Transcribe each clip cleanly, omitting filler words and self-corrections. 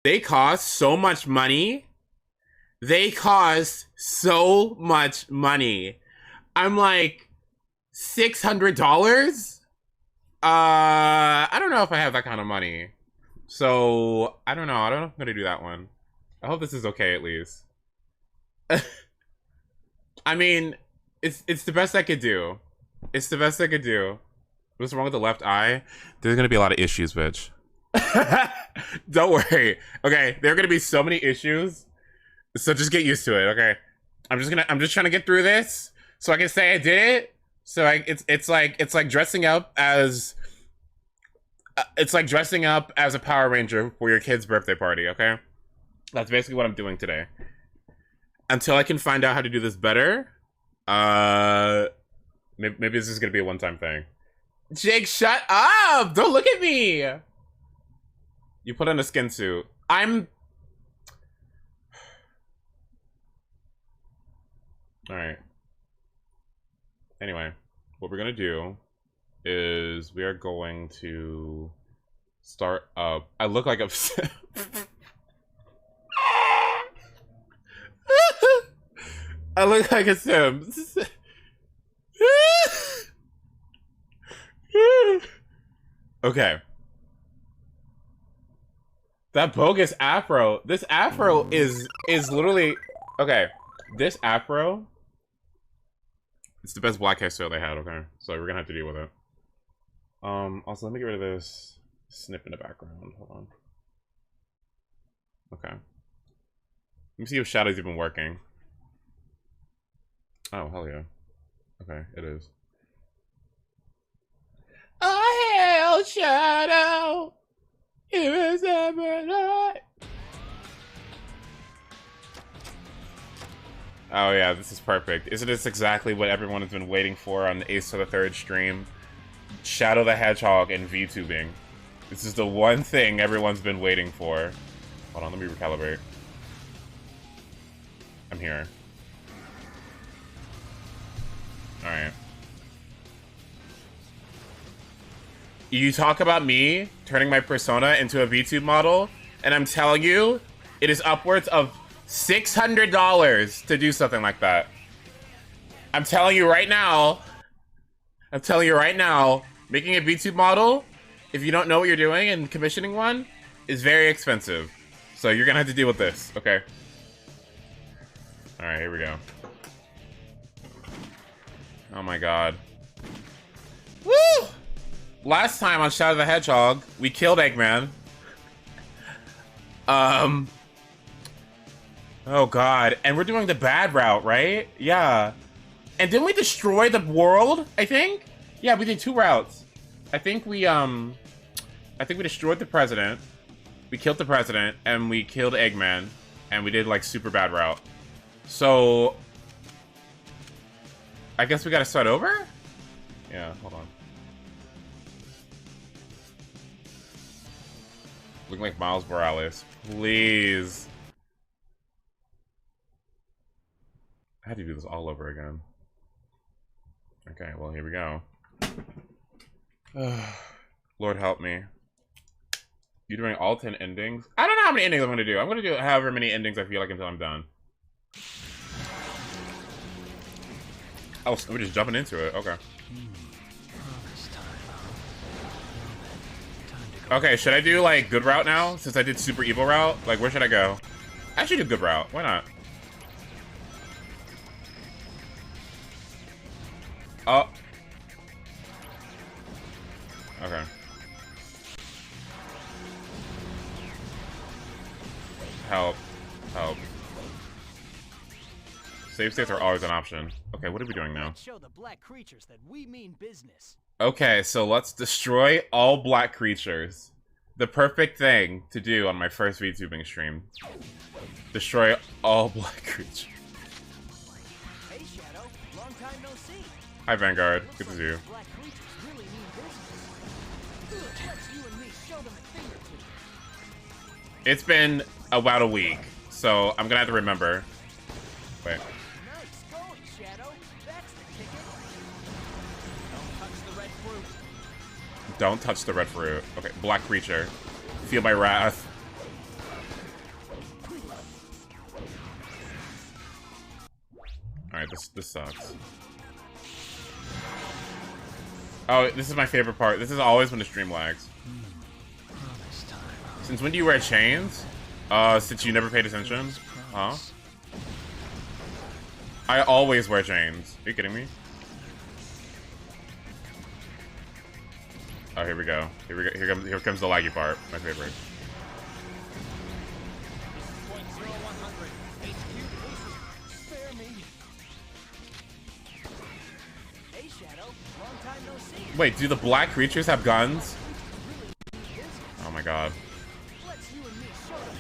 They cost so much money. They cost so much money. I'm like, $600? I don't know if I have that kind of money. So, I don't know. I don't know if I'm gonna do that one. I hope this is okay at least. I mean, it's the best I could do. It's the best I could do. What's wrong with the left eye? There's gonna be a lot of issues, bitch. Don't worry. Okay, there are gonna be so many issues. So just get used to it, okay? I'm just trying to get through this so I can say I did it. So it's like dressing up as a Power Ranger for your kid's birthday party, okay? That's basically what I'm doing today. Until I can find out how to do this better, maybe this is gonna be a one-time thing. Jake, shut up! Don't look at me! You put on a skin suit. Alright. Anyway, what we're gonna do is we are going to start up. I look like I'm I look like a Sims. Okay. That bogus afro. This afro is literally okay. This afro, it's the best black hairstyle they had, okay? So we're gonna have to deal with it. Also let me get rid of this snip in the background. Hold on. Okay. Let me see if Shadow's even working. Oh, hell yeah. Okay, it is. Oh, hell, Shadow! It was ever light. Oh yeah, this is perfect. Isn't this exactly what everyone has been waiting for on the Ace of the Third stream? Shadow the Hedgehog and VTubing. This is the one thing everyone's been waiting for. Hold on, let me recalibrate. I'm here. Alright. You talk about me turning my persona into a VTube model, and I'm telling you, it is upwards of $600 to do something like that. I'm telling you right now, making a VTube model, if you don't know what you're doing and commissioning one, is very expensive. So you're gonna have to deal with this, okay? Alright, here we go. Oh my god. Woo! Last time on Shadow the Hedgehog, we killed Eggman. Oh god, and we're doing the bad route, right? Yeah. And didn't we destroy the world, I think? Yeah, we did 2 routes. I think we destroyed the president, we killed the president, and we killed Eggman, and we did like super bad route. So I guess we gotta start over? Yeah, hold on. Looking like Miles Morales. Please. I had to do this all over again. Okay, well, here we go. Lord help me. You doing all 10 endings? I don't know how many endings I'm gonna do. I'm gonna do however many endings I feel like until I'm done. Oh, we're just jumping into it. Okay. Okay, should I do, like, good route now? Since I did super evil route? Like, where should I go? I should do good route. Why not? Oh. Okay. Help. Help. Save states are always an option. Okay, what are we doing now? Show the black creatures that we mean business. Okay, so let's destroy all black creatures. The perfect thing to do on my first VTubing stream. Destroy all black creatures. Hey Shadow, long time no see. Hi Vanguard, good to see you. Black creatures really mean business. Let's you and me show them a thing or two. It's been about a week, so I'm gonna have to remember. Wait. Nice going, Shadow. That's the ticket. Don't touch the red fruit. Don't touch the red fruit. Okay, black creature. Feel my wrath. Alright, this sucks. Oh, this is my favorite part. This is always when the stream lags. Since when do you wear chains? Since you never paid attention? Huh? I always wear chains. Are you kidding me? Oh, here we go. Here we go. Here comes the laggy part. My favorite. Wait, do the black creatures have guns? Oh my god.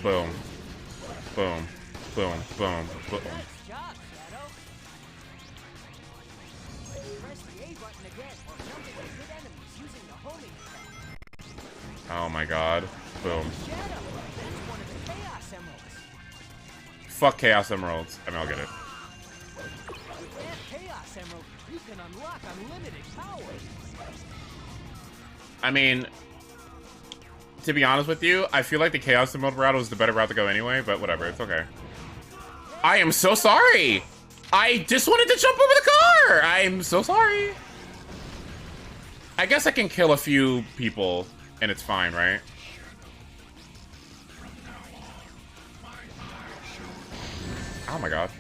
Boom. Boom. Boom. Boom. Boom. Oh my god. Boom. Fuck Chaos Emeralds. I mean, I'll get it. I mean, to be honest with you, I feel like the Chaos Emerald route was the better route to go anyway, but whatever, it's okay. I am so sorry! I just wanted to jump over the car! I'm so sorry. I guess I can kill a few people, and it's fine, right? Oh my god.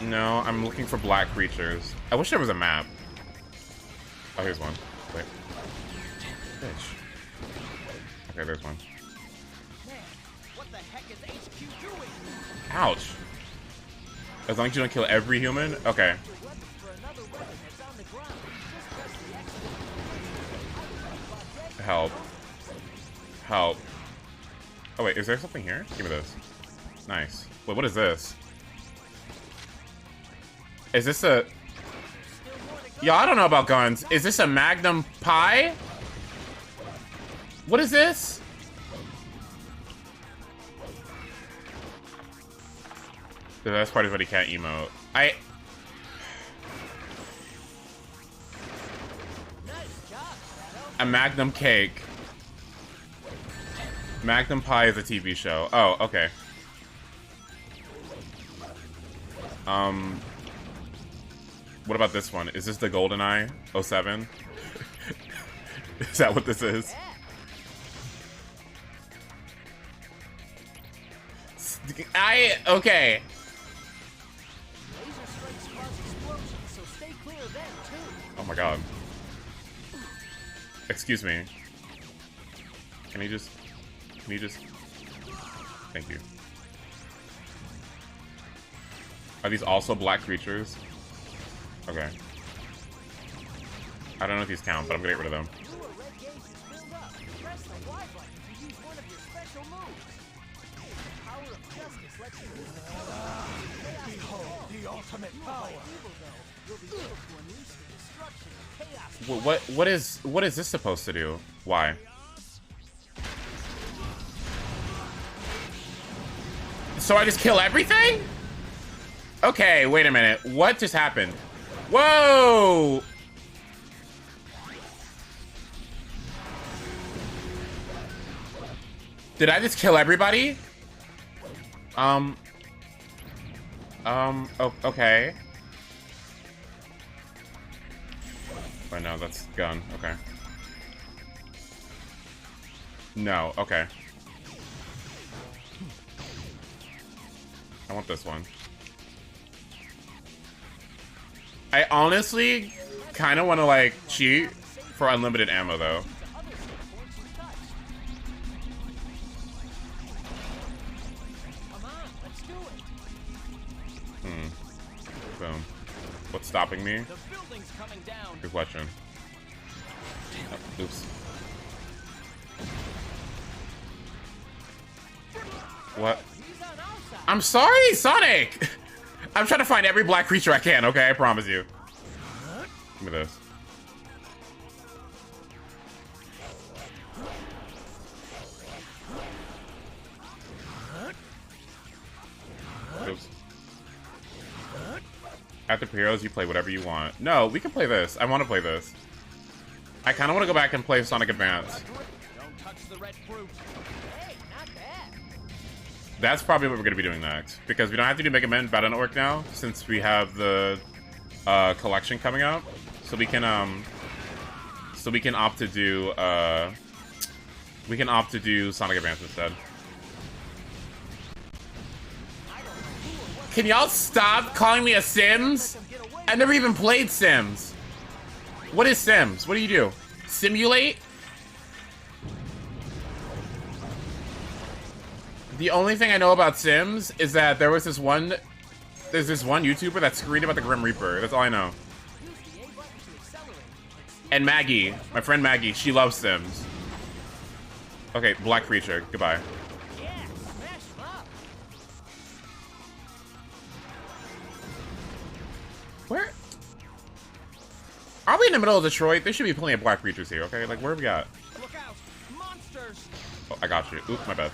No, I'm looking for black creatures. I wish there was a map. Oh, here's one. Wait. Bitch. Okay, there's one. What the heck is HQ doing? Ouch. As long as you don't kill every human? Okay. Help. Help. Oh wait, is there something here? Give me this. Nice. Wait, what is this? Is this a... Yo, I don't know about guns. Is this a Magnum Pie? What is this? The best part is when he can't emote. A Magnum Cake. Magnum Pie is a TV show. Oh, okay. What about this one? Is this the GoldenEye 07? Is that what this is? Okay. Oh my god. Excuse me. Can you just... Thank you. Are these also black creatures? Okay. I don't know if these count, but I'm gonna get rid of them. What is this supposed to do? Why? So I just kill everything? Okay, wait a minute. What just happened? Whoa! Did I just kill everybody? Oh, okay. Oh, no, that's gun. Okay. No, okay. I want this one. I honestly kind of want to, like, cheat for unlimited ammo, though. Boom. What's stopping me? Good question. Oh, oops. What? I'm sorry, Sonic! I'm trying to find every black creature I can, okay? I promise you. Give me this. Oops. After Heroes, you play whatever you want. No, we can play this. I want to play this. I kind of want to go back and play Sonic Advance. Don't touch the red fruit. Hey, not That's probably what we're gonna be doing next, because we don't have to do Mega Man Battle Network now, since we have the collection coming up. So we can opt to do Sonic Advance instead. Can y'all stop calling me a Sims? I never even played Sims. What is Sims? What do you do? Simulate? The only thing I know about Sims is that there's this one YouTuber that screamed about the Grim Reaper. That's all I know. And Maggie, my friend Maggie, she loves Sims. Okay, black creature, goodbye. Where? Are we in the middle of Detroit? There should be plenty of black creatures here, okay? Like, where have we got? Look out! Monsters! Oh, I got you. Oop, my bad.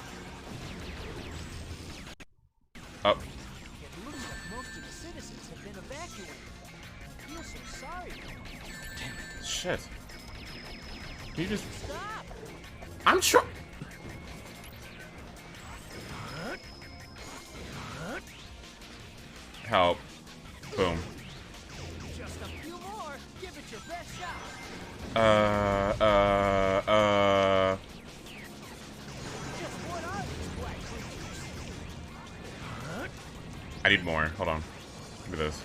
Oh. It looks like most of the citizens have been evacuated. I feel so sorry. Damn it. Shit. Can you just... Stop! I'm sure... Help. Boom. Just a few more. Give it your best shot. Just what are these black creatures? I need more. Hold on. Look at this.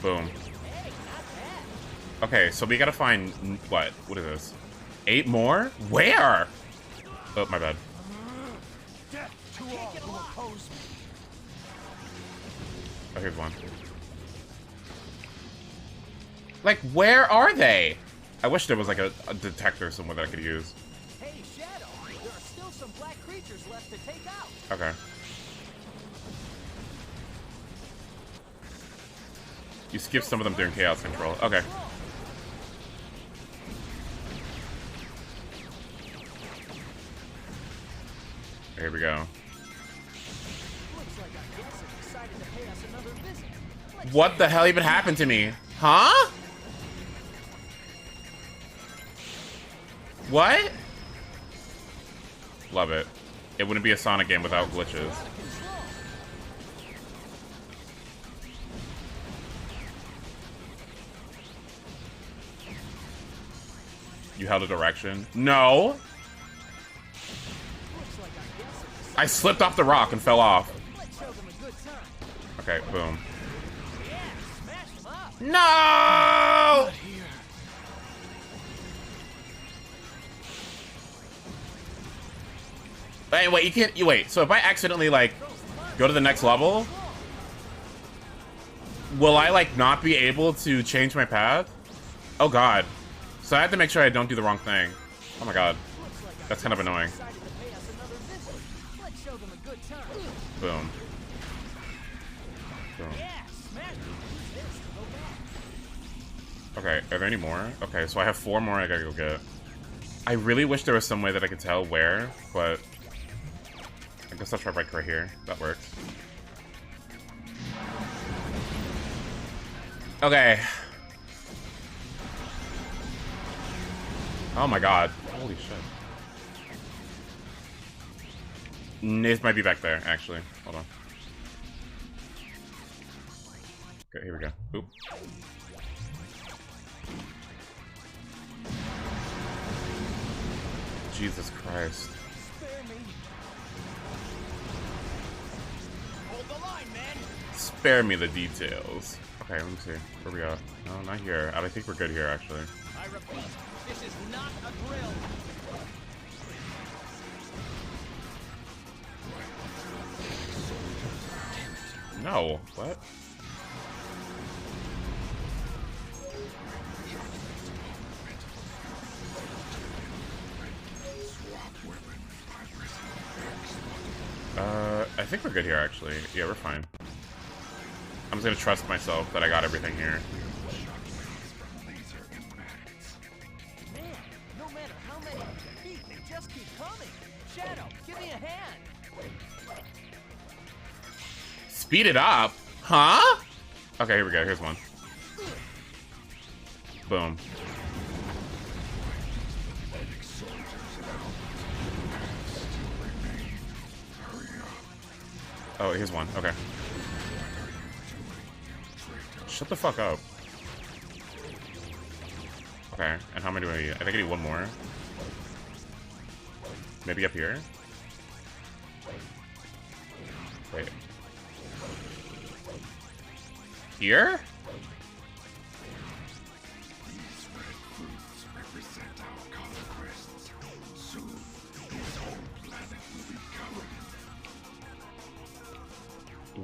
Boom. Hey, not bad. Okay, so we gotta find... What? What is this? 8 more? Where? Oh, my bad. Death to all who oppose me. Oh, here's one. Like, where are they? I wish there was like a detector somewhere that I could use. Hey, Shadow, there are still some black creatures left to take out. Okay. You skip some of them during Chaos Control. Okay. Here we go. Looks like our guests have decided to pay us another visit. Let's What the hell even happened to me? Huh? What? Love it. It wouldn't be a Sonic game without glitches. You held a direction? No. looks like our guests have decided I slipped off the rock and fell off. let's show them a good time. Okay, boom. Yeah, smash them up. No! Wait, you can't. You wait. So if I accidentally like go to the next level, will I like not be able to change my path? Oh god. So I have to make sure I don't do the wrong thing. Oh my god. Looks like our That's kind of annoying. decided to pay us another visit. Let's show them a good time. Boom. Boom. Yeah, smash them. Use this to go back. Okay, are there any more? Okay, so I have 4 more I gotta go get. I really wish there was some way that I could tell where, but I guess I'll try right here. That works. Okay. Oh my god. Holy shit. This might be back there, actually. Hold on. Okay, here we go. Oop. Jesus Christ. Spare me. Hold the line, man. Spare me the details. Okay, let me see. Where we at? No, not here. I think we're good here, actually. I repeat, this is not a drill. No. What? I think we're good here, actually. Yeah, we're fine. I'm just gonna trust myself that I got everything here. Man, no matter how many you defeat, they just keep coming. Shadow, give me a hand. Speed it up? Huh? Okay, here we go. Here's one. Boom. Oh, here's one. Okay. Shut the fuck up. Okay, and how many do I need? I think I need one more. Maybe up here? Wait. Here?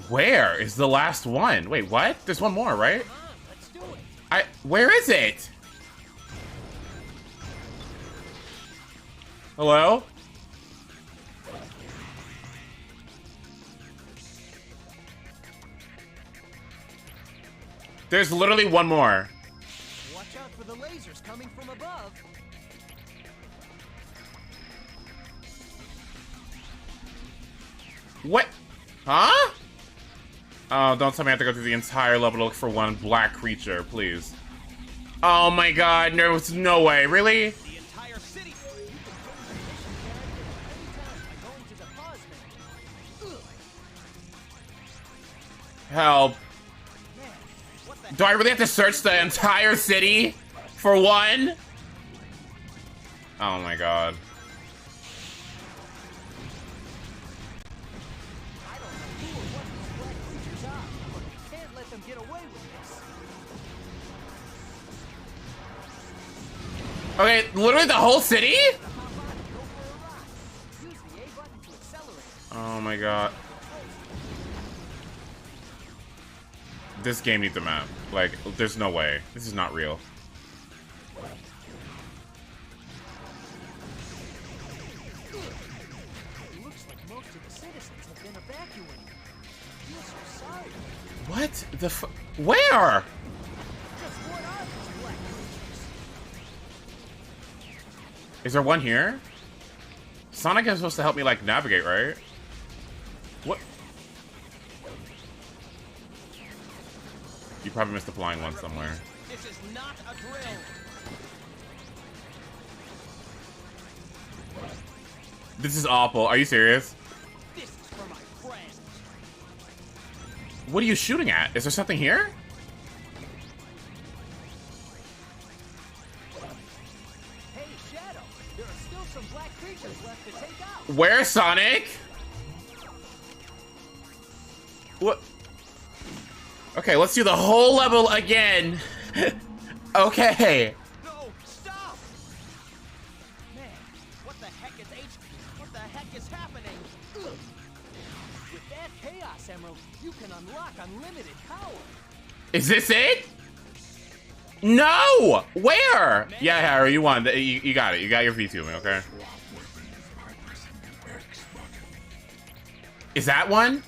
Where is the last one? Wait, what? There's one more, right? Come on, let's do it. Where is it? Hello? There's literally one more. Watch out for the lasers coming from above. What? Huh? Oh, don't tell me I have to go through the entire level to look for one black creature, please. Oh my god, there's no way. Really? The entire city. You can change the mission character anytime by going to the pause menu. Help. Man, what the Do I really have to search the entire city for one? Oh my god. I don't know who or what these black creatures are, but we can't let them get away with this. Okay, literally the whole city? Hop on and go for a ride. Use the A button to accelerate. Oh my god. This game needs a map. Like, there's no way. This is not real. It looks like most of the citizens have been evacuated. I feel so sorry. What the f- Where? Just what are these black creatures? Is there one here? Sonic is supposed to help me, like, navigate, right? What? You probably missed the flying one somewhere. This is not a drill. This is awful. Are you serious? This is for my friends. What are you shooting at? Is there something here? Hey, Shadow, there are still some black creatures left to take out. Where, Sonic? What? Okay, let's do the whole level again. Okay. No, stop! Man, what the heck is HP? What the heck is happening? Ugh. With that Chaos Emerald, you can unlock unlimited power. Is this it? No! Where? Yeah, Harry, you won. You got it. You got your Vtube, okay? Is that one?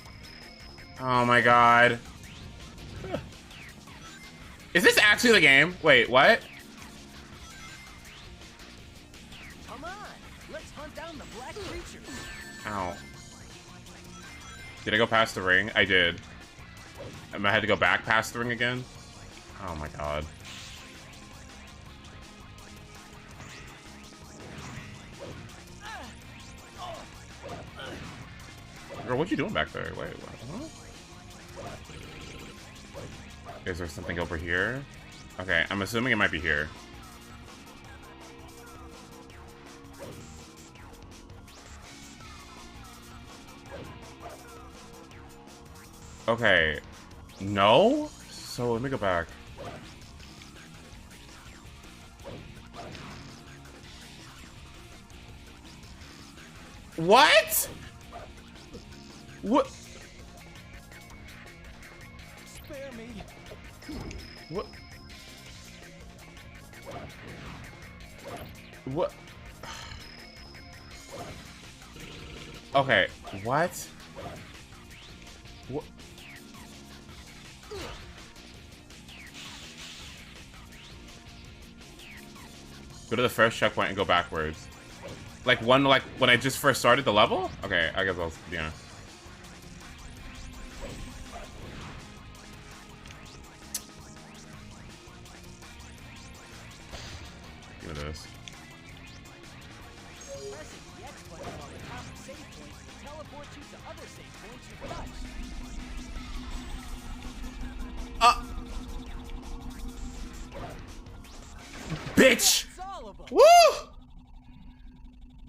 Oh my god. Is this actually the game? Wait, what? Come on, let's hunt down the black creatures. Ow. Did I go past the ring? I did. I had to go back past the ring again? Oh my god. Girl, what you doing back there? Wait, what? Huh? Is there something over here? Okay, I'm assuming it might be here. Okay. No? So let me go back. What? What? Spare me. What? What? Okay, what? What? Go to the first checkpoint and go backwards. Like when I just first started the level? Okay, I guess I'll, yeah. Give me this. Pressing the X button on the top of save points will teleport you to other save points you've touched. Bitch! That's all of them. Woo!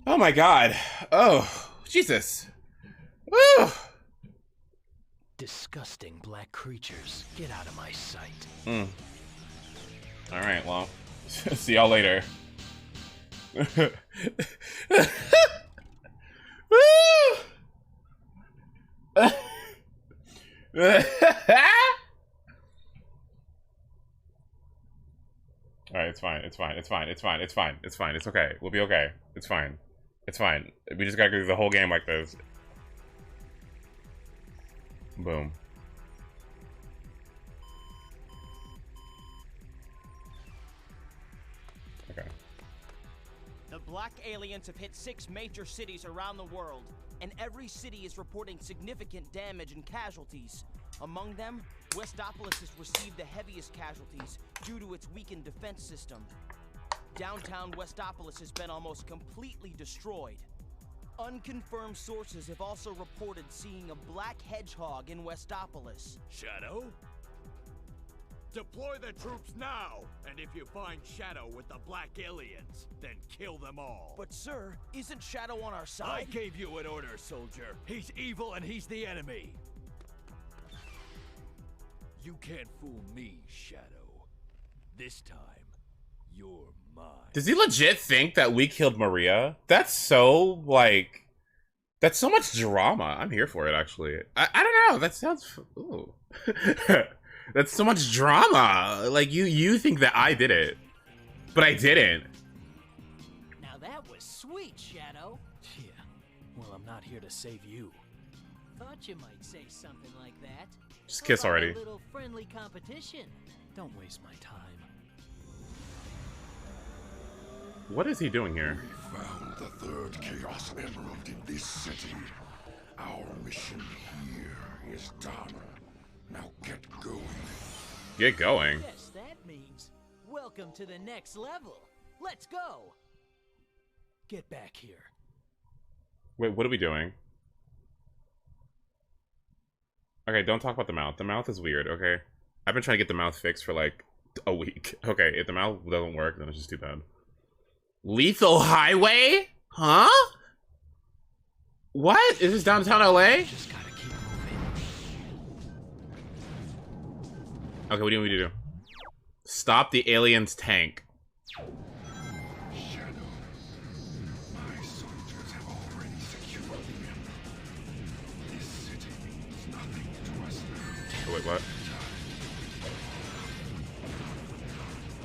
Oh my god. Oh, Jesus. Woo! Disgusting black creatures. Get out of my sight. Alright, well. See y'all later. Alright, it's fine, it's fine, it's fine, it's fine, it's fine, it's fine, it's okay. We'll be okay. It's fine. It's fine. We just gotta go through the whole game like this. Boom. Okay. The black aliens have hit 6 major cities around the world, and every city is reporting significant damage and casualties. Among them, Westopolis has received the heaviest casualties due to its weakened defense system. Downtown Westopolis has been almost completely destroyed. Unconfirmed sources have also reported seeing a black hedgehog in Westopolis. Shadow? Deploy the troops now! And if you find Shadow with the black aliens, then kill them all. But sir, isn't Shadow on our I side? gave you an order, soldier. He's evil and he's the enemy. You can't fool me, Shadow. This time, you're mine. Does he legit think that we killed Maria? That's so, like... That's so much drama. I'm here for it, actually. I don't know. That sounds... Ooh. That's so much drama. Like, you think that I did it. But I didn't. Now that was sweet, Shadow. Yeah, well, I'm not here to save you. Thought you might say something like that. Just kiss How about already. A little friendly competition. Don't waste my time. What is he doing here? We found the third Chaos Emerald in this city. Our mission here is done. Now get going. Get going. Yes, that means welcome to the next level. Let's go. Get back here. Wait, what are we doing? Okay, don't talk about the mouth. The mouth is weird, okay? I've been trying to get the mouth fixed for like a week. Okay, if the mouth doesn't work, then it's just too bad. Lethal Highway? Huh? What? Is this downtown LA? Just gotta keep moving. Okay, what do you want me to do? Stop the alien's tank. Shadow, my soldiers have already secured the emerald. This city means nothing to us now. Oh, wait, what?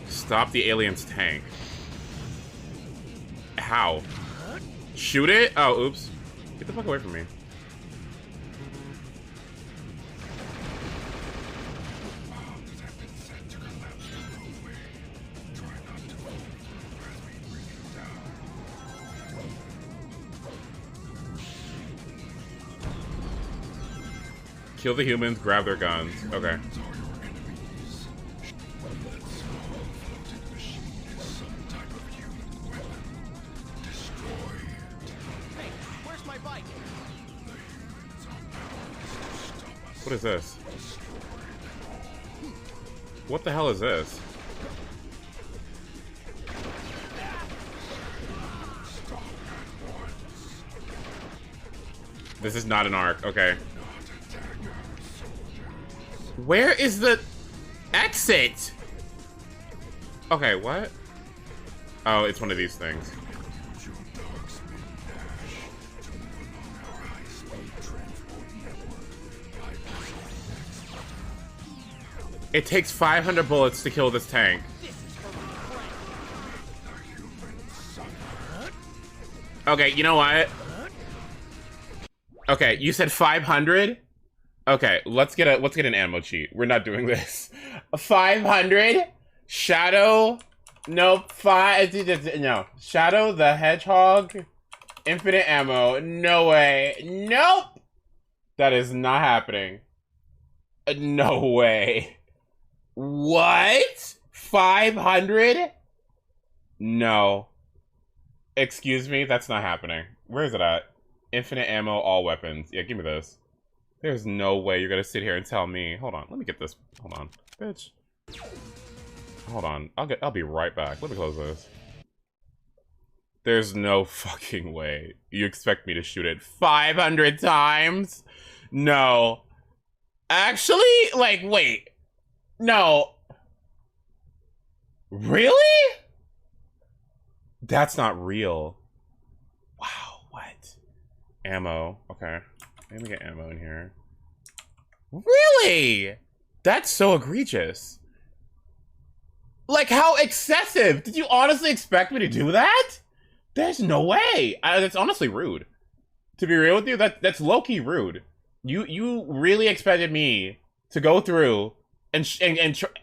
Stop the alien's tank. How? Shoot it? Oh, oops. Get the fuck away from me. Bombs have been set to collapse the roadway. Try not to move as we bring it down. Kill the humans, grab their guns. Okay. Are your enemies. That small floating machine is some type of human weapon. Destroy it. Hey, where's my bike? What is this? What the hell is this? This is not an arc. Okay. Where is the exit? Okay, what? Oh, it's one of these things. It takes 500 bullets to kill this tank. Okay, you know what? Okay, you said 500? Okay, let's get an ammo cheat. We're not doing this. 500? Shadow? Nope. No. Shadow the Hedgehog? Infinite ammo. No way. Nope! That is not happening. No way. What? 500? No. Excuse me? That's not happening. Where is it at? Infinite ammo, all weapons. Yeah, give me this. There's no way you're gonna sit here and tell me. Hold on, let me get this. Hold on, bitch. Hold on, I'll be right back. Let me close this. There's no fucking way you expect me to shoot it 500 times? No. Actually, like, wait. No. Really? That's not real. Wow, what? Ammo. Okay. Let me get ammo in here. Really? That's so egregious. Like, how excessive? Did you honestly expect me to do that? There's no way. That's honestly rude. To be real with you, that's low-key rude. You really expected me to go through and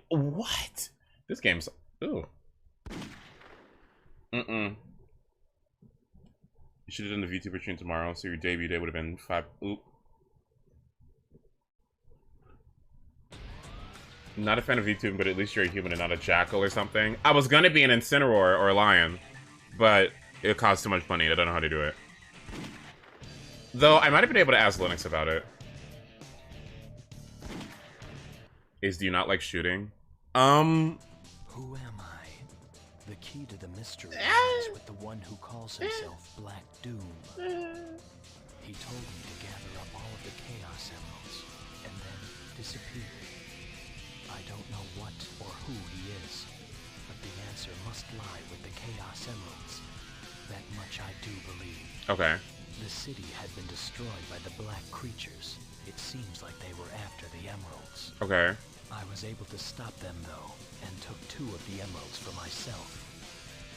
what? This game's ooh. You should have done the VTuber stream tomorrow, so your debut day would have been 5. Oop. Not a fan of VTube, but at least you're a human and not a jackal or something. I was gonna be an Incineroar or a lion, but it costs too much money. I don't know how to do it. Though I might have been able to ask Linux about it. Do you not like shooting? Who am I? The key to the mystery lies with the one who calls himself Black Doom. He told me to gather up all of the Chaos Emeralds and then disappear. I don't know what or who he is, but the answer must lie with the Chaos Emeralds. That much I do believe. Okay. The city had been destroyed by the black creatures. It seems like they were after the emeralds. Okay. I was able to stop them though, and took 2 of the emeralds for myself.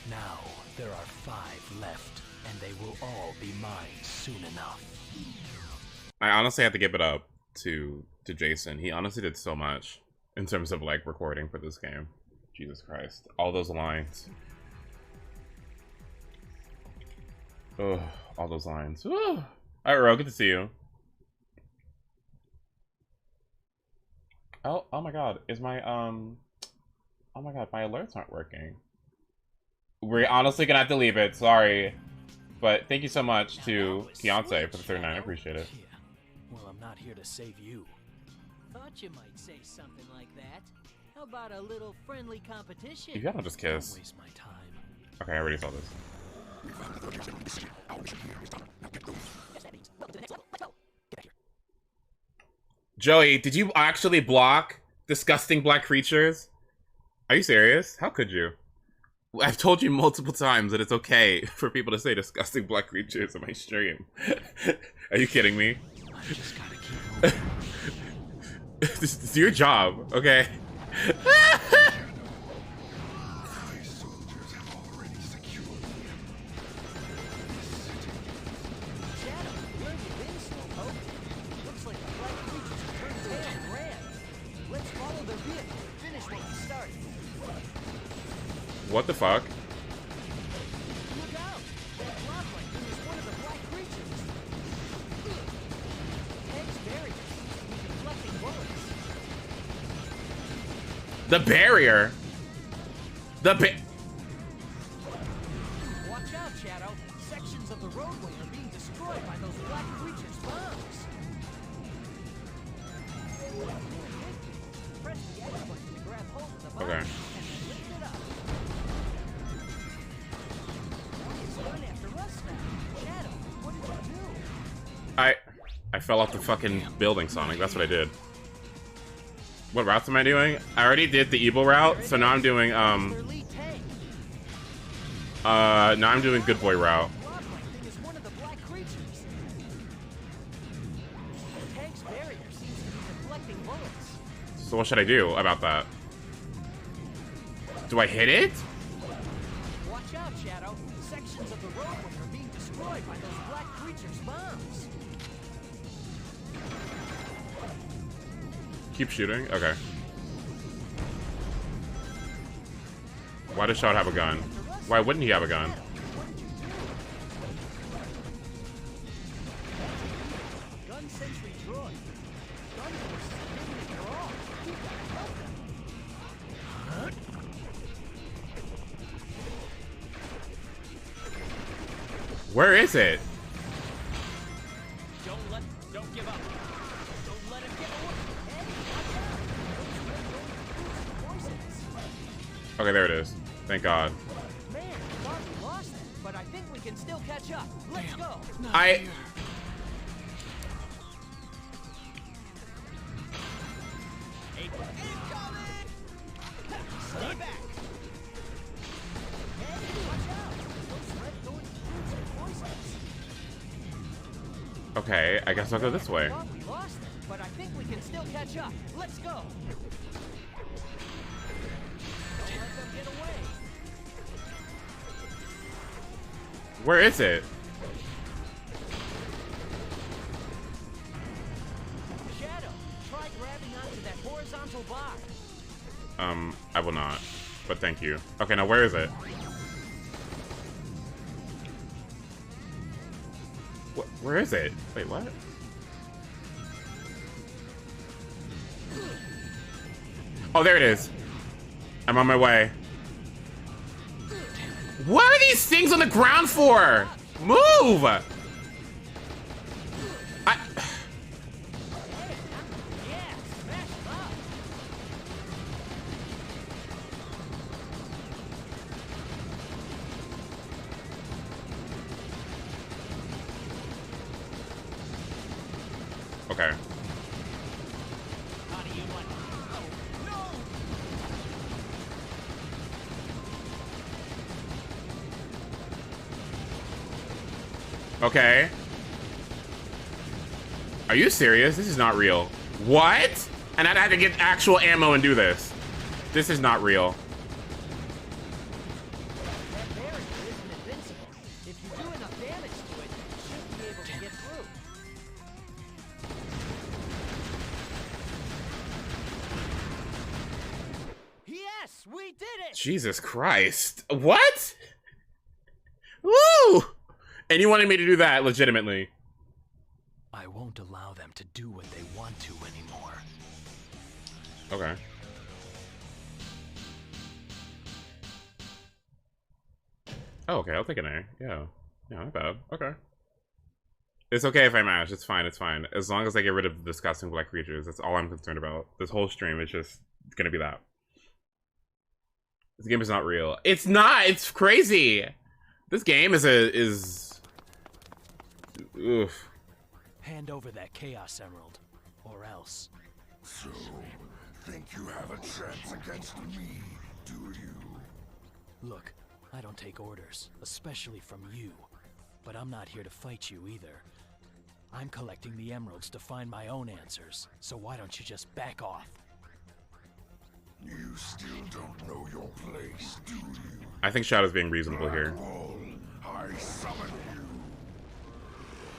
Now, there are 5 left, and they will all be mine soon enough. I honestly have to give it up to Jason. He honestly did so much in terms of like recording for this game. Jesus Christ. All those lines. Oh, all those lines. All right, Ro, good to see you. Oh my God, is my oh my God, my alerts aren't working. We're honestly gonna have to leave it. Sorry, but thank you so much to Fiance for the 39. I appreciate it. Yeah. Well, I'm not here to save you. Thought you might say something like that. How about a little friendly competition? You gotta just kiss. Don't waste my time. Okay, I already saw this. Joey, did you actually block disgusting black creatures? Are you serious? How could you? I've told you multiple times that it's okay for people to say disgusting black creatures on my stream. Are you kidding me? I just gotta keep moving. This is your job, okay? My soldiers have already secured the Shadow, where have you been, Slowpoke? Looks like the black creatures have turned tail and ran. Let's follow their vehicle and finish what we started. What the fuck? Look out! That block like thing is one of the black creatures. Head's barrier seems to be deflecting bullets. The barrier? Watch out, Shadow. Sections of the roadway are being destroyed by those black creatures' bombs. Press the X button to grab hold of the bomb Okay. and lift it up. It's going after us now. Shadow, what did you do? I fell off the fucking building, Sonic. That's what I did. What routes am I doing? I already did the evil route, so now I'm doing Their lead tank. now I'm doing good boy route. Block like thing is one of the black creatures. The tank's barrier seems to be deflecting bullets. So what should I do about that? Do I hit it? Watch out, Shadow. Sections of the roadway are being destroyed by those black creatures' bombs. Keep shooting? Okay. Why does Shot have a gun? Why wouldn't he have a gun? Gun sentry droid. Gun force is giving it their all. You gotta help them. Where is it? Don't give up. Don't let him get away. Hey, watch out. Those red poisons. Okay, there it is. Thank God. Man, I thought we lost it, but I think we can still catch up. Let's go. I. Incoming! Stay back. Hey, watch out. Those red thorns fruits are poisonous. Okay, I guess I'll go this way. I thought we lost it, but I think we can still catch up. Let's go. Don't let them get away. Where is it? Shadow, try grabbing onto that horizontal bar. I will not. But thank you. Okay, now where is it? Where is it? Wait, what? Oh, there it is. I'm on my way. What are these things on the ground for? Move! Yeah, smash them up. Okay. How do you want? Oh, no! Okay. Are you serious? This is not real. What? And I'd have to get actual ammo and do this. This is not real. That barrier isn't invincible. If you do enough damage to it, you should be able to get through. Yes, we did it! Jesus Christ. What? Woo! And you wanted me to do that legitimately. I won't allow them to do what they want to anymore. Okay. Oh, okay, I'll take an A. Yeah. Yeah, not bad. Okay. It's okay if I mash. It's fine, it's fine. As long as I get rid of the disgusting black creatures. That's all I'm concerned about. This whole stream is just gonna be that. This game is not real. It's not! It's crazy! This game is... Oof. Hand over that Chaos Emerald, or else. So, think you have a chance against me, do you? Look, I don't take orders, especially from you. But I'm not here to fight you either. I'm collecting the emeralds to find my own answers, so why don't you just back off? You still don't know your place, do you? I think Shadow's being reasonable here. Bull, I summon you.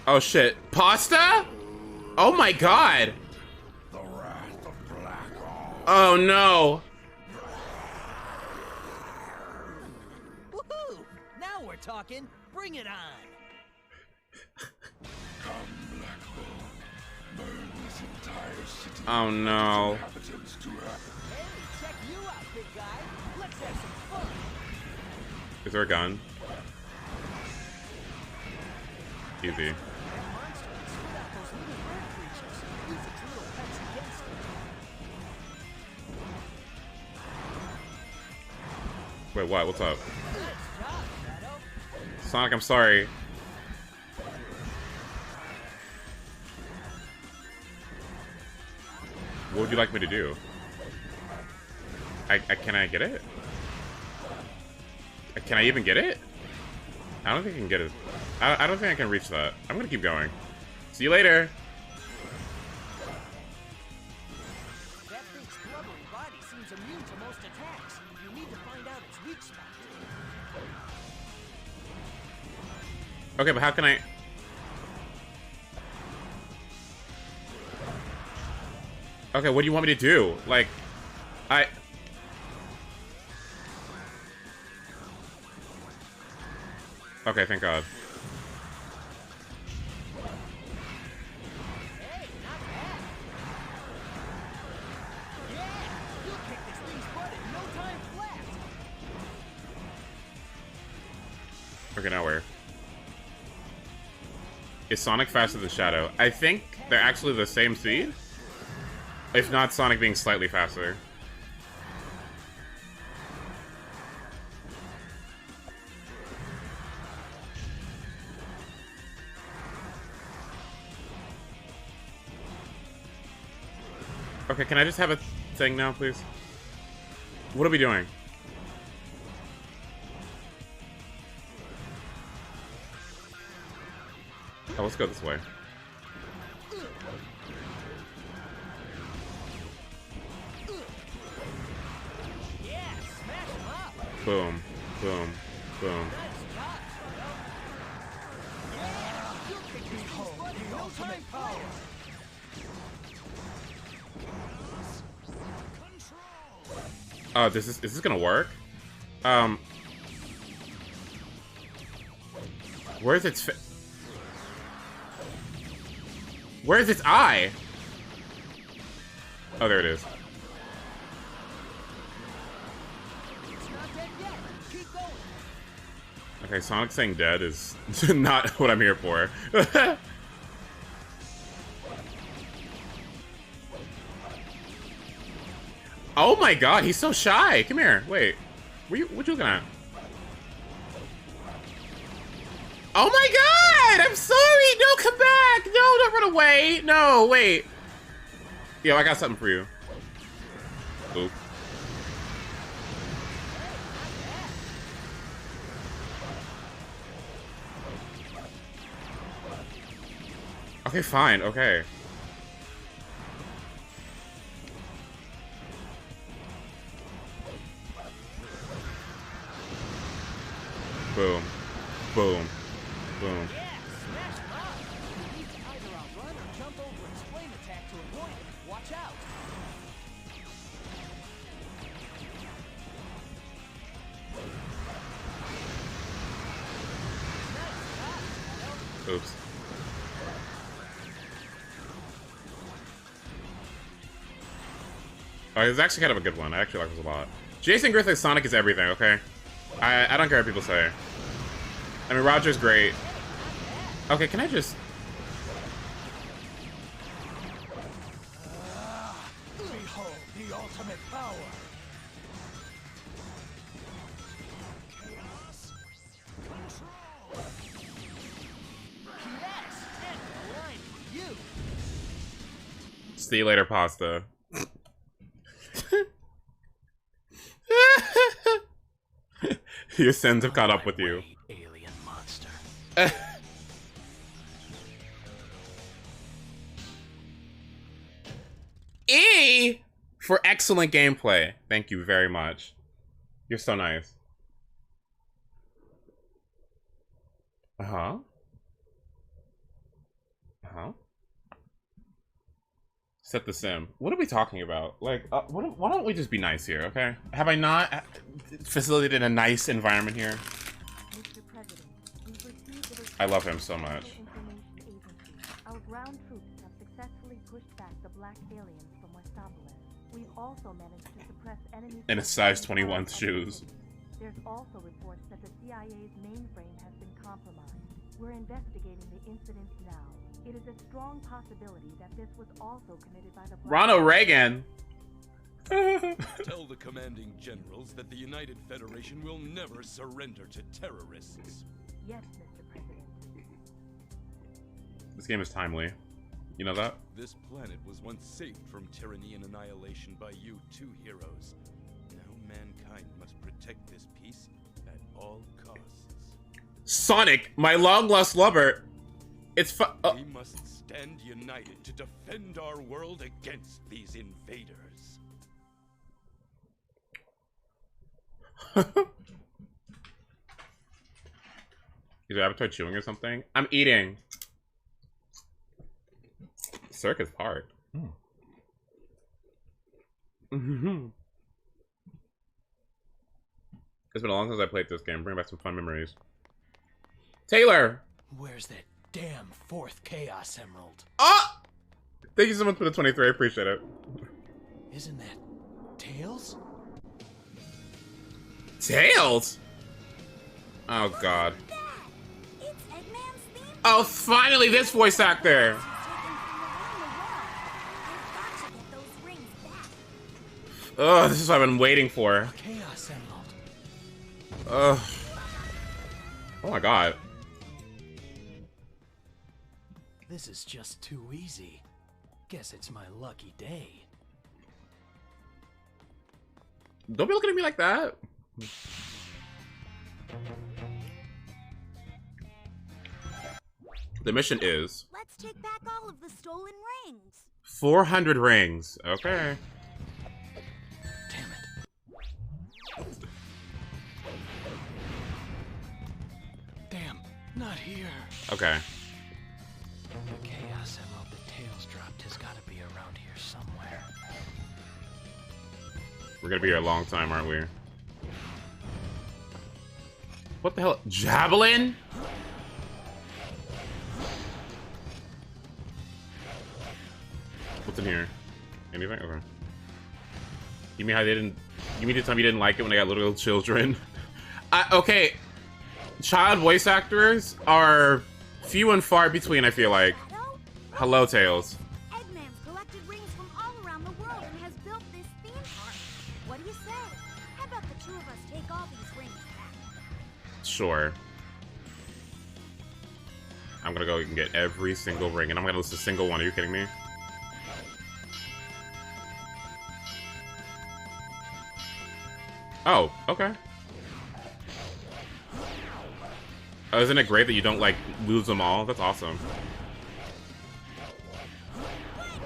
Oh shit. Pasta? Oh my god! The wrath of Black Hawk. Oh no! Woohoo! Now we're talking. Bring it on. Come, Black Hawk. Burn this entire city. Oh no. Inhabitants to have. Hey, check you out, big guy. Let's have some fun. Is there a gun? Easy. That monster can spit out those little bird creatures. Use its little pets against it. Wait, what? What's up? Good job, Shadow. Sonic, I'm sorry. What would you like me to do? Can I get it? Can I even get it? I don't think I can get it. I don't think I can reach that. I'm gonna keep going. See you later. That thing's blubbery body seems immune to most attacks. You need to find out its weak spot. Okay, but how can I... Okay, what do you want me to do? Like, Okay, thank God. Hey, not bad. Yeah, you'll kick this thing's butt in no time flat. Okay, now where? Is Sonic faster than Shadow? I think they're actually the same speed. If not, Sonic being slightly faster. Okay, can I just have a thing now, please? What are we doing? Oh, let's go this way. Yeah, smash him up. Boom, boom, boom. Nice job, Shadow. Yeah, you kick these butt in no time flat. Oh, is this gonna work? Where's its Where's its eye? Oh, there it is. It's not dead yet. Keep going. Okay, Sonic saying dead is not what I'm here for. Oh my god, he's so shy. Come here. Wait. What you looking at? Oh my god! I'm sorry! No, come back! No, don't run away! No, wait. Yo, I got something for you. Oop. Okay, fine. Okay. Boom. Boom. Boom. Yeah, smash him up. You need to either outrun or jump over its flame attack to avoid it. Watch out. Nice job, Shadow. Oops. Oh, it's actually kind of a good one. I actually like this a lot. Jason Griffith's Sonic is everything, okay? I don't care what people say. I mean, Roger's great. Okay, can I just... Behold the ultimate power. Yes, and blind for you. See you later, pasta. Your sins have caught up with you. Alien monster. E for excellent gameplay. Thank you very much. You're so nice. Uh-huh. Uh-huh. Set the sim. What are we talking about? Like, why don't we just be nice here, okay? Have I not facilitated a nice environment here? Mr. President, we've received I love him so much. Information Agency. Our ground troops have successfully pushed back the black aliens from Westopolis. We've also managed to suppress enemy... In a size 21 shoes. There's also reports that the CIA's mainframe has been compromised. We're investigating the incident now. It is a strong possibility that this was also committed by the... Ronald Reagan! Tell the commanding generals that the United Federation will never surrender to terrorists. Yes, Mr. President. This game is timely. You know that? This planet was once saved from tyranny and annihilation by you two heroes. Now mankind must protect this peace at all costs. Sonic, my long-lost lover! It's We must stand united to defend our world against these invaders. Is your appetite chewing or something? I'm eating. Circus Park. Mm. It's been a long time since I played this game. Bring back some fun memories. Taylor! Where's that damn fourth Chaos Emerald? Ah! Thank you so much for the 23. I appreciate it. Isn't that Tails? Tails? Oh, God. Oh, finally this voice actor. Oh, this is what I've been waiting for. Chaos Emerald. Ugh. Oh my god. This is just too easy. Guess it's my lucky day. Don't be looking at me like that. The mission is... Let's take back all of the stolen rings. 400 rings. Okay. Damn it. Damn, not here. Okay. The Chaos Emerald that Tails dropped has got to be around here somewhere. We're gonna be here a long time, aren't we? What the hell? Javelin? What's in here? Anything? Okay. You mean how they didn't... You mean to tell me you didn't like it when they got little children? Okay. Child voice actors are few and far between, I feel like. Shadow? Hello, Tails. Eggman's collected rings from all around the world and has built this theme park. What do you say? How about the two of us take all these rings back? Sure. I'm gonna go and get every single ring, and I'm gonna list a single one. Are you kidding me? Oh, okay. Oh, isn't it great that you don't, like, lose them all? That's awesome. Good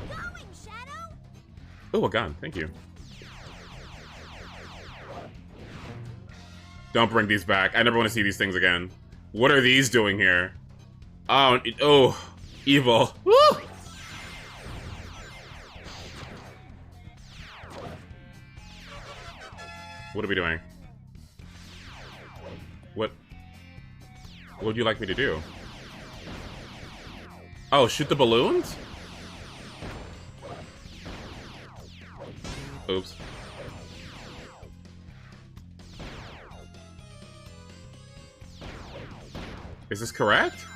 going, Shadow! Oh, a gun. Thank you. Don't bring these back. I never want to see these things again. What are these doing here? Oh, evil. Woo! What are we doing? What would you like me to do? Oh, shoot the balloons? Oops. Is this correct?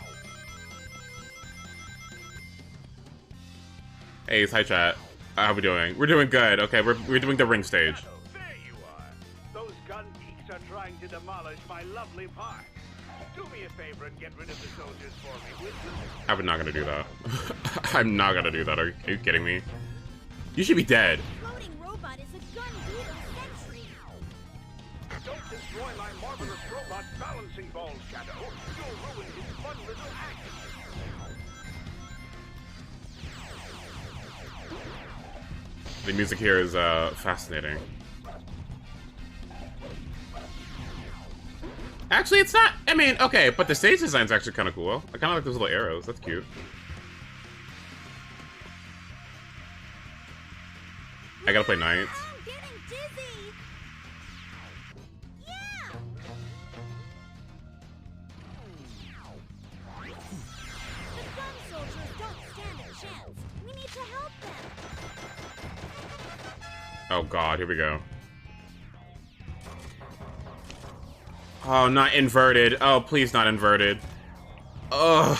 Hey, it's hi chat. How are we doing? We're doing good. Okay, we're doing the ring stage. There you are. Those gun geeks are trying to demolish my lovely park. Do me a favor and get rid of the soldiers for me, will you? I'm not gonna do that. I'm not gonna do that. Are you kidding me? You should be dead. Floating robot is a gun beat of century. Don't destroy my marvelous robot balancing ball, Shadow. You'll ruin his fun little act. The music here is fascinating. Actually, it's not. I mean, okay, but the stage design's actually kind of cool. I kind of like those little arrows. That's cute. I gotta play Knights. I'm getting dizzy. Yeah. The gun soldiers don't stand a chance. We need to help them. Oh god, here we go. Oh, not inverted. Oh, please not inverted. Ugh.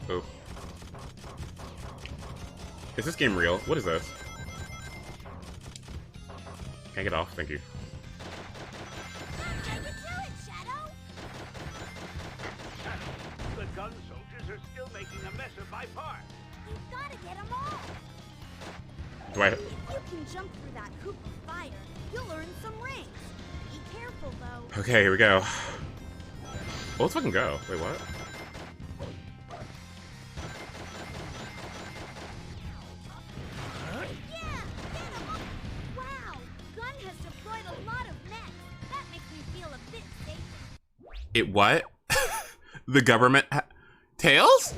Oh. Is this game real? What is this? Can't get off, thank you. Take it to it, Shadow. The gun soldiers are still making a mess of my park. You've got to get them all. Do I... If you can jump through that hoop of fire, you'll earn some rings. Be careful, though. Okay, here we go. Well, let's fucking go. Wait, what? Yeah, get 'em all. Wow, Gun has deployed a lot of mechs. That makes me feel a bit safer. It what? The government... Tails?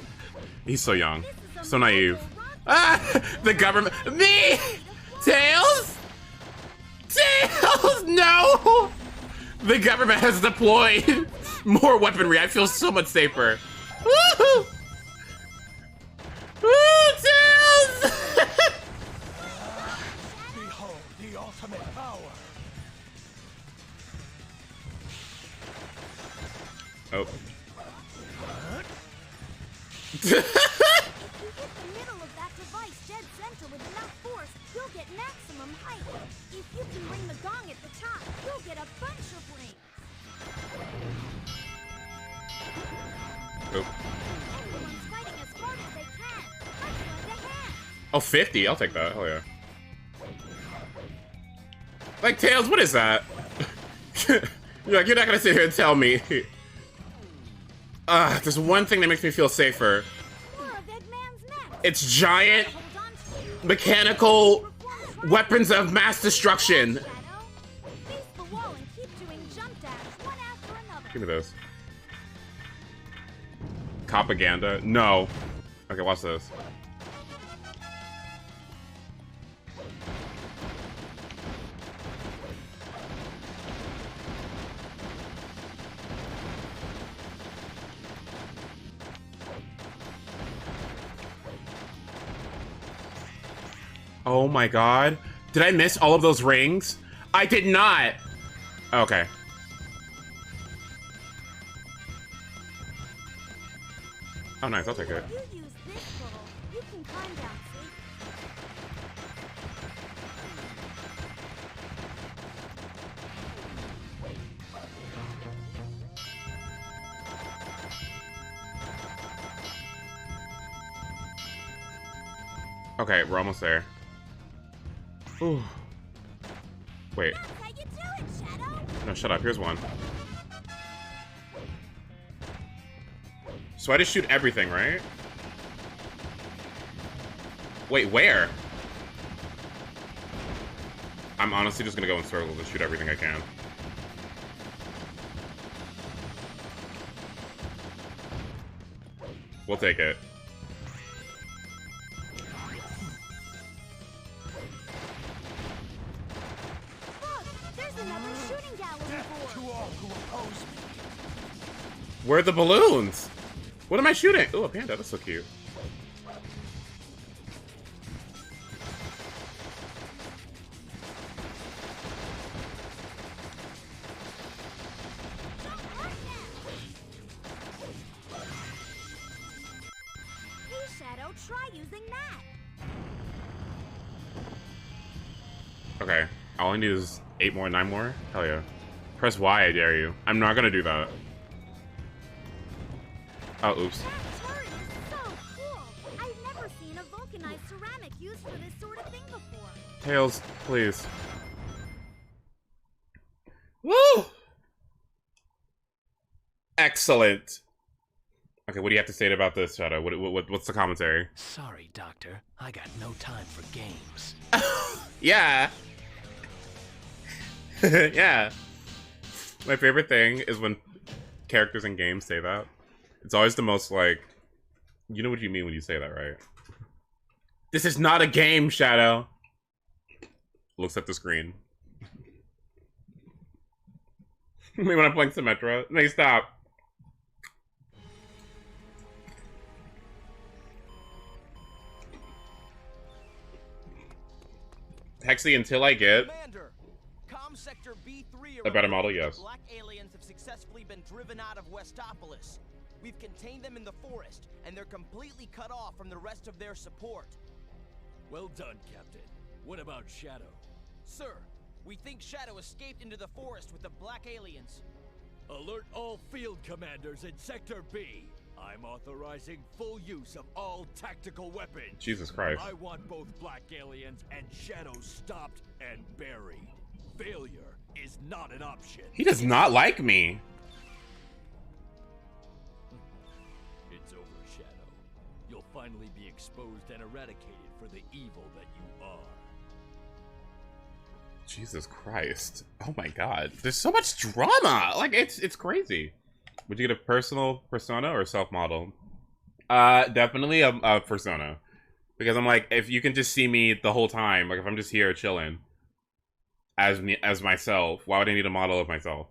He's so young. This is a So naive. mobile rocket. Ah! The government... Me! Tails? Tails! No! The government has deployed more weaponry. I feel so much safer. Woo! Woo, Tails! Behold the ultimate power. Oh. If you hit the middle of that device dead center with enough force, you'll get maximum height. If you can ring the gong at the top, you'll get a bunch of rings. Oh. Everyone's fighting as hard as they can. Let's lend a hand. Oh, 50. I'll take that. Hell yeah. Like, Tails, what is that? You're like, you're not gonna sit here and tell me. There's one thing that makes me feel safer. More of Eggman's next. It's giant Hold on to mechanical weapons of mass destruction. Shadow. Face the wall and keep doing jump dash one after another. Give me those. Propaganda? No. Okay, watch this. Oh my god. Did I miss all of those rings? I did not! Okay. Oh nice, I'll take it. If you use this portal, you can climb down safely. Okay, we're almost there. Ooh. Wait. That's how you do it, Shadow. No, shut up. Here's one. So I just shoot everything, right? Wait, where? I'm honestly just gonna go in circles and shoot everything I can. We'll take it. Look, there's another shooting gallery To board. all who oppose me. Where are the balloons? What am I shooting? Oh, a panda. That's so cute. Hey, Shadow, try using that. Okay. All I need is 8 more, 9 more? Hell yeah. Press Y, I dare you. I'm not gonna do that. Oh, oops. That turret is so cool. I've never seen a vulcanized ceramic used for this sort of thing before. Tails, please. Woo! Excellent. Okay, what do you have to say about this, Shadow? What's the commentary? Sorry, Doctor. I got no time for games. Yeah. Yeah. My favorite thing is when characters in games say that. It's always the most, like, you know what you mean when you say that, right? This is not a game, Shadow. Looks at the screen. Maybe when I'm playing Symmetra. No, stop. Hexley, until I get Commander, Com Sector B3 a better model, yes. Black aliens have successfully been driven out of Westopolis. We've contained them in the forest, and they're completely cut off from the rest of their support. Well done, Captain. What about Shadow? Sir, we think Shadow escaped into the forest with the black aliens. Alert all field commanders in Sector B. I'm authorizing full use of all tactical weapons. Jesus Christ. I want both black aliens and Shadow stopped and buried. Failure is not an option. He does not like me. It's over, Shadow. You'll finally be exposed and eradicated for the evil that you are. Jesus Christ. Oh my god. There's so much drama. Like, it's crazy. Would you get a personal persona or self-model? Definitely a persona. Because I'm like, if you can just see me the whole time, like if I'm just here chilling as me, as myself, why would I need a model of myself?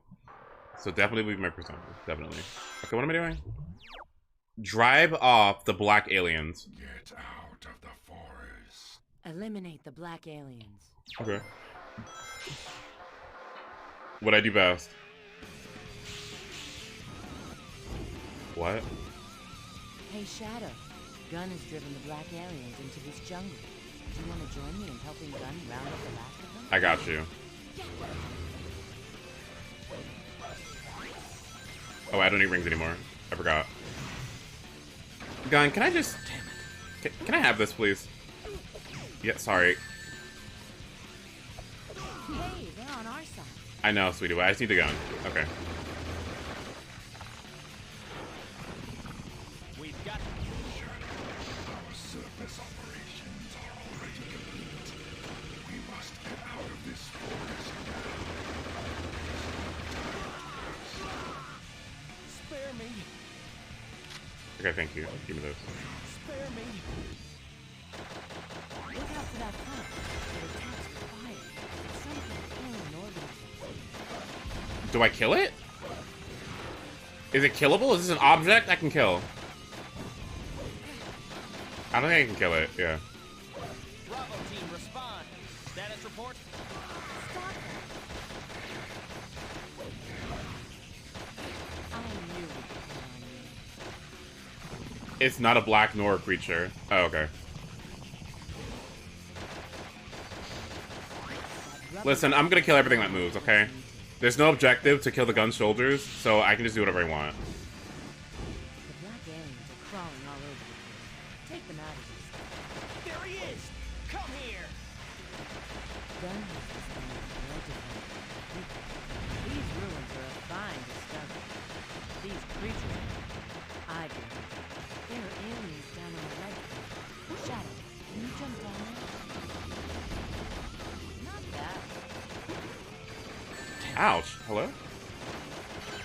So definitely would be my persona. Definitely. Okay, what am I doing? Drive off the black aliens. Get out of the forest. Eliminate the black aliens. Okay. What I do best? What? Hey, Shadow. Gun has driven the Black Aliens into this jungle. Do you want to join me in helping Gun round up the last of them? I got you. Oh, I don't need rings anymore. I forgot. Gun, can I just... Can I have this, please? Yeah, sorry. Hey, they're on our side. I know, sweetie, but I just need the gun. Okay. We've got Our surface operations are already complete. We must get out of this forest spare me. Okay, thank you. Give me this. Spare me. Look out for that pump. It attacks with fire. It's some kind of alien organism. Do I kill it? Is it killable? Is this an object I can kill? I don't think I can kill it, yeah. Bravo team, respond. Status report. Stop that. I knew we could count on you. It's not a black nor a creature. Oh, okay. Listen, I'm gonna kill everything that moves, okay? There's no objective to kill the gun's shoulders, so I can just do whatever I want. The Black Aliens are crawling all over the place. Take them out of this. There he is. Come here. Gun has discovered where to hide. These ruins are a fine discovery. These creatures, I believe, there are aliens down on the right there. Shadow, can you jump down there? Not bad. Ouch. Hello?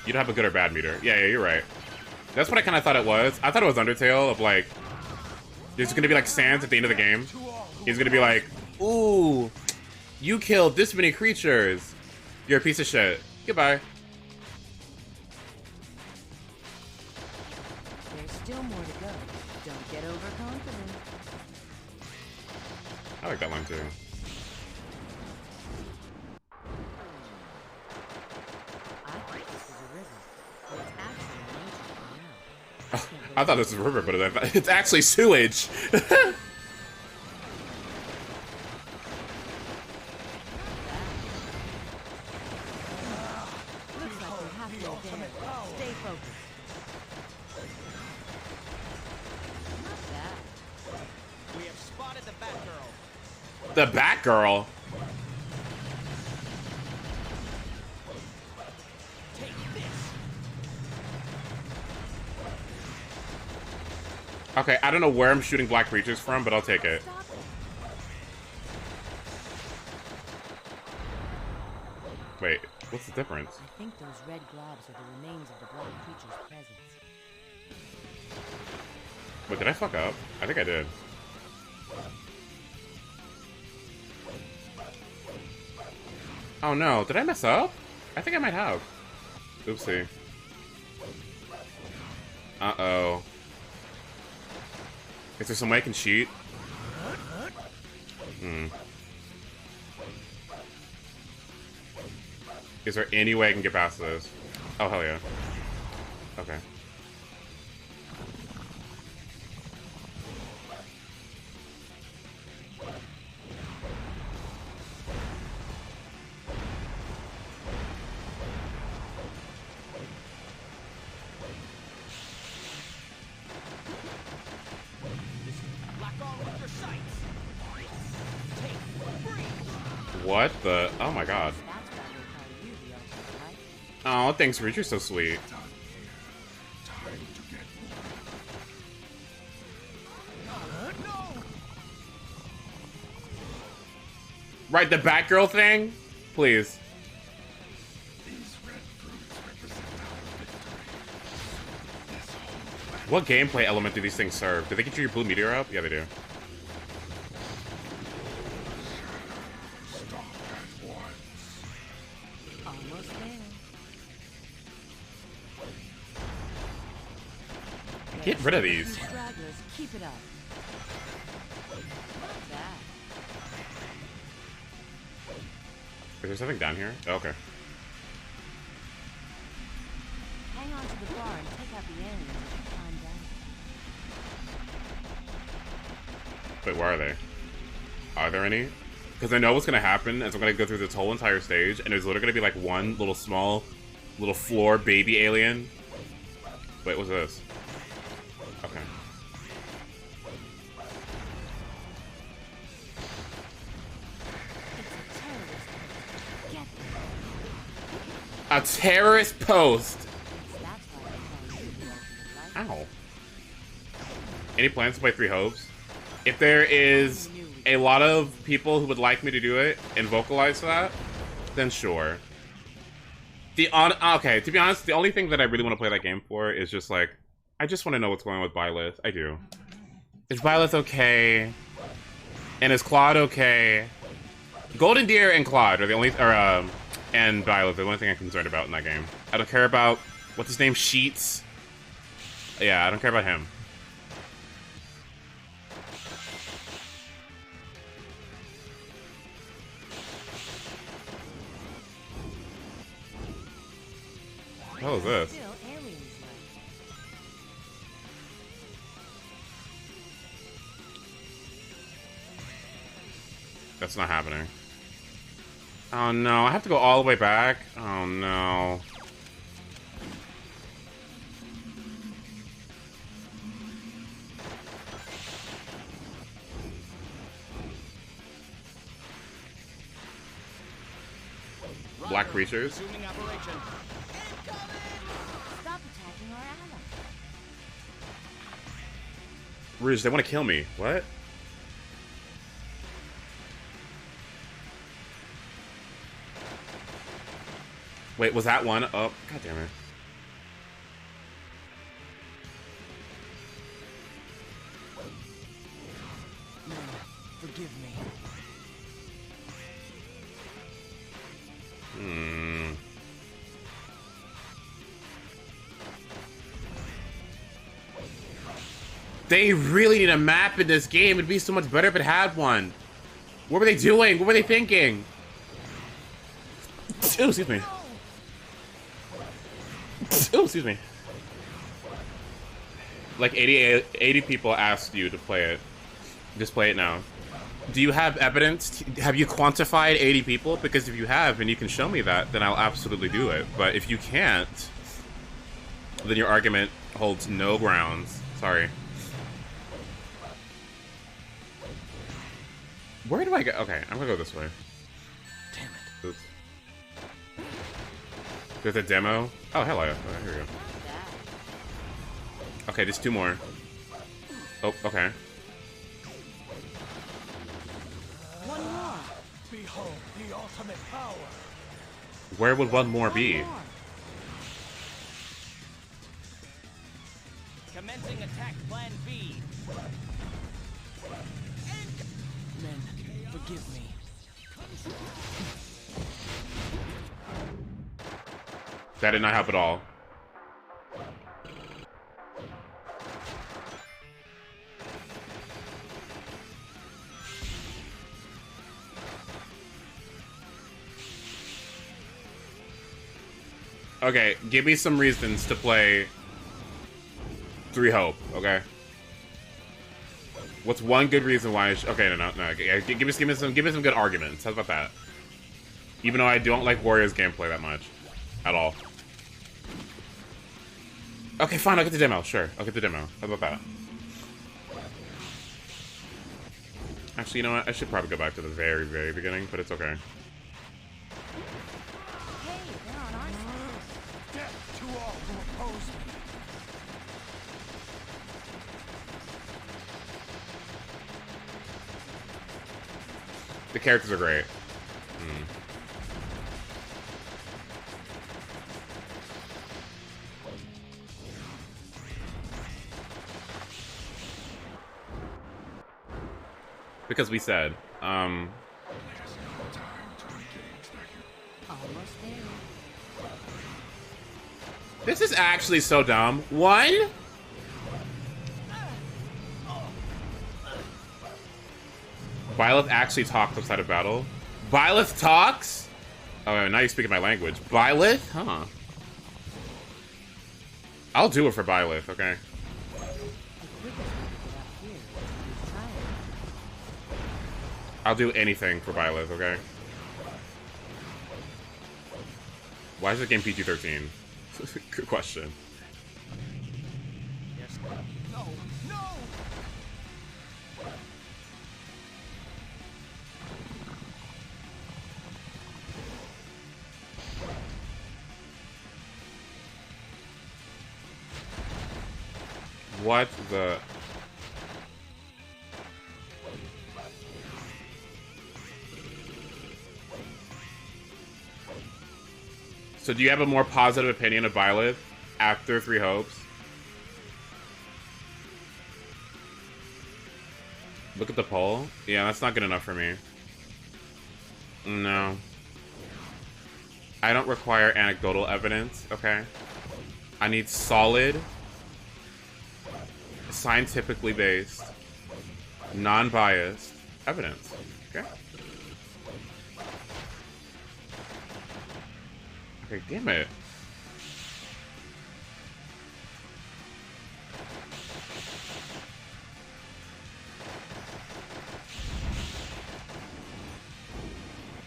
You don't have a good or bad meter. Yeah, you're right. That's what I kind of thought it was. I thought it was Undertale of like... There's gonna be like Sans at the end of the game. He's gonna be like, ooh, you killed this many creatures. You're a piece of shit. Goodbye. There's still more to go. Don't get overconfident. I like that line too. I think this is a river, but it's actually an ancient canal. I thought this was a river, but it's actually sewage. Looks like we're halfway there. Stay focused. Not bad. We have spotted the Batgirl. The Batgirl. Take this. Okay, I don't know where I'm shooting black creatures from, but I'll take it. Stop it. Wait, what's the difference? I think those red globs are the remains of the black creature's presence. Wait, did I fuck up? I think I did. Oh no, did I mess up? I think I might have. Oopsie. Uh-oh. Is there some way I can cheat? Hmm. Is there any way I can get past this? Oh, hell yeah. Okay. Lock on with your sights. Take, breathe. What the? Oh my god. That's why they call you the ultimate, right? Oh, thanks, Reach. You're so sweet. time to get No. moving. Right, the Batgirl thing? Please. These red fruits represent our victory. This whole planet What gameplay element do these things serve? Do they get you your blue meteor up? Yeah, they do. stop at once. Almost there. Get rid of these. Stragglers, keep it up. Not bad. Is there something down here? Oh, okay. Hang on to the bar and take out the aliens as you climb down. Wait, where are they? Are there any? Because I know what's gonna happen is I'm gonna go through this whole entire stage, and there's literally gonna be like one little small, little floor baby alien. Wait, what's this? Okay. A terrorist post. Ow. Any plans to play 3 Hopes? If there is a lot of people who would like me to do it and vocalize that, then sure. Okay, to be honest, the only thing that I really want to play that game for is just like, I just want to know what's going on with Byleth. I do. Is Byleth okay? And is Claude okay? Golden Deer and Claude are the only, and Byleth, the only thing I'm concerned about in that game. I don't care about, what's his name, Sheets? Yeah, I don't care about him. What the hell is this? That's not happening. Oh no, I have to go all the way back? Oh no. Black creatures? Stop attacking our ally. Rouge, they want to kill me. What? Wait, was that one? Oh, god damn it. No, forgive me. They really need a map in this game. It'd be so much better if it had one. What were they doing? What were they thinking? Oh, excuse me. Oh, excuse me. Like 80 people asked you to play it. Just play it now. Do you have evidence? Have you quantified 80 people? Because if you have and you can show me that, then I'll absolutely do it. But if you can't, then your argument holds no grounds. Sorry. Where do I go? Okay, I'm gonna go this way. Damn it. Oops. There's a demo? Oh, hello. Okay, here we go. Okay, there's 2 more. Oh, okay. One more. Behold the ultimate power. Where would one more be? Commencing attack plan B. Men, forgive me. That did not help at all. Okay, give me some reasons to play 3 Hope, okay? What's one good reason why okay, no. Give me some good arguments. How about that? Even though I don't like Warriors gameplay that much. At all. Okay, fine, I'll get the demo. Sure, I'll get the demo. How about that? Actually, you know what? I should probably go back to the very, very beginning, but it's okay. Hey, they're on our side. Death to all who oppose me. The characters are great. Because we said, Almost there. this is actually so dumb. 1? Byleth actually talks outside of battle. Byleth talks? Oh, now you're speaking my language. Byleth? Huh. I'll do it for Byleth, okay? I'll do anything for Byleth, okay? Why is the game PG-13? Good question. Yes. No. No. What the... So do you have a more positive opinion of Byleth after Three Hopes? Look at the poll. Yeah, that's not good enough for me. No. I don't require anecdotal evidence, okay? I need solid, scientifically based, non-biased evidence, okay? Okay, damn it.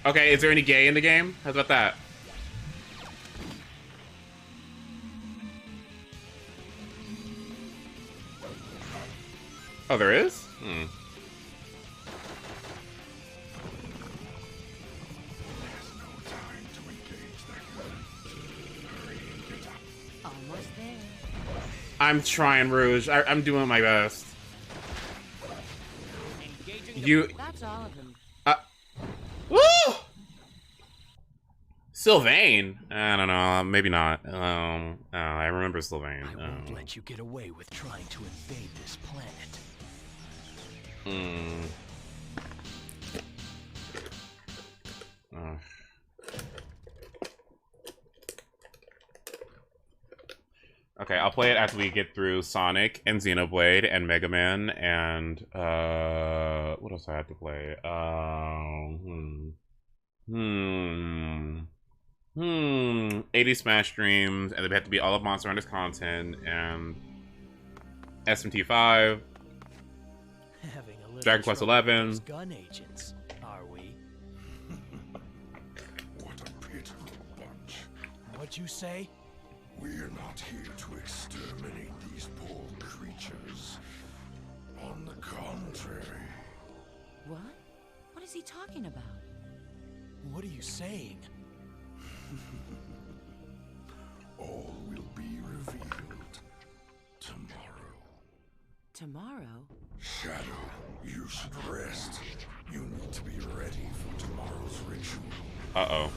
Okay, is there any gay in the game? How about that? Oh, there is? Hmm. Almost there. I'm trying, Rouge. I'm doing my best. You... That's all of them. Woo! Sylvain? I don't know. Maybe not. I remember Sylvain. I won't let you get away with trying to invade this planet. Hmm. Okay, I'll play it after we get through Sonic and Xenoblade and Mega Man and what else I have to play? 80 Smash Streams, and they have to be all of Monster Hunter's content and SMT5. Having a little Dragon Quest trouble with 11. those gun agents, are we? What a pitiful bunch. What'd you say? We're not here to exterminate these poor creatures. On the contrary. What? What is he talking about? What are you saying? All will be revealed tomorrow. Tomorrow? Shadow, you should rest. You need to be ready for tomorrow's ritual. Uh-oh.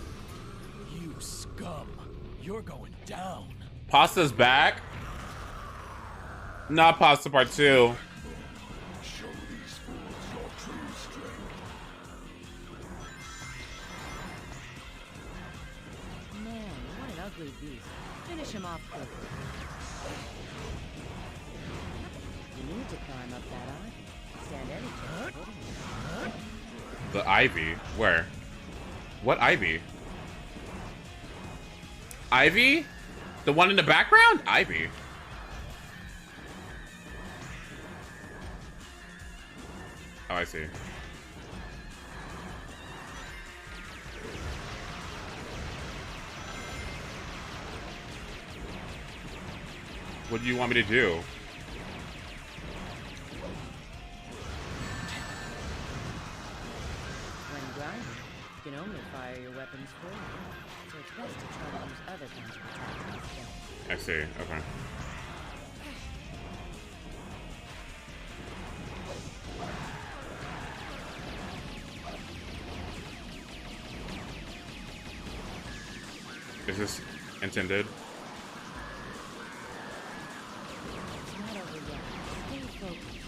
You scum. You're going down. Pasta's back? Not Pasta Part 2. Show these fools your true strength. Man, what an ugly beast. Finish him off quickly. You need to climb up that ivy. Stand any chance of hitting him. The ivy? Where? What ivy? Ivy? The one in the background? Ivy. Oh, I see. What do you want me to do? When grinding, you can only fire your weapons forward. So it's best to try to use other kinds of attacks instead. I see. Okay. Is this intended? It's not over yet. Stay focused.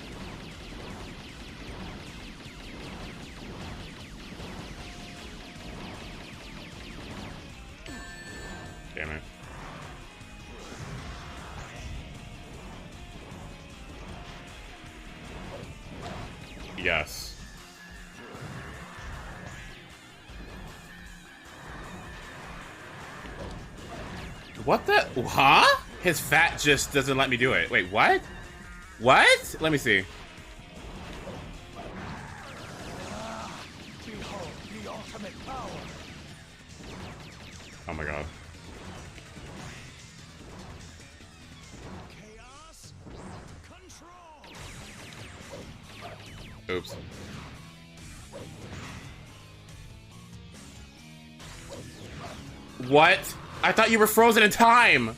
Damn it. Yes. What the? Huh? His fat just doesn't let me do it. Wait, what? What? Let me see. Behold the ultimate power. Oh my god. Chaos control. Oops. What? I thought you were frozen in time.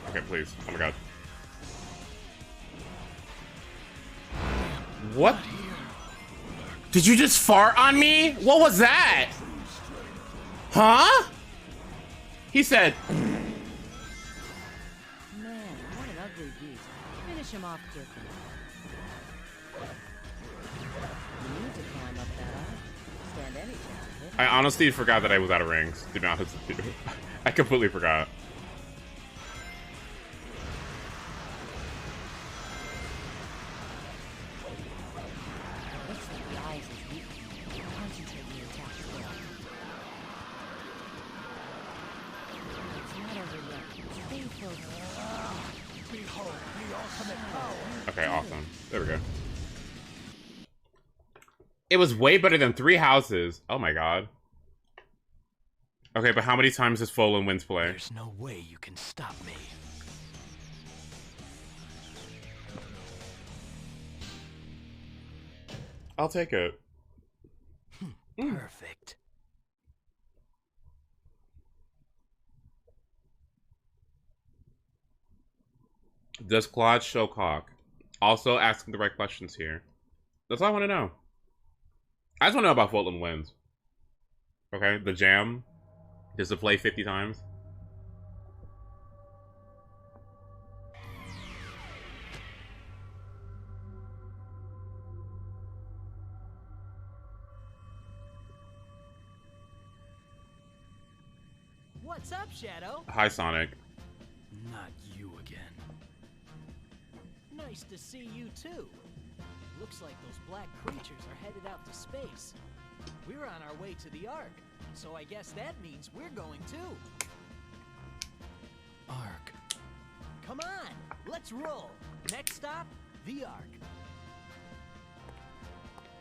Okay, please. Oh my god. What? Did you just fart on me? What was that? Huh? He said. Man, what an ugly beast. Finish him off quickly. You need to climb up that arc. Stand any chance of it. I honestly forgot that I was out of rings, to be honest with you. I completely forgot. Looks like the eyes is weak. Concentrate your attacks there. It's not over yet. Stay focused. Behold the ultimate power. Okay, awesome. There we go. It was way better than 3 houses. Oh my god. Okay, but how many times does Folan Winds play? There's no way you can stop me. I'll take it. Perfect. Does Claude show cock? Also asking the right questions here. That's all I want to know. I just want to know about Folan Winds. Okay, the jam. Does it play 50 times? What's up, Shadow? Hi, Sonic. Not you again. Nice to see you too. Looks like those black creatures are headed out to space. We're on our way to the Ark, so I guess that means we're going too. Ark. Come on, let's roll. Next stop, the Ark.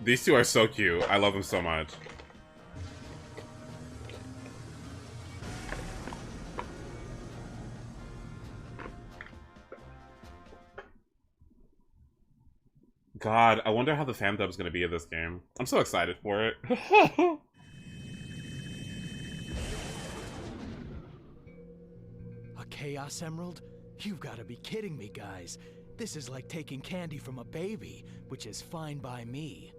These two are so cute. I love them so much. God, I wonder how the fan dub's gonna be in this game. I'm so excited for it. A Chaos Emerald? You've got to be kidding me, guys. This is like taking candy from a baby, which is fine by me.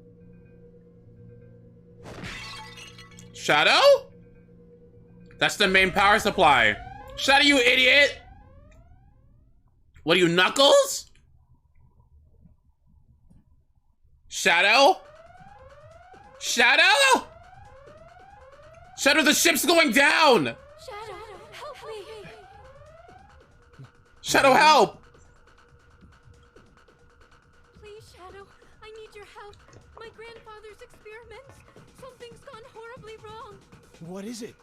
Shadow? That's the main power supply. Shadow, you idiot! What are you, Knuckles? Shadow? Shadow? Shadow, the ship's going down! Shadow, help me! Shadow, help! Please, Shadow, I need your help. My grandfather's experiments. Something's gone horribly wrong. What is it?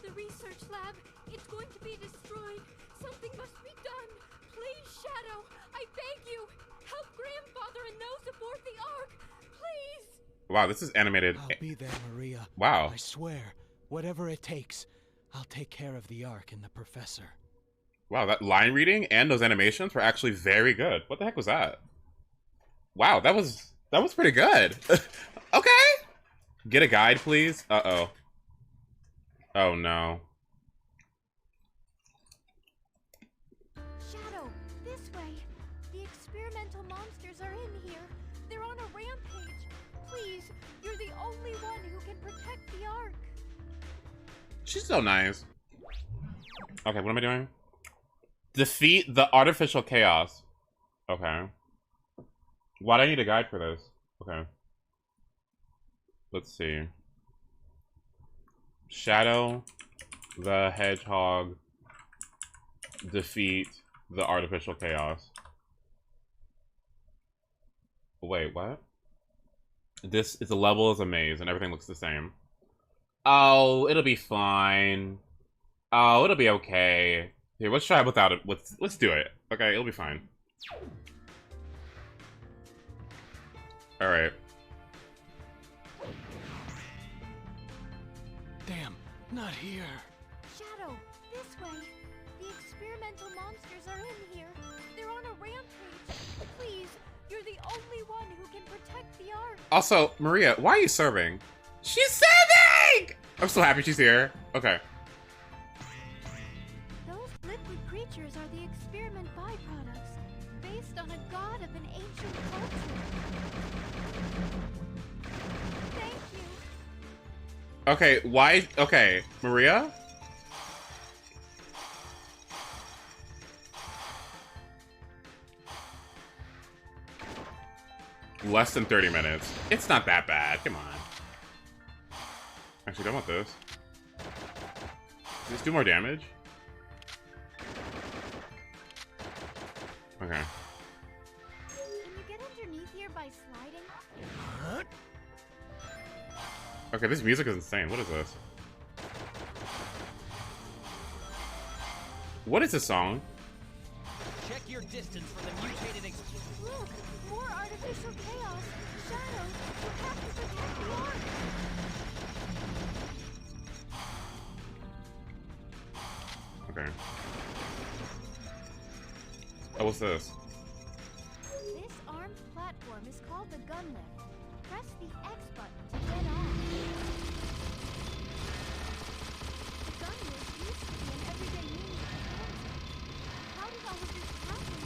The research lab, it's going to be destroyed. Something must be done. Please, Shadow, I beg you. Help grandfather and those aboard the Ark. Please. Wow, this is animated. I'll be there, Maria. Wow. I swear, whatever it takes, I'll take care of the Ark and the professor. Wow, that line reading and those animations were actually very good. What the heck was that? Wow, that was pretty good. Okay. Get a guide, please. Uh-oh. Oh, no. Shadow, this way. The experimental monsters are in here. They're on a rampage. Please, you're the only one who can protect the Ark. She's so nice. Okay, what am I doing? Defeat the artificial chaos. Okay. Why do I need a guide for this? Okay. Let's see. Shadow the Hedgehog defeat the artificial chaos. Wait, what? This is a level is a maze and everything looks the same. Oh, it'll be fine. Oh, it'll be okay. Here, let's try it without it. Let's do it. Okay, it'll be fine. All right. Damn, not here. Shadow, this way. The experimental monsters are in here. They're on a rampage. Please, you're the only one who can protect the Ark. Also, Maria, why are you serving? She's serving! I'm so happy she's here. Okay. Those liquid creatures are the experiment byproducts, based on a god of an ancient culture. Thank you. Okay, why? Okay, Maria? Less than 30 minutes. It's not that bad. Come on. Actually, don't want this. Does this do more damage? Okay. Can you get underneath here by sliding? Okay, this music is insane. What is this? What is this song? Check your distance from the mutated Look, more artificial chaos. Shadow, you have to protect the Ark. Okay. Oh, what's this? This armed platform is called the gun lift. Press the X button to get on. The gun lift used to be an everyday means of transit. How did all of this happen?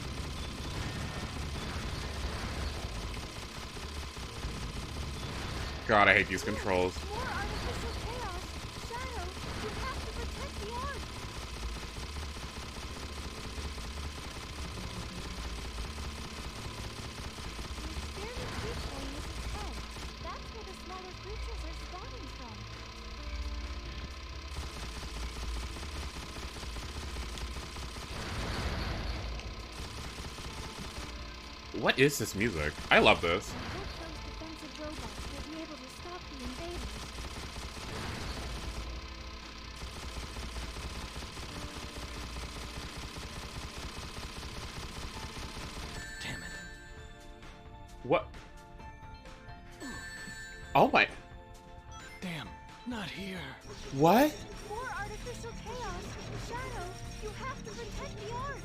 God, I hate these controls. More artificial chaos. Shadow, you have to protect the Ark. The experiment viewpoint is its head. That's where the smaller creatures are spawning from. What is this music? I love this. I hope those defensive robots will be able to stop the invaders. Damn it. What? Oh my. Damn, not here. What? More artificial chaos. Shadow, you have to protect the Ark.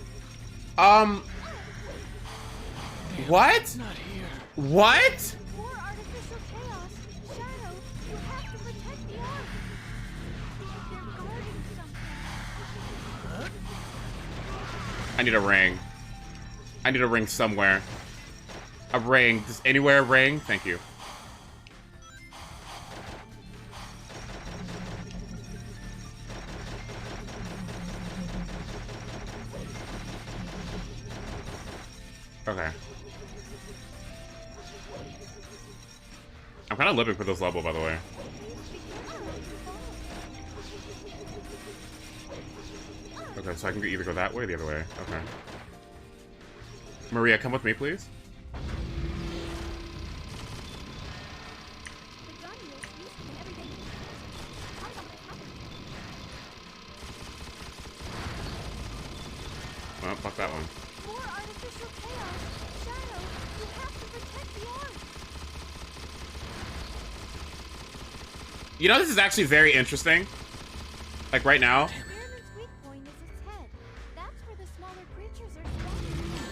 What? Not here. What? More artificial chaos. Shadow, you have to protect the Ark. They're guarding something. I need a ring. I need a ring somewhere. A ring. Just anywhere a ring? Thank you. Okay. I'm kind of living for this level, by the way. Okay, so I can either go that way or the other way. Okay. Maria, come with me, please. The gun lift used to be an everyday means of transit. How did all this happen? Oh, fuck that one. More artificial chaos. Shadow, you have to protect the Ark. You know, this is actually very interesting. Like, right now. Experiment's weak point is its head. That's where the smaller creatures are spawning from.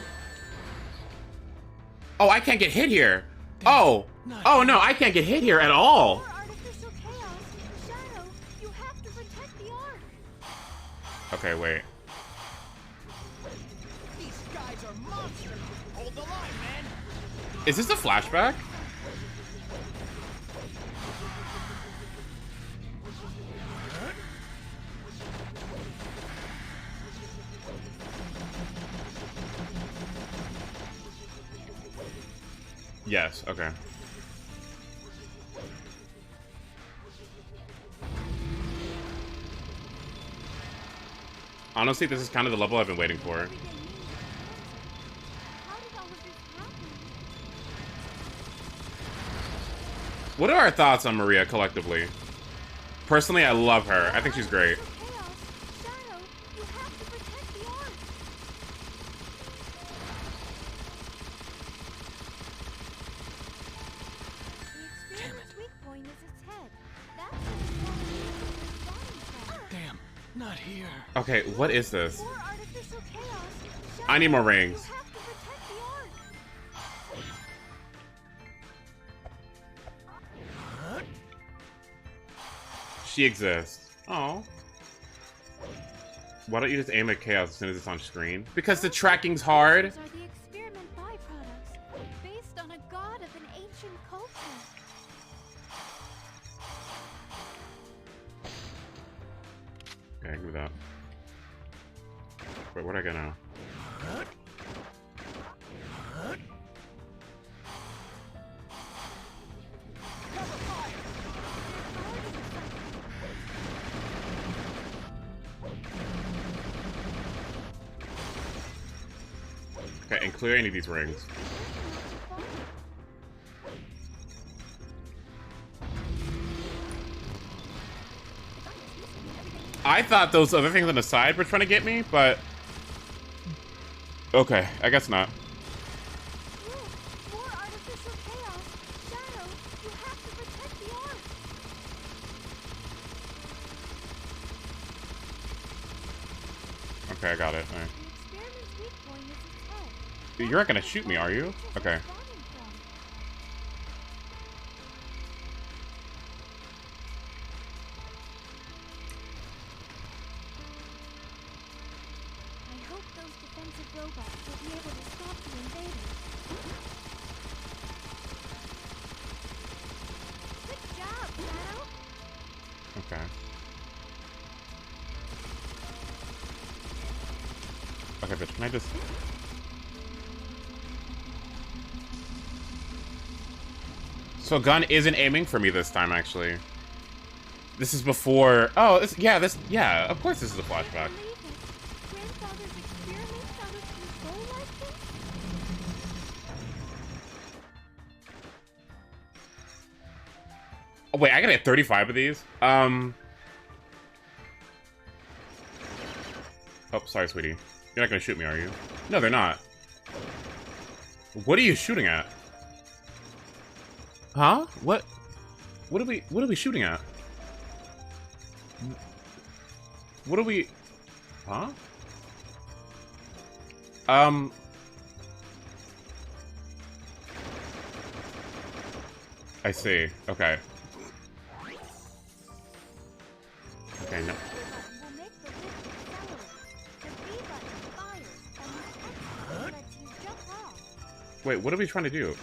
Oh, I can't get hit here. Oh. Oh, no, I can't get hit here at all. More artificial chaos. Shadow, you have to protect the Ark. Okay, wait. These guys are monsters. Hold the line, man. Is this a flashback? Yes, okay. Honestly, this is kind of the level I've been waiting for. Everyday means of transit. How did all of this happen? What are our thoughts on Maria collectively? Personally, I love her. I think she's great. Shadow, you have to protect the art. The experiment's weak point is its head. That's where the spawning from. Damn, not here. Okay, what is this? More artificial chaos. I need more Shadow, rings. you have to protect the art. She exists. Oh. Why don't you just aim at chaos as soon as it's on screen? Because the tracking's hard. These are the experiment byproducts, based on a god of an ancient culture. Okay, give me that. Wait, where'd I go now? Okay, and clear any of these rings. I thought those other things on the side were trying to get me, but... Okay, I guess not. More artificial chaos. Shadow, you have to protect the art. Okay, I got it. All right. The experiment's weak point is its head. You're not gonna shoot me, are you? Okay. I hope those defensive robots will be able to stop the invaders. Good job, Shadow. Okay. Okay, bitch, can I just... So gun isn't aiming for me this time, actually. This is before... Oh, yeah, of course this is a flashback. Grandfather's experiments out of control like this? Oh, wait, I gotta get 35 of these? Oh, sorry, sweetie. You're not gonna shoot me, are you? No, they're not. What are you shooting at? Huh? What are we shooting at? What are we... Huh? I see. Okay. Okay, no. Will make the lift accelerate. The B button fires, and the X button lets you jump off. Wait, what are we trying to do?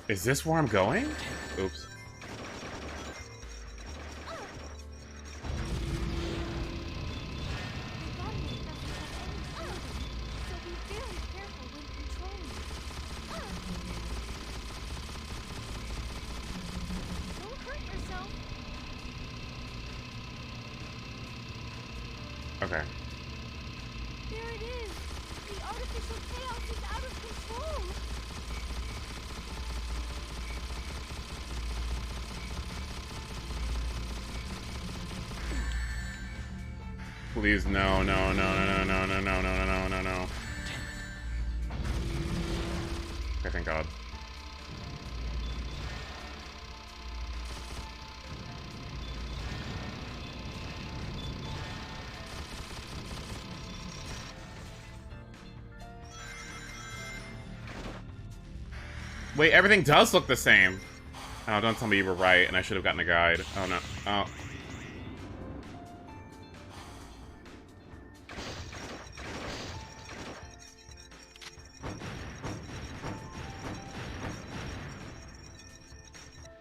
Is this where I'm going? Oops. Okay. There it is! The artificial chaos is out of control! Please, no, no, no, no, no, no, no, no, no, no, no, no. Okay, thank God. Wait, everything does look the same. Oh, don't tell me you were right and I should have gotten a guide. Oh, no. Oh.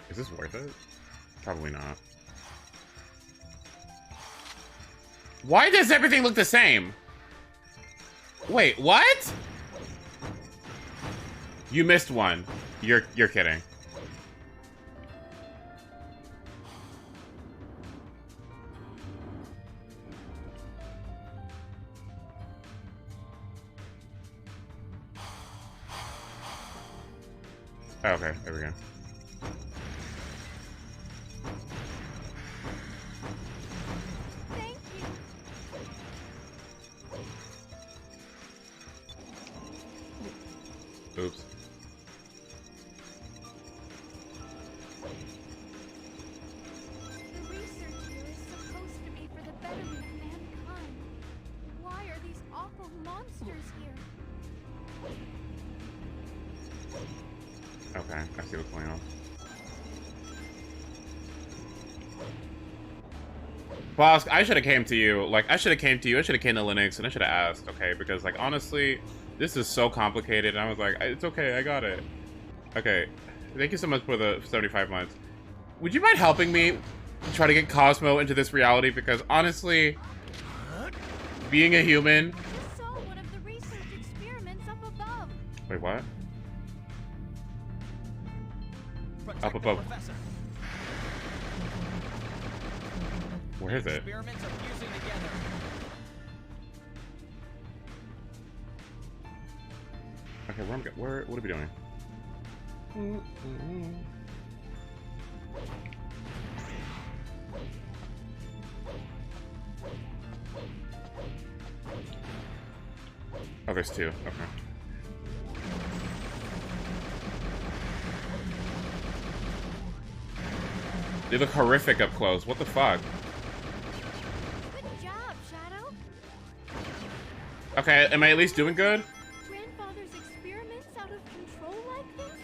Is this worth it? Probably not. Why does everything look the same? Wait, what? You missed one. You're kidding. Oh, okay, there we go. Thank you. Oops. The research here is supposed to be for the betterment of mankind. Why are these awful monsters here? Okay, I see what's going on. Boss, I should have came to you. Like, I should have came to you. I should have came to Linux, and I should have asked, okay? Because, like, honestly, this is so complicated. And I was like, it's okay, I got it. Okay, thank you so much for the 75 months. Would you mind helping me try to get Cosmo into this reality? Because, honestly, being a human... Just saw one of the research experiments up above. Wait, what? Protect Up the above. professor. Where is it? Experiments are fusing together. Okay, what are we doing? Oh, there's two. Okay. They look horrific up close. What the fuck? Good job, Shadow. Okay, am I at least doing good? Grandfather's experiments out of control like this?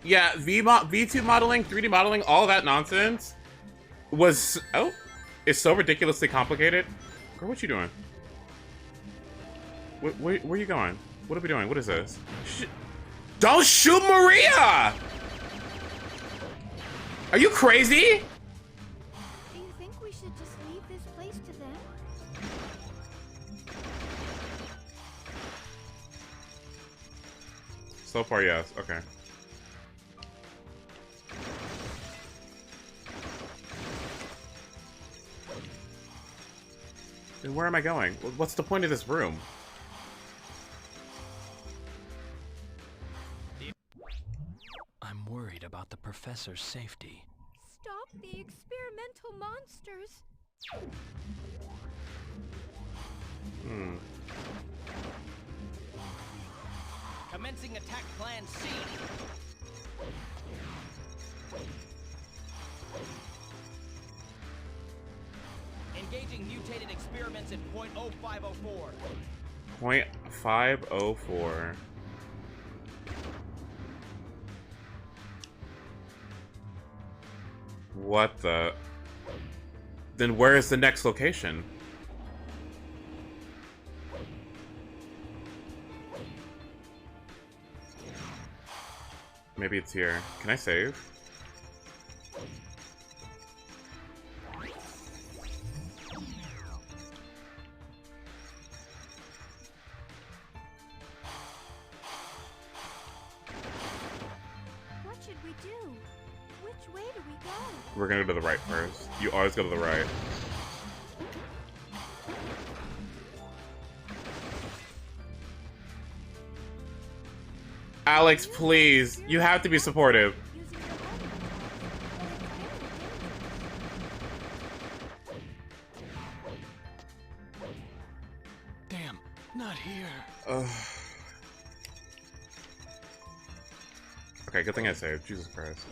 Yeah, Vtube modeling, 3D modeling, all that nonsense was it's so ridiculously complicated. Girl, what you doing? Where are you going? What are we doing? What is this? Don't shoot Maria! Are you crazy? Do you think we should just leave this place to them? So far, yes. Okay. Then where am I going? What's the point of this room? I'm worried about the professor's safety. Stop the experimental monsters. Commencing attack plan C. Engaging mutated experiments at .0504. 0.504. What the? Then where is the next location? Maybe it's here. Can I save? What should we do? Which way do we go? We're gonna go to the right first. You always go to the right. Alex, please. You have to be supportive. Using your weapon. Damn, not here. Ugh. Okay, good thing I saved. Jesus Christ.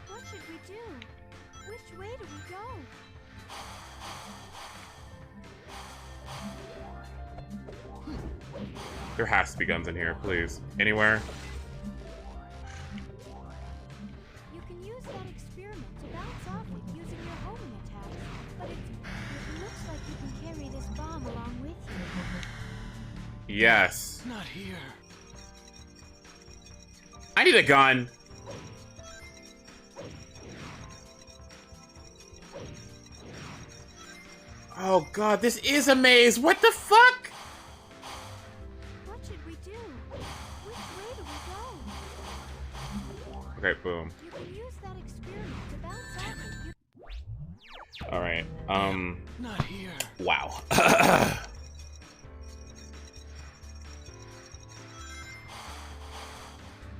What should we do? Which way do we go? There has to be guns in here, please. Anywhere. You can use that experiment to bounce off it using your homing attacks, but it looks like you can carry this bomb along with you. Yes. Not here. I need a gun. Oh god, this is a maze. What the fuck? What should we do? Which way do we go? Okay, boom. You can use that experiment to bounce off it. All right. Not here. Wow.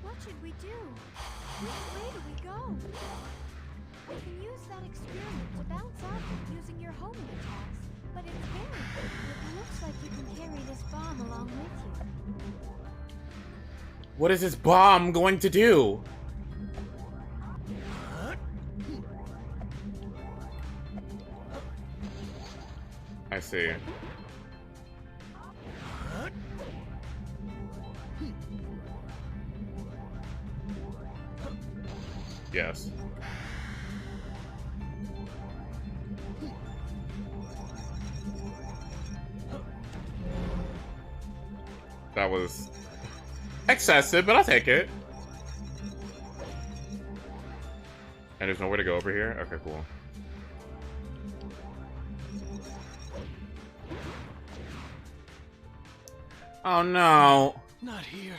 What should we do? Which way do we go? We can use that experiment to bounce off it using your homing attacks. But it's very good. It looks like you can carry this bomb along with you. What is this bomb going to do? I see. Yes. That was excessive, but I'll take it. And there's nowhere to go over here? Okay, cool. Oh no. Not here.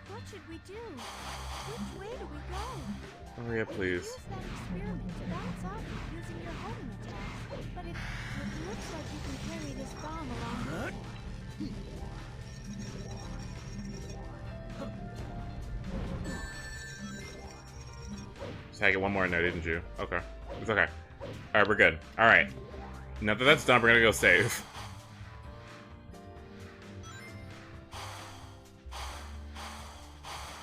What should we do? Which way do we go? Hurry up, please. Use that experiment to bounce off it using your homing attacks. But it looks like you can carry this bomb along with you. Just had to get one more in there, didn't you? Okay. It's okay. Alright, we're good. Alright. Now that that's done, we're gonna go save.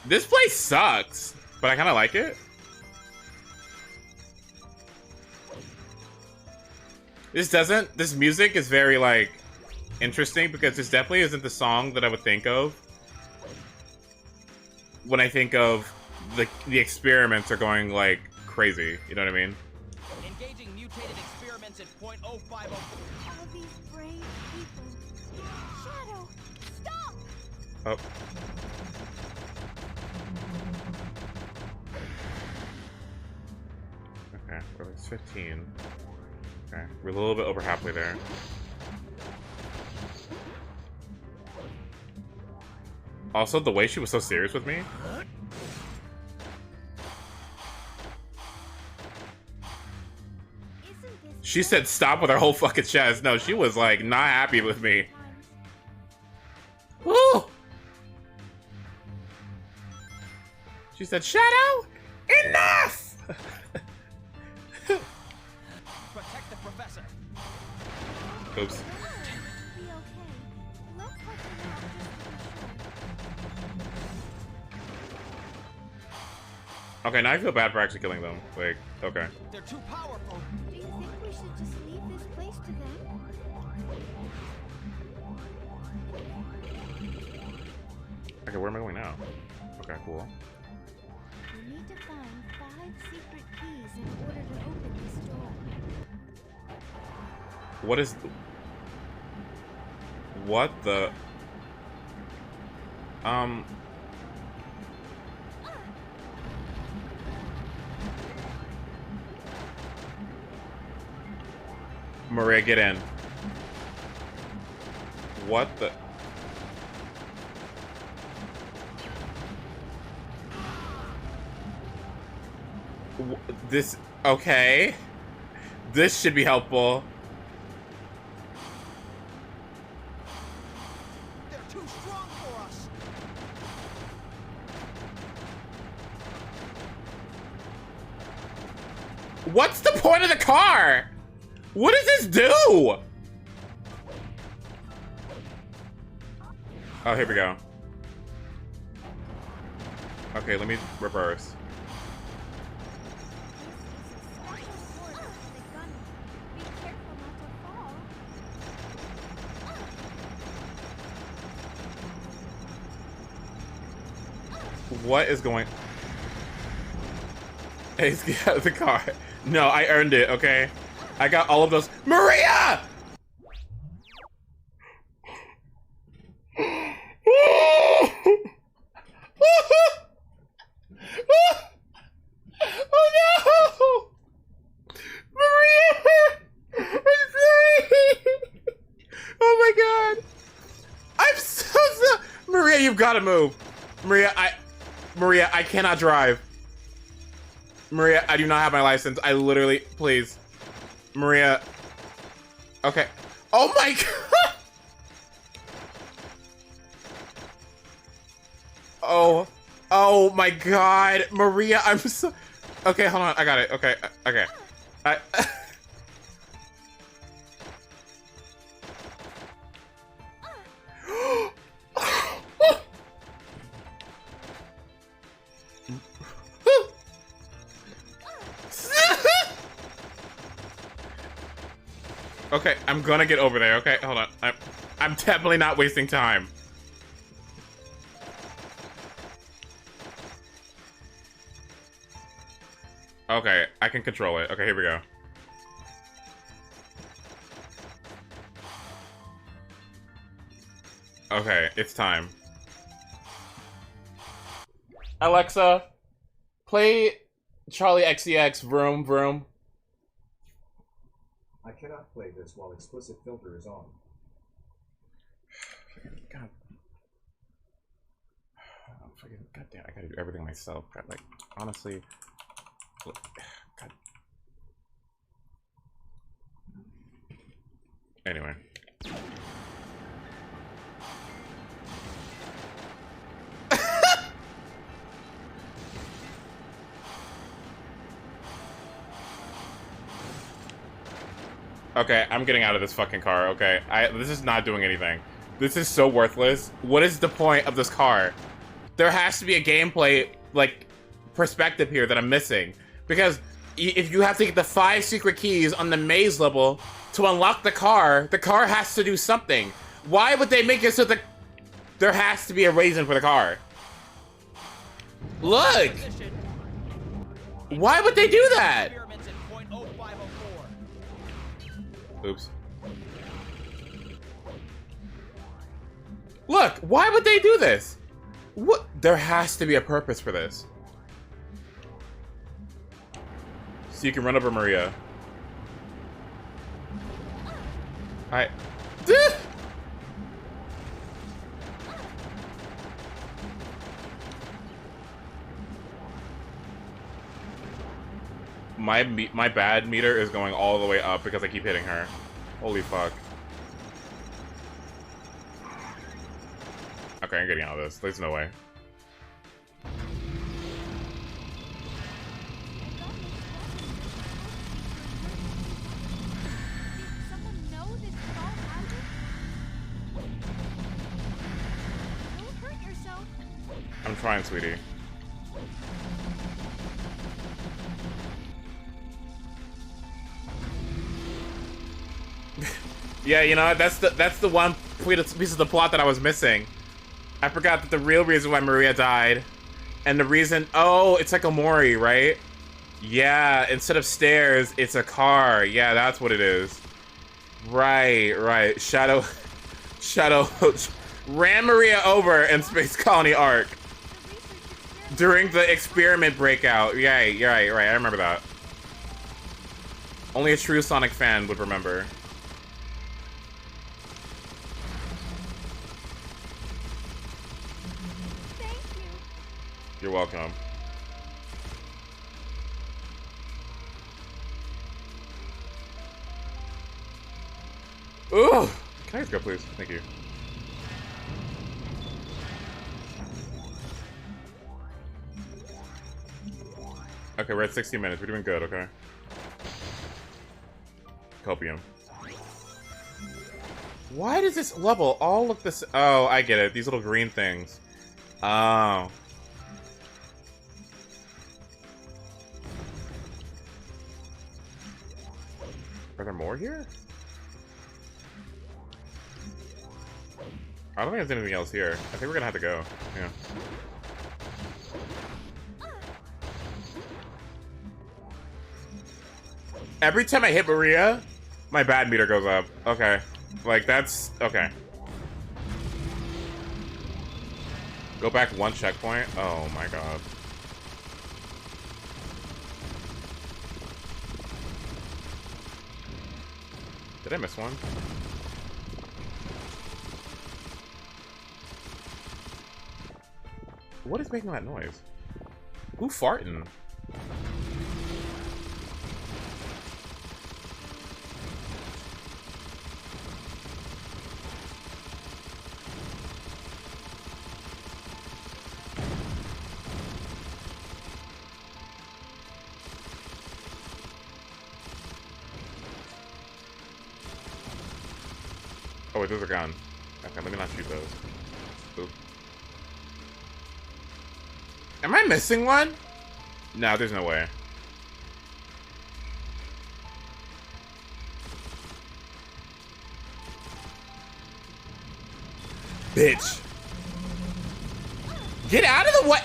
This place sucks, but I kind of like it. This music is very, like, interesting because this definitely isn't the song that I would think of when I think of the experiments are going, like, crazy. You know what I mean? Engaging mutated experiments at .050. All of these brave people. Shadow, stop! Oh. Okay, we're like 15. Okay, we're a little bit over halfway there. Also, the way she was so serious with me. She said stop with her whole fucking chest. No, she was like not happy with me. Woo! She said, Shadow, enough! Protect the professor. Oops. Be okay. Let's hope you're not just Okay, now I feel bad for actually killing them. Like, okay. They're too powerful. Do you think we should just leave this place to them? Okay, where am I going now? Okay, cool. We need to find 5 secret keys in order to open this door. What is... What the... Maria, get in. What the... This... Okay. This should be helpful. They're too strong for us. What's the point of the car? What does this do? Oh, here we go. Okay, let me reverse. What is going... Hey, get out of the car. No, I earned it, okay? I got all of those. Maria! Oh no! Maria! I'm sorry! Oh my god! I'm so sorry! gotta move. Maria, I cannot drive. Maria, I do not have my license. I literally, please. Maria. Okay. Oh my god. Oh my god. Maria, I'm so... Okay, hold on. I got it. Okay, okay. Okay, I'm gonna get over there. Okay, hold on. I'm definitely not wasting time. Okay, I can control it. Okay, here we go. Okay, it's time. Alexa, play Charlie XCX, vroom, vroom. I cannot play this while explicit filter is on. God. Oh, God damn, I gotta do everything myself. God, like, honestly. God. Anyway. Okay, I'm getting out of this fucking car, okay? This is not doing anything. This is so worthless. What is the point of this car? There has to be a gameplay, like, perspective here that I'm missing. Because if you have to get the 5 secret keys on the maze level to unlock the car has to do something. Why would they make it so that there has to be a reason for the car? Look! Why would they do that? Oops. Look, why would they do this? What? There has to be a purpose for this. So you can run over Maria. My bad meter is going all the way up because I keep hitting her. Holy fuck. Okay, I'm getting out of this. There's no way. I'm trying, sweetie. Yeah, you know, that's the one piece of the plot that I was missing. I forgot that the real reason why Maria died, and the reason, oh, it's like a Mori, right? Yeah, instead of stairs, it's a car. Yeah, that's what it is. Right. Shadow ran Maria over in Space Colony Arc during the experiment breakout. Yeah, you're right. I remember that. Only a true Sonic fan would remember. You're welcome. Ooh! Can I just go, please? Thank you. Okay, we're at 60 minutes. We're doing good, okay? Copium. Why does this level all look this? Oh, I get it. These little green things. Oh. Are there more here? I don't think there's anything else here. I think we're gonna have to go. Yeah. Every time I hit Maria, my bad meter goes up. Okay. Like, that's... Okay. Go back one checkpoint? Oh my god. Did I miss one? What is making that noise? Who farting? Oh wait, there's a gun. Okay, let me not shoot those. Oop. Am I missing one? No, there's no way. Bitch. Get out of the way.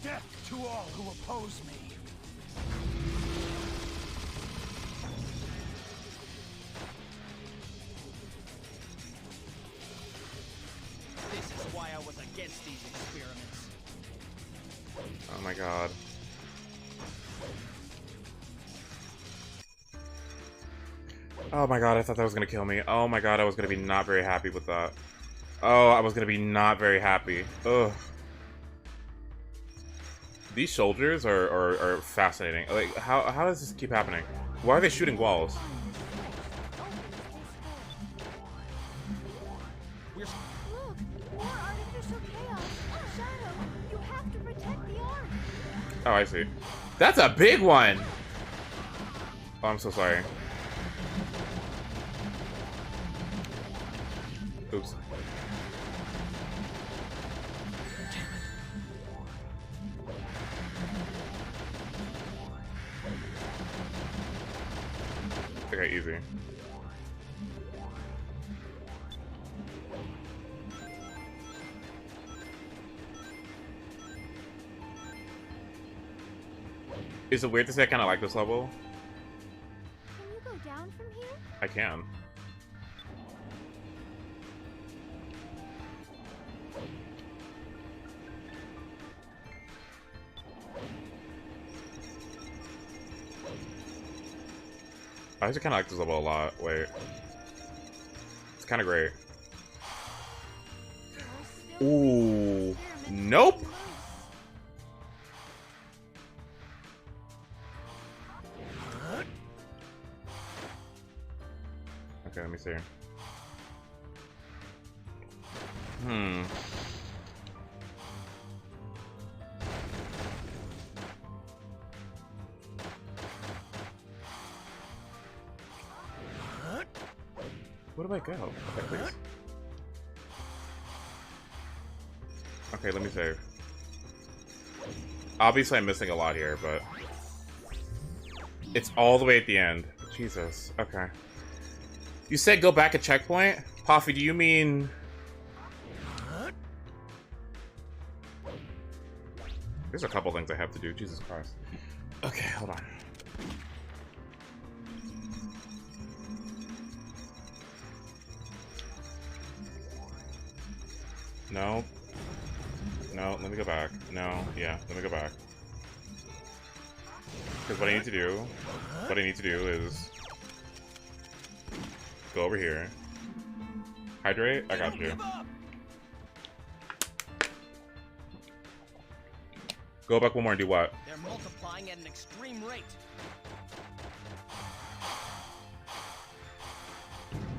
Death to all who oppose me. This is why I was against these experiments. Oh my god. Oh my god, I thought that was gonna kill me. Oh my god, I was gonna be not very happy with that. Oh, I was gonna be not very happy. Ugh. These soldiers are fascinating. Like, how does this keep happening? Why are they shooting walls? Look, more artificial chaos. Shadow, you have to protect the ark. Oh, I see. That's a big one! Oh, I'm so sorry. Oops. Okay, easy. Is it weird to say I kind of like this level? Can you go down from here? I can. I actually kind of like this level a lot. Wait. It's kind of great. Ooh. Nope. Okay, let me see. Hmm. Where do I go? Okay, please. Okay, let me save. Obviously, I'm missing a lot here, but it's all the way at the end. Jesus. Okay. You said go back a checkpoint? Poffy, do you mean... There's a couple things I have to do. Jesus Christ. Okay, hold on. No. No, let me go back. No, yeah, let me go back. Because what I need to do is go over here. Hydrate? I got you. Go back one more and do what? They're multiplying at an extreme rate.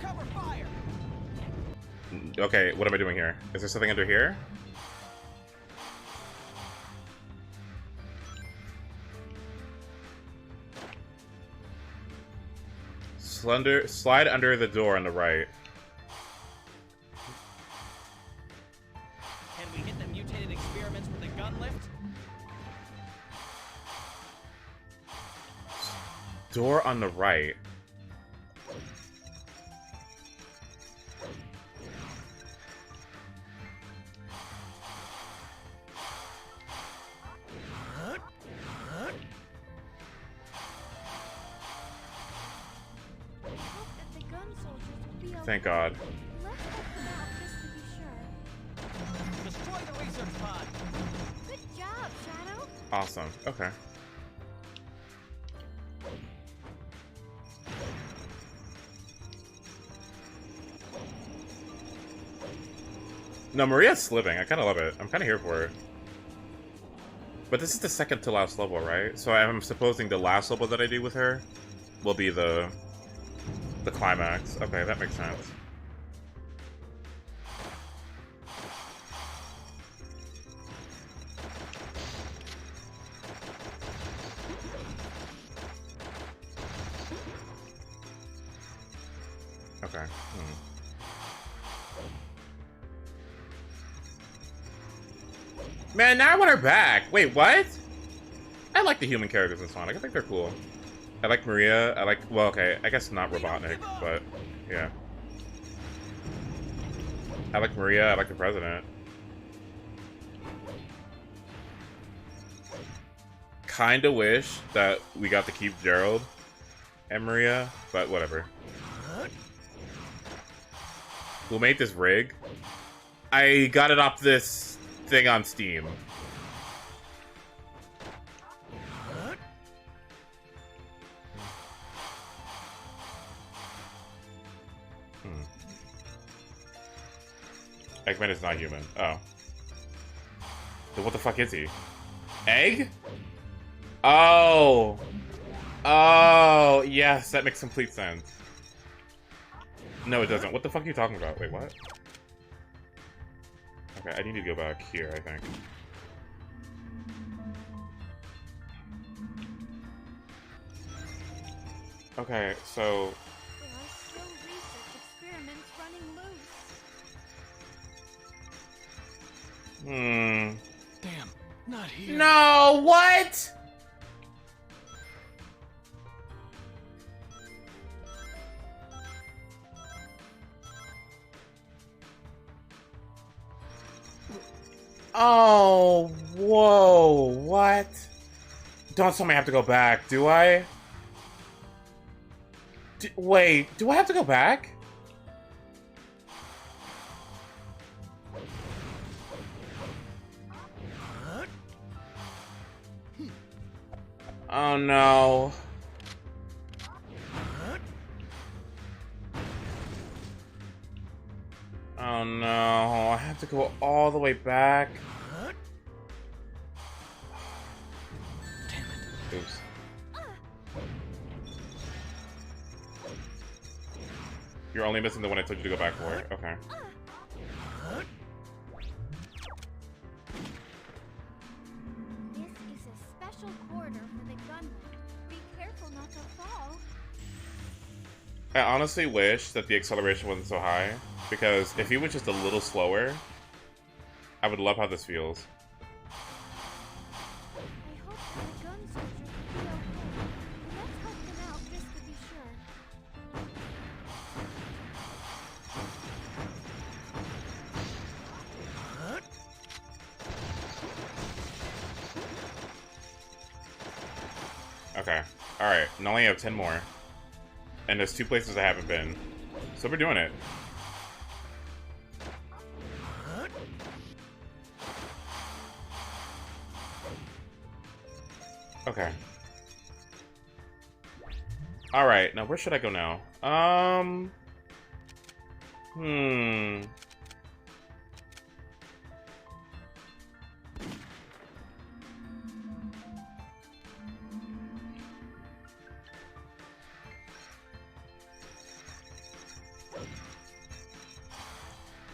Cover fire! Okay, what am I doing here? Is there something under here? Slide under the door on the right. Can we hit the mutated experiments with a gun lift? Door on the right. Thank God. Let's check them out just to be sure. Destroy the research pod! Good job, Shadow. Awesome. Okay. No, Maria's slipping. I kind of love it. I'm kind of here for it. But this is the second to last level, right? So I'm supposing the last level that I do with her will be the climax. Okay, that makes sense. Okay. Man, now I want her back. Wait, what? I like the human characters in Sonic. I think they're cool. I like Maria. I like, well, okay, I guess not Robotnik, but yeah. I like Maria. I like the President. Kinda wish that we got to keep Gerald and Maria, but whatever. Who made this rig? I got it off this thing on Steam. Eggman is not human. Oh. Then what the fuck is he? Egg? Oh. Oh, yes, that makes complete sense. No, it doesn't. What the fuck are you talking about? Wait, what? Okay, I need to go back here, I think. Okay, so... There are still research experiments running loose. Damn, not here. No, what? Oh, whoa, what? Don't tell me I have to go back, do I? Wait, do I have to go back? Oh no. Oh no, I have to go all the way back. Oops. You're only missing the one I told you to go back for. Okay. This is a special corridor for the gunman. Be careful not to fall. I honestly wish that the acceleration wasn't so high, because if he was just a little slower, I would love how this feels. I hope the gun soldiers will be okay. Let's help them out just to be sure. Okay. Alright, and I only have 10 more. And there's 2 places I haven't been. So we're doing it. Okay. Alright, now where should I go now?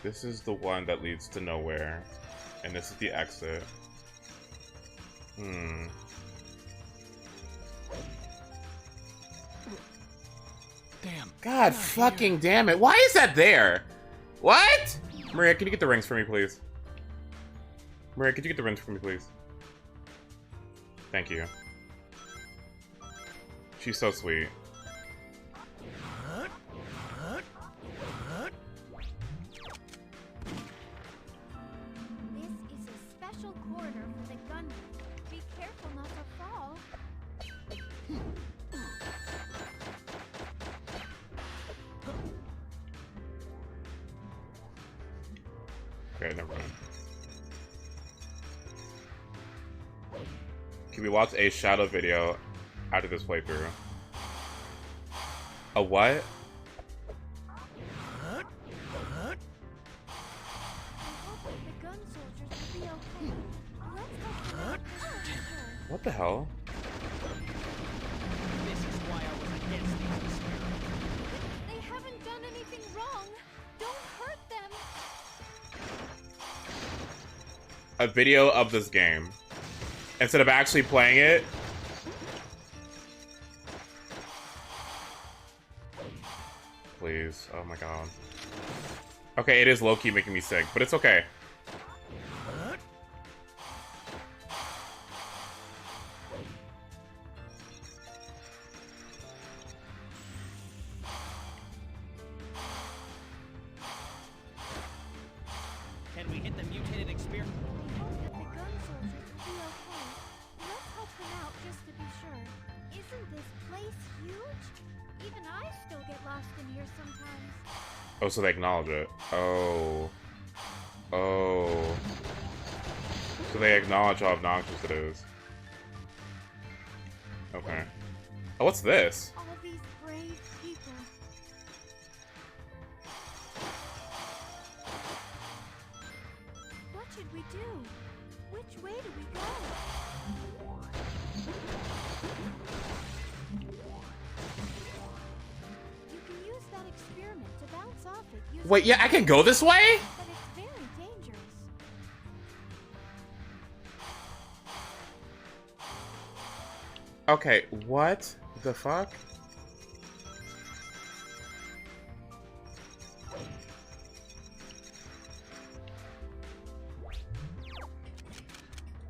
This is the one that leads to nowhere. And this is the exit. Damn. God fucking damn it. Why is that there? What? Maria, can you get the rings for me, please? Maria, could you get the rings for me, please? Thank you. She's so sweet. This is a special corridor for the gunman. Be careful not to fall. Okay, never mind. Can we watch a shadow video after this playthrough? A what? I hope gun soldiers will be okay. Let's hope for that just to be sure. What the hell? This is why I was against these experiments. They haven't done anything wrong. Don't hurt them. A video of this game. Instead of actually playing it. Please. Oh my god. Okay, it is low-key making me sick, but it's okay. Can we hit the mutated experiment? I hope that the gun soldiers will be okay. Let's help them out just to be sure. Isn't this place huge? Even I still get lost in here sometimes. Oh, so they acknowledge it. Oh. Oh. So they acknowledge how obnoxious it is. Okay. Oh, what's this? All these brave people. What should we do? Which way do we go? You can use that experiment to bounce off it using Wait, yeah, I can go this way? but it's very dangerous. Okay, what the fuck?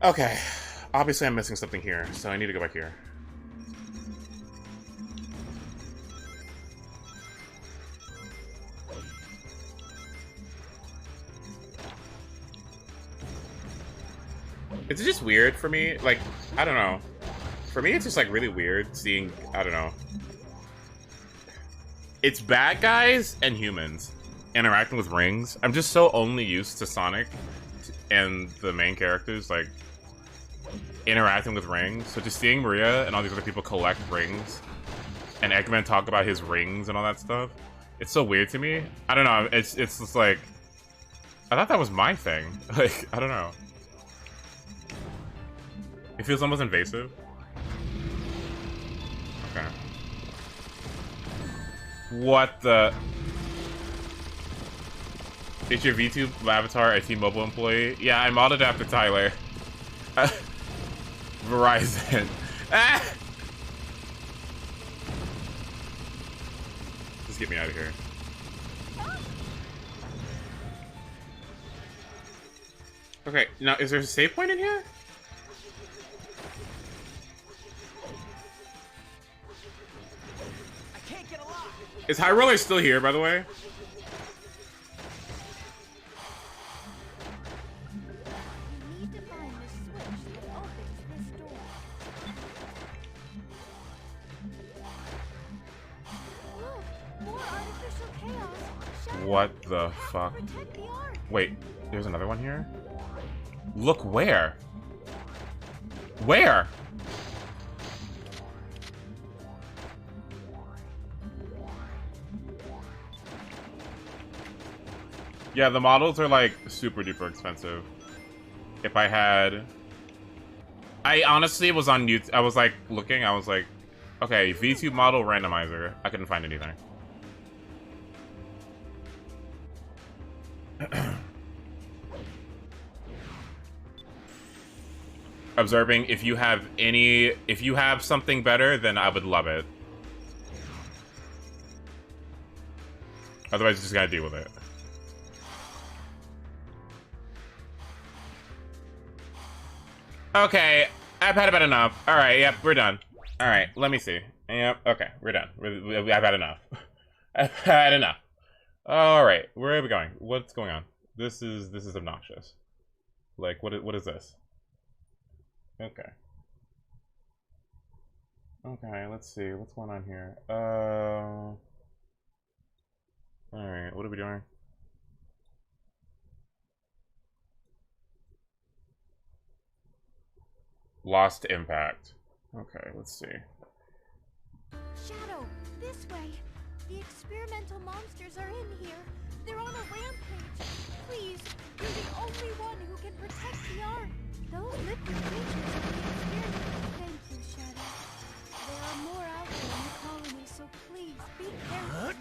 Okay, obviously I'm missing something here, so I need to go back here. It's just weird for me, like, I don't know. For me, it's just, like, really weird seeing, I don't know. It's bad guys and humans interacting with rings. I'm just so only used to Sonic and the main characters, like, interacting with rings. So just seeing Maria and all these other people collect rings and Eggman talk about his rings and all that stuff, it's so weird to me. I don't know, it's just like, I thought that was my thing. Like, I don't know. It feels almost invasive. Okay. What the? Is your Vtube avatar a T-Mobile employee? Yeah, I modded after Tyler. Verizon. Ah! Just get me out of here. Okay, now is there a save point in here? I can't get a lock. Is High Roller still here, by the way? You need to find the switch that opens this door. Look, more artificial chaos. Shadow, What the we have to fuck? protect the art. Wait, there's another one here? Look where? Where? Yeah, the models are like super duper expensive. If I had... I honestly was on YouTube. I was like looking, I was like, okay, VTube model randomizer. I couldn't find anything. Observing, if you have something better, then I would love it. Otherwise, you just gotta deal with it. Okay, I've had about enough. Alright, yep, we're done. Alright, let me see. Yep, okay, we're done. I've had enough. I've had enough. Alright, where are we going? What's going on? This is obnoxious. Like, what is this? Okay. Okay, let's see. What's going on here? Alright, what are we doing? Lost impact. Okay, let's see. Shadow, this way. The experimental monsters are in here. They're on a rampage. Please, you're the only one who can protect the Ark. Those liquid creatures are the experiment. Thank you, Shadow. There are more out there in the colony, so please be careful. Look,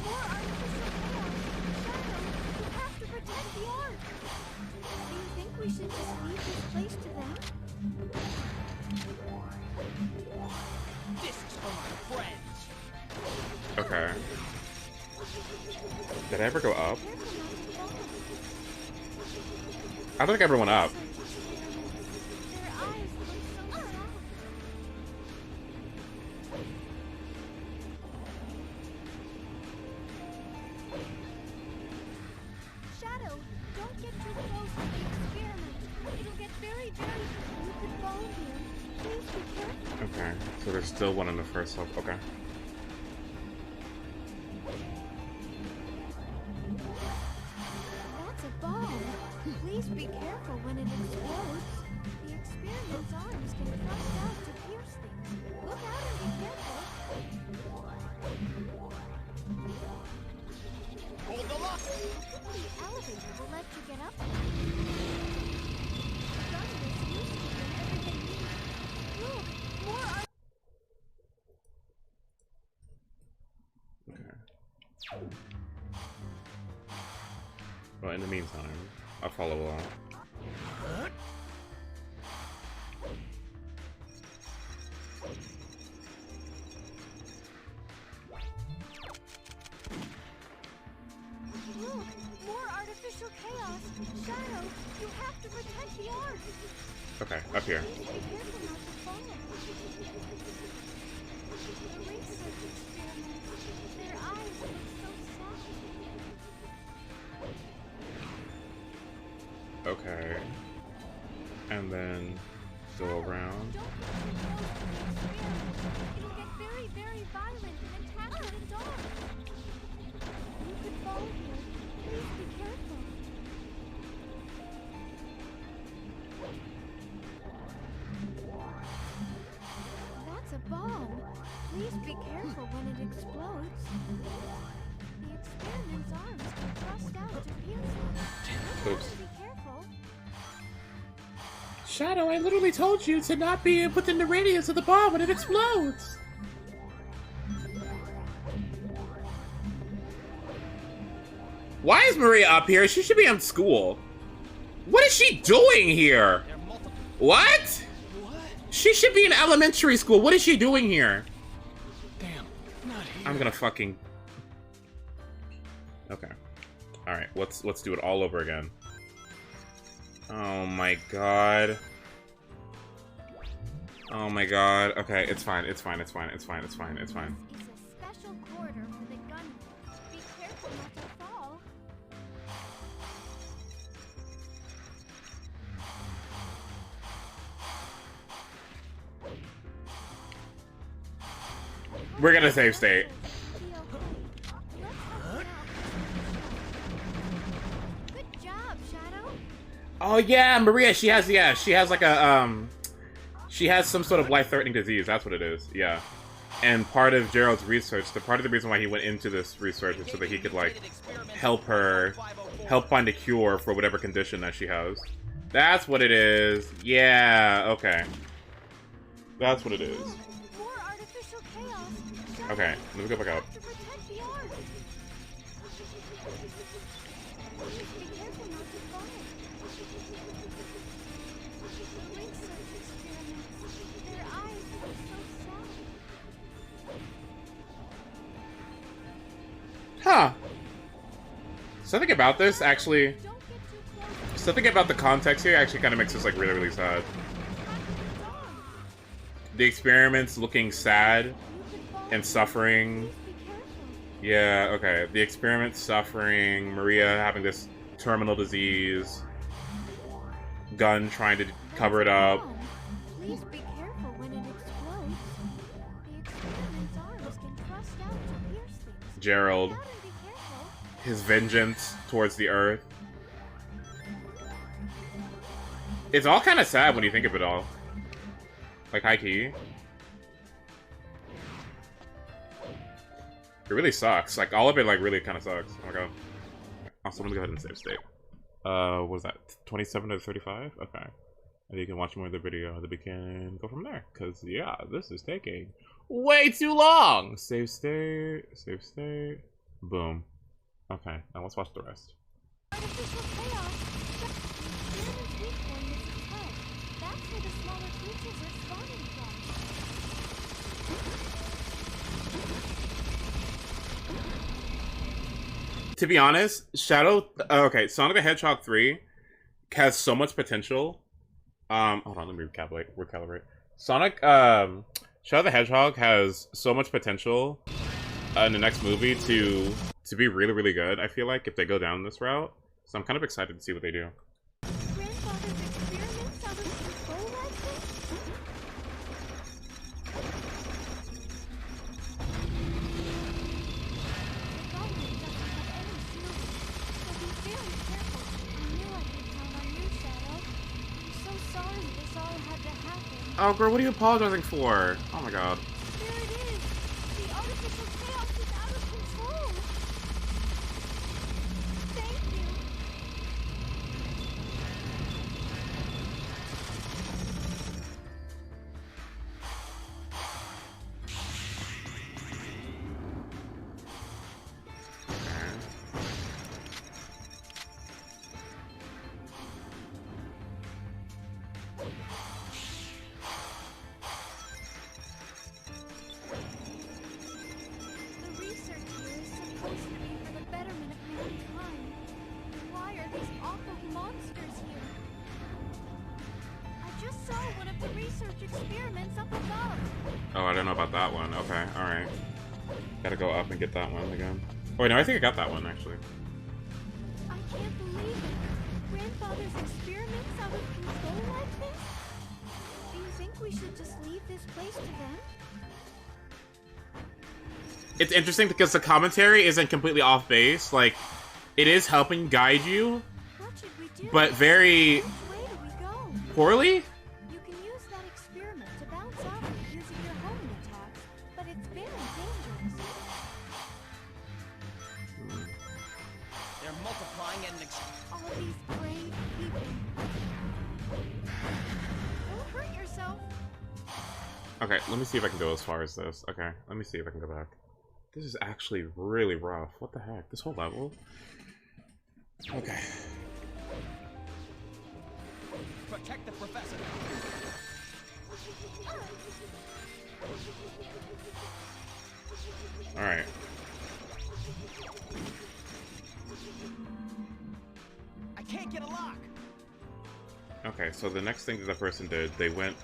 more artificial chaos. Shadow, you have to protect the Ark. Do you think we should just leave this place to them? This is for my friends. Okay. Did I ever go up? I don't think I ever went up. Their eyes look so sad. Shadow, don't get too close to the experiment. It'll get very, very... You could fall here. Please be careful. Okay, so there's still one in the first level. Okay. That's a bomb. Please be careful when it explodes. The experiment's arms can thrust out to pierce things. Look out and be careful. Hold the lock. The elevator will let you get up. Gun is useful in everything you need. Look, more are... Okay. Well, in the meantime, I'll follow along. Look, more artificial chaos. Shadow, you have to protect the Ark. Okay, up here. Please be careful not to fall. The research experiments, their eyes look so sad. Okay. And then go around. Don't get too close to the experiment. It'll get very, very violent and attack you in dark. You could fall here. Please be careful. That's a bomb. Please be careful when it explodes. The experiment's arms can thrust out to pierce it. Oops. Be careful. Shadow, I literally told you to not be within the radius of the bomb when it explodes. Why is Maria up here? She should be in school. What is she doing here? What? She should be in elementary school. What is she doing here? Damn, not here. I'm gonna fucking... Okay. Alright, let's do it all over again. Oh my god. Oh my god. Okay, it's fine, it's fine, it's fine, it's fine, it's fine, it's fine. This is a special corridor for the gun. Be careful not to fall. We're gonna save state. Good job, Shadow. Oh yeah, Maria, she has like a, she has some sort of life-threatening disease, that's what it is, yeah. And part of Gerald's research, part of the reason why he went into this research is so that he could, like, help find a cure for whatever condition that she has. That's what it is. Yeah, okay. That's what it is. More artificial chaos. Okay, let me go back up. To protect the Ark. Please be careful not to fall. The research experiments, their eyes look so sad. Huh. Something about this actually... Don't get too close. Something about the context here actually kind of makes this, like, really, really sad. The experiments looking sad and suffering. Yeah, okay. The experiment suffering, Maria having this terminal disease, Gun trying to cover it up. Please be careful when it explodes. The experiment's arms can thrust out to pierce things. Gerald, Look out and be careful. his vengeance towards the Earth. It's all kind of sad when you think of it all. Like, high key. It really sucks. Like, all of it, like, really kind of sucks. Oh my god. Also, let me go ahead and save state. What was that? 27 to 35? Okay. And you can watch more of the video that we can go from there. Because, yeah, this is taking way too long! Save state. Save state. Boom. Okay, now let's watch the rest. Artificial chaos. Experiments weak point is its head. That's where the smaller creatures are spawning from. To be honest, okay, Sonic the Hedgehog 3 has so much potential. Hold on, let me recalibrate. Sonic, Shadow the Hedgehog has so much potential in the next movie to be really, really good, I feel like, if they go down this route. So I'm kind of excited to see what they do. Grandfather's experiments out of control like this? The government doesn't have any shielding, so be very careful. I knew I could count on you, Shadow. I'm so sorry this all had to happen. Oh, girl, what are you apologizing for? Oh my god. There it is! The artificial chaos is out of control! Thank you! The research here is supposed to be for the betterment of mankind. Why are these awful monsters here? I just saw one of the research experiments up above. Oh, I don't know about that one. Okay, alright. Gotta go up and get that one again. Oh, wait, no, I think I got that one, actually. I can't believe it. Grandfather's experiments out of control like this? Do you think we should just leave this place to them? It's interesting because the commentary isn't completely off base. Like, it is helping guide you, What should we do? but very Which way do we go? poorly? You can use that experiment to bounce off of using your homing attacks, but it's very dangerous. They're multiplying at an All these brave people. Don't hurt yourself. Okay, let me see if I can go as far as this. Okay, let me see if I can go back. This is actually really rough. What the heck? This whole level? Okay. protect the professor. Alright. I can't get a lock. Okay, so the next thing that the person did, they went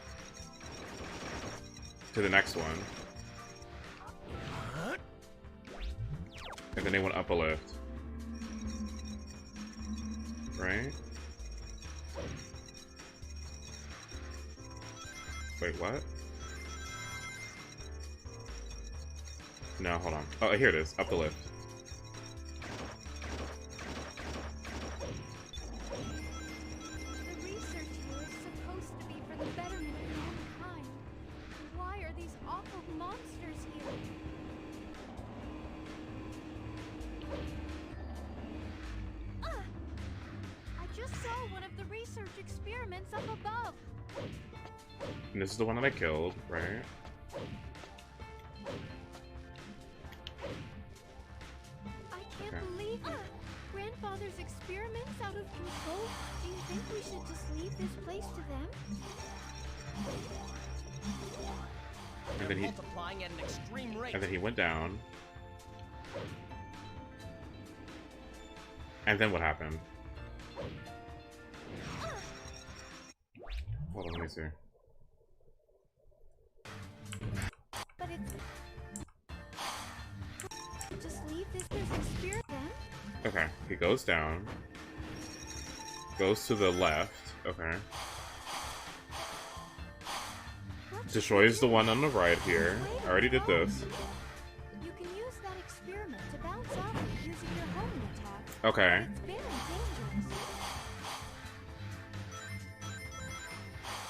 to the next one. And then they went up a lift. Right? Wait, what? No, hold on. Oh, here it is. Up the lift. The research here is supposed to be for the betterment of mankind. Why are these awful monsters here? I just saw one of the research experiments up above. And this is the one that I killed, right? I can't believe it. Grandfather's experiments out of control? Do you think we should just leave this place to them? And then he Multiplying at an extreme rate. and then he went down. And then what happened? Hold on, let me see. But it's... Just leave this experiment. Okay, he goes down. Goes to the left. Okay. Destroys the one on the right here. I already did this. You can use that experiment to bounce off of using your homing attacks. Okay. It's very dangerous.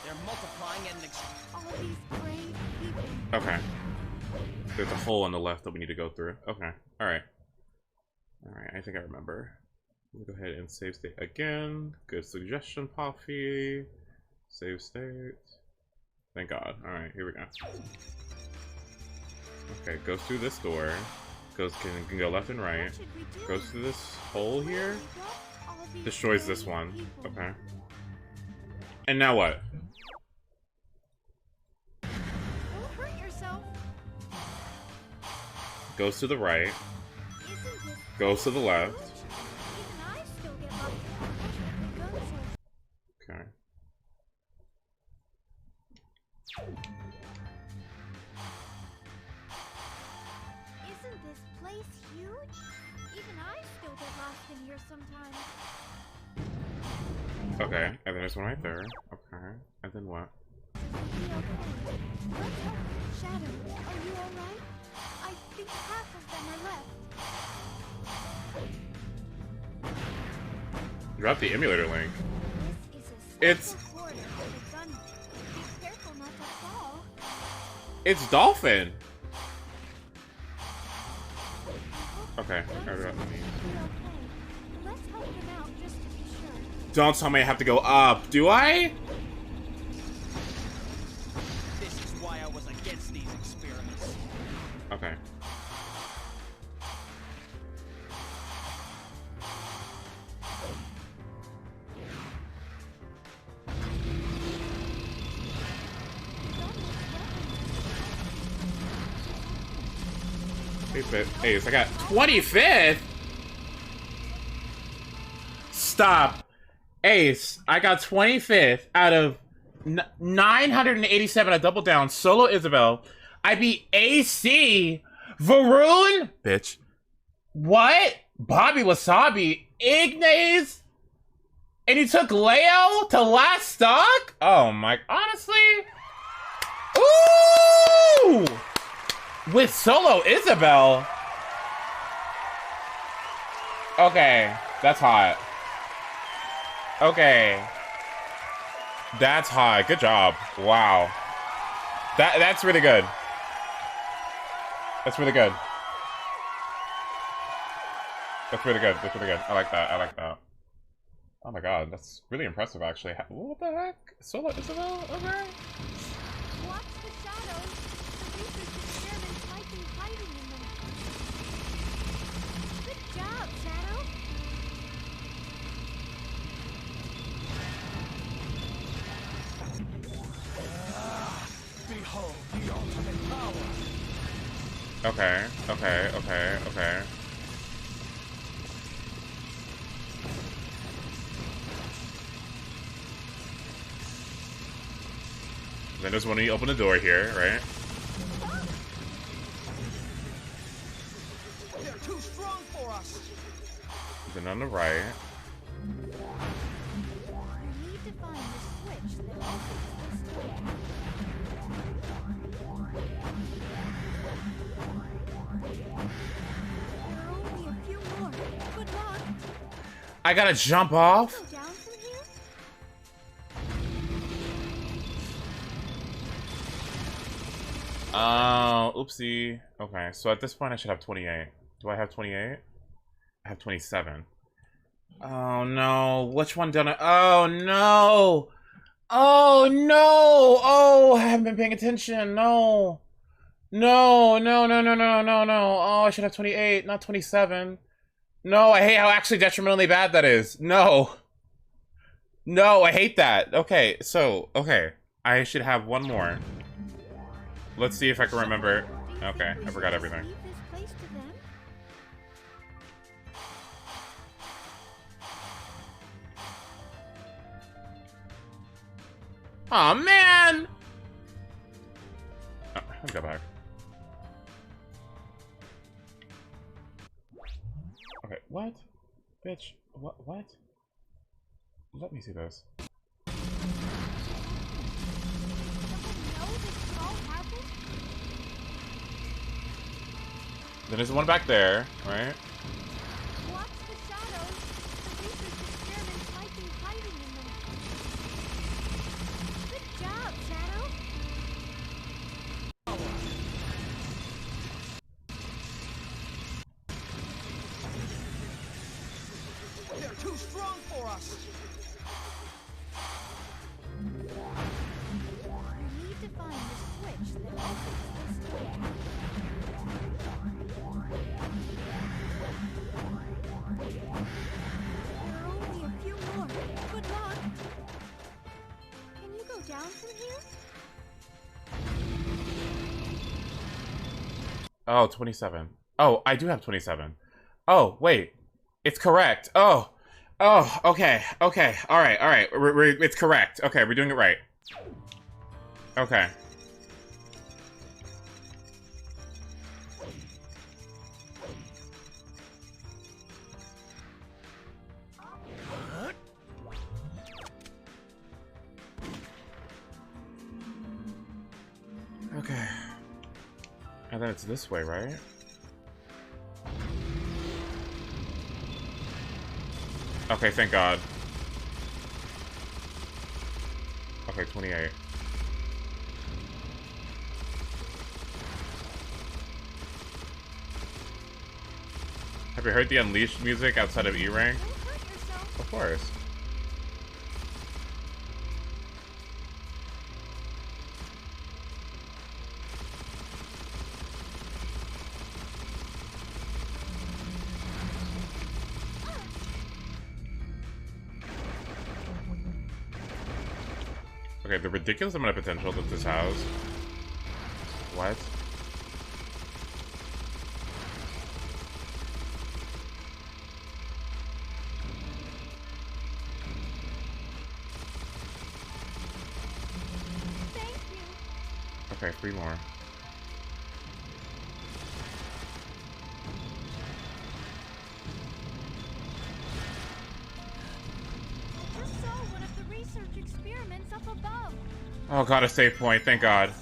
They're multiplying at an All these brave people. Okay. There's a hole on the left that we need to go through. Okay. Alright. Alright, I think I remember. Let me go ahead and save state again. Good suggestion, Puffy. Save state. Thank God. Alright, here we go. Okay, goes through this door. Can go left and right. Goes through this hole here. Destroys this one. Okay. And now what? Don't hurt yourself. Goes to the right. Isn't this Goes to the left. even I still get lost in the guns are Okay. Isn't this place huge? Even I still get lost in here sometimes. Okay, and then there's one right there. Okay, and then what? Shadow, are you alright? I think half of them are left. Drop the emulator link. This is a It's- special corridor for the gun. Be careful not to fall. It's Dolphin! Okay, I forgot the name. Let's help them out just to be sure. Don't tell me I have to go up, do I? This is why I was against these experiments. Okay. Hey, I got 25th? Stop. Ace, I got 25th out of 987 at Double Down, Solo Isabel. I beat AC, Varun, bitch. What? Bobby Wasabi, Ignace, and he took Leo to last stock? Oh my, honestly? Ooh! With Solo Isabel? Okay, that's hot. Okay. That's hot. Good job. Wow. That's really good. That's really good. That's really good. That's really good. I like that. I like that. Oh my god, that's really impressive actually. What the heck? Solo Isabel? Okay. Watch the shadows. The research experiments might be hiding in them. Good job, Shadow. Behold the ultimate power. Okay. Okay. Okay. Okay. Then there's when you open the door here, right? They're too strong for us. Then on the right. You need to find the switch that opens this door. There are only a few more. Good luck. I gotta jump off? Go down from here? Oh, oopsie. Okay, so at this point I should have 28. Do I have 28? I have 27. Oh no, which one did I? Oh no! Oh no! Oh, I haven't been paying attention. No. No, no, no, no, no, no, no. Oh, I should have 28, not 27. No, I hate how actually detrimentally bad that is. No. No, I hate that. Okay, so, okay. I should have one more. Let's see if I can remember. Okay, I forgot everything. Leave this place to them? Aw, man! Oh, I'll go back. Okay, what? Bitch, what? Let me see this. Then there's one back there, right? Watch the shadows. The research experiments might be hiding in them. Good job, Shadow. across. You need to find the switch that opens this door. There are only a few more. Good luck. Can you go down from here? Oh, 27. Oh, I do have 27. Oh, wait. It's correct. Oh. Oh, okay. Okay. All right. All right. It's correct. Okay, we're doing it right. Okay. Okay. And then it's this way, right? Okay, thank God. Okay, 28. Have you heard the Unleashed music outside of E-Rank? Don't hurt yourself. Of course. Okay, the ridiculous amount of potential that this has. What? Thank you. Okay, 3 more. Just saw one of the research experiments up above. Oh god, a save point, thank God. I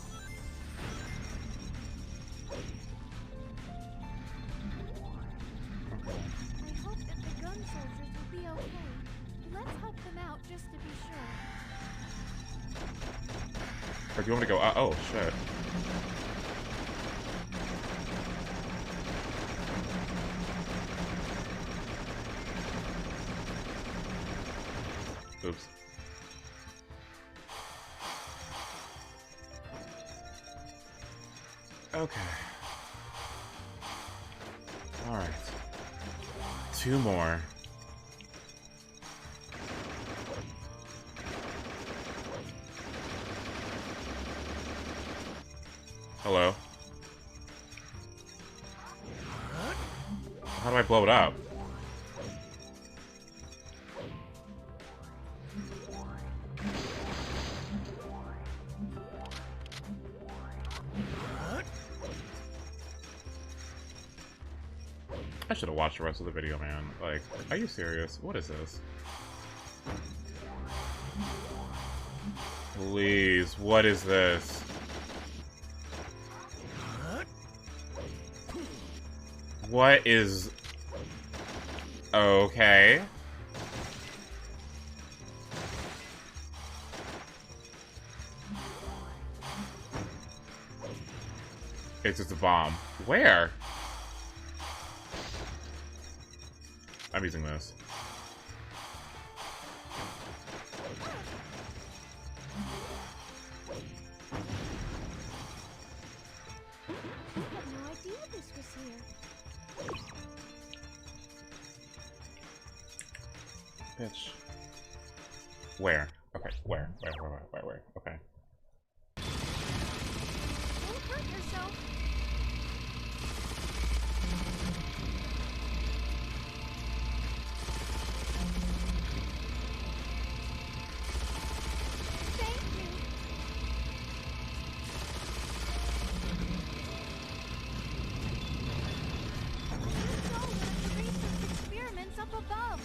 hope that the gun soldiers will be okay. Let's help them out just to be sure. Or do you want me to go? Oh, shit. Oops. Okay. Alright. 2 more. Hello? How do I blow it up? I should have watched the rest of the video, man. Like, are you serious? What is this? Please, what is this? What is... Okay. It's just a bomb. Where? I'm using this. I had no idea this was here. Bitch. Where? Okay, where? Where? Okay. Don't hurt yourself. Thank you. Just saw one of the research experiments up above.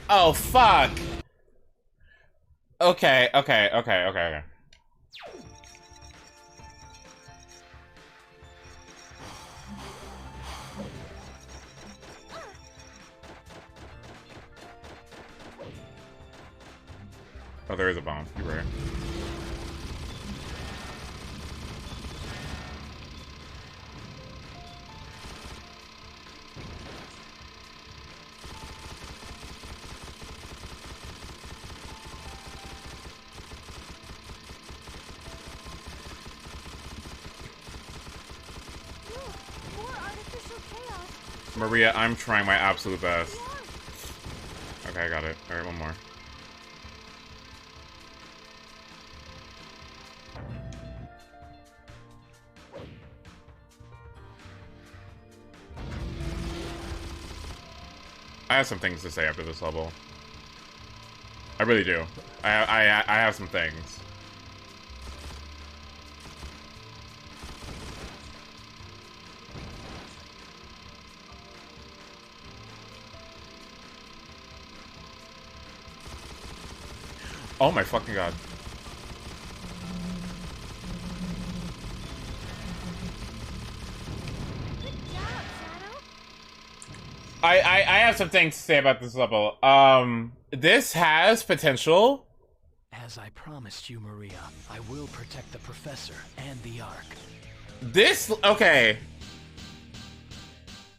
Oh, fuck! Okay. Oh, there is a bomb. You're right. Maria, I'm trying my absolute best. Okay, I got it. Alright, one more. I have some things to say after this level. I really do. I have some things. Oh my fucking god. I have some things to say about this level. This has potential. As I promised you, Maria, I will protect the professor and the Ark. This, okay.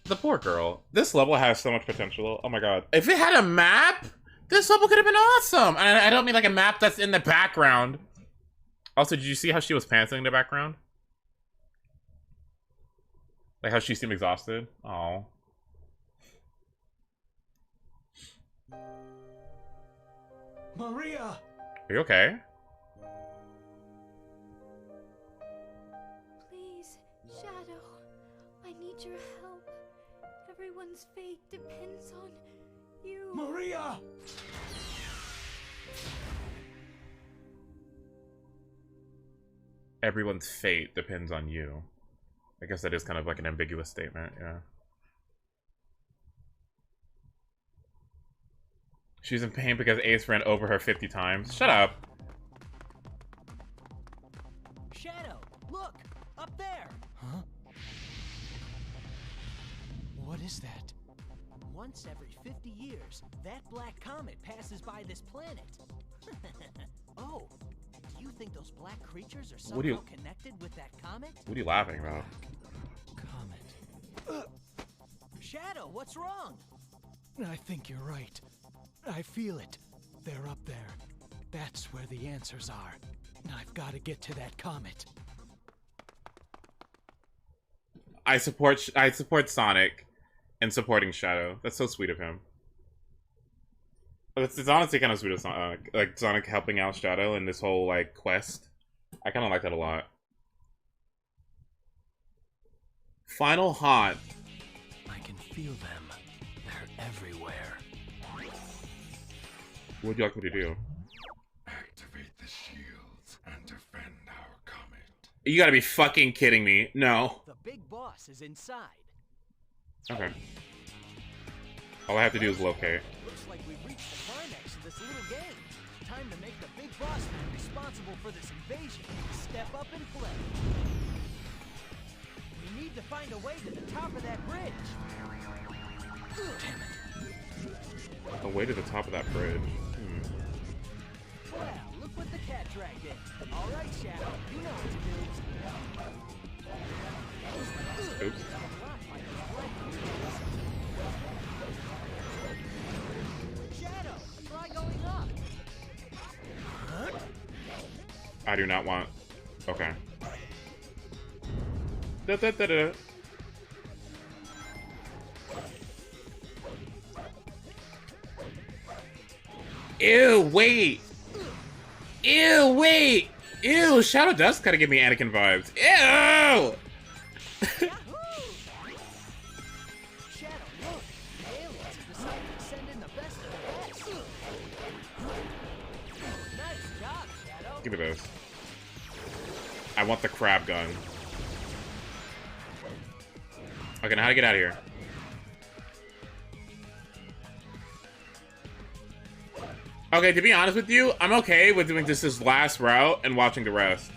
The poor girl. This level has so much potential. Oh my god. If it had a map, this level could have been awesome. And I don't mean like a map that's in the background. Also, did you see how she was pantsing in the background? Like how she seemed exhausted? Oh. Maria! Are you okay? Please, Shadow. I need your help. Everyone's fate depends on you. Maria! Everyone's fate depends on you. I guess that is kind of like an ambiguous statement, yeah. She's in pain because Ace ran over her 50 times. Shut up. Shadow, look! Up there! Huh? What is that? Once every 50 years, that black comet passes by this planet. Oh, do you think those black creatures are What do you- somehow connected with that comet? What are you laughing about? Comet. Shadow, what's wrong? I think you're right. I feel it. They're up there. That's where the answers are. I've got to get to that comet. I support Sonic in supporting Shadow. That's so sweet of him. It's honestly kind of sweet of Sonic, like Sonic helping out Shadow in this whole like quest. I kind of like that a lot. Final haunt. I can feel them. They're everywhere. What would you like me to do? Activate the shields and defend our comet. You gotta be fucking kidding me. No. The big boss is inside. Okay. All I have to do is locate. Looks like we've reached the climax of this little game. Time to make the big boss man responsible for this invasion. Step up and play. We need to find a way to the top of that bridge. Damn it. A way to the top of that bridge. Wow, look what the cat dragged in. All right, Shadow, you know what to do. Oops. Shadow, try going up. I do not want. Okay. Da, da, da, da. Ew, wait. Ew, wait. Ew, Shadow does kind of give me Anakin vibes. Ew! Shadow, look. The aliens have decided to send in the best of the best. Nice job, Shadow. Give me those. I want the crab gun. Okay, now how to get out of here? Okay, to be honest with you, I'm okay with doing just this last route and watching the rest.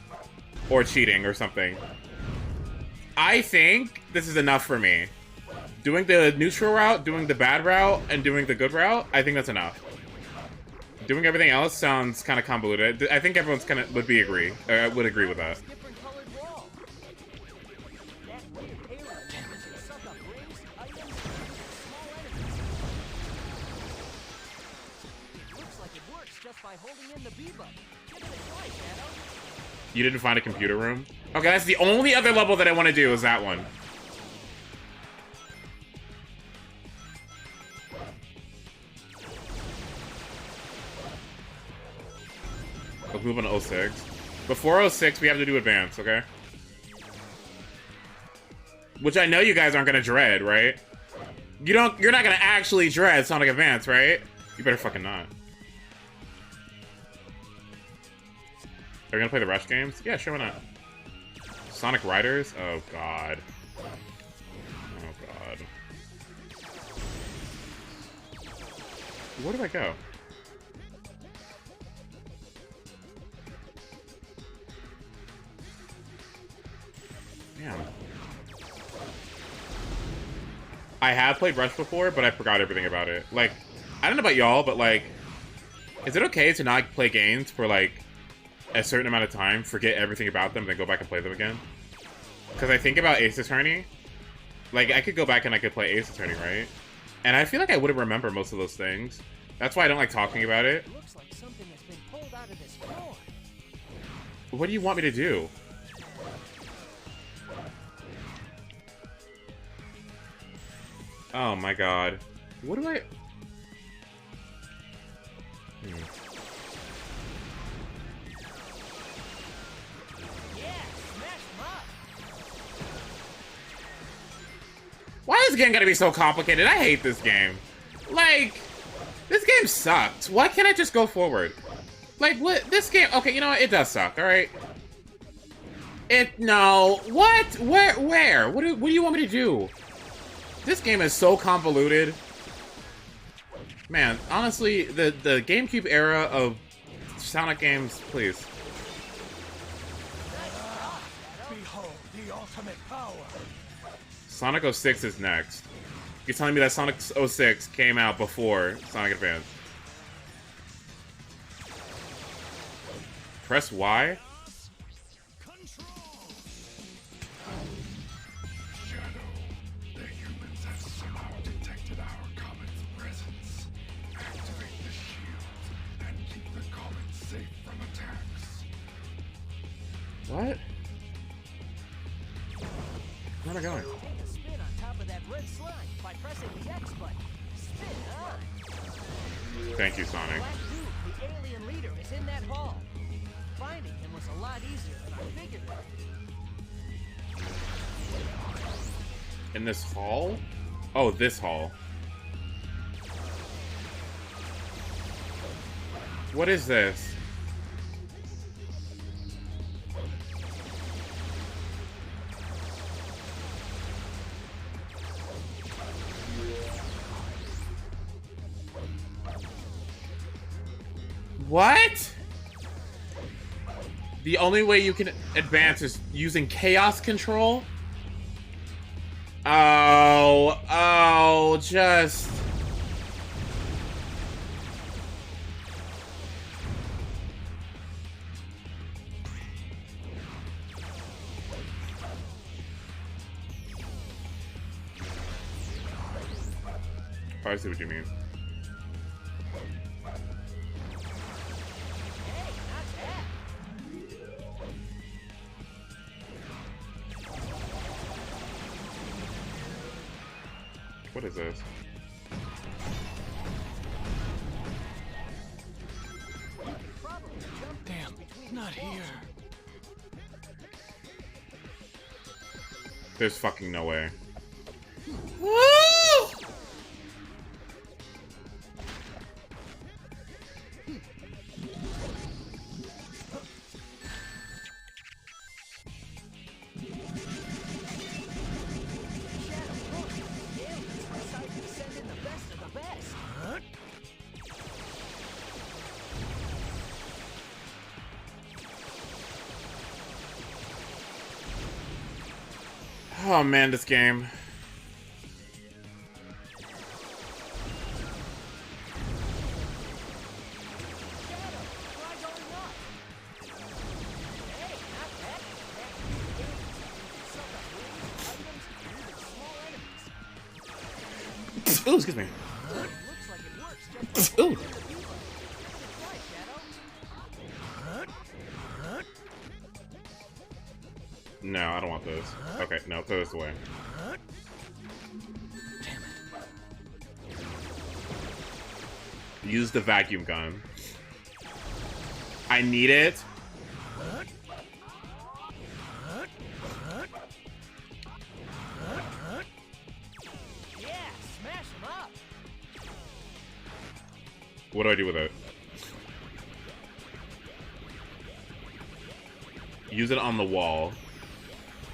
Or cheating or something. I think this is enough for me. Doing the neutral route, doing the bad route, and doing the good route, I think that's enough. Doing everything else sounds kind of convoluted. I think everyone's kind of would agree with that. Different colored wall. That weird alien can suck up rings, items, and small enemies. It looks like it works just by holding in the B button. Give it a try, Shadow. You didn't find a computer room? Okay, that's the only other level that I want to do is that one. Let's move on to 06. Before 06, we have to do advance, okay? Which I know you guys aren't gonna dread, right? You're not gonna actually dread Sonic Advance, right? You better fucking not. Are we gonna play the Rush games? Yeah, sure, why not? Sonic Riders? Oh god. Oh god. Where do I go? Damn. I have played Rush before, but I forgot everything about it. Like, I don't know about y'all, but like, is it okay to not play games for like a certain amount of time, forget everything about them, then go back and play them again? Because I think about Ace Attorney. Like, I could go back and I could play Ace Attorney, right? And I feel like I wouldn't remember most of those things. That's why I don't like talking about it. Looks like something has been pulled out of this floor. What do you want me to do? Oh my god. What do I... Why is this game gotta be so complicated? I hate this game. Like, this game sucked. Why can't I just go forward? Like, what? This game... Okay, you know what? It does suck, alright? No. What? Where? What do you want me to do? This game is so convoluted. Man, honestly, the GameCube era of Sonic games, please. Behold the ultimate power. Sonic 06 is next. You're telling me that Sonic 06 came out before Sonic Advance? Press Y? What? Where am I going? Take a spin on top of that red slime by pressing the X button. Spin on. Thank you, Sonic. Black Dude, the alien leader, is in that hall. Finding him was a lot easier than I figured it. In this hall? Oh, this hall. What is this? What? The only way you can advance is using chaos control? Oh, just... I see what you mean. What is this? Damn, not here. There's fucking no way. Oh man, this game. Ooh, excuse me. Ooh. No, I don't want this. Okay, no, throw this away. Use the vacuum gun. I need it. Yeah, smash him up. What do I do with it? Use it on the wall. I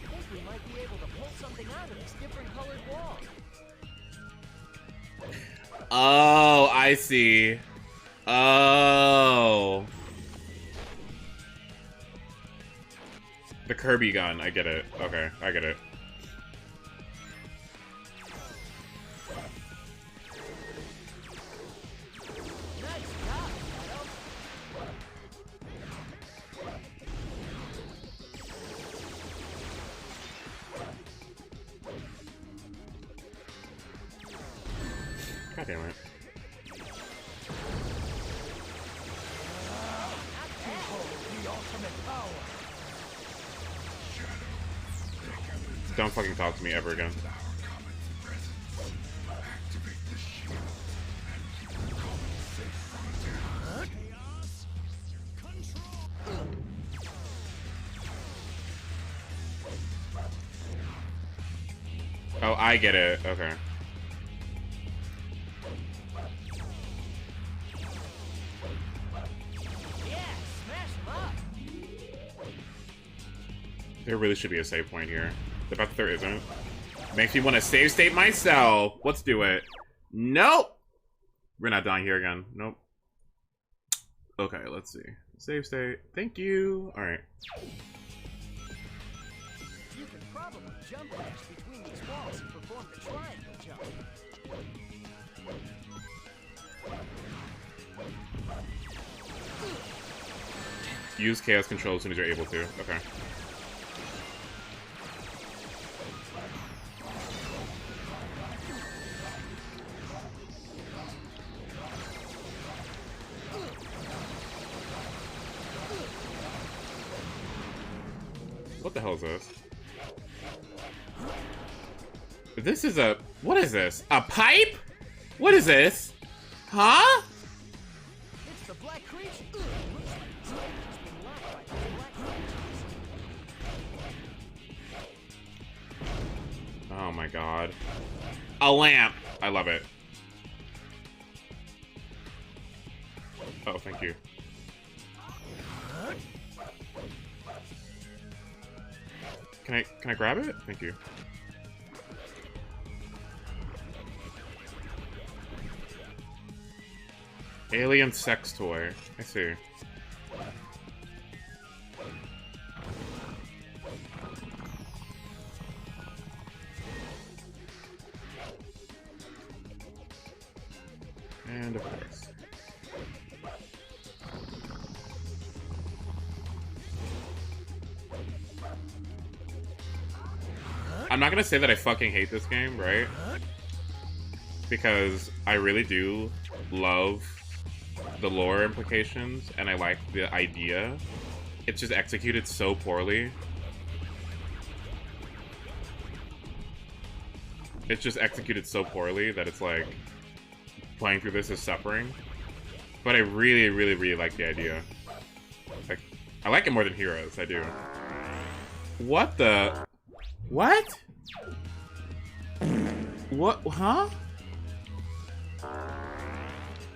think we might be able to pull something out of this different colored wall. Oh, I see. Oh. The Kirby gun. I get it. Okay, I get it. Nice job, Shadow. God damn it. The ultimate power. Don't fucking talk to me ever again. Oh, I get it. Okay. Yeah, smash him up. There really should be a save point here. The fact that there isn't makes me want to save state myself. Let's do it. Nope. We're not dying here again. Nope. Okay, let's see. Save state. Thank you. All right. You could probably jump dash between these walls and perform the triangle jump. Use chaos control as soon as you're able to. Okay. What the hell is this? This is a... What is this? A pipe? What is this? Huh? It's the black creature. Looks like it's just been locked by the black creatures. Oh my god. A lamp! I love it. Oh, thank you. Can I grab it? Thank you. Alien sex toy. I see. And of course. I'm not gonna say that I fucking hate this game, right? Because I really do love the lore implications, and I like the idea. It's just executed so poorly. It's just executed so poorly that it's like playing through this is suffering. But I really, really, really like the idea. Like, I like it more than Heroes, I do. What the? What? What? Huh?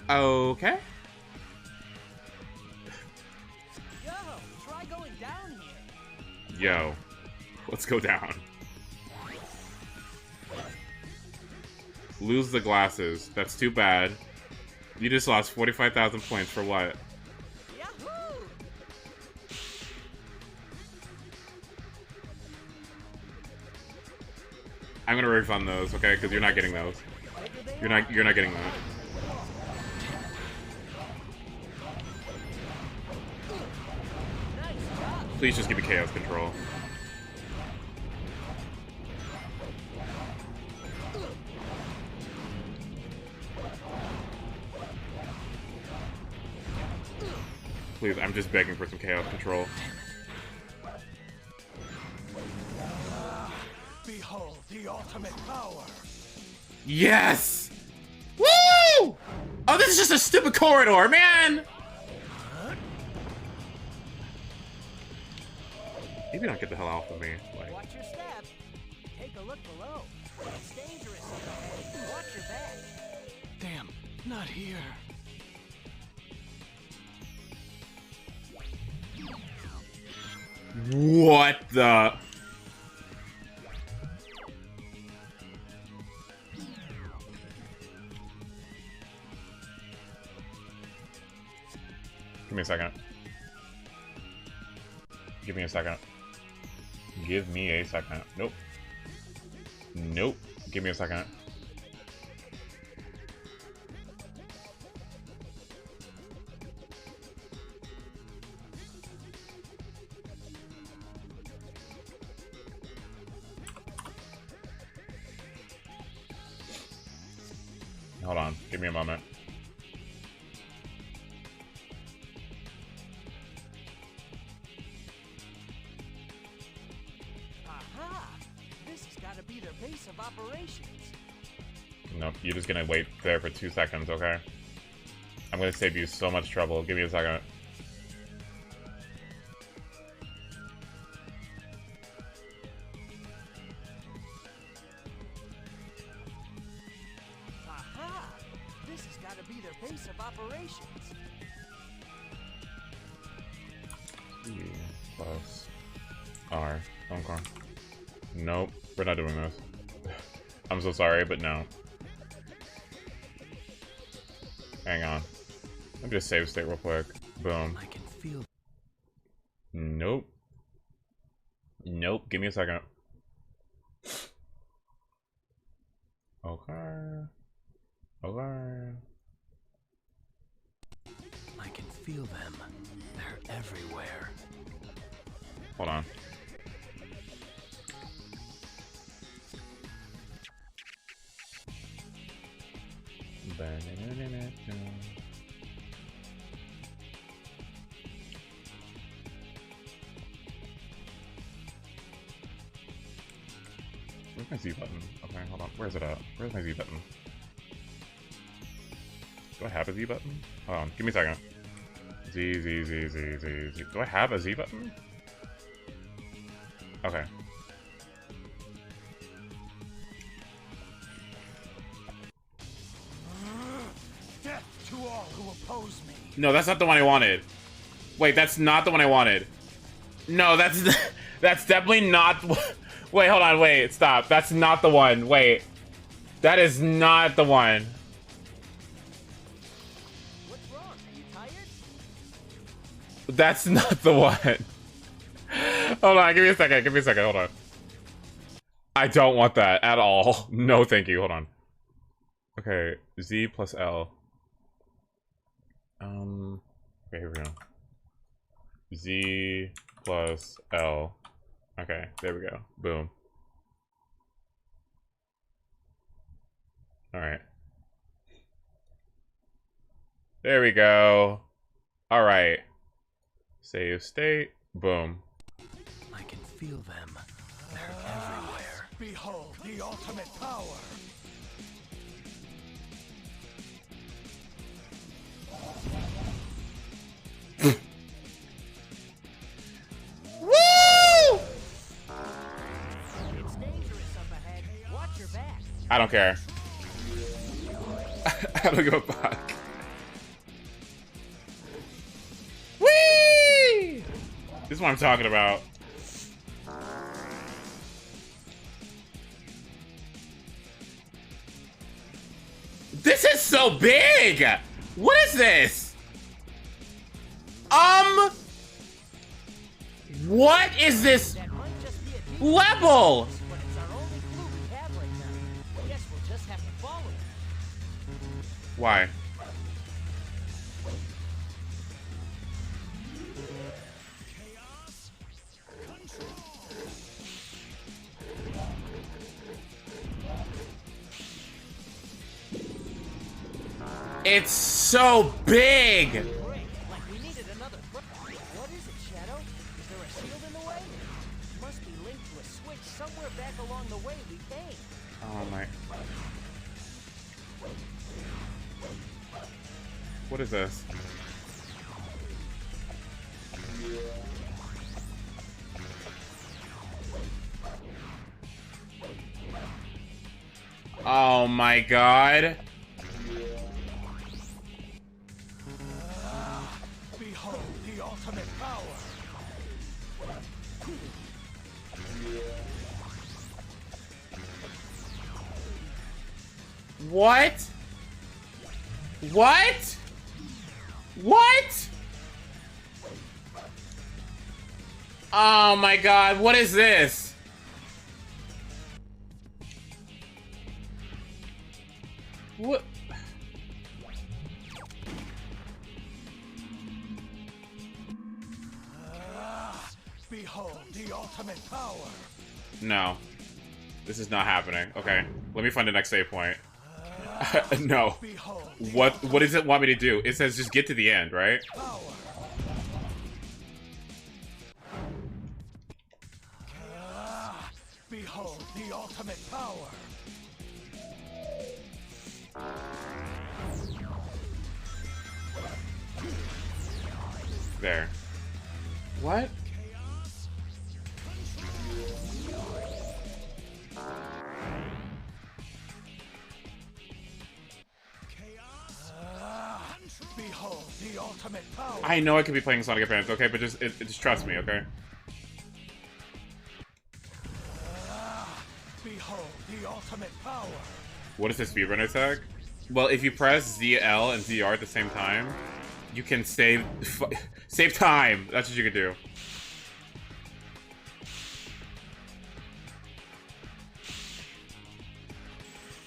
Okay. Yo, try going down here. Yo, let's go down. Lose the glasses. That's too bad. You just lost 45,000 points for what? Yahoo! I'm gonna refund those, okay? Because you're not getting those. You're not getting that. Please just give me chaos control. Please, I'm just begging for some chaos control. Behold the ultimate power. Yes! Woo! Oh, this is just a stupid corridor, man! Maybe don't get the hell off of me. Like, Watch your step. Take a look below. It's dangerous up ahead. Watch your back. Damn, not here. what the? Give me a second. Give me a second. Give me a second. Nope. Nope. Give me a second. Hold on. Give me a moment. Be their base of operations. Nope, you're just gonna wait there for 2 seconds, okay? I'm gonna save you so much trouble. Give me a second. Aha! This has got to be their base of operations. E plus R. Okay. Nope. We're not doing this. I'm so sorry, but no. Hang on. Let me just save state real quick. Boom. I can feel. Nope. Nope. Give me a second. Okay. Okay. I can feel them. They're everywhere. Hold on. Where's my Z button? Okay, hold on. Where's it at? Where's my Z button? Do I have a Z button? Hold on. Give me a second. Z, Z, Z, Z, Z, Z. Do I have a Z button? Okay. Death to all who oppose me. No, that's not the one I wanted. Wait, that's not the one I wanted. No, that's that's definitely not. Wait, hold on. Wait, stop. That's not the one. Wait, that is not the one. What's wrong? Are you tired? That's not the one. Hold on. Give me a second. Give me a second. Hold on. I don't want that at all. No, thank you. Hold on. Okay, Z plus L. Okay, here we go. Z plus L. Okay, there we go. Boom. Alright. There we go. Alright. Save state. Boom. I can feel them. They're everywhere. Behold the ultimate power. Woo! It's dangerous up ahead. Watch your back. I don't care. I don't give a fuck. Whee! This is what I'm talking about. This is so big! What is this? What is this That might just be a deep level? but it's our only clue we have right now. Guess we'll just have to follow it. Why? It's so big! Great. Like we needed another. What is it, Shadow? Is there a shield in the way? Must be linked to a switch somewhere back along the way we came. Oh my. What is this? Oh my god. Behold the ultimate power. What? What? What? Oh my god, what is this? What? Behold the ultimate power. No. This is not happening. Okay, let me find the next save point. No. What does it want me to do? It says just get to the end, right? Behold the ultimate power. There. What? Behold the ultimate power. I know I could be playing Sonic Advance, okay, but just trust me, okay? Behold the ultimate power. What is this speedrunner tag? Well, if you press ZL and ZR at the same time, you can save time. That's what you can do.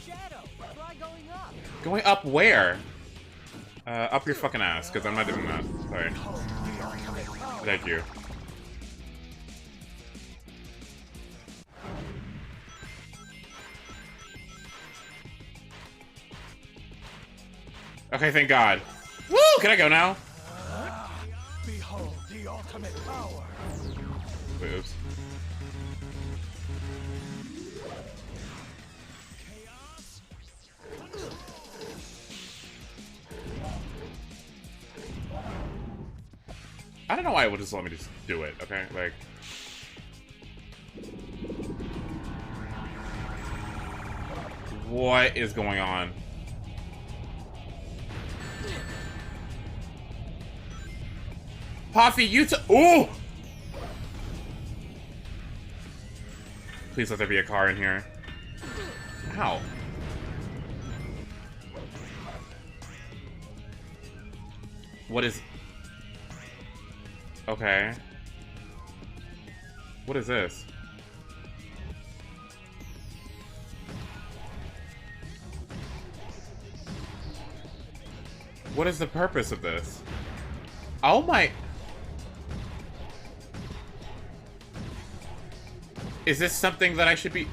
Shadow, try going up. Going up where? Up your fucking ass, because I'm not doing that. Sorry. Thank you. Okay, thank God. Woo! Can I go now? Behold the ultimate power. Wait, oops. I don't know why it would just let me just do it, okay? Like... What is going on? Poffy, you ooh! Please let there be a car in here. Ow. What is... Okay. What is this? What is the purpose of this? Oh my... Is this something that I should be...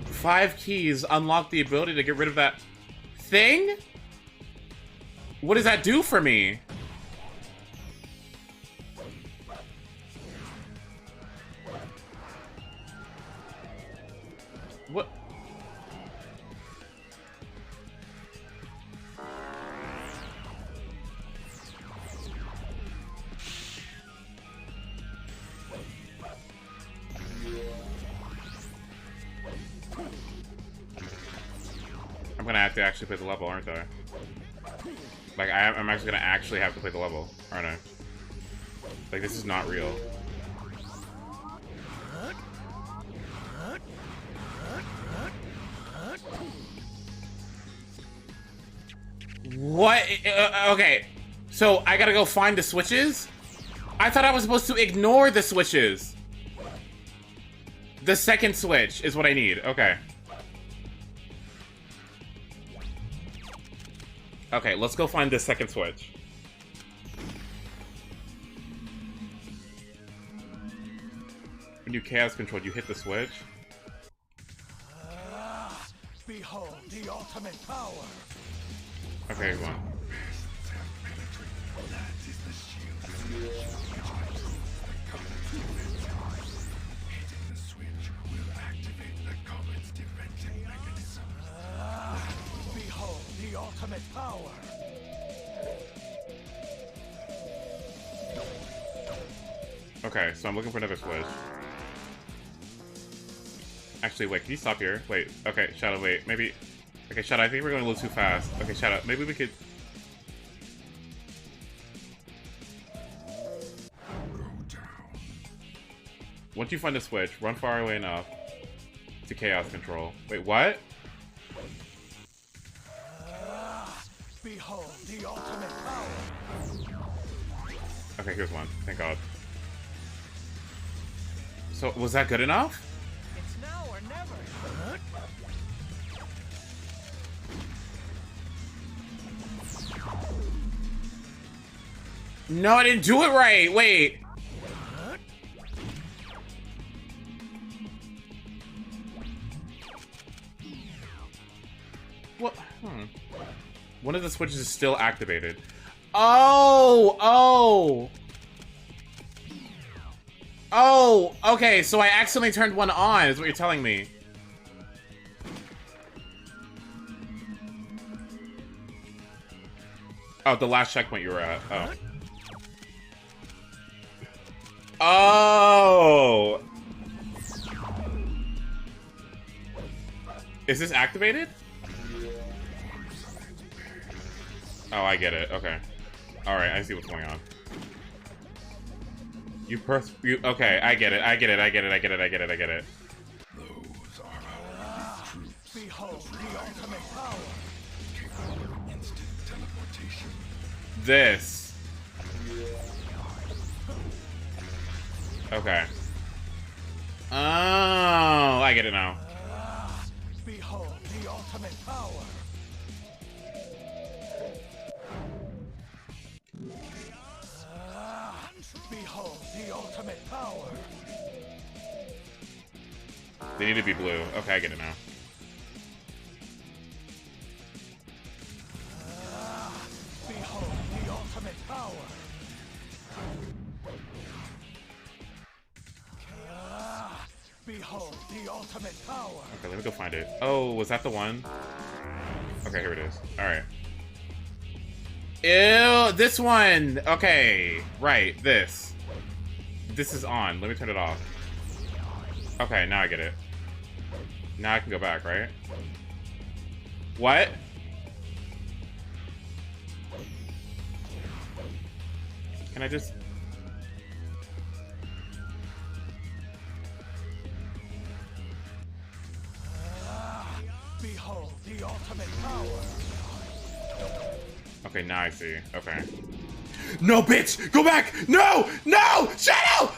Five keys unlock the ability to get rid of that thing? What does that do for me? What? I'm gonna have to actually play the level, aren't I? Like, I'm actually gonna actually have to play the level, aren't I? Like, this is not real. What? Okay. So, I gotta go find the switches? I thought I was supposed to ignore the switches. The second switch is what I need. Okay. Okay, let's go find the second switch. When you chaos controlled, you hit the switch. Behold the ultimate power. Okay, come on. Hitting the switch will activate the comet's defensive mechanism. Okay, so I'm looking for another switch. Actually, wait, can you stop here? Wait, okay, Shadow, wait, maybe... Okay, Shadow, I think we're going a little too fast. Okay, Shadow, maybe we could... Once you find the switch, run far away enough to chaos control. Wait, what? Behold the ultimate power. Okay, here's one. Thank God. So, was that good enough? It's now or never. No, I didn't do it right. Wait. What? One of the switches is still activated. Oh! Oh! Oh! Okay, so I accidentally turned one on, is what you're telling me. Oh, the last checkpoint you were at. Oh. Oh! Is this activated? Oh, I get it. Okay. Alright, I see what's going on. You okay, I get it. I get it. I get it. I get it. I get it. I get it. Those are our troops. Behold the ultimate power. Capable of instant teleportation. This. Okay. Oh, I get it now. Behold the ultimate power. Behold the ultimate power. They need to be blue. Okay, I get it now. Behold the ultimate power. Behold the ultimate power. Okay, let me go find it. Oh, was that the one? Okay, here it is. Alright. Ew, this one! Okay, right, this. This is on. Let me turn it off. Okay, now I get it. Now I can go back, right? What? Can I just... Behold the ultimate power. Okay, now I see. Okay. No, bitch! Go back! No! No! Shadow!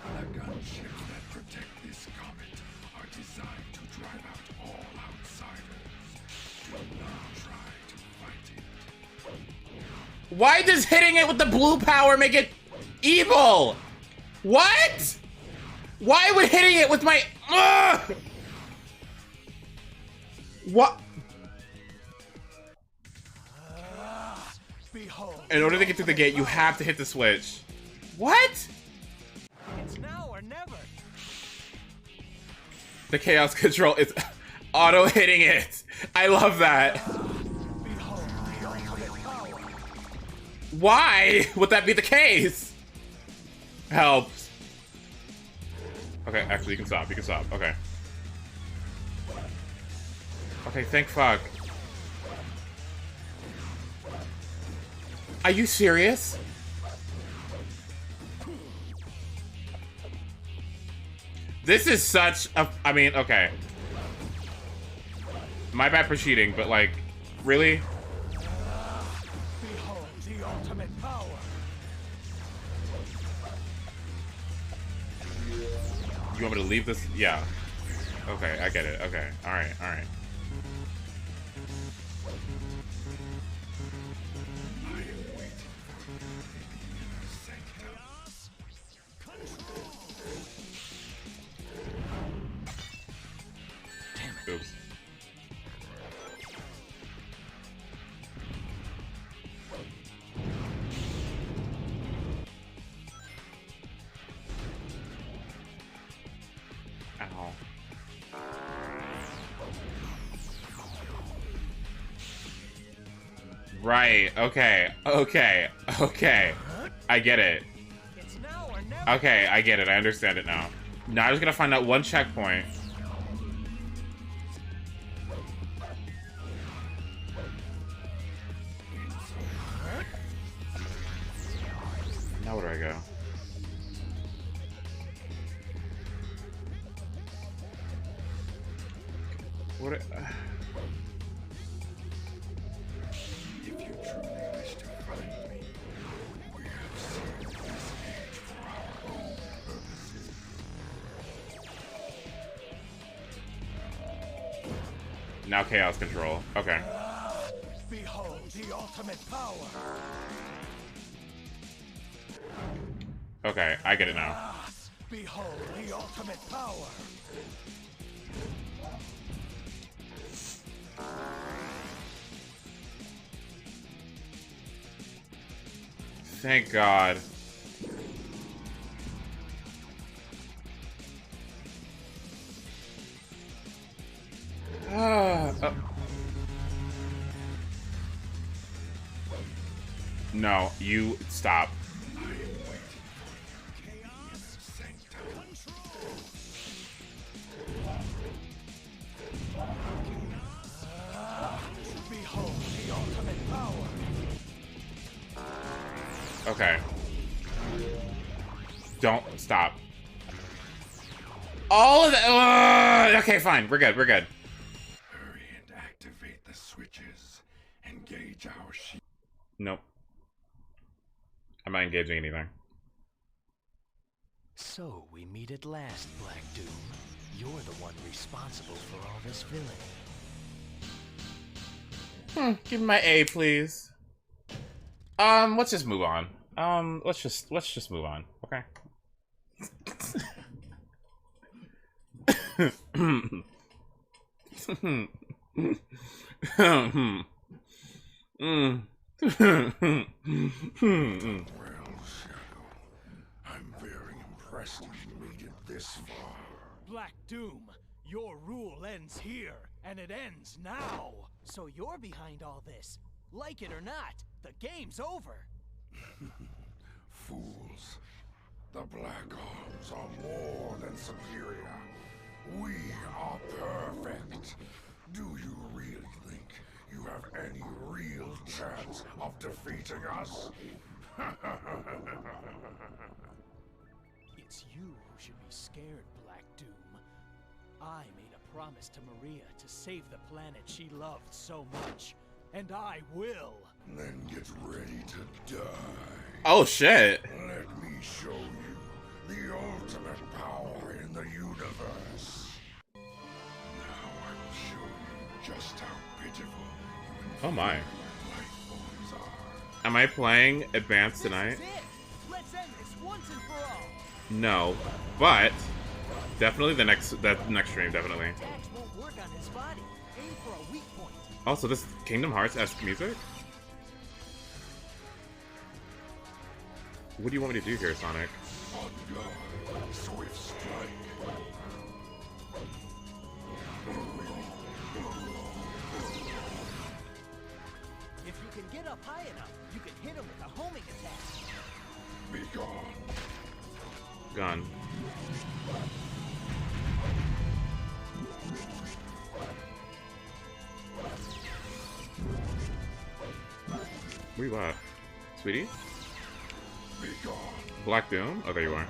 The gunships that protect this comet are designed to drive out all outsiders. Do not try to fight it. Why does hitting it with the blue power make it evil? What? Why would hitting it with my... Ugh! What? In order to get through the gate, you have to hit the switch. What? It's now or never. The chaos control is auto hitting it. I love that. Why would that be the case? Helps. Okay, actually, you can stop. You can stop. Okay. Okay, thank fuck. Are you serious? This is such a... I mean, okay. My bad for cheating, but like, really? Behold the ultimate power. You want me to leave this? Yeah. Okay, I get it. Okay. Alright, alright. Oops. Ow. Right, okay, okay, okay. I get it. It's now Okay, I get it. I understand it now. Now I was gonna find out one checkpoint. Now where do I go? What? If you truly wish to find me, we have sealed this age for our own purposes. Now chaos control. Okay. Behold the ultimate power. Okay, I get it now. Behold the ultimate power. Thank God. No, you stop. Behold the ultimate power. Okay. Don't stop. All of that. Okay, fine. We're good. We're good. Hurry and activate the switches. Engage our shield. Nope. I'm not engaging anything. So we meet at last, Black Doom. You're the one responsible for all this villainy. Give me my A, please. Let's just move on. Let's just move on. Okay. Well, Shadow, I'm very impressed you made it this far. Black Doom, your rule ends here, and it ends now. So you're behind all this. Like it or not, the game's over. Fools. The Black Arms are more than superior. We are perfect. Do you really think you have any real chance of defeating us? It's you who should be scared, Black Doom. I made a promise to Maria to save the planet she loved so much, and I will. Then get ready to die. Oh shit. Let me show you the ultimate power in the universe. Now I will show you just how pitiful you Oh my. life forms are. Am I playing Advanced tonight? This is it. Let's end this once and for all. No, but definitely that next stream, definitely. Attacks won't work on his body. Aim for a weak point. Also, this Kingdom Hearts-esque music? What do you want me to do here, Sonic? On guard, swift strike. If you can get up high enough, you can hit him with a homing attack. Be gone. Gone. Where you at? Sweetie? Be gone. Black Doom? Oh, there you are.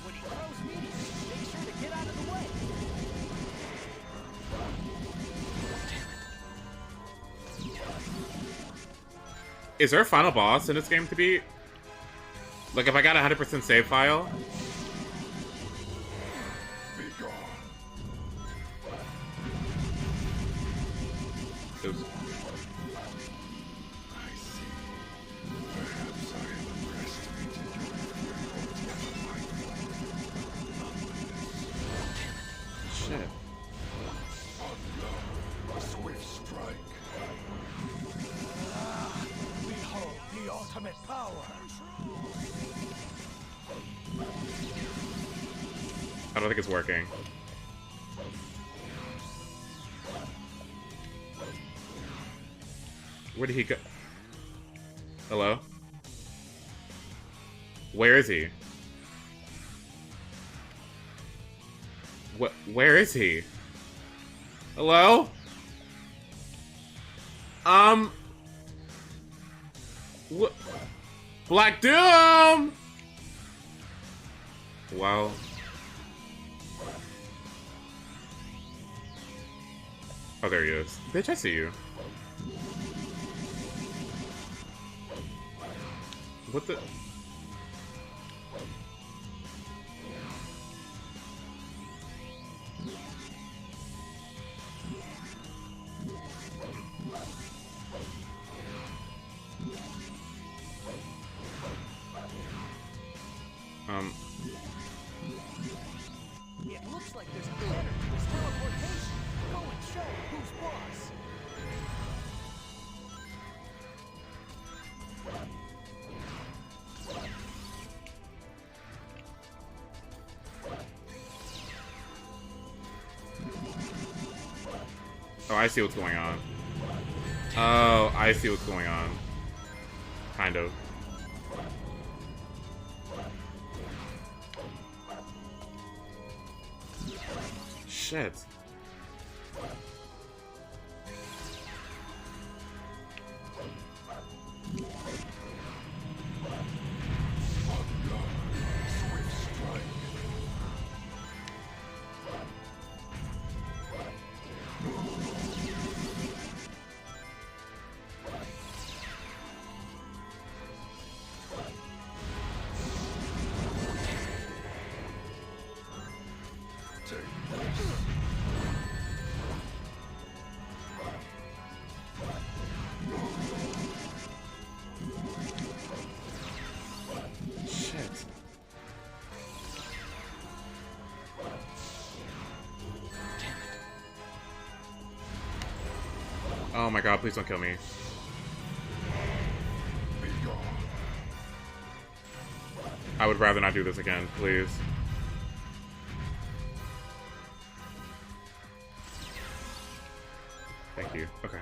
When he throws meteors, make sure to get out of the way. Is there a final boss in this game to beat? Like, if I got a 100% save file? Be gone. It was... I see. Perhaps I have underestimated your Shit. a swift strike. Behold the ultimate power. I don't think it's working. Where did he go? Hello? Where is he? Where is he? Hello? What? Black Doom! Wow. Oh, there he is. Bitch, I see you. What the? It looks like there's a ladder to this teleportation. Go and show who's boss. Oh, I see what's going on. Oh, I see what's going on. Kind of. Shit. Oh my god, please don't kill me. I would rather not do this again, please. Thank you. Okay.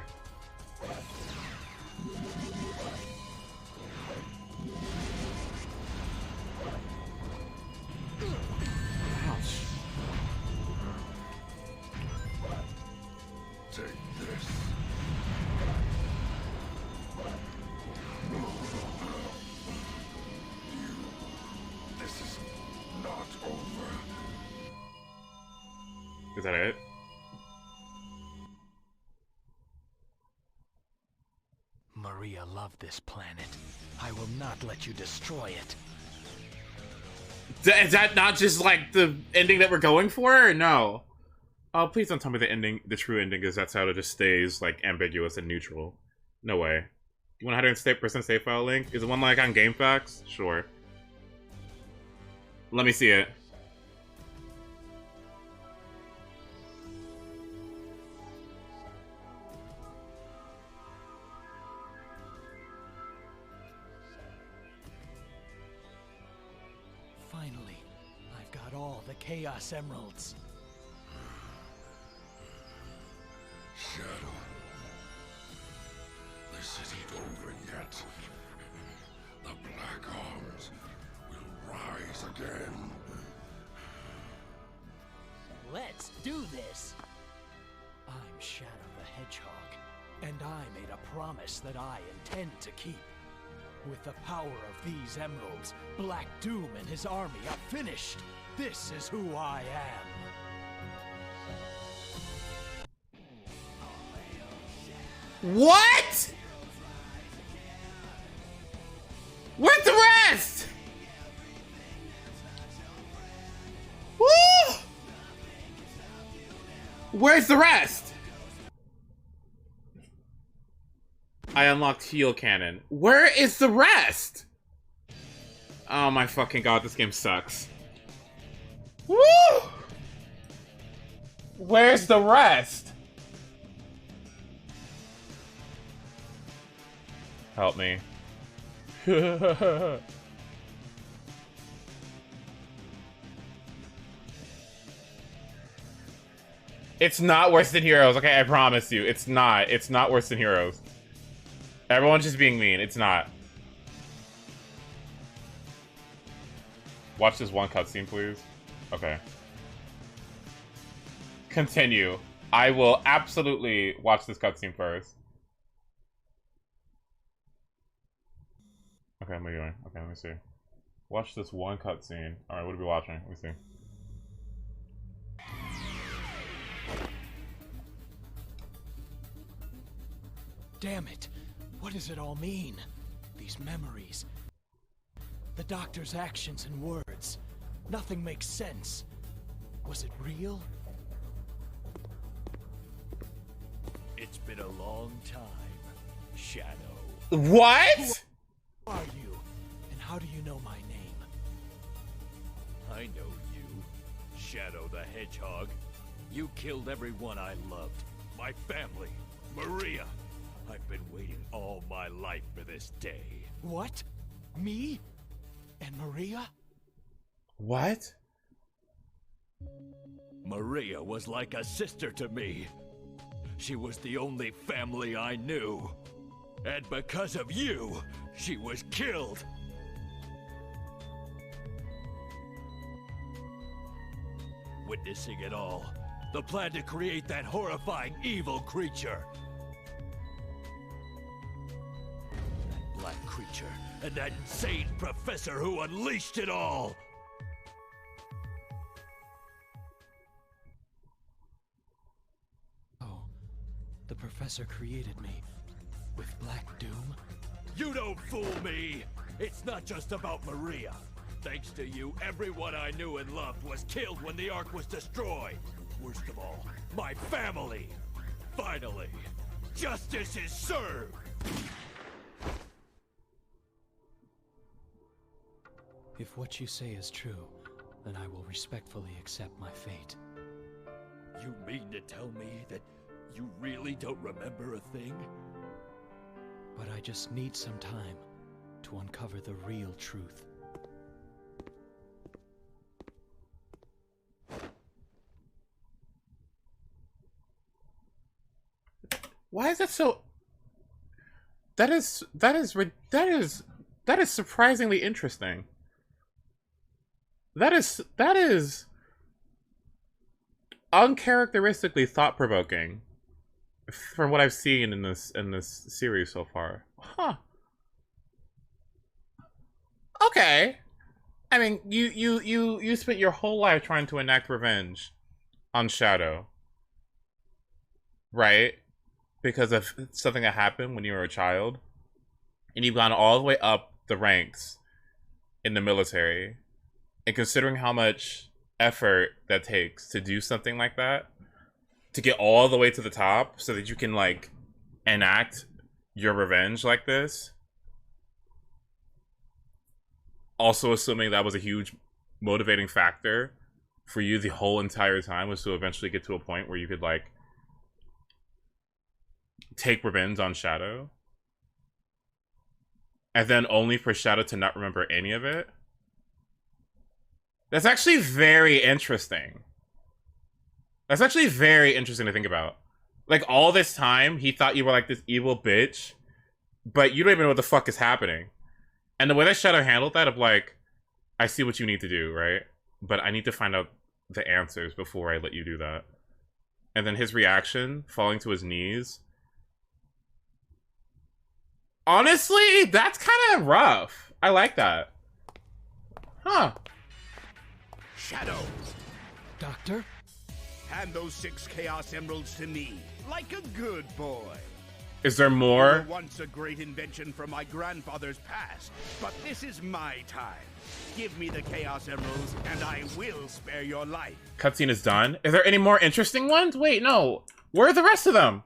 Ouch. Take this. This is not over. Is that it? Maria loved this planet. I will not let you destroy it. Is that not just like the ending that we're going for? Or no. Oh, please don't tell me the ending, the true ending is that's how it just stays like ambiguous and neutral. No way. You want 100% save file link? Is it one like on GameFAQs? Sure. Let me see it. Finally, I've got all the Chaos Emeralds. Shadow. This isn't over yet. The Black Arms will rise again. Let's do this. I'm Shadow the Hedgehog, and I made a promise that I intend to keep. With the power of these emeralds, Black Doom and his army are finished. This is who I am. What? Where's the rest? Woo! Where's the rest? I unlocked Heal Cannon. Where is the rest? Oh my fucking god, this game sucks. Woo! Where's the rest? Help me. It's not worse than Heroes. Okay, I promise you. It's not. It's not worse than Heroes. Everyone's just being mean. It's not. Watch this one cutscene, please. Okay. Continue. I will absolutely watch this cutscene first. Okay, what are you doing? Okay, let me see. Watch this one cutscene. Alright, what are we watching? Let me see. Damn it. What does it all mean? These memories. The doctor's actions and words. Nothing makes sense. Was it real? It's been a long time, Shadow. What? Who are you? And how do you know my name? I know you, Shadow the Hedgehog. You killed everyone I loved. My family, Maria. I've been waiting all my life for this day. What? Me? And Maria? What? Maria was like a sister to me. She was the only family I knew. And because of you, she was killed. Witnessing it all, the plan to create that horrifying evil creature. That black creature, and that insane professor who unleashed it all. Oh, the professor created me with Black Doom? You don't fool me! It's not just about Maria. Thanks to you, everyone I knew and loved was killed when the Ark was destroyed. Worst of all, my family. Finally, justice is served! If what you say is true, then I will respectfully accept my fate. You mean to tell me that you really don't remember a thing? But I just need some time to uncover the real truth. Why is that so? That is surprisingly interesting. That is uncharacteristically thought-provoking from what I've seen in this series so far. Huh. Okay. I mean, you spent your whole life trying to enact revenge on Shadow. Right? Because of something that happened when you were a child. And you've gone all the way up the ranks in the military. And considering how much effort that takes to do something like that, to get all the way to the top so that you can, like, enact your revenge like this. Also assuming that was a huge motivating factor for you the whole entire time, was to eventually get to a point where you could, like, take revenge on Shadow. And then only for Shadow to not remember any of it. That's actually very interesting. That's actually very interesting to think about. Like, all this time, he thought you were like this evil bitch, but you don't even know what the fuck is happening. And the way that Shadow handled that, of like, I see what you need to do, right? But I need to find out the answers before I let you do that. And then his reaction, falling to his knees. Honestly, that's kind of rough. I like that. Huh. Shadow! Doctor? Hand those 6 Chaos Emeralds to me, like a good boy. Is there They more? were once a great invention from my grandfather's past, but this is my time. Give me the Chaos Emeralds, and I will spare your life. Cutscene is done. Is there any more interesting ones? Wait, no. Where are the rest of them?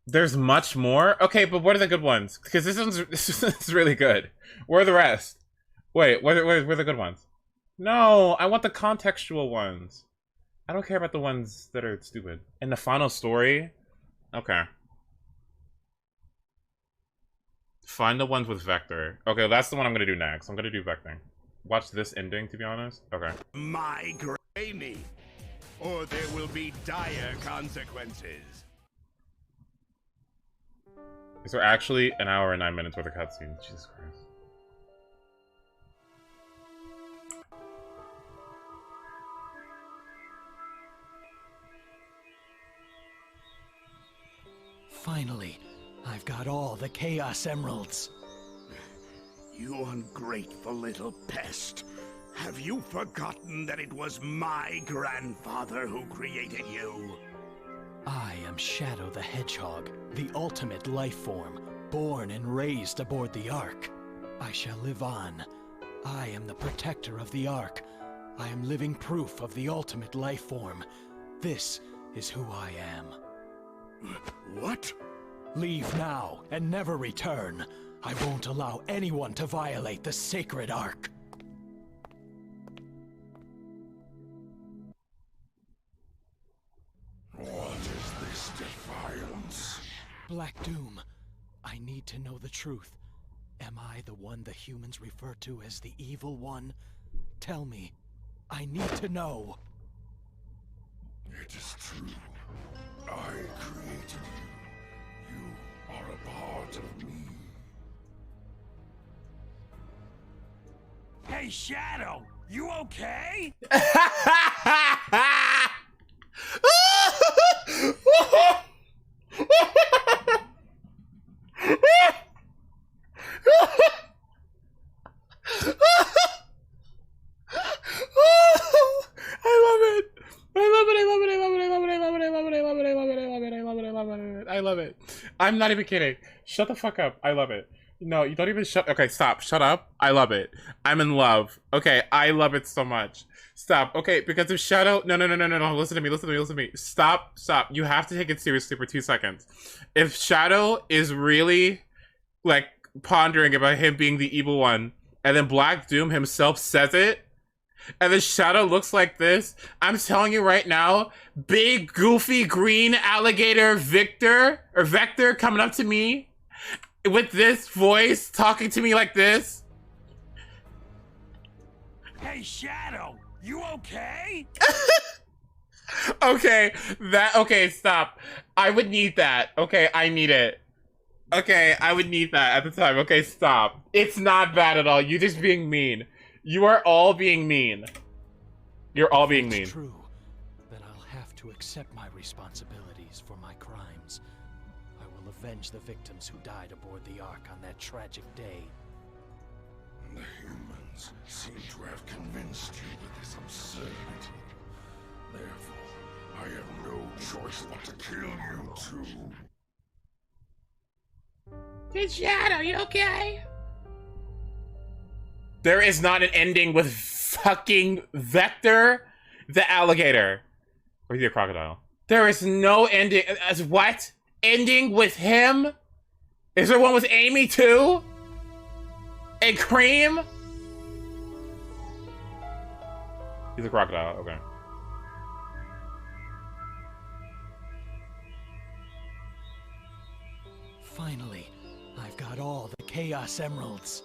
There's much more? Okay, but what are the good ones? Because this one's really good. Where are the rest? Wait, where are the good ones? No, I want the contextual ones. I don't care about the ones that are stupid. And the final story? Okay. Find the ones with Vector. Okay, that's the one I'm gonna do next. I'm gonna do Vector. Watch this ending, to be honest. Okay. My gravy, or there will be dire consequences. Is there actually an hour and 9 minutes worth of cutscenes? Jesus Christ. Finally, I've got all the Chaos Emeralds. You ungrateful little pest. Have you forgotten that it was my grandfather who created you? I am Shadow the Hedgehog, the ultimate life form, born and raised aboard the Ark. I shall live on. I am the protector of the Ark. I am living proof of the ultimate life form. This is who I am. What? Leave now and never return. I won't allow anyone to violate the sacred Ark. What is this defiance? Black Doom, I need to know the truth. Am I the one the humans refer to as the Evil One? Tell me. I need to know. It is true. I created you. You are a part of me. Hey, Shadow! You okay? I love it. I'm not even kidding. Shut the fuck up. I love it. No, you don't even shut. Okay, stop. Shut up. I love it. I'm in love. Okay, I love it so much. Stop. Okay, because if Shadow. No. Listen to me. Listen to me. Stop. You have to take it seriously for 2 seconds. If Shadow is really, like, pondering about him being the evil one, and then Black Doom himself says it, and the Shadow looks like this, I'm telling you right now, big, goofy, green alligator Vector coming up to me with this voice, talking to me like this. Hey, Shadow! You okay? Okay, stop. I would need that. Okay, I need it. Okay, I would need that at the time. Okay, stop. It's not bad at all. You're just being mean. You are all being mean. You're all being mean. It's true. Then I'll have to accept my responsibilities for my crimes. I will avenge the victims who died aboard the Ark on that tragic day. The humans seem to have convinced you with this absurdity. Therefore, I have no choice but to kill you too. Hey, Shadow, you okay? There is not an ending with fucking Vector the alligator. Or the crocodile. There is no ending. As what? Ending with him? Is there one with Amy too? And Cream? He's a crocodile, okay. Finally, I've got all the Chaos Emeralds.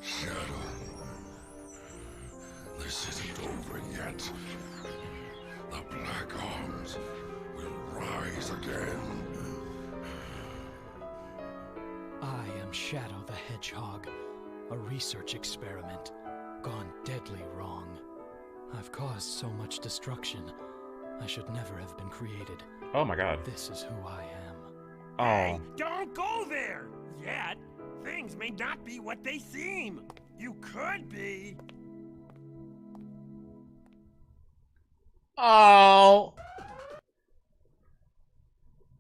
Shadow, this isn't over yet. The Black Arms will rise again. I am Shadow the Hedgehog, a research experiment gone deadly wrong. I've caused so much destruction. I should never have been created. Oh my god. This is who I am. Oh. Hey, don't go there! Yet, things may not be what they seem. You could be. Oh.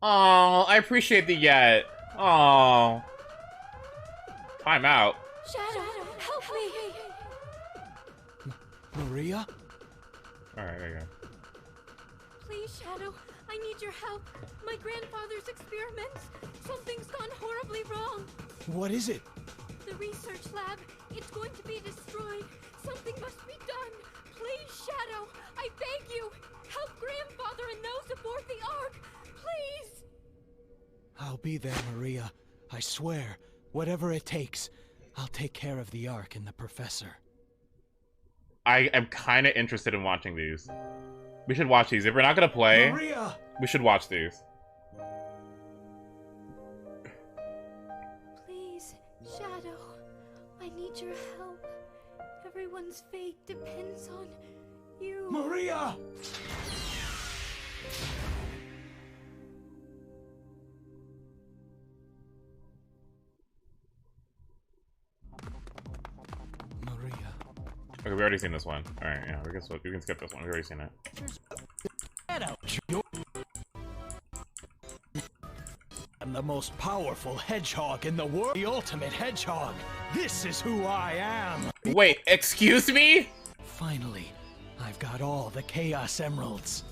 Oh, I appreciate the yet. Oh. Time out. Shadow, help me! Maria? Alright, there you go. Please, Shadow, I need your help. My grandfather's experiments. Something's gone horribly wrong. What is it? The research lab. It's going to be destroyed. Something must be done. Please, Shadow, I beg you. Help grandfather and those aboard the Ark. Please. I'll be there, Maria. I swear. Whatever it takes. I'll take care of the Ark and the Professor. I am kind of interested in watching these. We should watch these. If we're not gonna play, Maria! we should watch these. need your help. Everyone's fate depends on you. Maria! Okay, we already seen this one. All right, yeah, we can skip this one. We already seen it. I'm the most powerful hedgehog in the world. The ultimate hedgehog. This is who I am. Wait, excuse me? Finally, I've got all the Chaos Emeralds.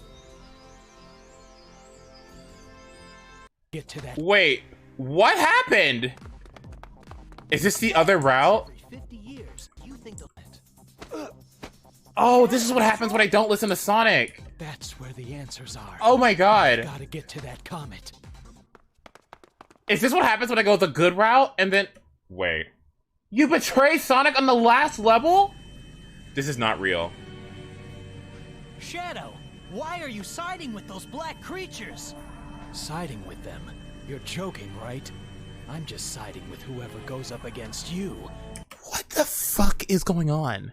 Get to that. Wait, what happened? Is this the other route? 50 years, you think the... Oh, this is what happens when I don't listen to Sonic. That's where the answers are. Oh my god. Gotta get to that comet. Is this what happens when I go the good route and then... Wait. You betray Sonic on the last level? This is not real. Shadow, why are you siding with those black creatures? Siding with them? You're joking, right? I'm just siding with whoever goes up against you. What the fuck is going on?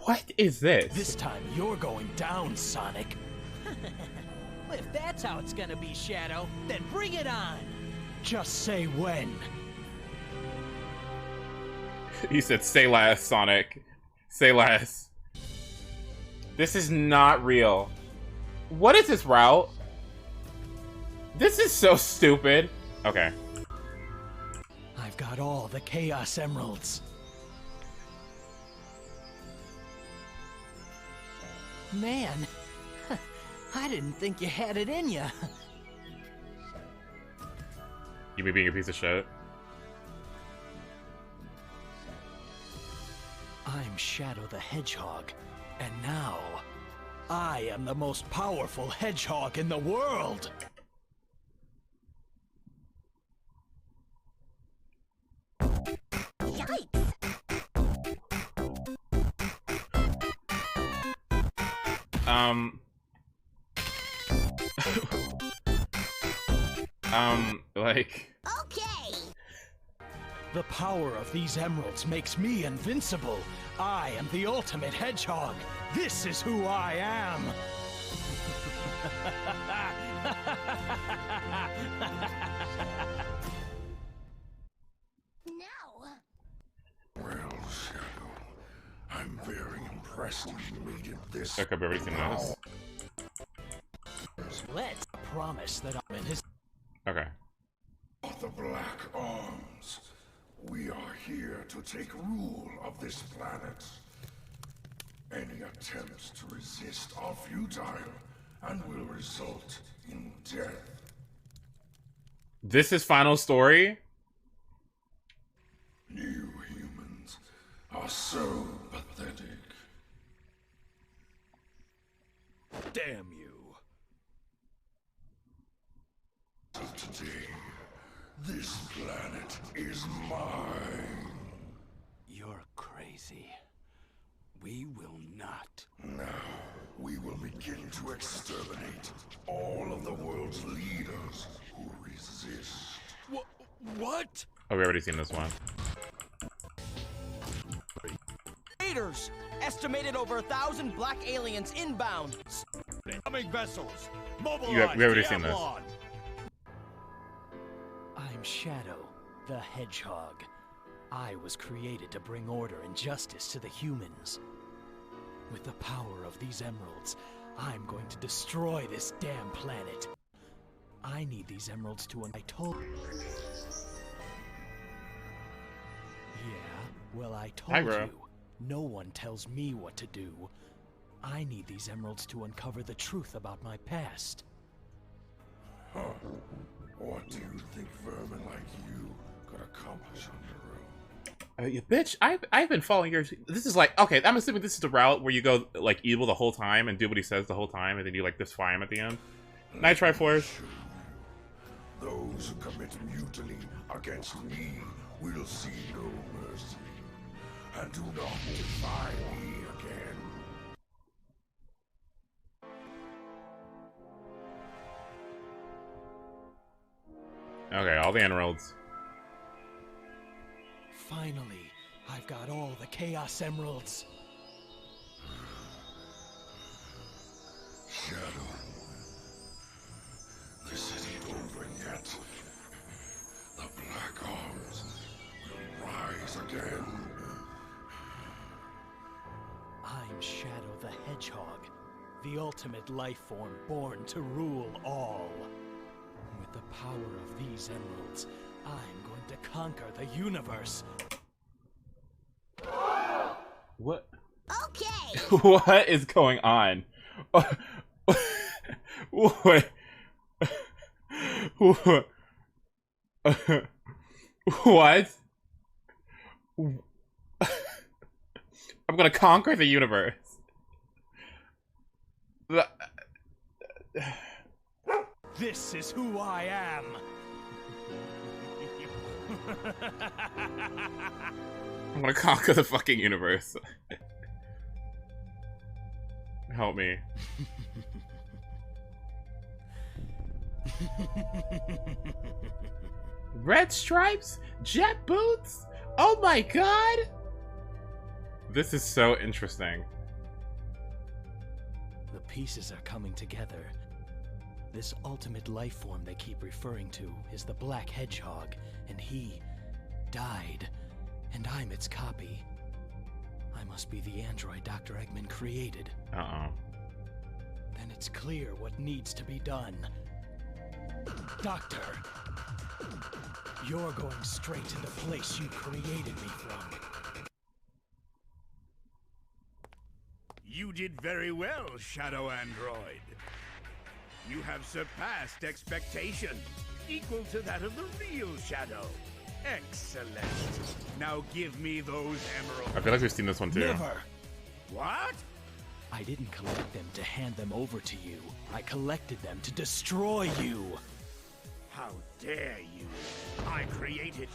What is this? This time you're going down, Sonic. Well, if that's how it's gonna be, Shadow, then bring it on! Just say when. He said, say less, Sonic. Say less. This is not real. What is this route? This is so stupid. Okay. I've got all the Chaos Emeralds. Man, I didn't think you had it in ya. You me being a piece of shit? I'm Shadow the Hedgehog, and now I am the most powerful hedgehog in the world. Like... Okay. The power of these emeralds makes me invincible. I am the ultimate hedgehog. This is who I am. Well, Shadow, I'm very impressed you made it this. Okay, but everything knows. Let's promise that I'm in his. Okay. The Black Arms. We are here to take rule of this planet. Any attempts to resist are futile and will result in death. This is final story? You humans are so pathetic. Damn you. Today, this planet is mine. You're crazy. We will not. Now, we will begin to exterminate all of the world's leaders who resist. What? Oh, we already seen this one. Raiders! Estimated over 1,000 black aliens inbound. Incoming vessels. Mobilize. We already seen this. Diablon. I'm Shadow, the Hedgehog. I was created to bring order and justice to the humans. With the power of these emeralds, I'm going to destroy this damn planet. I need these emeralds to I told. Yeah, well, I told Hi, bro. you. No one tells me what to do. I need these emeralds to uncover the truth about my past. Huh. What do you think vermin like you could accomplish on your own? You bitch, I've been following your... This is like... Okay, I'm assuming this is the route where you go, like, evil the whole time and do what he says the whole time, and then you, like, defy him at the end. Night Triforce. Those who commit mutiny against me will see no mercy. And do not defy me again. Okay, all the emeralds. Finally, I've got all the Chaos Emeralds. Shadow. This isn't over yet. The Black Arms will rise again. I'm Shadow the Hedgehog, the ultimate life form born to rule all. With the power of these emeralds, I'm going to conquer the universe. What? Okay. What is going on? What? What? I'm gonna conquer the universe. This is who I am. I'm gonna conquer the fucking universe. Help me. Red stripes? Jet boots? Oh my god! This is so interesting. The pieces are coming together. This ultimate life form they keep referring to is the Black Hedgehog, and he died, and I'm its copy. I must be the android Dr. Eggman created. Uh-oh. Then it's clear what needs to be done. Doctor, you're going straight to the place you created me from. You did very well, Shadow Android. You have surpassed expectation, equal to that of the real Shadow. Excellent. Now give me those emeralds. I feel like we've seen this one too. Never! What? I didn't collect them to hand them over to you. I collected them to destroy you. How dare you? I created you.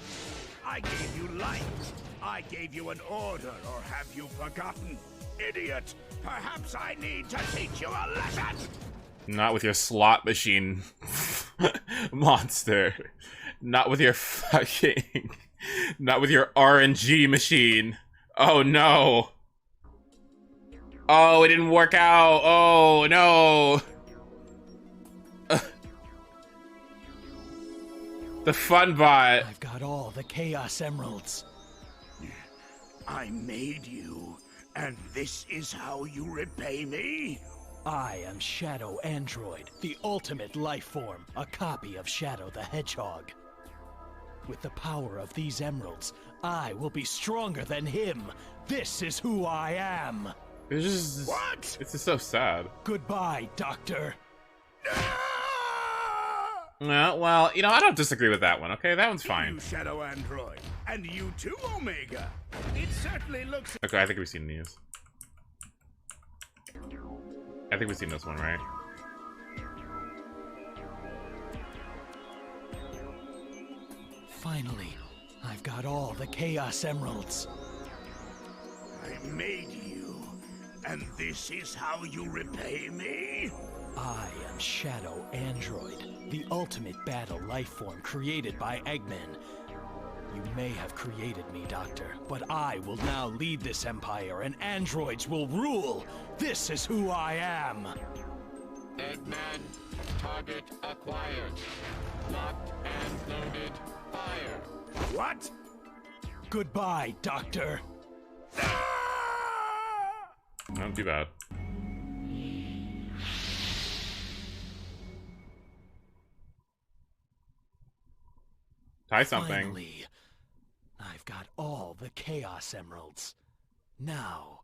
I gave you life. I gave you an order, or have you forgotten? Idiot! Perhaps I need to teach you a lesson! Not with your slot machine monster. Not with your fucking... Not with your RNG machine. Oh no. Oh, it didn't work out. Oh no. The fun bot. I've got all the Chaos Emeralds. I made you, and this is how you repay me? I am Shadow Android, the ultimate life form, a copy of Shadow the Hedgehog. With the power of these emeralds, I will be stronger than him. This is who I am. It's just... What? It's just so sad. Goodbye, Doctor. Well, you know, I don't disagree with that one, okay? That one's fine. You, Shadow Android, and you too, Omega. It certainly looks... Okay, I think we've seen these. I think we've seen this one, right? Finally, I've got all the Chaos Emeralds. I made you, and this is how you repay me? I am Shadow Android, the ultimate battle life form created by Eggman. You may have created me, Doctor, but I will now lead this empire and androids will rule. This is who I am. Eggman, target acquired. Locked and loaded. Fire. What? Goodbye, Doctor. Not too bad. Tie something. Finally, I've got all the Chaos Emeralds. Now,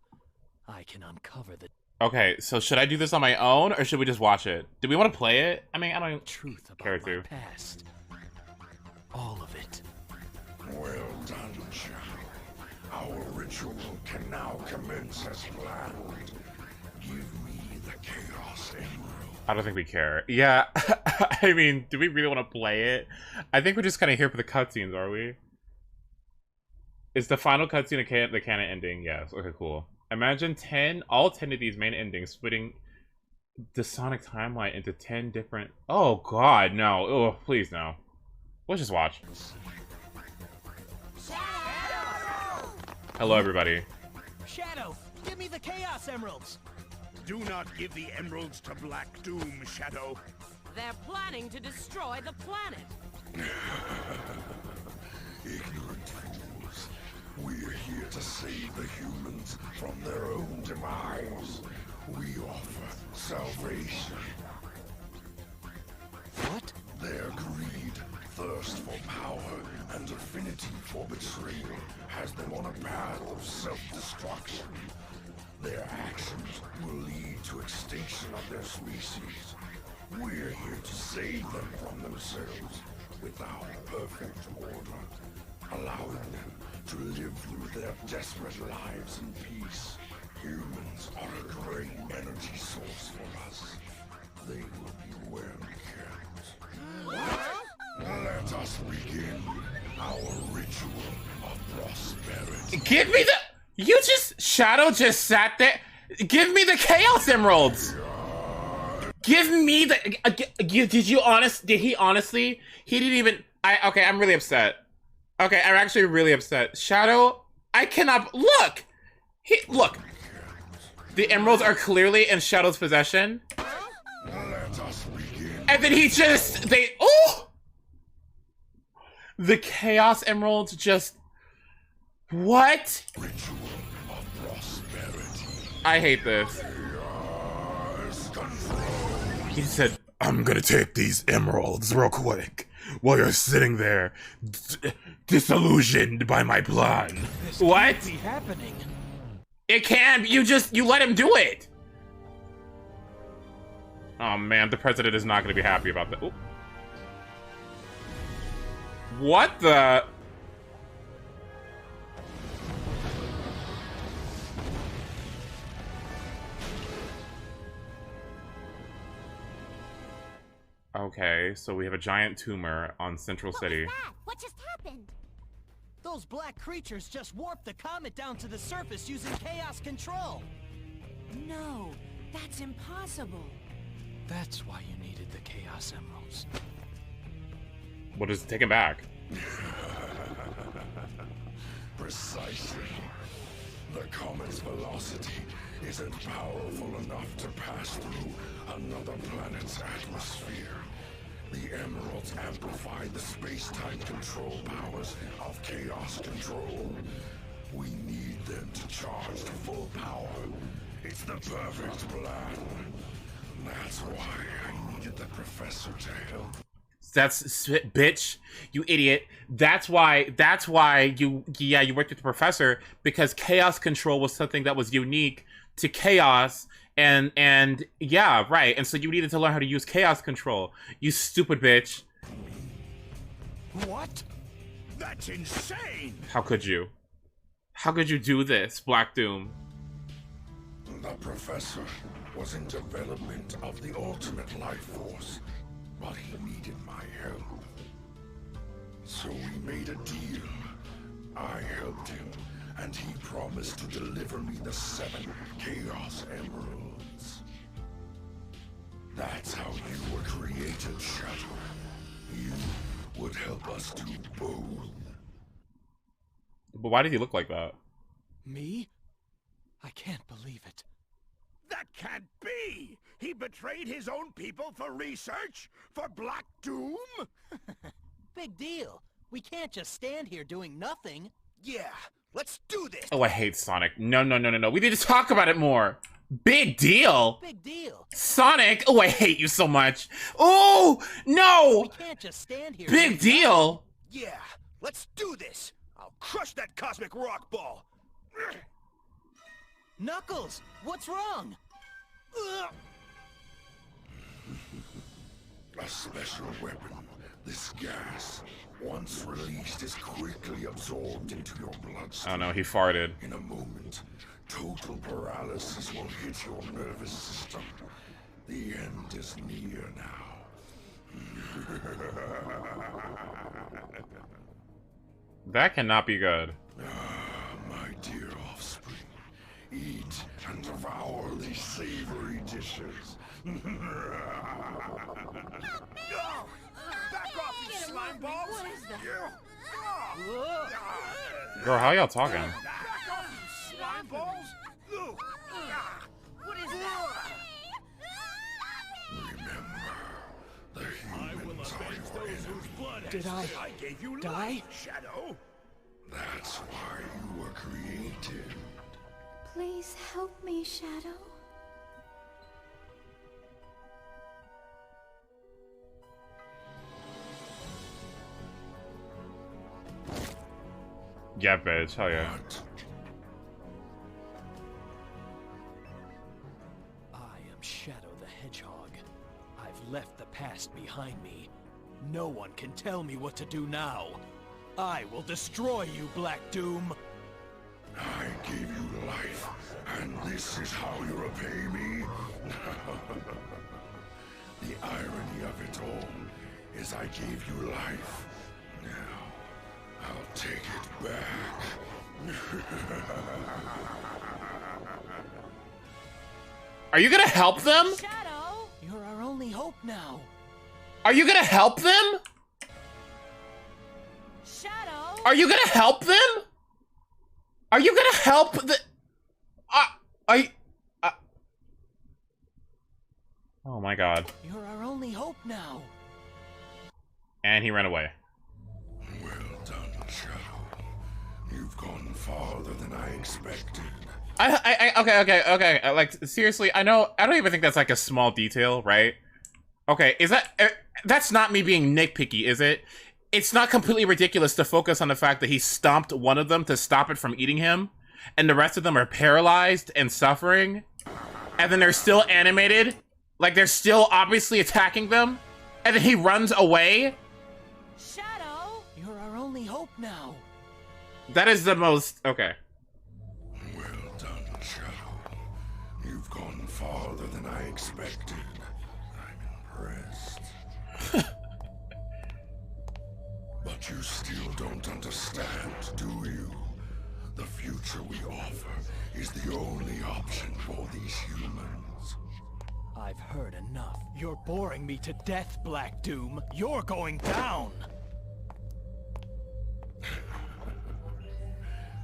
I can uncover the Okay, so should I do this on my own, or should we just watch it? Do we want to play it? I mean, I don't truth about care my to. past. All of it. Well done, Shadow. Our ritual can now commence as planned. Give me the Chaos Emerald. I don't think we care. Yeah, I mean, do we really want to play it? I think we're just kind of here for the cutscenes, are we? Is the final cutscene the canon ending? Yes. Okay, cool. Imagine all 10 of these main endings splitting the Sonic timeline into 10 different... Oh, God, no. Oh, please, no. Let's just watch. Hello, everybody. Shadow, give me the Chaos Emeralds. Do not give the emeralds to Black Doom, Shadow. They're planning to destroy the planet. Ignorant fools. We're here to save the humans from their own demise. We offer salvation. What? Their greed, thirst for power, and affinity for betrayal has them on a path of self-destruction. Their actions will lead to extinction of their species. We're here to save them from themselves with our perfect order, allowing them to live through their desperate lives in peace. Humans are a great energy source for us. They will be well kept. Let us begin our ritual of prosperity. Give me the... You just... Shadow just sat there. Give me the Chaos Emeralds. Give me the... Did he honestly? He didn't even... Okay, I'm really upset. Okay, I'm actually really upset. Shadow, I cannot... Look! Look. The emeralds are clearly in Shadow's possession. And then he just... Oh! The Chaos Emeralds just... What? I hate this. He said, I'm gonna take these emeralds real quick while you're sitting there disillusioned by my plan. What? Can't be happening. It can. You let him do it. Oh man, the president is not gonna be happy about that. Ooh. What the? Okay, so we have a giant tumor on Central City. What just happened? Those black creatures just warped the comet down to the surface using chaos control. No, that's impossible. That's why you needed the Chaos Emeralds. We'll just take him back. Precisely. The comet's velocity isn't powerful enough to pass through another planet's atmosphere. The emeralds amplify the space-time control powers of chaos control. We need them to charge to full power. It's the perfect plan. That's why I needed the professor to help. That's bitch, you idiot. That's why you worked with the professor, because chaos control was something that was unique to chaos, and yeah, right. And so you needed to learn how to use chaos control. You stupid bitch. What? That's insane. How could you? How could you do this, Black Doom? The professor was in development of the ultimate life force, but he needed my help. So we made a deal. I helped him, and he promised to deliver me the 7 Chaos Emeralds. That's how you were created, Shadow. You would help us do both. But why did he look like that? Me? I can't believe it. That can't be! He betrayed his own people for research? For Black Doom? Big deal. We can't just stand here doing nothing. Yeah, let's do this! Oh, I hate Sonic. No. We need to talk about it more. Big deal? Big deal. Sonic? Oh, I hate you so much. Oh, no! We can't just stand here. Big deal? Yeah, let's do this! I'll crush that cosmic rock ball! Knuckles, what's wrong? A special weapon. This gas, once released, is quickly absorbed into your bloodstream. Oh no, he farted. In a moment, total paralysis will hit your nervous system. The end is near now. That cannot be good. My dear offspring, eat and devour these savory dishes. Back off, you slime balls! What is that? Girl, how y'all talking? Back you! What is that? I will avenge those whose blood Did has I gave you die? life, Shadow. That's why you were created. Please help me, Shadow. Yeah, bitch. Hell yeah. I am Shadow the Hedgehog. I've left the past behind me. No one can tell me what to do now. I will destroy you, Black Doom. I gave you life, and this is how you repay me? The irony of it all is I gave you life. Now, I'll take it back. Are you gonna help them? Shadow! You're our only hope now. Are you gonna help them? Shadow! Are you gonna help them? Are you gonna help the... Oh my god. You're our only hope now. And he ran away. Well done, Shadow. You've gone farther than I expected. Okay. Like, seriously, I don't even think that's like a small detail, right? Okay, is that... that's not me being nitpicky, is it? It's not completely ridiculous to focus on the fact that he stomped one of them to stop it from eating him, and the rest of them are paralyzed and suffering, and then they're still animated, like they're still obviously attacking them, and then he runs away? Shadow! You're our only hope now. That is the most... okay. Well done, Shadow. You've gone farther than I expected. I'm impressed. But you still don't understand, do you? The future we offer is the only option for these humans. I've heard enough. You're boring me to death, Black Doom. You're going down.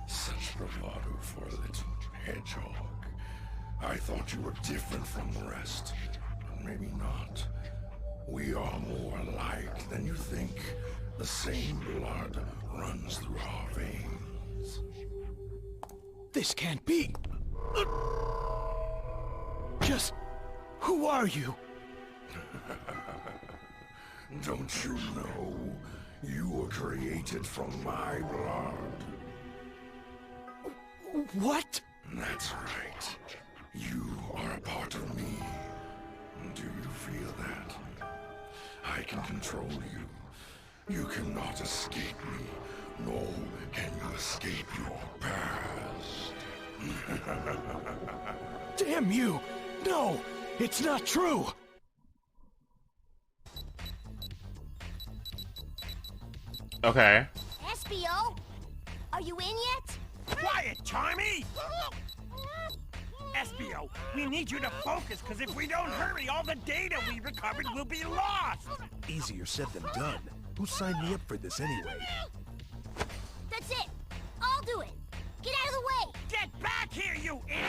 Such bravado for a little hedgehog. I thought you were different from the rest, but maybe not. We are more alike than you think. The same blood runs through our veins. This can't be. Just... who are you? Don't you know? You were created from my blood. What? That's right. You are a part of me. Do you feel that? I can control you. You cannot escape me, nor can you escape your past. Damn you! No! It's not true! Okay. SBO? Are you in yet? Quiet, Charmy! SBO, we need you to focus, because if we don't hurry, all the data we recovered will be lost! Easier said than done. Who signed me up for this anyway? That's it! I'll do it! Get out of the way! Get back here, you idiot!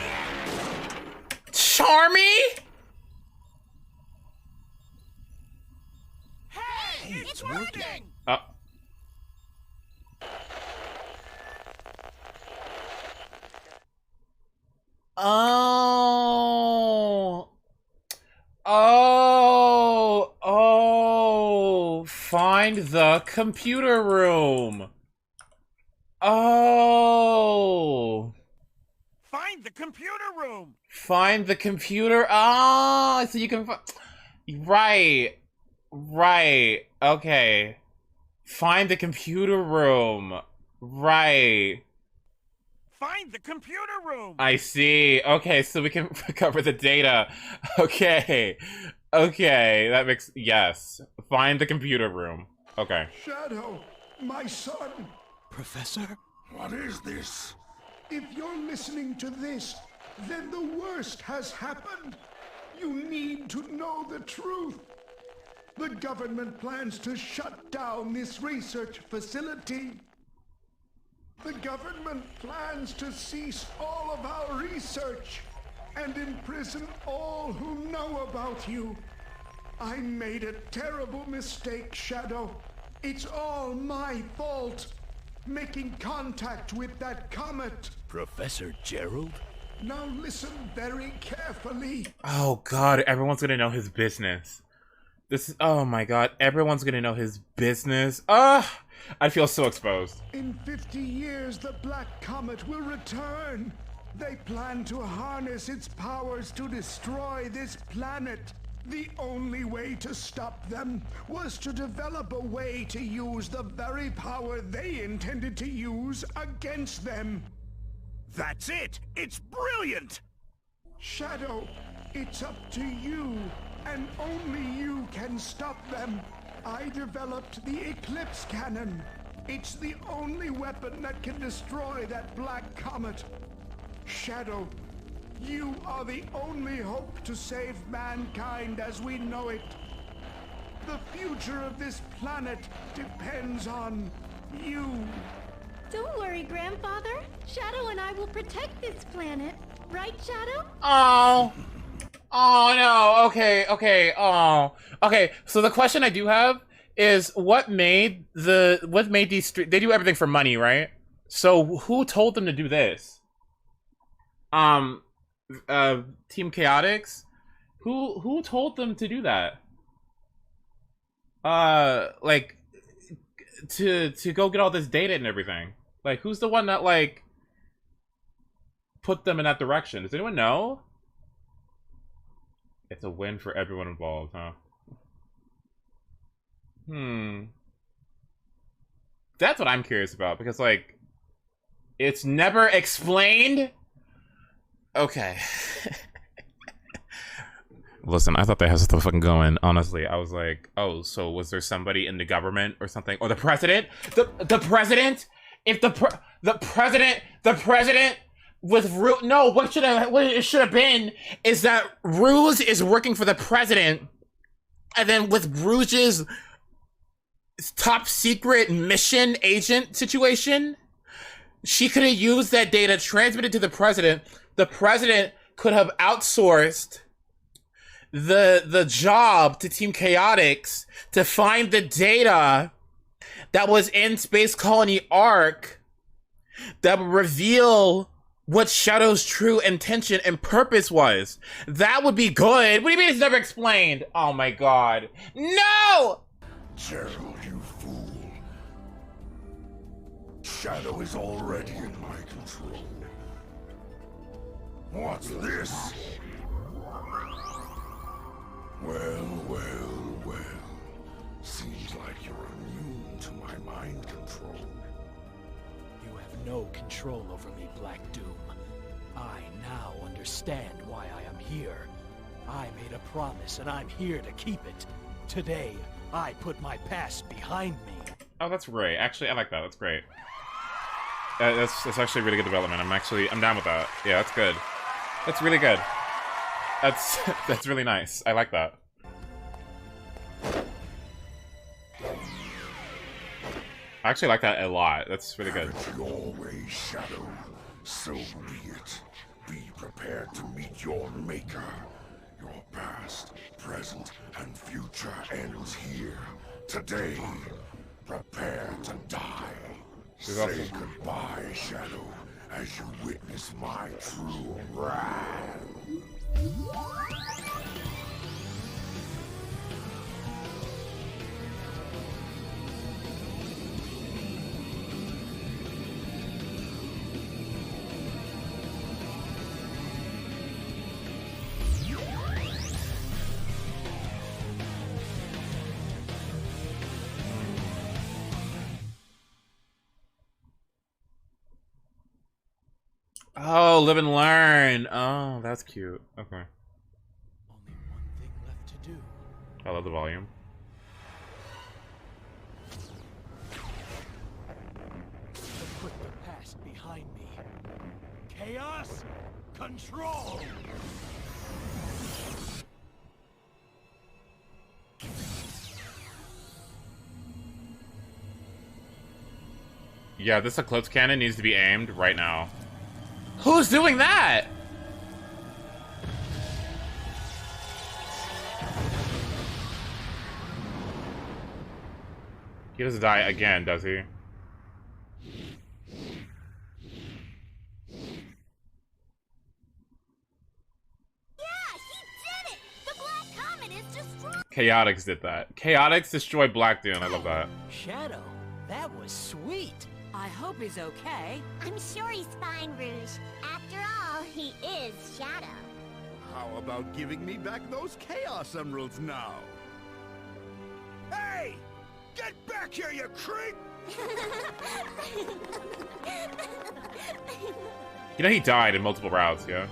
Charmy? Hey, it's working! Find the computer room. Oh. Find the computer room. Find the computer. Oh, so you can. Right. Okay. Find the computer room. Right. Find the computer room. I see. Okay, so we can recover the data. Okay, that makes... yes. Find the computer room. Okay. Shadow, my son. Professor? What is this? If you're listening to this, then the worst has happened. You need to know the truth. The government plans to shut down this research facility. The government plans to cease all of our research and imprison all who know about you. I made a terrible mistake, Shadow. It's all my fault. Making contact with that comet. Professor Gerald? Now listen very carefully. Oh god, everyone's gonna know his business. This is, oh my god, everyone's gonna know his business. I feel so exposed. In 50 years, the Black Comet will return. They plan to harness its powers to destroy this planet. The only way to stop them was to develop a way to use the very power they intended to use against them. That's it! It's brilliant! Shadow, it's up to you, and only you can stop them. I developed the Eclipse Cannon. It's the only weapon that can destroy that Black Comet. Shadow, you are the only hope to save mankind as we know it. The future of this planet depends on you. Don't worry, Grandfather. Shadow and I will protect this planet. Right, Shadow? Oh. Oh no. Okay. Okay. So the question I do have is what made these they do everything for money, right? So who told them to do this? Team Chaotix? Who told them to do that? Like to go get all this data and everything. Like who's the one that like put them in that direction? Does anyone know? It's a win for everyone involved, huh? That's what I'm curious about, because like it's never explained. Okay. Listen, I thought they had stuff fucking going. Honestly, I was like, oh, so was there somebody in the government or something, or the president? The president? If the president with no, what it should have been is that Rouge is working for the president, and then with Rouge's top secret mission agent situation, she could have used that data, transmitted to the president. The president could have outsourced the job to Team Chaotix to find the data that was in Space Colony Arc that would reveal what Shadow's true intention and purpose was. That would be good. What do you mean it's never explained? Oh my god. No! Gerald, you fool. Shadow is already in my control. What's this? Well. Seems like you're immune to my mind control. You have no control over me, Black Doom. I now understand why I am here. I made a promise and I'm here to keep it. Today, I put my past behind me. Oh, that's great. Actually, I like that. That's great. That's actually really good development. I'm down with that. Yeah, that's good. That's really good. That's really nice. I like that. I actually like that a lot. That's really good. Have it your way, Shadow. So be it. Be prepared to meet your maker. Your past, present, and future ends here. Today, prepare to die. Say goodbye, Shadow, as you witness my true wrath. Oh, live and learn. Oh, that's cute. Okay. Only one thing left to do. I love the volume. Put the past behind me. Chaos control. Yeah, this Eclipse Cannon needs to be aimed right now. Who's doing that? He doesn't die again, does he? Chaotix did that. Chaotix destroyed Black Dune. I love that. Shadow, that was sweet. I hope he's okay. I'm sure he's fine, Rouge. After all, he is Shadow. How about giving me back those Chaos Emeralds now? Hey! Get back here, you creep! You know he died in multiple routes, yeah?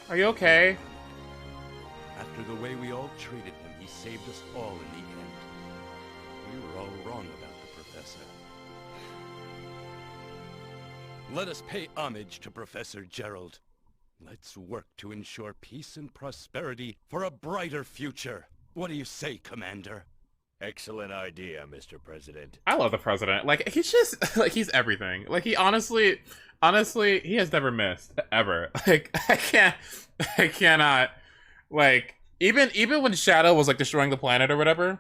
Are you okay? After the way we all treated him, he saved us all in the end. We were all wrong about the Professor. Let us pay homage to Professor Gerald. Let's work to ensure peace and prosperity for a brighter future. What do you say, Commander? Excellent idea, Mr. President. I love the president. Like, he's just, like, he's everything. Like, he honestly, he has never missed, ever. Like, I cannot, like, even when Shadow was, like, destroying the planet or whatever,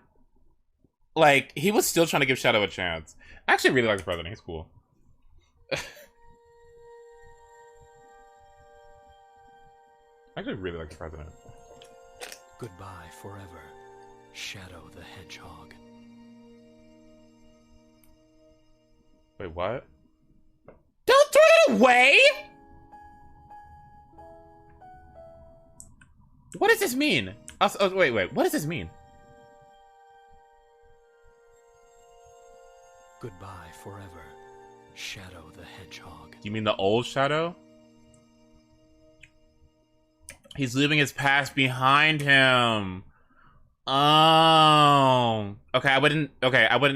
like, he was still trying to give Shadow a chance. I actually really like the president. He's cool. I actually really like the president. Goodbye forever, Shadow the Hedgehog. Wait, what? Don't throw it away! What does this mean? Wait, what does this mean? Goodbye forever, Shadow the Hedgehog. You mean the old Shadow? He's leaving his past behind him. Oh. Okay, I wouldn't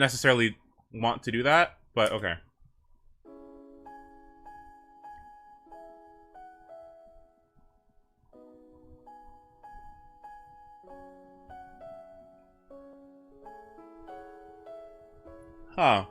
necessarily want to do that, but okay. Huh.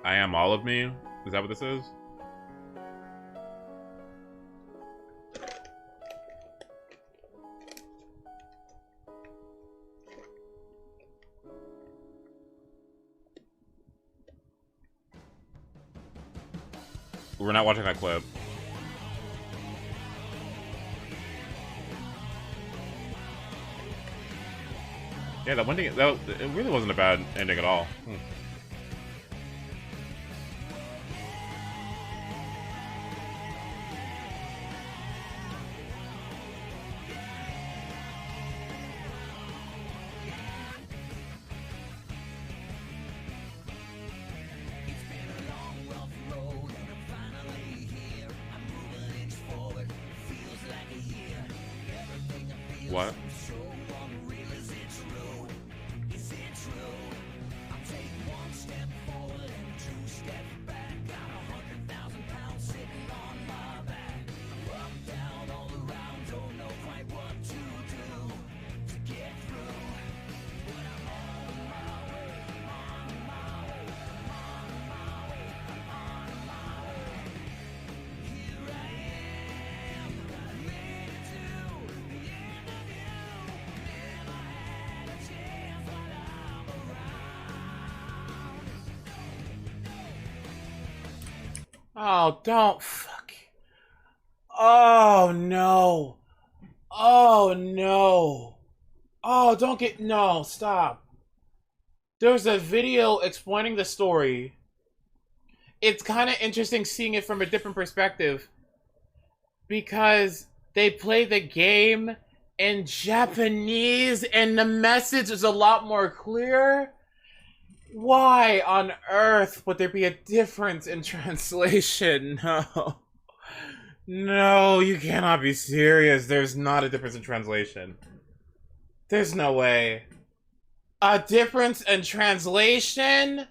I am all of me? Is that what this is? We're not watching that clip. Yeah, that one thing, it really wasn't a bad ending at all. What? Oh, don't fuck. Oh, no. Oh, no. Oh, don't get... No, stop. There's a video explaining the story. It's kind of interesting seeing it from a different perspective. Because they play the game in Japanese and the message is a lot more clear. Why on earth would there be a difference in translation? No. No, you cannot be serious. There's not a difference in translation. There's no way. A difference in translation?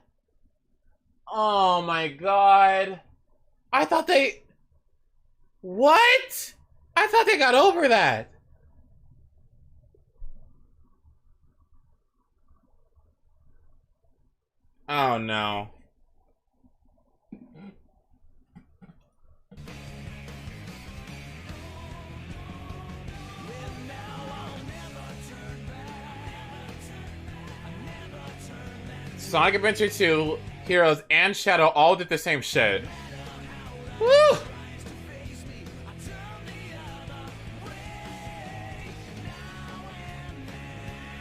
Oh my god. I thought they... What? I thought they got over that. Oh no. Sonic Adventure 2, Heroes, and Shadow all did the same shit. Woo!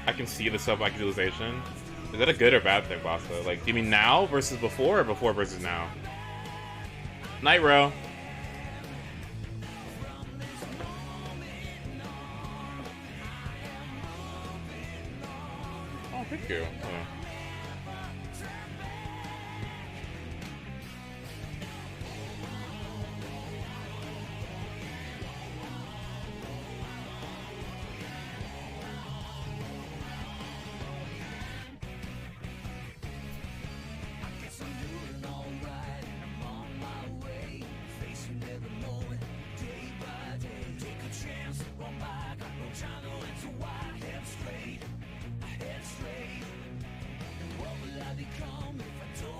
I can see the sub-actualization. Is that a good or bad thing, Basta? Like, do you mean now versus before, or before versus now? Night Row. Oh, thank you. Oh.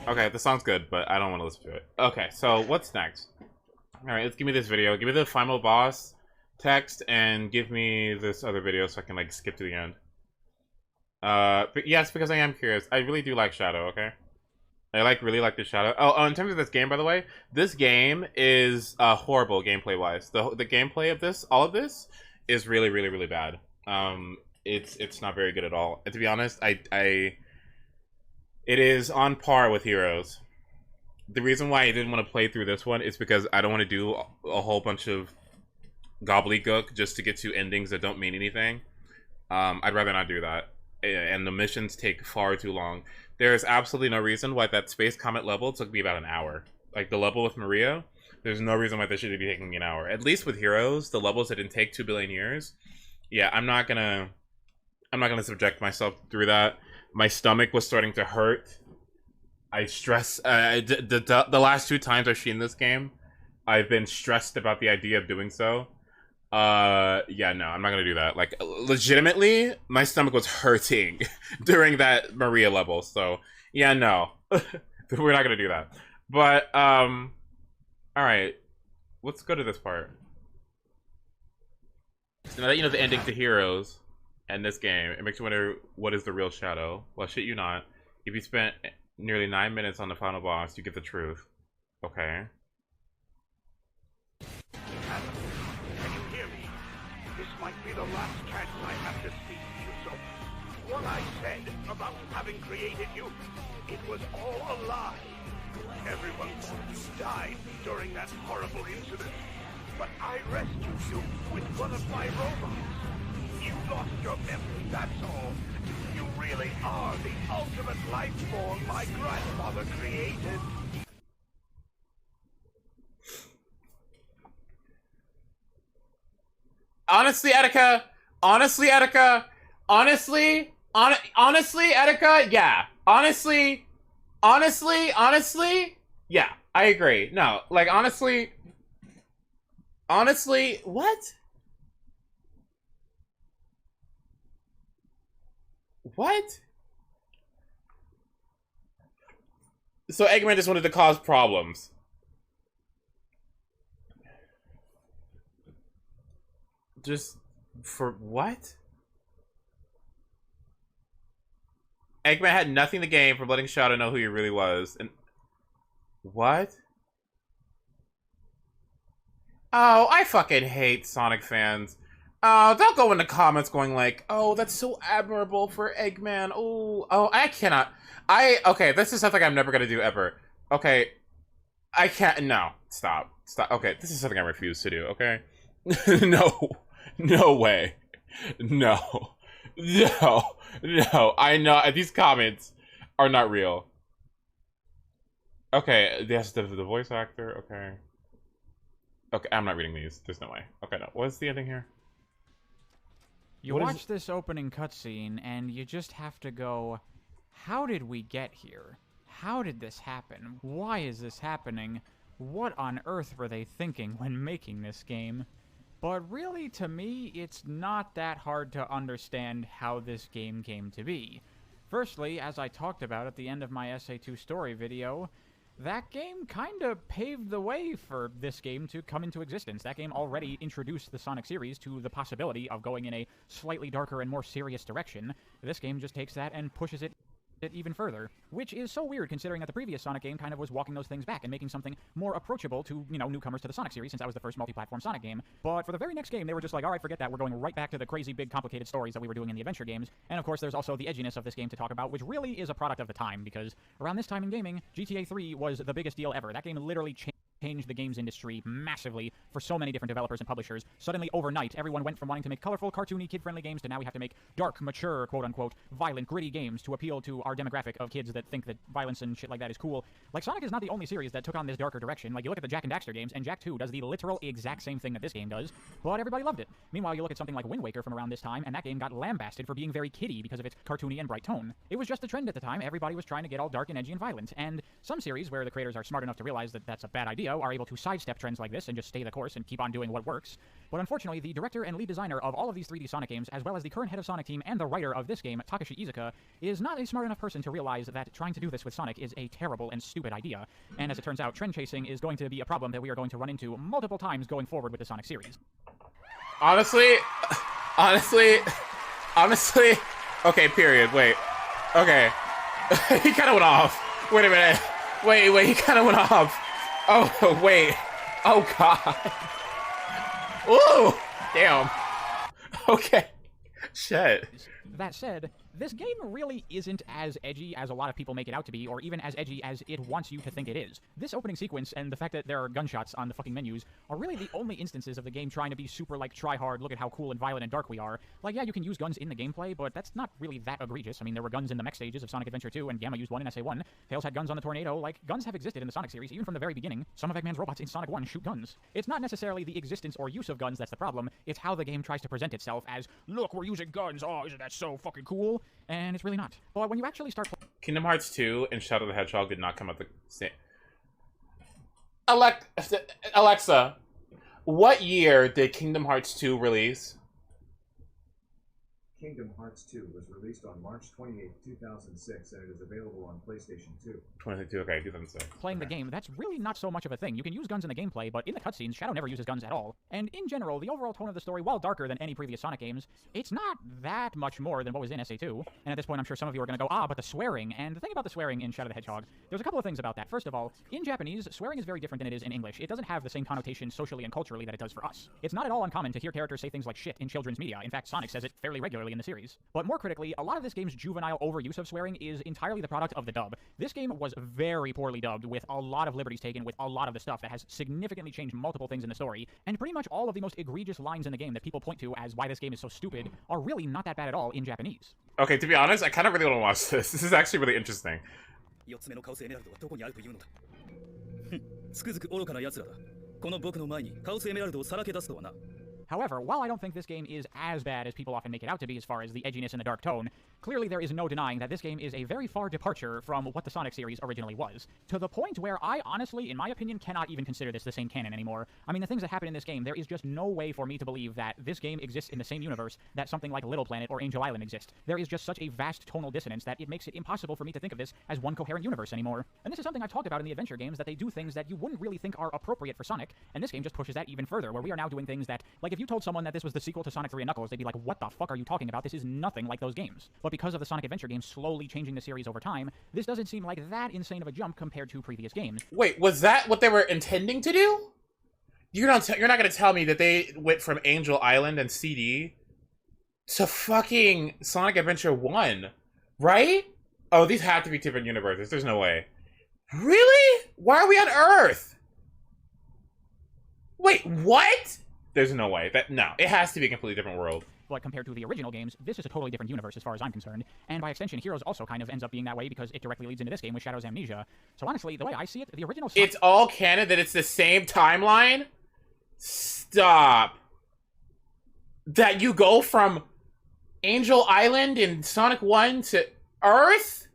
Okay, the song's good, but I don't want to listen to it. Okay, so what's next? Alright, let's give me this video. Give me the final boss text, and give me this other video so I can, like, skip to the end. But yes, because I am curious. I really do like Shadow, okay? I really like the Shadow. Oh, in terms of this game, by the way, this game is horrible gameplay-wise. The gameplay of this, all of this, is really, really, really bad. It's not very good at all. And to be honest, it is on par with Heroes. The reason why I didn't want to play through this one is because I don't want to do a whole bunch of gobbledygook just to get to endings that don't mean anything. I'd rather not do that. And the missions take far too long. There is absolutely no reason why that Space Comet level took me about an hour. Like, the level with Maria, there's no reason why this should be taking me an hour. At least with Heroes, the levels that didn't take 2 billion years. Yeah, I'm not gonna subject myself through that. My stomach was starting to hurt. I stress. The last 2 times I've seen this game, I've been stressed about the idea of doing so. Yeah, no, I'm not gonna do that. Like, legitimately, my stomach was hurting during that Maria level. So, yeah, no, we're not gonna do that. But, all right, let's go to this part. So now that you know the ending to Heroes and this game, it makes you wonder, what is the real Shadow? Well, shit you not. If you spent nearly 9 minutes on the final boss, you get the truth. Okay. Can you hear me? This might be the last chance I have to speak to you, so what I said about having created you, it was all a lie. Everyone thought you died during that horrible incident, but I rescued you with one of my robots. You lost your memory, that's all. You really are the ultimate life form my grandfather created. Honestly, Etika, yeah. Honestly, yeah, I agree. No, like, honestly, what? What? So Eggman just wanted to cause problems. Just for what? Eggman had nothing to gain from letting Shadow know who he really was. And what? Oh, I fucking hate Sonic fans. Oh, don't go in the comments going like, oh, that's so admirable for Eggman. Oh, I cannot. Okay, this is something I'm never gonna do ever. Okay, I can't, no, stop. Okay, this is something I refuse to do, okay? No way. No. I know, these comments, are not real. Okay, yes, the voice actor. Okay. Okay, I'm not reading these. There's no way. Okay, no. What's the ending here? You watch this opening cutscene, and you just have to go, how did we get here? How did this happen? Why is this happening? What on earth were they thinking when making this game? But really, to me, it's not that hard to understand how this game came to be. Firstly, as I talked about at the end of my SA2 story video, that game kinda paved the way for this game to come into existence. That game already introduced the Sonic series to the possibility of going in a slightly darker and more serious direction. This game just takes that and pushes it even further, which is so weird considering that the previous Sonic game kind of was walking those things back and making something more approachable to, you know, newcomers to the Sonic series, since that was the first multi-platform Sonic game. But for the very next game, they were just like, alright, forget that, we're going right back to the crazy big complicated stories that we were doing in the adventure games. And of course, there's also the edginess of this game to talk about, which really is a product of the time, because around this time in gaming, GTA 3 was the biggest deal ever. That game literally changed the games industry massively for so many different developers and publishers. Suddenly, overnight, everyone went from wanting to make colorful, cartoony, kid-friendly games to now we have to make dark, mature, quote-unquote, violent, gritty games to appeal to our demographic of kids that think that violence and shit like that is cool. Like, Sonic is not the only series that took on this darker direction. Like, you look at the Jak and Daxter games, and Jak 2 does the literal exact same thing that this game does, but everybody loved it. Meanwhile, you look at something like Wind Waker from around this time, and that game got lambasted for being very kiddie because of its cartoony and bright tone. It was just the trend at the time. Everybody was trying to get all dark and edgy and violent, and some series, where the creators are smart enough to realize that that's a bad idea, are able to sidestep trends like this and just stay the course and keep on doing what works. But unfortunately, the director and lead designer of all of these 3D Sonic games, as well as the current head of Sonic team and the writer of this game, Takashi Iizuka, is not a smart enough person to realize that trying to do this with Sonic is a terrible and stupid idea. And as it turns out, trend chasing is going to be a problem that we are going to run into multiple times going forward with the Sonic series. Honestly, okay, period, wait. Okay. He kind of went off. Wait a minute. Wait, he kind of went off. Oh, wait. Oh, God. Ooh! Damn. Okay. Shit. That said, this game really isn't as edgy as a lot of people make it out to be, or even as edgy as it wants you to think it is. This opening sequence and the fact that there are gunshots on the fucking menus are really the only instances of the game trying to be super, like, try hard, look at how cool and violent and dark we are. Like, yeah, you can use guns in the gameplay, but that's not really that egregious. I mean, there were guns in the mech stages of Sonic Adventure 2, and Gamma used one in SA1. Tails had guns on the Tornado. Like, guns have existed in the Sonic series, even from the very beginning. Some of Eggman's robots in Sonic 1 shoot guns. It's not necessarily the existence or use of guns that's the problem, it's how the game tries to present itself as, look, we're using guns, oh, isn't that so fucking cool? And it's really not. But when you actually start Kingdom Hearts 2 and Shadow the Hedgehog did not come out the same. Alexa, what year did Kingdom Hearts 2 release? Kingdom Hearts 2 was released on March 28, 2006, and it is available on PlayStation 2. 2022, okay, 2006. Playing the game, that's really not so much of a thing. You can use guns in the gameplay, but in the cutscenes, Shadow never uses guns at all. And in general, the overall tone of the story, while darker than any previous Sonic games, it's not that much more than what was in SA2. And at this point, I'm sure some of you are going to go, but the swearing. And the thing about the swearing in Shadow the Hedgehog, there's a couple of things about that. First of all, in Japanese, swearing is very different than it is in English. It doesn't have the same connotation socially and culturally that it does for us. It's not at all uncommon to hear characters say things like shit in children's media. In fact, Sonic says it fairly regularly in the series. But more critically, a lot of this game's juvenile overuse of swearing is entirely the product of the dub. This game was very poorly dubbed, with a lot of liberties taken with a lot of the stuff that has significantly changed multiple things in the story, and pretty much all of the most egregious lines in the game that people point to as why this game is so stupid are really not that bad at all in Japanese. Okay, to be honest, I kind of really want to watch this. This is actually really interesting. However, while I don't think this game is as bad as people often make it out to be as far as the edginess and the dark tone, clearly there is no denying that this game is a very far departure from what the Sonic series originally was. To the point where I honestly, in my opinion, cannot even consider this the same canon anymore. I mean, the things that happen in this game, there is just no way for me to believe that this game exists in the same universe that something like Little Planet or Angel Island exist. There is just such a vast tonal dissonance that it makes it impossible for me to think of this as one coherent universe anymore. And this is something I've talked about in the adventure games, that they do things that you wouldn't really think are appropriate for Sonic, and this game just pushes that even further, where we are now doing things that, like, if you told someone that this was the sequel to Sonic 3 and Knuckles, they'd be like, what the fuck are you talking about? This is nothing like those games. But because of the Sonic Adventure games slowly changing the series over time, this doesn't seem like that insane of a jump compared to previous games. Wait, was that what they were intending to do? You're not going to tell me that they went from Angel Island and CD to fucking Sonic Adventure 1, right? Oh, these have to be different universes. There's no way. Really? Why are we on Earth? Wait, what? There's no way. No, it has to be a completely different world. but compared to the original games, this is a totally different universe as far as I'm concerned. And by extension, Heroes also kind of ends up being that way because it directly leads into this game with Shadow's amnesia. So honestly, the way I see it, the original... It's all canon that it's the same timeline? Stop. That you go from Angel Island in Sonic 1 to Earth?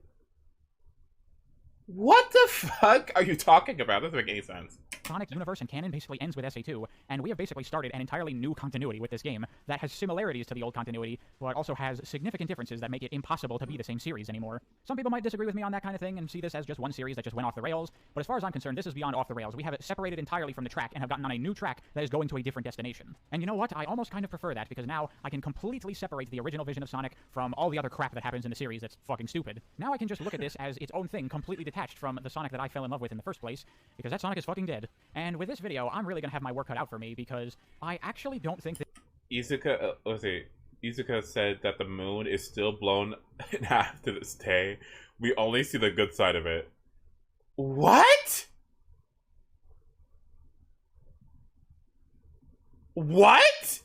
What the fuck are you talking about? That doesn't make any sense. Sonic universe and canon basically ends with SA2, and we have basically started an entirely new continuity with this game that has similarities to the old continuity, but also has significant differences that make it impossible to be the same series anymore. Some people might disagree with me on that kind of thing and see this as just one series that just went off the rails, but as far as I'm concerned, this is beyond off the rails. We have it separated entirely from the track and have gotten on a new track that is going to a different destination. And you know what? I almost kind of prefer that, because now I can completely separate the original vision of Sonic from all the other crap that happens in the series that's fucking stupid. Now I can just look at this as its own thing, completely detached from the Sonic that I fell in love with in the first place, because that Sonic is fucking dead. And with this video, I'm really gonna have my work cut out for me, because I actually don't think that... Izuka, let's see. Izuka said that the moon is still blown in half to this day. We only see the good side of it. What? What?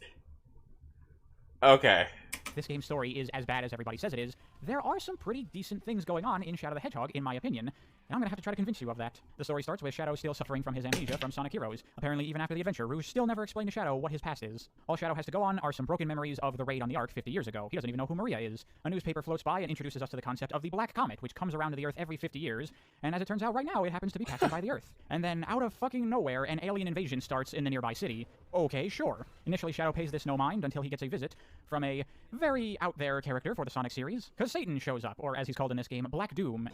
Okay. This game's story is as bad as everybody says it is. There are some pretty decent things going on in Shadow the Hedgehog, in my opinion, and I'm gonna have to try to convince you of that. The story starts with Shadow still suffering from his amnesia from Sonic Heroes. Apparently, even after the adventure, Rouge still never explained to Shadow what his past is. All Shadow has to go on are some broken memories of the raid on the Ark 50 years ago. He doesn't even know who Maria is. A newspaper floats by and introduces us to the concept of the Black Comet, which comes around to the Earth every 50 years, and as it turns out right now, it happens to be passing by the Earth. And then, out of fucking nowhere, an alien invasion starts in the nearby city. Okay, sure. Initially, Shadow pays this no mind until he gets a visit from a very out-there character for the Sonic series, because Satan shows up, or as he's called in this game, Black Doom.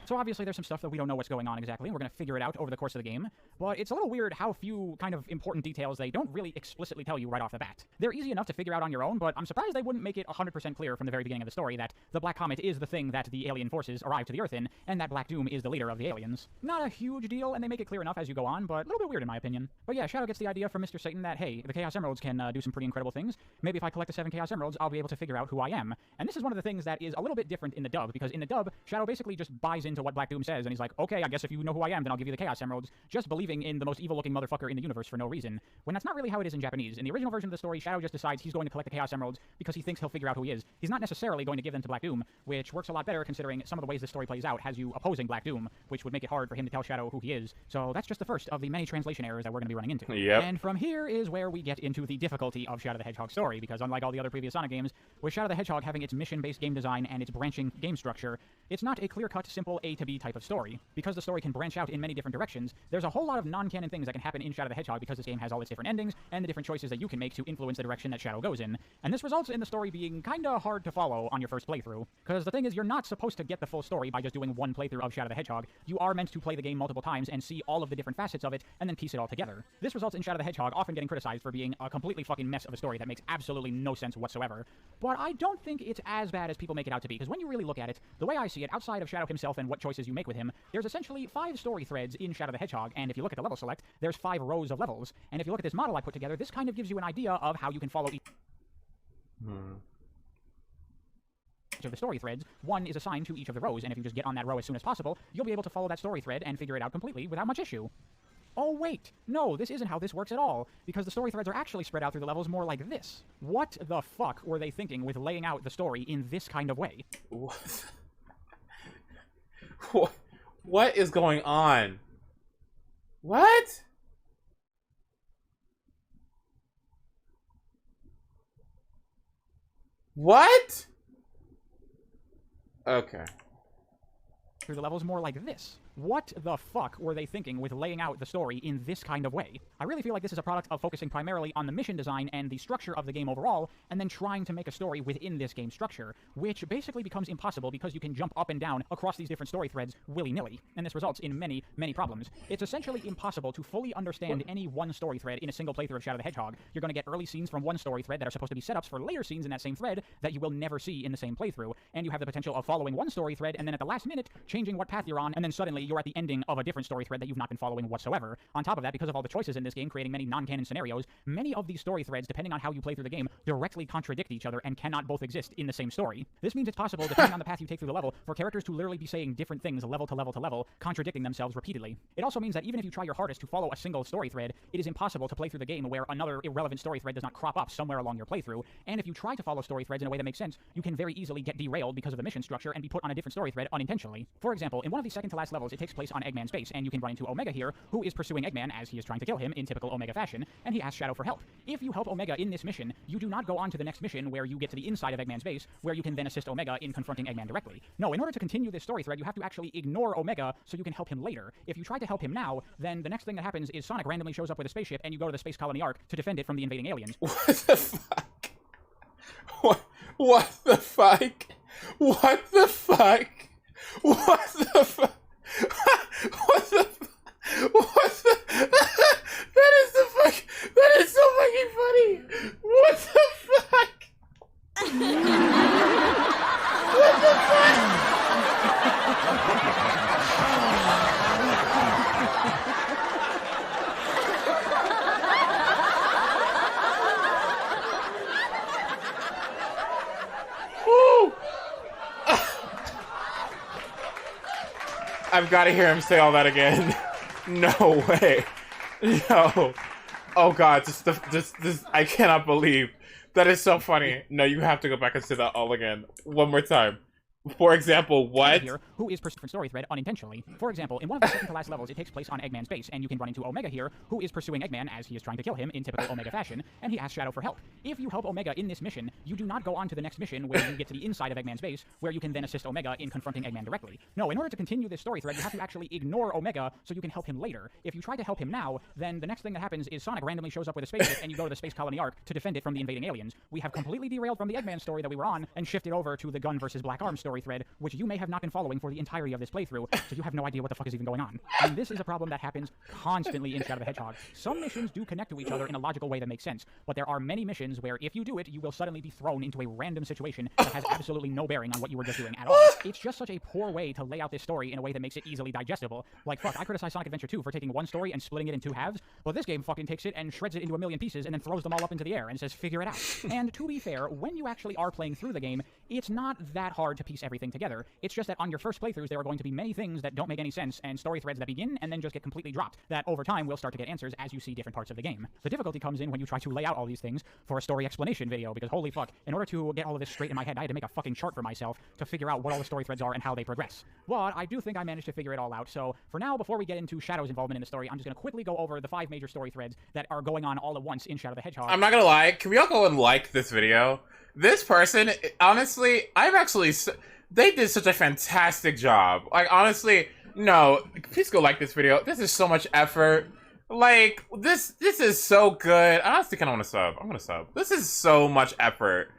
So obviously there's some stuff that we don't know what's going on exactly, and we're going to figure it out over the course of the game. But it's a little weird how few kind of important details they don't really explicitly tell you right off the bat. They're easy enough to figure out on your own, but I'm surprised they wouldn't make it 100% clear from the very beginning of the story that the Black Comet is the thing that the alien forces arrive to the Earth in, and that Black Doom is the leader of the aliens. Not a huge deal, and they make it clear enough as you go on, but a little bit weird in my opinion. But yeah, Shadow gets the idea from Mr. Satan that, hey, the Chaos Emeralds can do some pretty incredible things. Maybe if I collect the 7 Chaos Emeralds, I'll be able to figure out who I am. And this is one of the things that is a little bit different in the dub, because in the dub, Shadow basically just buys into what Black Doom says, and he's like, okay, I guess if you know who I am, then I'll give you the Chaos Emeralds, just believing in the most evil-looking motherfucker in the universe for no reason, when that's not really how it is in Japanese. In the original version of the story, Shadow just decides he's going to collect the Chaos Emeralds because he thinks he'll figure out who he is. He's not necessarily going to give them to Black Doom, which works a lot better considering some of the ways the story plays out has you opposing Black Doom, which would make it hard for him to tell Shadow who he is. So that's just the first of the many translation errors that we're going to be running into. Yep. And from here is where we get into the difficulty of Shadow the Hedgehog story, because unlike all the other previous Sonic games, with Shadow the Hedgehog having its mission-based game design and its branching game structure, it's not a clear-cut, simple A to B type of story. Because the story can branch out in many different directions, there's a whole lot of non-canon things that can happen in Shadow the Hedgehog because this game has all its different endings and the different choices that you can make to influence the direction that Shadow goes in. And this results in the story being kinda hard to follow on your first playthrough. Because the thing is, you're not supposed to get the full story by just doing one playthrough of Shadow the Hedgehog. You are meant to play the game multiple times and see all of the different facets of it and then piece it all together. This results in Shadow the Hedgehog often getting criticized for being a completely fucking mess of a story that makes absolutely no sense whatsoever. But I don't think it's as bad as people make it out to be, because when you really look at it, the way I see it, outside of Shadow himself and what choices you make with him, there's essentially 5 story threads in Shadow the Hedgehog, and if you look at the level select, there's 5 rows of levels. And if you look at this model I put together, this kind of gives you an idea of how you can follow each of the story threads. One is assigned to each of the rows, and if you just get on that row as soon as possible, you'll be able to follow that story thread and figure it out completely without much issue. Oh wait, no, this isn't how this works at all, because the story threads are actually spread out through the levels more like this. What the fuck were they thinking with laying out the story in this kind of way? What is going on? What? What? Okay. Through the levels more like this. What the fuck were they thinking with laying out the story in this kind of way? I really feel like this is a product of focusing primarily on the mission design and the structure of the game overall, and then trying to make a story within this game structure, which basically becomes impossible because you can jump up and down across these different story threads willy-nilly, and this results in many, many problems. It's essentially impossible to fully understand any one story thread in a single playthrough of Shadow the Hedgehog. You're going to get early scenes from one story thread that are supposed to be setups for later scenes in that same thread that you will never see in the same playthrough, and you have the potential of following one story thread and then at the last minute changing what path you're on, and then suddenly you're at the ending of a different story thread that you've not been following whatsoever. On top of that, because of all the choices in this game creating many non-canon scenarios, many of these story threads, depending on how you play through the game, directly contradict each other and cannot both exist in the same story. This means it's possible, depending on the path you take through the level, for characters to literally be saying different things level to level to level, contradicting themselves repeatedly. It also means that even if you try your hardest to follow a single story thread, it is impossible to play through the game where another irrelevant story thread does not crop up somewhere along your playthrough, and if you try to follow story threads in a way that makes sense, you can very easily get derailed because of the mission structure and be put on a different story thread unintentionally. For example, in one of the second to last levels, it takes place on Eggman's base, and you can run into Omega here, who is pursuing Eggman as he is trying to kill him in typical Omega fashion, and he asks Shadow for help. If you help Omega in this mission, you do not go on to the next mission where you get to the inside of Eggman's base, where you can then assist Omega in confronting Eggman directly. No, in order to continue this story thread, you have to actually ignore Omega so you can help him later. If you try to help him now, then the next thing that happens is Sonic randomly shows up with a spaceship, and you go to the space colony Ark to defend it from the invading aliens. What the fuck? What the fuck? What the fuck? What the fuck? What the what the that is the fuck that is so fucking funny. What the fuck? What the fuck? Woo! I've got to hear him say all that again. No way. No. Oh god, this I cannot believe. That is so funny. No, you have to go back and say that all again. One more time. For example, what? Here, who is pursuing story thread unintentionally. For example, in one of the second to last levels, it takes place on Eggman's base, and you can run into Omega here, who is pursuing Eggman as he is trying to kill him in typical Omega fashion, and he asks Shadow for help. If you help Omega in this mission, you do not go on to the next mission where you get to the inside of Eggman's base, where you can then assist Omega in confronting Eggman directly. No, in order to continue this story thread, you have to actually ignore Omega so you can help him later. If you try to help him now, then the next thing that happens is Sonic randomly shows up with a spaceship, and you go to the space colony Ark to defend it from the invading aliens. We have completely derailed from the Eggman story that we were on and shifted over to the Gun versus Black Arms story thread, which you may have not been following for the entirety of this playthrough, so you have no idea what the fuck is even going on. And this is a problem that happens constantly in Shadow the Hedgehog. Some missions do connect to each other in a logical way that makes sense, but there are many missions where if you do it, you will suddenly be thrown into a random situation that has absolutely no bearing on what you were just doing at all. It's just such a poor way to lay out this story in a way that makes it easily digestible. Like, fuck, I criticize Sonic Adventure 2 for taking one story and splitting it in two halves, but this game fucking takes it and shreds it into a million pieces and then throws them all up into the air and says, figure it out. And to be fair, when you actually are playing through the game, it's not that hard to piece everything together. It's just that on your first playthroughs, there are going to be many things that don't make any sense and story threads that begin and then just get completely dropped that over time will start to get answers as you see different parts of the game. The difficulty comes in when you try to lay out all these things for a story explanation video, because holy fuck, in order to get all of this straight in my head, I had to make a fucking chart for myself to figure out what all the story threads are and how they progress. But I do think I managed to figure it all out, so for now, before we get into Shadow's involvement in the story, I'm just going to quickly go over the 5 major story threads that are going on all at once in Shadow the Hedgehog. I'm not gonna lie, can we all go and like this video? This person, honestly, they did such a fantastic job. Like, honestly, no, please go like this video. This is so much effort. Like, this is so good. I honestly kinda wanna sub. I'm gonna sub. This is so much effort.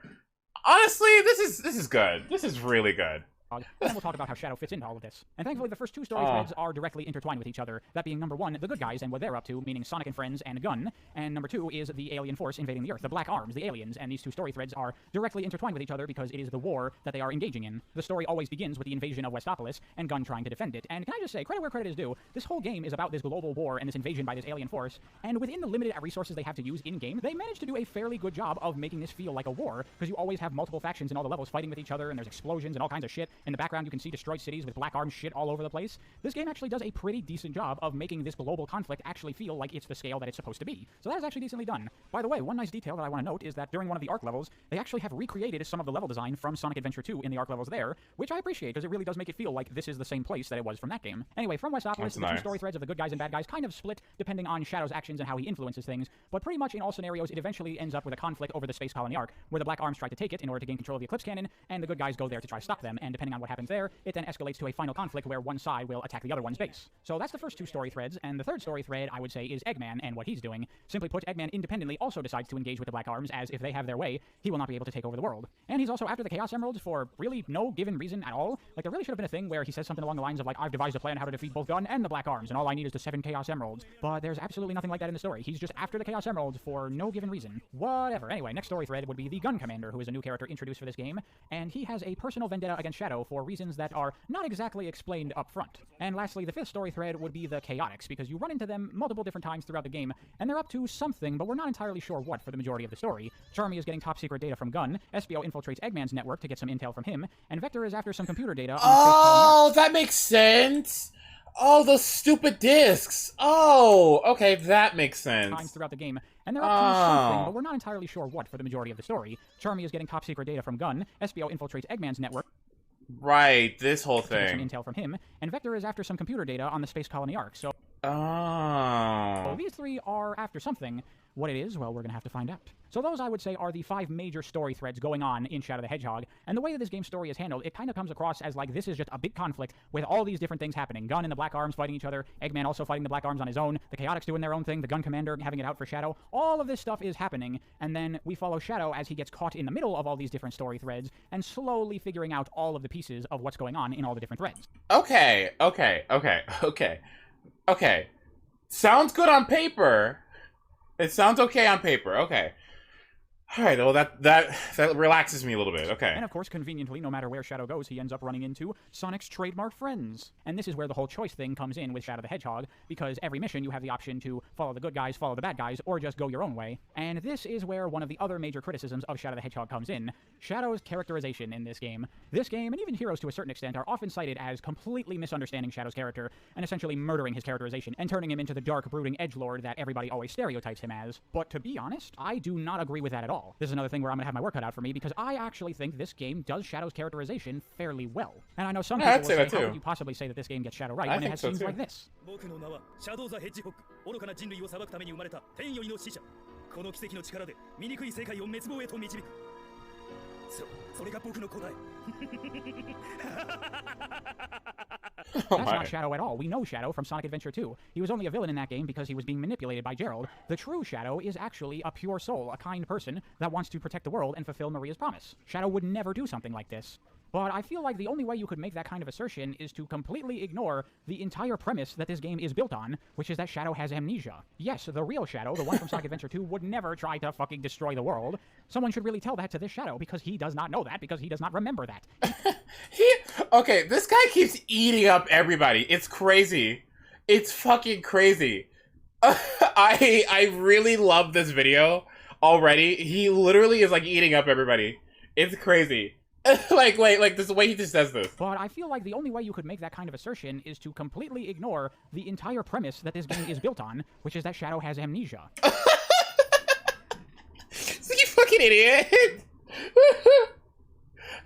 Honestly, this is good. This is really good. And then we'll talk about how Shadow fits into all of this. And thankfully, the first 2 story threads are directly intertwined with each other. That being number 1, the good guys and what they're up to, meaning Sonic and friends and Gun. And number 2 is the alien force invading the Earth, the Black Arms, the aliens. And these 2 story threads are directly intertwined with each other because it is the war that they are engaging in. The story always begins with the invasion of Westopolis and Gun trying to defend it. And can I just say, credit where credit is due, this whole game is about this global war and this invasion by this alien force. And within the limited resources they have to use in-game, they managed to do a fairly good job of making this feel like a war, because you always have multiple factions in all the levels fighting with each other, and there's explosions and all kinds of shit. In the background, you can see destroyed cities with Black Arms shit all over the place. This game actually does a pretty decent job of making this global conflict actually feel like it's the scale that it's supposed to be. So that is actually decently done. By the way, one nice detail that I want to note is that during one of the Ark levels, they actually have recreated some of the level design from Sonic Adventure 2 in the Ark levels there, which I appreciate because it really does make it feel like this is the same place that it was from that game. Anyway, from Westopolis, the 2 story threads of the good guys and bad guys kind of split depending on Shadow's actions and how he influences things, but pretty much in all scenarios, it eventually ends up with a conflict over the space colony Ark, where the Black Arms try to take it in order to gain control of the Eclipse Cannon, and the good guys go there to try to stop them, and depending on what happens there, it then escalates to a final conflict where one side will attack the other one's base. So that's the first 2 story threads, and the third story thread, I would say, is Eggman and what he's doing. Simply put, Eggman independently also decides to engage with the Black Arms, as if they have their way, he will not be able to take over the world. And he's also after the Chaos Emeralds for really no given reason at all. Like, there really should have been a thing where he says something along the lines of, like, I've devised a plan how to defeat both Gun and the Black Arms, and all I need is the 7 Chaos Emeralds. But there's absolutely nothing like that in the story. He's just after the Chaos Emeralds for no given reason. Whatever. Anyway, next story thread would be the Gun Commander, who is a new character introduced for this game, and he has a personal vendetta against Shadow Shadow for reasons that are not exactly explained up front. And lastly, the fifth story thread would be the Chaotix, because you run into them multiple different times throughout the game, and they're up to something, but we're not entirely sure what for the majority of the story. Charmy is getting top secret data from Gun, Espio infiltrates Eggman's network to get some intel from him, and Vector is after some computer data on the Oh, that makes sense. Oh, those stupid discs. Oh, okay, that makes sense. Times throughout the game, and they're up to something, but we're not entirely sure what for the majority of the story. Charmy is getting top secret data from Gun, Espio infiltrates Eggman's network. Right, this whole To get some thing. intel from him, and Vector is after some computer data on the Space Colony Ark, so... Oh. These three are after something. What it is, well, we're gonna have to find out. So those, I would say, are the 5 major story threads going on in Shadow the Hedgehog, and the way that this game's story is handled, it kind of comes across as like this is just a big conflict with all these different things happening. Gun and the Black Arms fighting each other, Eggman also fighting the Black Arms on his own, the Chaotix doing their own thing, the Gun Commander having it out for Shadow. All of this stuff is happening, and then we follow Shadow as he gets caught in the middle of all these different story threads, and slowly figuring out all of the pieces of what's going on in all the different threads. Okay. Sounds good on paper. It sounds okay on paper. Okay. All right. Well, that relaxes me a little bit. Okay. And of course, conveniently, no matter where Shadow goes, he ends up running into Sonic's trademark friends. And this is where the whole choice thing comes in with Shadow the Hedgehog, because every mission you have the option to follow the good guys, follow the bad guys, or just go your own way. And this is where one of the other major criticisms of Shadow the Hedgehog comes in. Shadow's characterization in this game. This game, and even Heroes to a certain extent, are often cited as completely misunderstanding Shadow's character, and essentially murdering his characterization, and turning him into the dark, brooding edgelord that everybody always stereotypes him as. But to be honest, I do not agree with that at all. This is another thing where I'm gonna have my work cut out for me, because I actually think this game does Shadow's characterization fairly well. And I know some people will say, how could you possibly say that this game gets Shadow right when it has scenes like this? 僕の名はシャドウ・ザ・ヘッジホッグ。愚かな人類を裁くために生まれた天よりの使者。この奇跡の力で醜い世界を滅亡へと導く。それが僕の答え。That's not Shadow at all. We know Shadow from Sonic Adventure 2. He was only a villain in that game because he was being manipulated by Gerald. The true Shadow is actually a pure soul, a kind person that wants to protect the world and fulfill Maria's promise. Shadow would never do something like this. But I feel like the only way you could make that kind of assertion is to completely ignore the entire premise that this game is built on, which is that Shadow has amnesia. Yes, the real Shadow, the one from Sonic Adventure 2, would never try to fucking destroy the world. Someone should really tell that to this Shadow, because he does not know that, because he does not remember that. Okay, this guy keeps eating up everybody. It's crazy. It's fucking crazy. I really love this video already. He literally is like eating up everybody. It's crazy. Like, wait, like, this is the way he just says this. But I feel like the only way you could make that kind of assertion is to completely ignore the entire premise that this game is built on, which is that Shadow has amnesia. You fucking idiot!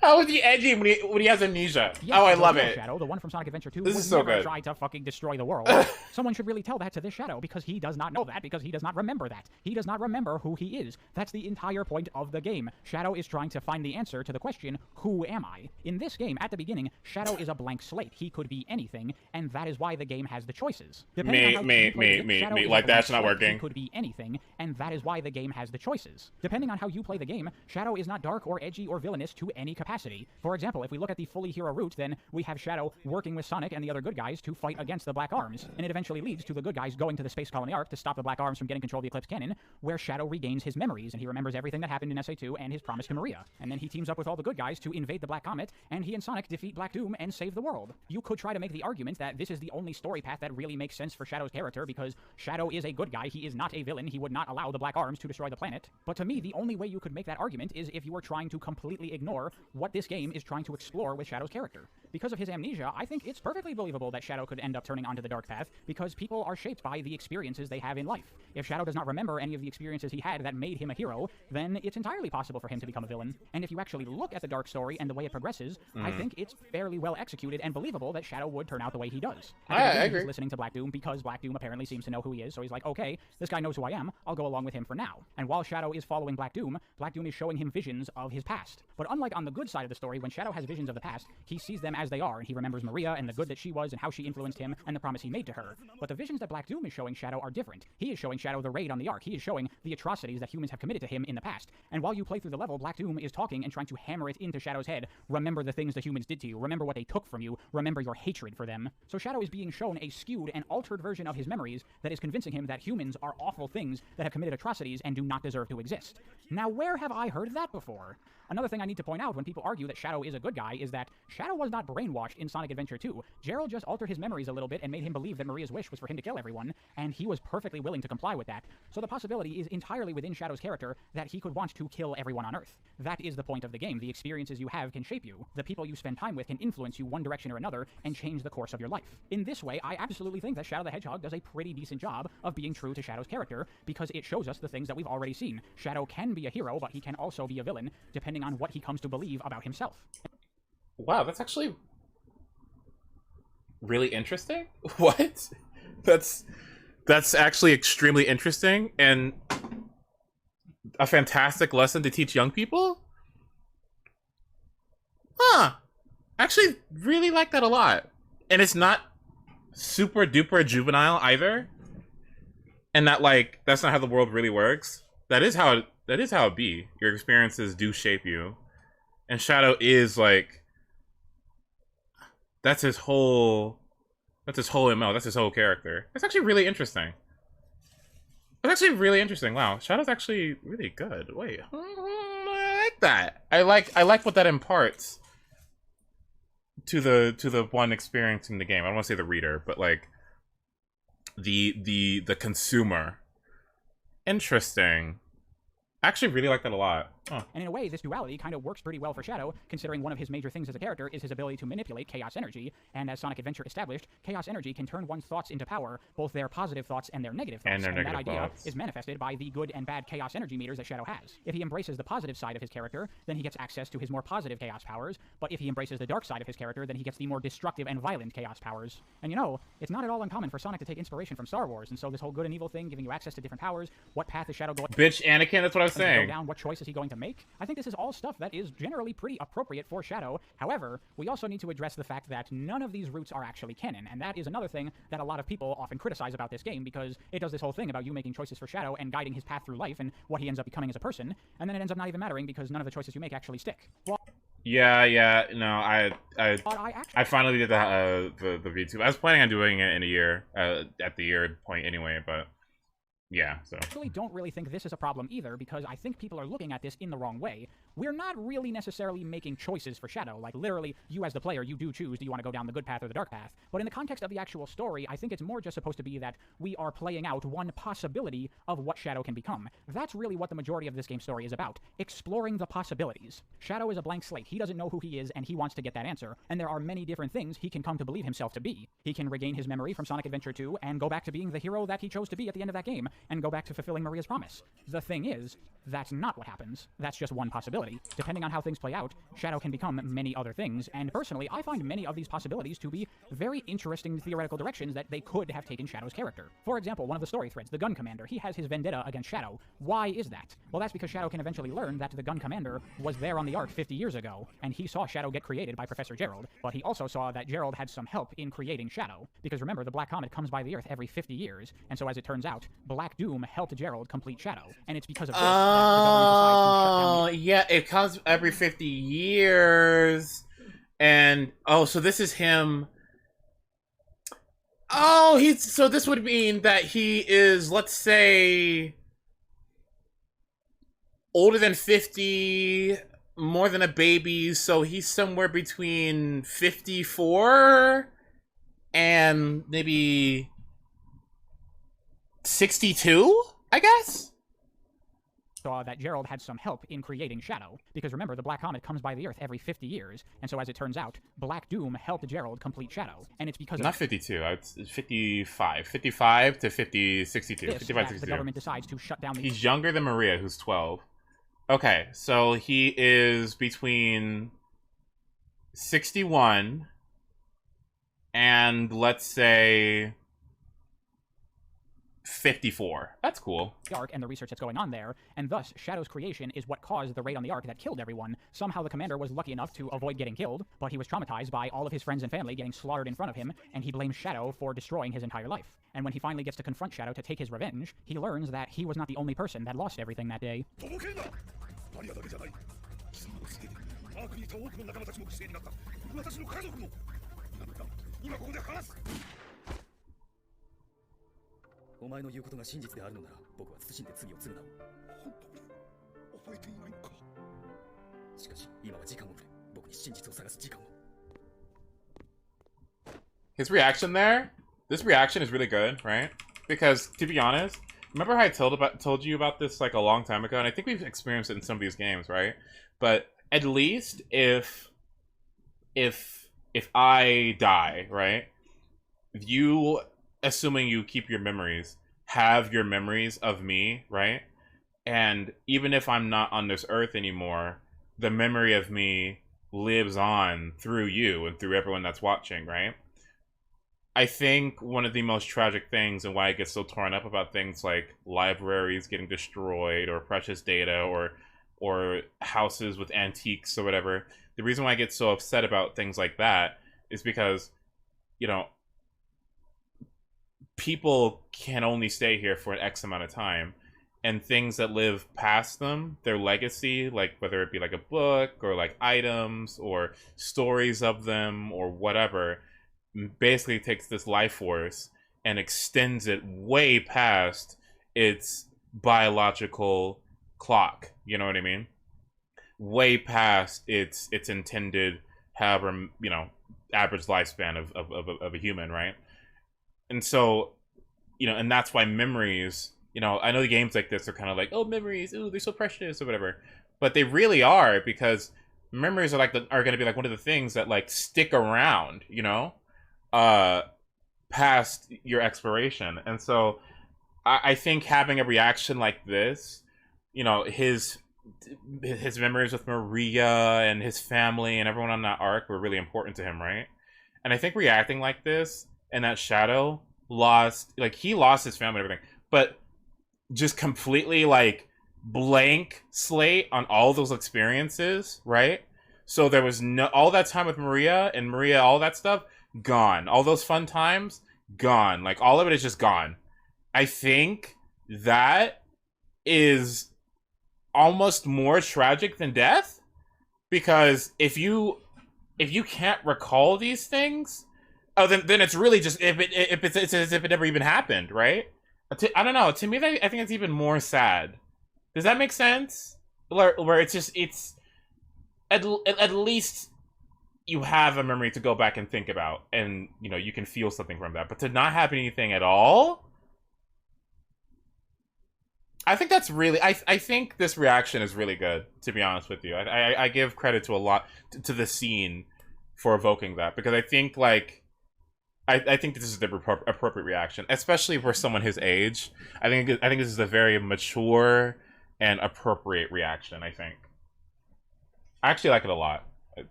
How is he edgy when he has amnesia? Yes, oh, I love real it. Shadow, the one from Sonic Adventure 2, This would is so never good. try to fucking destroy the world. Someone should really tell that to this Shadow, because he does not know that, because he does not remember that. He does not remember who he is. That's the entire point of the game. Shadow is trying to find the answer to the question, who am I? In this game, at the beginning, Shadow is a blank slate. He could be anything, and that is why the game has the choices. Me. Like, that's not working. He could be anything, and that is why the game has the choices. Depending on how you play the game, Shadow is not dark or edgy or villainous to any capacity. For example, if we look at the fully hero route, then we have Shadow working with Sonic and the other good guys to fight against the Black Arms, and it eventually leads to the good guys going to the Space Colony Ark to stop the Black Arms from getting control of the Eclipse Cannon, where Shadow regains his memories, and he remembers everything that happened in SA2 and his promise to Maria. And then he teams up with all the good guys to invade the Black Comet, and he and Sonic defeat Black Doom and save the world. You could try to make the argument that this is the only story path that really makes sense for Shadow's character, because Shadow is a good guy, he is not a villain, he would not allow the Black Arms to destroy the planet. But to me, the only way you could make that argument is if you were trying to completely ignore what this game is trying to explore with Shadow's character. Because of his amnesia, I think it's perfectly believable that Shadow could end up turning onto the dark path, because people are shaped by the experiences they have in life. If Shadow does not remember any of the experiences he had that made him a hero, then it's entirely possible for him to become a villain. And if you actually look at the dark story and the way it progresses, I think it's fairly well executed and believable that Shadow would turn out the way he does. I agree. He's listening to Black Doom because Black Doom apparently seems to know who he is, so he's like, okay, this guy knows who I am, I'll go along with him for now. And while Shadow is following Black Doom is showing him visions of his past. But unlike on the good side of the story, when Shadow has visions of the past, he sees them as they are, and he remembers Maria and the good that she was and how she influenced him and the promise he made to her. But the visions that Black Doom is showing Shadow are different. He is showing Shadow the raid on the Ark. He is showing the atrocities that humans have committed to him in the past. And while you play through the level, Black Doom is talking and trying to hammer it into Shadow's head. Remember the things the humans did to you. Remember what they took from you. Remember your hatred for them. So Shadow is being shown a skewed and altered version of his memories that is convincing him that humans are awful things that have committed atrocities and do not deserve to exist. Now, where have I heard that before? Another thing I need to point out when people argue that Shadow is a good guy is that Shadow was not brainwashed in Sonic Adventure 2. Gerald just altered his memories a little bit and made him believe that Maria's wish was for him to kill everyone, and he was perfectly willing to comply with that. So the possibility is entirely within Shadow's character that he could want to kill everyone on Earth. That is the point of the game. The experiences you have can shape you. The people you spend time with can influence you one direction or another and change the course of your life. In this way, I absolutely think that Shadow the Hedgehog does a pretty decent job of being true to Shadow's character because it shows us the things that we've already seen. Shadow can be a hero, but he can also be a villain, depending on what he comes to believe about himself. Wow, that's actually really interesting. What? That's actually extremely interesting and a fantastic lesson to teach young people. Huh. I actually really like that a lot. And it's not super duper juvenile either. And that, like, that's not how the world really works. That is how it be. Your experiences do shape you. And Shadow is like, that's his whole MO, that's his whole character. It's actually really interesting. It's actually really interesting. Wow, Shadow's actually really good. Wait, I like that. I like what that imparts to the one experiencing the game. I don't want to say the reader, but like the consumer. Interesting. I actually really like that a lot. Huh. And in a way, this duality kind of works pretty well for Shadow, considering one of his major things as a character is his ability to manipulate chaos energy, and as Sonic Adventure established, chaos energy can turn one's thoughts into power, both their positive thoughts and their negative thoughts, and that idea is manifested by the good and bad chaos energy meters that Shadow has. If he embraces the positive side of his character, then he gets access to his more positive chaos powers, but if he embraces the dark side of his character, then he gets the more destructive and violent chaos powers. And you know, it's not at all uncommon for Sonic to take inspiration from Star Wars, and so this whole good and evil thing, giving you access to different powers, what path is Shadow going Bitch, Anakin, that's what I was saying. Down, what choice is he going to make? I think this is all stuff that is generally pretty appropriate for Shadow. However, we also need to address the fact that none of these routes are actually canon, and that is another thing that a lot of people often criticize about this game, because it does this whole thing about you making choices for Shadow and guiding his path through life and what he ends up becoming as a person, and then it ends up not even mattering because none of the choices you make actually stick. Well, yeah, no, I finally did the VTube. I was planning on doing it in a year, at the year point anyway, but yeah, so. I actually don't really think this is a problem either, because I think people are looking at this in the wrong way. We're not really necessarily making choices for Shadow. Like, literally, you as the player, you do choose, do you want to go down the good path or the dark path? But in the context of the actual story, I think it's more just supposed to be that we are playing out one possibility of what Shadow can become. That's really what the majority of this game's story is about, exploring the possibilities. Shadow is a blank slate. He doesn't know who he is, and he wants to get that answer. And there are many different things he can come to believe himself to be. He can regain his memory from Sonic Adventure 2 and go back to being the hero that he chose to be at the end of that game, and go back to fulfilling Maria's promise. The thing is, that's not what happens. That's just one possibility. Depending on how things play out, Shadow can become many other things, and personally, I find many of these possibilities to be very interesting theoretical directions that they could have taken Shadow's character. For example, one of the story threads, the Gun Commander, he has his vendetta against Shadow. Why is that? Well, that's because Shadow can eventually learn that the Gun Commander was there on the Ark 50 years ago, and he saw Shadow get created by Professor Gerald, but he also saw that Gerald had some help in creating Shadow. Because remember, the Black Comet comes by the Earth every 50 years, and so as it turns out, Black Doom helped Gerald complete Shadow, and it's because of this that the government decides to shut down the... Yeah, it comes every 50 years, and so this is him. So this would mean that he is, let's say, older than 50, more than a baby, so he's somewhere between 54 and maybe 62, I guess? Saw that Gerald had some help in creating Shadow. Because remember, the Black Comet comes by the Earth every 50 years, and so as it turns out, Black Doom helped Gerald complete Shadow. And it's because Not 52, it's 55. 55 to 62. 55 62. The government decides to shut down the... He's younger than Maria, who's 12. Okay, so he is between 61 and, let's say, 54. That's cool. The Ark and the research that's going on there, and thus Shadow's creation is what caused the raid on the Ark that killed everyone. Somehow the commander was lucky enough to avoid getting killed, but he was traumatized by all of his friends and family getting slaughtered in front of him, and he blames Shadow for destroying his entire life. And when he finally gets to confront Shadow to take his revenge, he learns that he was not the only person that lost everything that day. しかし今は時間をくれ。僕に真実を探す時間を。 His reaction there, this reaction is really good, right? Because to be honest, remember how I told you about this like a long time ago, and I think we've experienced it in some of these games, right? But at least if I die, right? You, assuming you keep your memories, have your memories of me, right? And even if I'm not on this earth anymore, the memory of me lives on through you and through everyone that's watching, right? I think one of the most tragic things and why I get so torn up about things like libraries getting destroyed or precious data or houses with antiques or whatever, the reason why I get so upset about things like that is because, you know, people can only stay here for an X amount of time, and things that live past them, their legacy, like whether it be like a book or like items or stories of them or whatever, basically takes this life force and extends it way past its biological clock. You know what I mean? Way past its intended, however, you know, average lifespan of a human, right? And so, you know, and that's why memories, you know, I know the games like this are kind of like, oh, memories, ooh, they're so precious or whatever, but they really are, because memories are like are going to be like one of the things that like stick around, you know, past your expiration. And so I think having a reaction like this, you know, his memories with Maria and his family and everyone on that arc were really important to him, right? And I think reacting like this and that Shadow lost, like, he lost his family and everything, but just completely like blank slate on all those experiences, right? So there was no, all that time with Maria, all that stuff, gone. All those fun times, gone. Like, all of it is just gone. I think that is almost more tragic than death, because if you can't recall these things, oh, then it's really just, it's as if it never even happened, right? I don't know. To me, I think it's even more sad. Does that make sense? Where it's just, it's at least you have a memory to go back and think about, and you know, you can feel something from that. But to not have anything at all, I think that's really, I think this reaction is really good, to be honest with you. I give credit to a lot to the scene for evoking that, because I think like I think this is the appropriate reaction, especially for someone his age. I think this is a very mature and appropriate reaction. I think I actually like it a lot.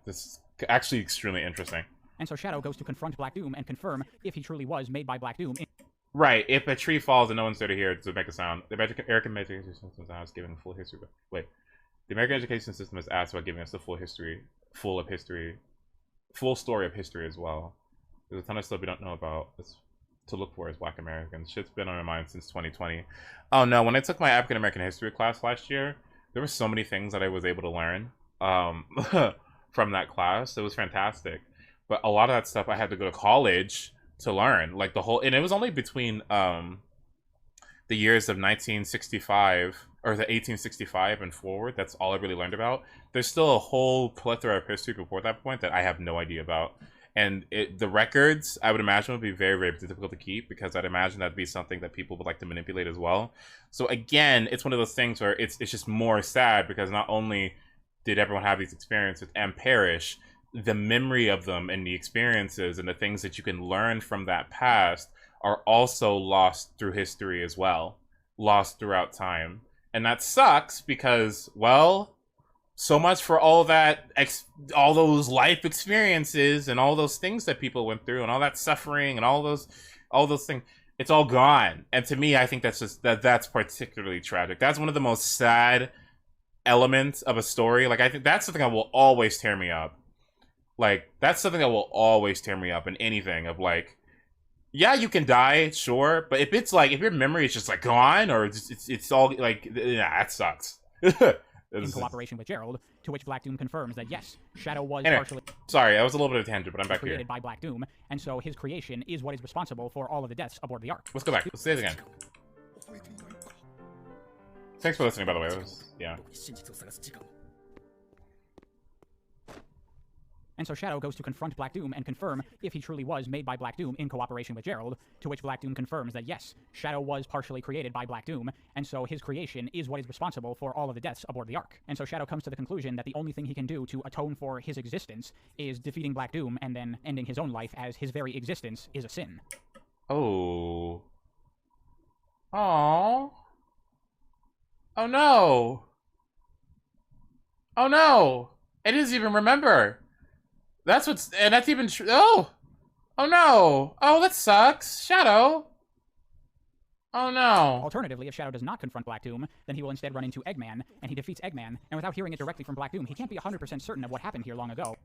This is actually extremely interesting. And so Shadow goes to confront Black Doom and confirm if he truly was made by Black Doom. Right. If a tree falls and no one's there to hear it to make a sound, the American education system is giving full history. Wait, the American education system is asked about giving us the full story of history as well. There's a ton of stuff we don't know about to look for as Black Americans. Shit's been on my mind since 2020. Oh no, when I took my African American history class last year, there were so many things that I was able to learn from that class. It was fantastic. But a lot of that stuff I had to go to college to learn. Like the whole, and it was only between the years of 1965 or the 1865 and forward. That's all I really learned about. There's still a whole plethora of history before that point that I have no idea about. And the records, I would imagine, would be very, very difficult to keep, because I'd imagine that'd be something that people would like to manipulate as well. So again, it's one of those things where it's just more sad, because not only did everyone have these experiences and perish, the memory of them and the experiences and the things that you can learn from that past are also lost through history as well, lost throughout time. And that sucks, because, well, so much for all that, all those life experiences and all those things that people went through and all that suffering and all those things. It's all gone. And to me, I think that's just that's particularly tragic. That's one of the most sad elements of a story. Like, I think that's something that will always tear me up. Like, that's something that will always tear me up in anything of like, yeah, you can die, sure, but if it's like, if your memory is just like gone, or it's all like, yeah, that sucks. In cooperation with Gerald, to which Black Doom confirms that yes, Shadow was anyway, partially sorry, I was a little bit of a tangent, but I'm back created here. by Black Doom, and so his creation is what is responsible for all of the deaths aboard the Ark. Let's go back. Let's say it again. Thanks for listening, by the way. Yeah. And so Shadow goes to confront Black Doom and confirm if he truly was made by Black Doom in cooperation with Gerald, to which Black Doom confirms that yes, Shadow was partially created by Black Doom, and so his creation is what is responsible for all of the deaths aboard the Ark. And so Shadow comes to the conclusion that the only thing he can do to atone for his existence is defeating Black Doom and then ending his own life, as his very existence is a sin. Oh. Oh. Oh no. Oh no. It doesn't even remember. That's even true. Oh. Oh no. Oh, that sucks. Shadow. Oh no. Alternatively, if Shadow does not confront Black Doom, then he will instead run into Eggman, and he defeats Eggman, and without hearing it directly from Black Doom, he can't be 100% certain of what happened here long ago.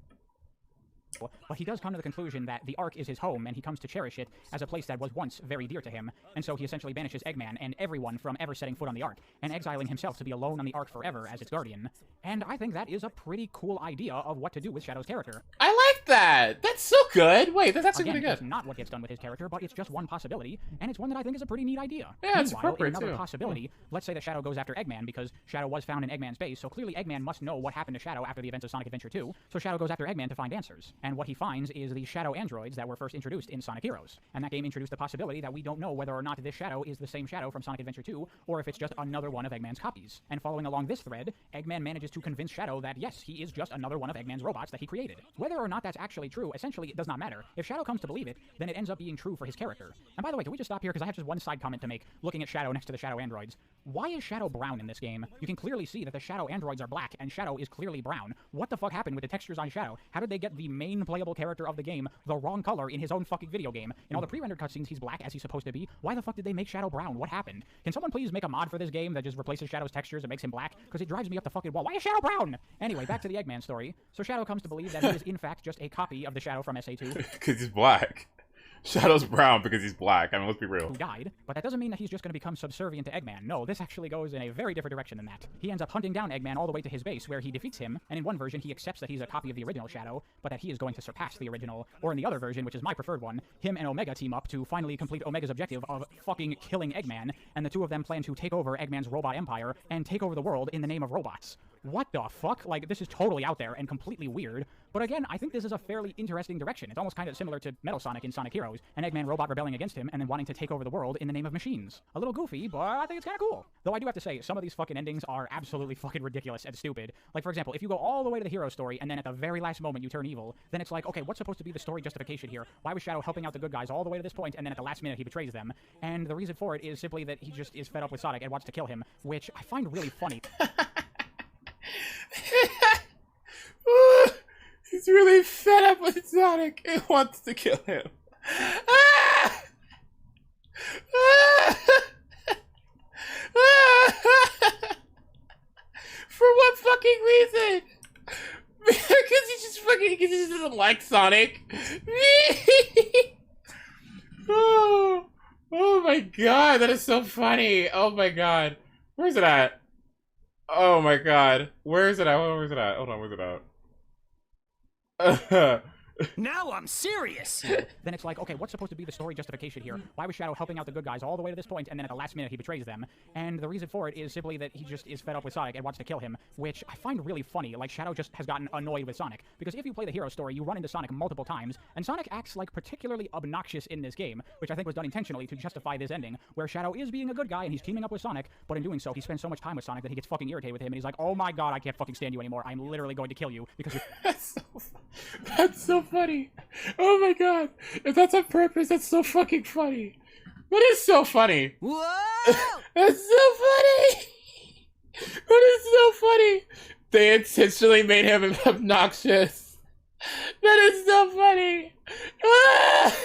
But he does come to the conclusion that the Ark is his home, and he comes to cherish it as a place that was once very dear to him, and so he essentially banishes Eggman and everyone from ever setting foot on the Ark, and exiling himself to be alone on the Ark forever as its guardian. And I think that is a pretty cool idea of what to do with Shadow's character. I like that! That's so good! Wait, that's actually really good. It's not what gets done with his character, but it's just one possibility, and it's one that I think is a pretty neat idea. Yeah, it's Meanwhile, appropriate, in another too. possibility, let's say that Shadow goes after Eggman, because Shadow was found in Eggman's base, so clearly Eggman must know what happened to Shadow after the events of Sonic Adventure 2, so Shadow goes after Eggman to find answers. And what he finds is the Shadow androids that were first introduced in Sonic Heroes. And that game introduced the possibility that we don't know whether or not this Shadow is the same Shadow from Sonic Adventure 2, or if it's just another one of Eggman's copies. And following along this thread, Eggman manages to convince Shadow that yes, he is just another one of Eggman's robots that he created. Whether or not that's actually true, essentially it does not matter. If Shadow comes to believe it, then it ends up being true for his character. And by the way, can we just stop here, because I have just one side comment to make, looking at Shadow next to the Shadow androids. Why is Shadow brown in this game? You can clearly see that the Shadow androids are black, and Shadow is clearly brown. What the fuck happened with the textures on Shadow? How did they get the main playable character of the game the wrong color in his own fucking video game? In all the pre-rendered cutscenes, he's black as he's supposed to be. Why the fuck did they make Shadow brown? What happened? Can someone please make a mod for this game that just replaces Shadow's textures and makes him black? Because it drives me up the fucking wall. Why is Shadow brown? Anyway, back to the Eggman story. So Shadow comes to believe that he is in fact just a copy of the Shadow from SA2. Because he's black. Shadow's brown because he's black. I mean, let's be real. Who died, but that doesn't mean that he's just going to become subservient to Eggman. No, this actually goes in a very different direction than that. He ends up hunting down Eggman all the way to his base, where he defeats him, and in one version he accepts that he's a copy of the original Shadow, but that he is going to surpass the original. Or in the other version, which is my preferred one, him and Omega team up to finally complete Omega's objective of fucking killing Eggman, and the two of them plan to take over Eggman's robot empire and take over the world in the name of robots. What the fuck? Like, this is totally out there and completely weird. But again, I think this is a fairly interesting direction. It's almost kind of similar to Metal Sonic in Sonic Heroes, an Eggman robot rebelling against him and then wanting to take over the world in the name of machines. A little goofy, but I think it's kind of cool. Though I do have to say, some of these fucking endings are absolutely fucking ridiculous and stupid. Like, for example, if you go all the way to the hero story and then at the very last moment you turn evil, then it's like, okay, what's supposed to be the story justification here? Why was Shadow helping out the good guys all the way to this point, and then at the last minute he betrays them? And the reason for it is simply that he just is fed up with Sonic and wants to kill him, which I find really funny. He's really fed up with Sonic and wants to kill him. For what fucking reason? Because he just doesn't like Sonic. Oh my god, that is so funny. Oh my god. Where's it at? Oh my god. Where is it at? Where's it at? Hold on, where's it at? Now I'm serious! Then it's like, okay, what's supposed to be the story justification here? Why was Shadow helping out the good guys all the way to this point, and then at the last minute he betrays them? And the reason for it is simply that he just is fed up with Sonic and wants to kill him, which I find really funny. Like, Shadow just has gotten annoyed with Sonic. Because if you play the hero story, you run into Sonic multiple times, and Sonic acts like particularly obnoxious in this game, which I think was done intentionally to justify this ending, where Shadow is being a good guy and he's teaming up with Sonic, but in doing so, he spends so much time with Sonic that he gets fucking irritated with him, and he's like, oh my god, I can't fucking stand you anymore. I'm literally going to kill you because you're... That's so funny. Oh my god. If that's on purpose, that's so fucking funny. That is so funny. Whoa! That's so funny. That is so funny. They intentionally made him obnoxious. That is so funny. Ah!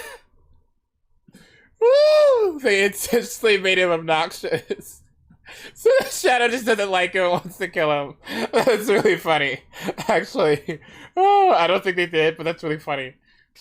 Woo! They intentionally made him obnoxious. So the Shadow just doesn't like him and wants to kill him. That's really funny. Actually. Oh, I don't think they did, but that's really funny.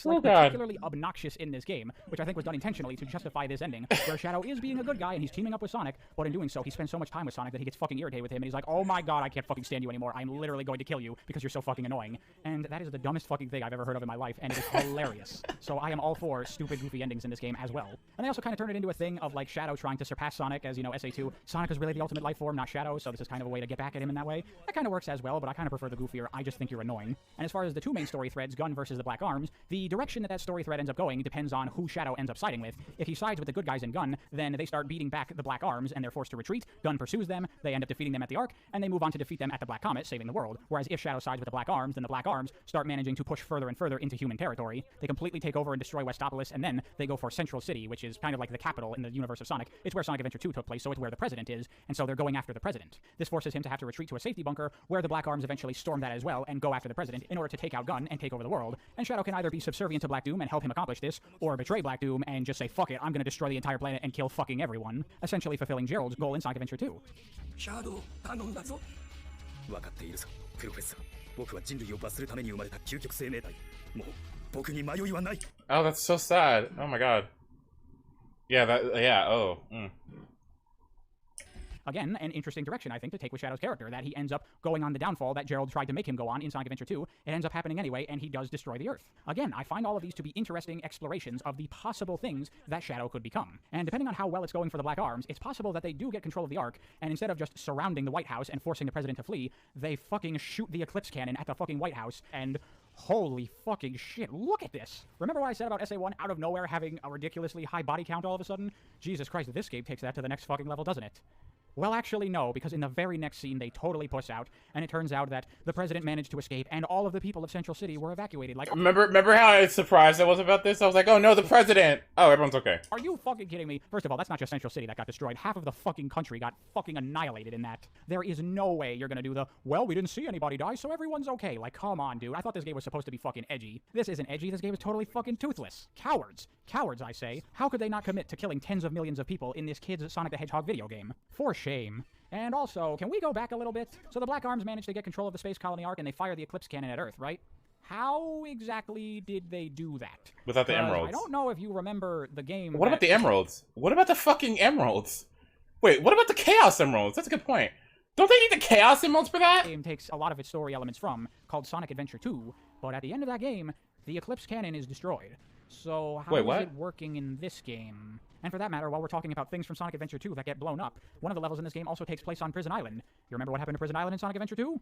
like God. particularly obnoxious in this game, which I think was done intentionally to justify this ending, where Shadow is being a good guy and he's teaming up with Sonic, but in doing so, he spends so much time with Sonic that he gets fucking irritated with him, and he's like, oh my god, I can't fucking stand you anymore. I'm literally going to kill you because you're so fucking annoying. And that is the dumbest fucking thing I've ever heard of in my life, and it is hilarious. So I am all for stupid, goofy endings in this game as well. And they also kind of turn it into a thing of like Shadow trying to surpass Sonic, as you know, SA2. Sonic is really the ultimate life form, not Shadow, so this is kind of a way to get back at him in that way. That kind of works as well, but I kind of prefer the goofier, I just think you're annoying. And as far as the two main story threads, Gun versus the Black Arms, the direction that story thread ends up going depends on who Shadow ends up siding with. If he sides with the good guys in Gun, then they start beating back the Black Arms, and they're forced to retreat. Gun pursues them, they end up defeating them at the Ark, and they move on to defeat them at the Black Comet, saving the world. Whereas if Shadow sides with the Black Arms, then the Black Arms start managing to push further and further into human territory. They completely take over and destroy Westopolis, and then they go for Central City, which is kind of like the capital in the universe of Sonic. It's where Sonic Adventure 2 took place, so it's where the President is, and so they're going after the President. This forces him to have to retreat to a safety bunker, where the Black Arms eventually storm that as well, and go after the President in order to take out Gun and take over the world. And Shadow can either be subservient to Black Doom and help him accomplish this, or betray Black Doom and just say, fuck it, I'm gonna destroy the entire planet and kill fucking everyone, essentially fulfilling Gerald's goal in Sonic Adventure 2. Shadow, 頼んだぞ。分かっているさ、プロフェッサー。僕は人類を罰するために生まれた究極生命体。もう僕に迷いはない。Oh, that's so sad. Oh my god. Yeah, oh. Again, an interesting direction, I think, to take with Shadow's character, that he ends up going on the downfall that Gerald tried to make him go on in Sonic Adventure 2. It ends up happening anyway, and he does destroy the Earth. Again, I find all of these to be interesting explorations of the possible things that Shadow could become. And depending on how well it's going for the Black Arms, it's possible that they do get control of the Ark, and instead of just surrounding the White House and forcing the President to flee, they fucking shoot the Eclipse Cannon at the fucking White House, and holy fucking shit, look at this! Remember what I said about SA1 out of nowhere having a ridiculously high body count all of a sudden? Jesus Christ, this game takes that to the next fucking level, doesn't it? Well, actually, no, because in the very next scene, they totally puss out, and it turns out that the President managed to escape, and all of the people of Central City were evacuated. Like, remember how surprised I was about this? I was like, oh no, the President! Oh, everyone's okay. Are you fucking kidding me? First of all, that's not just Central City that got destroyed. Half of the fucking country got fucking annihilated in that. There is no way you're gonna do the, well, we didn't see anybody die, so everyone's okay. Like, come on, dude. I thought this game was supposed to be fucking edgy. This isn't edgy. This game is totally fucking toothless. Cowards. Cowards, I say. How could they not commit to killing tens of millions of people in this kid's Sonic the Hedgehog video game? For shame. And also, can we go back a little bit? So the Black Arms managed to get control of the Space Colony Ark, and they fire the Eclipse Cannon at Earth, right? How exactly did they do that? Without the emeralds. I don't know if you remember the game. What about the emeralds? What about the fucking emeralds? Wait, what about the Chaos Emeralds? That's a good point. Don't they need the Chaos Emeralds for that? The game takes a lot of its story elements from, called Sonic Adventure 2, but at the end of that game, the Eclipse Cannon is destroyed. So how is it working in this game? And for that matter, while we're talking about things from Sonic Adventure 2 that get blown up, one of the levels in this game also takes place on Prison Island. You remember what happened to Prison Island in Sonic Adventure 2?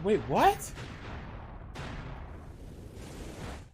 Wait, what?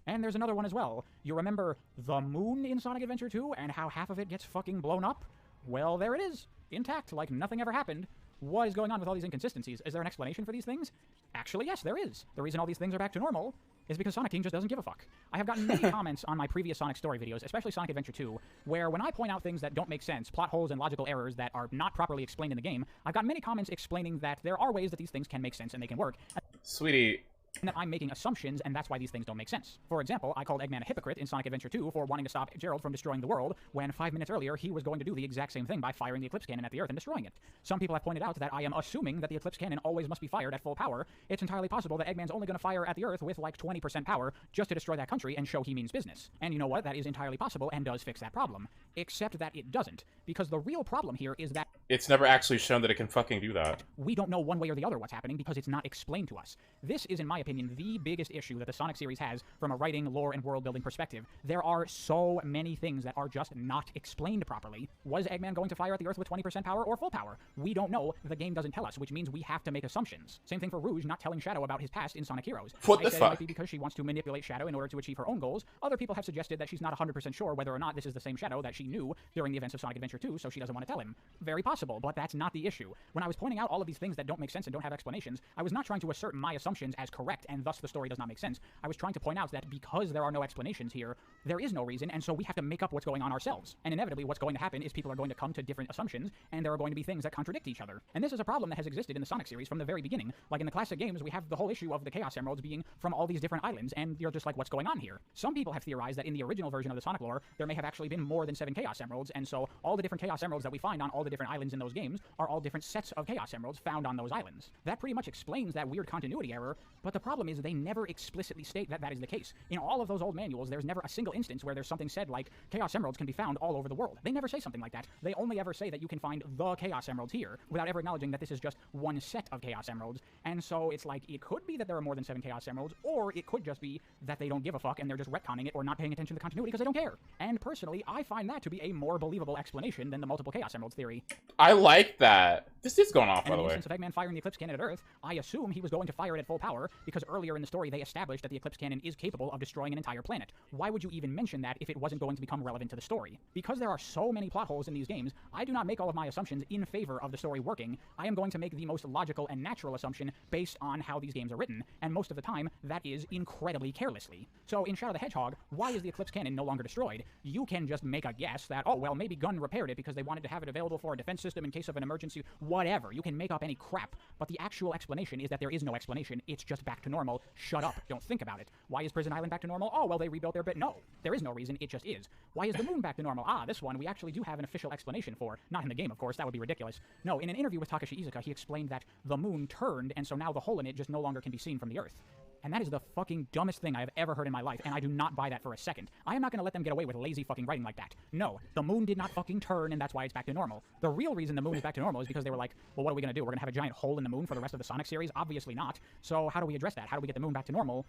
And there's another one as well. You remember the moon in Sonic Adventure 2 and how half of it gets fucking blown up? Well, there it is. Intact, like nothing ever happened. What is going on with all these inconsistencies? Is there an explanation for these things? Actually, yes, there is. The reason all these things are back to normal is because Sonic Team just doesn't give a fuck. I have gotten many comments on my previous Sonic story videos, especially Sonic Adventure 2, where when I point out things that don't make sense, plot holes and logical errors that are not properly explained in the game, I've gotten many comments explaining that there are ways that these things can make sense and they can work. Sweetie. And that I'm making assumptions, and that's why these things don't make sense. For example, I called Eggman a hypocrite in Sonic Adventure 2 for wanting to stop Gerald from destroying the world, when 5 minutes earlier he was going to do the exact same thing by firing the Eclipse Cannon at the Earth and destroying it. Some people have pointed out that I am assuming that the Eclipse Cannon always must be fired at full power. It's entirely possible that Eggman's only going to fire at the Earth with like 20% power just to destroy that country and show he means business. And you know what? That is entirely possible and does fix that problem. Except that it doesn't. Because the real problem here is that it's never actually shown that it can fucking do that. We don't know one way or the other what's happening because it's not explained to us. This is, in my opinion, the biggest issue that the Sonic series has from a writing, lore, and world-building perspective. There are so many things that are just not explained properly. Was Eggman going to fire at the Earth with 20% power or full power? We don't know. The game doesn't tell us, which means we have to make assumptions. Same thing for Rouge not telling Shadow about his past in Sonic Heroes. What I the said fuck? It might be because she wants to manipulate Shadow in order to achieve her own goals. Other people have suggested that she's not 100% sure whether or not this is the same Shadow that she knew during the events of Sonic Adventure 2, so she doesn't want to tell him. Very possible, but that's not the issue. When I was pointing out all of these things that don't make sense and don't have explanations, I was not trying to assert my assumptions as correct and thus the story does not make sense. I was trying to point out that because there are no explanations here, there is no reason, and so we have to make up what's going on ourselves. And inevitably what's going to happen is people are going to come to different assumptions, and there are going to be things that contradict each other. And this is a problem that has existed in the Sonic series from the very beginning. Like in the classic games, we have the whole issue of the Chaos Emeralds being from all these different islands, and you're just like, what's going on here? Some people have theorized that in the original version of the Sonic lore, there may have actually been more than 7 Chaos Emeralds, and so all the different Chaos Emeralds that we find on all the different islands islands in those games are all different sets of Chaos Emeralds found on those islands. That pretty much explains that weird continuity error, but the problem is they never explicitly state that that is the case. In all of those old manuals, there's never a single instance where there's something said like, Chaos Emeralds can be found all over the world. They never say something like that. They only ever say that you can find the Chaos Emeralds here, without ever acknowledging that this is just one set of Chaos Emeralds. And so it's like, it could be that there are more than 7 Chaos Emeralds, or it could just be that they don't give a fuck and they're just retconning it or not paying attention to the continuity because they don't care. And personally, I find that to be a more believable explanation than the multiple Chaos Emeralds theory. I like that. This is going off, And by in the the way. instance of Eggman firing the Eclipse Cannon at Earth, I assume he was going to fire it at full power because earlier in the story they established that the Eclipse Cannon is capable of destroying an entire planet. Why would you even mention that if it wasn't going to become relevant to the story? Because there are so many plot holes in these games, I do not make all of my assumptions in favor of the story working. I am going to make the most logical and natural assumption based on how these games are written, and most of the time, that is incredibly carelessly. So in Shadow the Hedgehog, why is the Eclipse Cannon no longer destroyed? You can just make a guess that, oh, well, maybe Gun repaired it because they wanted to have it available for a defense system in case of an emergency. Whatever. You can make up any crap. But the actual explanation is that there is no explanation. It's just back to normal. Shut up. Don't think about it. Why is Prison Island back to normal? Oh, well, they rebuilt their bit. No. There is no reason. It just is. Why is the moon back to normal? Ah, this one we actually do have an official explanation for. Not in the game, of course. That would be ridiculous. No, in an interview with Takashi Iizuka, he explained that the moon turned, and so now the hole in it just no longer can be seen from the Earth. And that is the fucking dumbest thing I have ever heard in my life, and I do not buy that for a second. I am not going to let them get away with lazy fucking writing like that. No, the moon did not fucking turn, and that's why it's back to normal. The real reason the moon is back to normal is because they were like, well, what are we going to do? We're going to have a giant hole in the moon for the rest of the Sonic series? Obviously not. So how do we address that? How do we get the moon back to normal?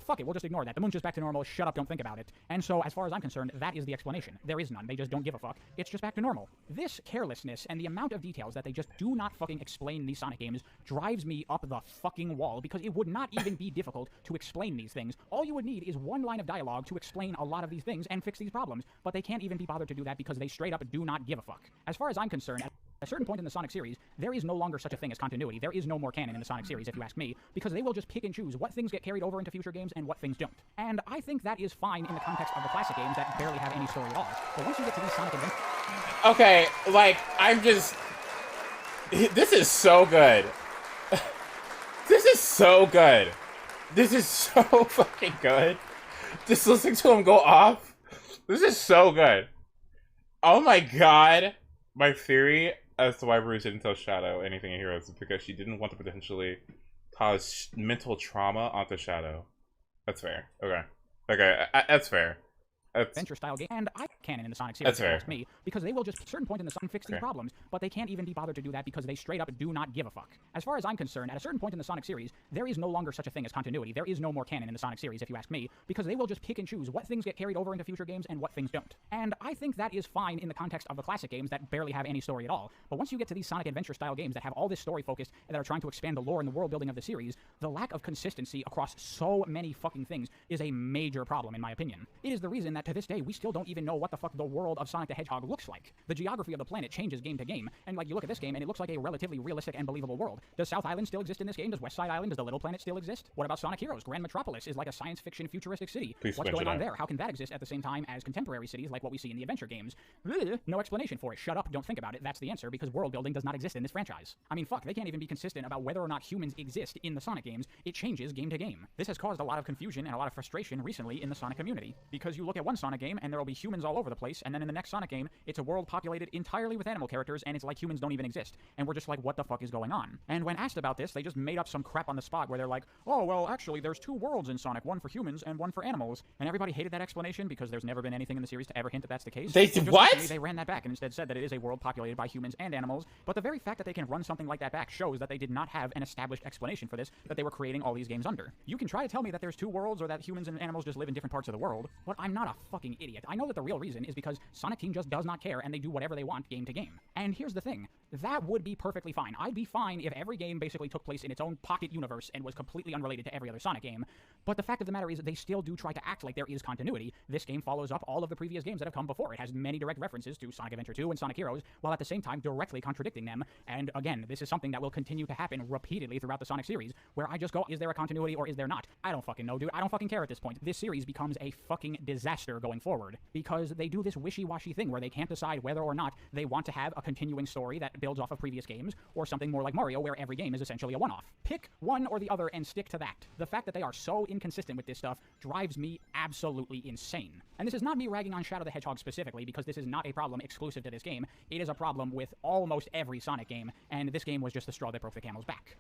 Fuck it, we'll just ignore that. The moon's just back to normal. Shut up, don't think about it. And so, as far as I'm concerned, that is the explanation. There is none. They just don't give a fuck. It's just back to normal. This carelessness and the amount of details that they just do not fucking explain these Sonic games drives me up the fucking wall, because it would not even be difficult to explain these things. All you would need is one line of dialogue to explain a lot of these things and fix these problems, but they can't even be bothered to do that because they straight up do not give a fuck. As far as I'm concerned, at a certain point in the Sonic series, there is no longer such a thing as continuity. There is no more canon in the Sonic series, if you ask me, because they will just pick and choose what things get carried over into future games and what things don't. And I think that is fine in the context of the classic games that barely have any story at all. But once you get to these Sonic adventures... Okay, like, I'm just... This is so good. This is so good. This is so fucking good. Just listening to him go off. This is so good. Oh my god. My theory as to why Bruce didn't tell Shadow anything in Heroes is because she didn't want to potentially cause mental trauma onto Shadow. That's fair. Okay. Okay, that's fair. adventure-style game, and I canon in the Sonic series, if you ask me, because they will just, at a certain point in the Sonic, fix these problems, but they can't even be bothered to do that because they straight up do not give a fuck. As far as I'm concerned, at a certain point in the Sonic series, there is no longer such a thing as continuity. There is no more canon in the Sonic series, if you ask me, because they will just pick and choose what things get carried over into future games and what things don't. And I think that is fine in the context of the classic games that barely have any story at all. But once you get to these Sonic adventure-style games that have all this story focused and that are trying to expand the lore and the world building of the series, the lack of consistency across so many fucking things is a major problem, in my opinion. It is the reason that to this day we still don't even know what the fuck the world of Sonic the Hedgehog looks like. The geography of the planet changes game to game, and like you look at this game and it looks like a relatively realistic and believable world. Does South Island still exist in this game? Does West Side Island, does the Little Planet still exist? What about Sonic Heroes? Grand Metropolis is like a science fiction futuristic city. What's going on there? How can that exist at the same time as contemporary cities like what we see in the adventure games? No explanation for it. Shut up, don't think about it. That's the answer, because world building does not exist in this franchise. I mean, fuck, they can't even be consistent about whether or not humans exist in the Sonic games. It changes game to game. This has caused a lot of confusion and a lot of frustration recently in the Sonic community, because you look at one Sonic game and there will be humans all over the place, and then in the next Sonic game, it's a world populated entirely with animal characters, and it's like humans don't even exist. And we're just like, what the fuck is going on? And when asked about this, they just made up some crap on the spot where they're like, oh, well, actually, there's two worlds in Sonic, one for humans and one for animals. And everybody hated that explanation because there's never been anything in the series to ever hint that that's the case. What? They ran that back and instead said that it is a world populated by humans and animals, but the very fact that they can run something like that back shows that they did not have an established explanation for this that they were creating all these games under. You can try to tell me that there's two worlds or that humans and animals just live in different parts of the world, but I'm not a fucking idiot. I know that the real reason is because Sonic Team just does not care and they do whatever they want game to game. And here's the thing, that would be perfectly fine. I'd be fine if every game basically took place in its own pocket universe and was completely unrelated to every other Sonic game, but the fact of the matter is that they still do try to act like there is continuity. This game follows up all of the previous games that have come before. It has many direct references to Sonic Adventure 2 and Sonic Heroes, while at the same time directly contradicting them. And again, this is something that will continue to happen repeatedly throughout the Sonic series, where I just go, is there a continuity or is there not? I don't fucking know, dude. I don't fucking care at this point. This series becomes a fucking disaster. atmosphere going forward, because they do this wishy-washy thing where they can't decide whether or not they want to have a continuing story that builds off of previous games, or something more like Mario where every game is essentially a one-off. Pick one or the other and stick to that. The fact that they are so inconsistent with this stuff drives me absolutely insane. And this is not me ragging on Shadow the Hedgehog specifically, because this is not a problem exclusive to this game. It is a problem with almost every Sonic game, and this game was just the straw that broke the camel's back.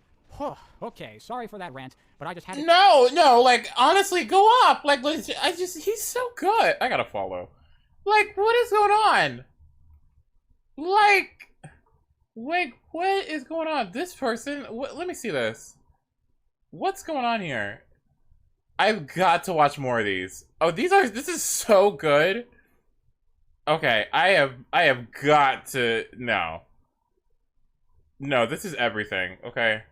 Okay, sorry for that rant, but I just had to— No, like, honestly, go up. Like, he's so good. I gotta follow. Like, what is going on? Like, wait, what is going on? This person, let me see this. What's going on here? I've got to watch more of these. Oh, this is so good. Okay, I have got to, no, this is everything, okay?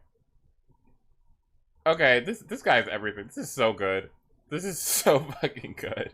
Okay, this guy's everything. This is so good. This is so fucking good.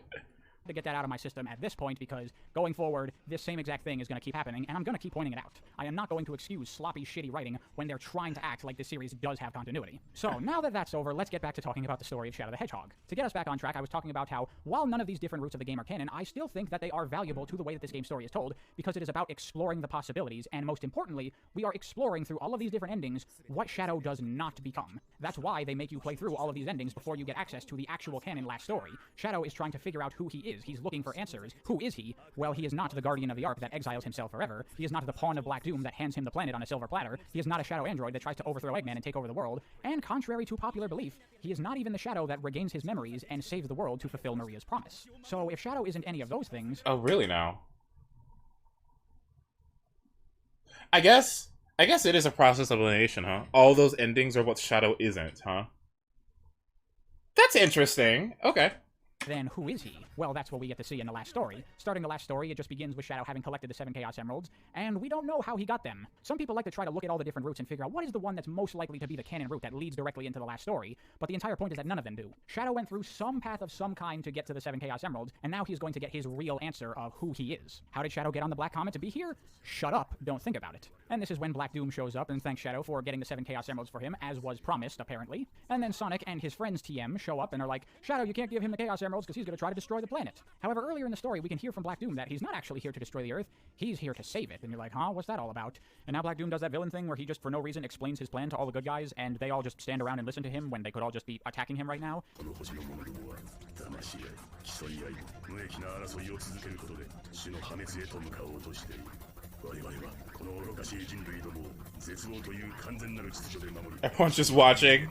To get that out of my system at this point, because going forward, this same exact thing is going to keep happening, and I'm going to keep pointing it out. I am not going to excuse sloppy, shitty writing when they're trying to act like this series does have continuity. So, now that that's over, let's get back to talking about the story of Shadow the Hedgehog. To get us back on track, I was talking about how, while none of these different routes of the game are canon, I still think that they are valuable to the way that this game's story is told, because it is about exploring the possibilities, and most importantly, we are exploring through all of these different endings what Shadow does not become. That's why they make you play through all of these endings before you get access to the actual canon last story. Shadow is trying to figure out who he is. He's looking for answers. Who is he? Well, he is not the guardian of the Ark that exiles himself forever. He is not the pawn of Black Doom that hands him the planet on a silver platter. He is not a Shadow android that tries to overthrow Eggman and take over the world. And contrary to popular belief, he is not even the Shadow that regains his memories and saves the world to fulfill Maria's promise. So if Shadow isn't any of those things— Oh, really now? I guess it is a process of elimination, huh? All those endings are what Shadow isn't, huh? That's interesting. Okay. Then who is he? Well, that's what we get to see in the last story. Starting the last story, it just begins with Shadow having collected the 7 Chaos Emeralds, and we don't know how he got them. Some people like to try to look at all the different routes and figure out what is the one that's most likely to be the canon route that leads directly into the last story, but the entire point is that none of them do. Shadow went through some path of some kind to get to the 7 Chaos Emeralds, and now he's going to get his real answer of who he is. How did Shadow get on the Black Comet to be here? Shut up, don't think about it. And this is when Black Doom shows up and thanks Shadow for getting the 7 Chaos Emeralds for him, as was promised, apparently. And then Sonic and his friends TM show up and are like, Shadow, you can't give him the Chaos Emeralds because he's going to try to destroy the planet. However, earlier in the story, we can hear from Black Doom that he's not actually here to destroy the Earth, he's here to save it. And you're like, huh, what's that all about? And now Black Doom does that villain thing where he just, for no reason, explains his plan to all the good guys, and they all just stand around and listen to him when they could all just be attacking him right now. Everyone's just watching.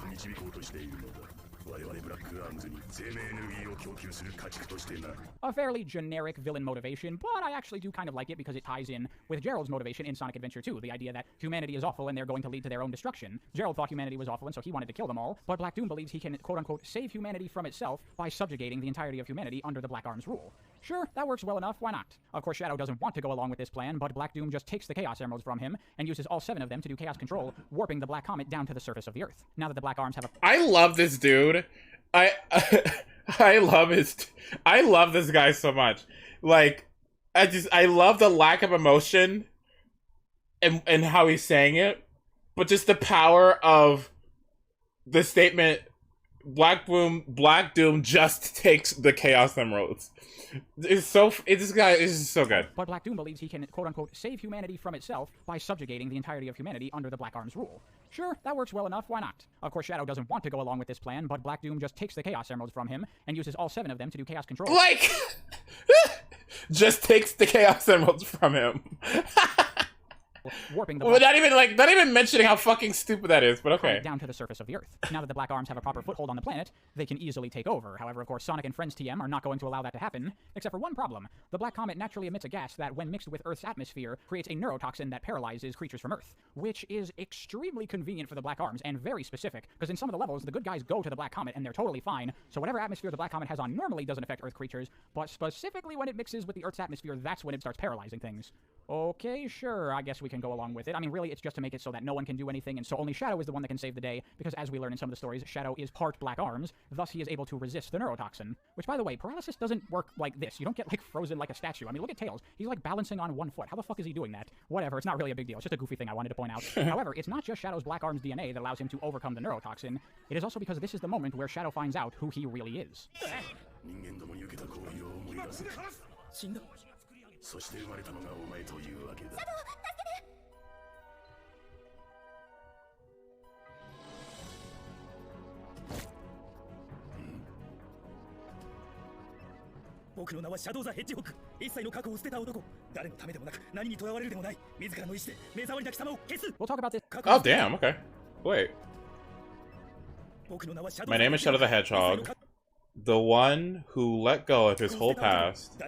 A fairly generic villain motivation, but I actually do kind of like it because it ties in with Gerald's motivation in Sonic Adventure 2, the idea that humanity is awful and they're going to lead to their own destruction. Gerald thought humanity was awful and so he wanted to kill them all, but Black Doom believes he can quote-unquote save humanity from itself by subjugating the entirety of humanity under the Black Arm's rule. Sure, that works well enough, why not? Of course, Shadow doesn't want to go along with this plan, but Black Doom just takes the Chaos Emeralds from him and uses all 7 of them to do chaos control, warping the Black Comet down to the surface of the Earth. Now that the Black Arms have a— I love this dude. I love this guy so much. Like, I love the lack of emotion and how he's saying it, but just the power of the statement, Black Doom just takes the Chaos Emeralds. This guy is just so good. But Black Doom believes he can quote-unquote save humanity from itself by subjugating the entirety of humanity under the Black Arm's rule. Sure, that works well enough, why not? Of course, Shadow doesn't want to go along with this plan, but Black Doom just takes the Chaos Emeralds from him and uses all 7 of them to do chaos control. Like, just takes the Chaos Emeralds from him. Warping the not even mentioning how fucking stupid that is, but okay. Down to the surface of the Earth. Now that the Black Arms have a proper foothold on the planet, they can easily take over. However, of course, Sonic and friends TM are not going to allow that to happen, except for one problem. The Black Comet naturally emits a gas that, when mixed with Earth's atmosphere, creates a neurotoxin that paralyzes creatures from Earth, which is extremely convenient for the Black Arms and very specific, because in some of the levels, the good guys go to the Black Comet and they're totally fine, so whatever atmosphere the Black Comet has on normally doesn't affect Earth creatures, but specifically when it mixes with the Earth's atmosphere, that's when it starts paralyzing things. Okay, sure, I guess we can go along with it. I mean, really, it's just to make it so that no one can do anything, and so only Shadow is the one that can save the day, because as we learn in some of the stories, Shadow is part Black Arms, thus he is able to resist the neurotoxin. Which, by the way, paralysis doesn't work like this. You don't get, like, frozen like a statue. I mean, look at Tails. He's, like, balancing on one foot. How the fuck is he doing that? Whatever, it's not really a big deal. It's just a goofy thing I wanted to point out. However, it's not just Shadow's Black Arms DNA that allows him to overcome the neurotoxin. It is also because this is the moment where Shadow finds out who he really is. 人間どもに受けた行為を思い出せ。死んだ。そして生まれたのがお前というわけだ。僕の名はシャドウ・ザ・ヘッジホック。一切の過去を捨てた男。誰のためでもなく何にとらわれるでもない。自らの意志で目障りな貴様を消す。 We'll talk about this. Oh, damn, okay. Wait. 僕の名はシャドウ My name is Shadow the Hedgehog, the one who let go of his whole past.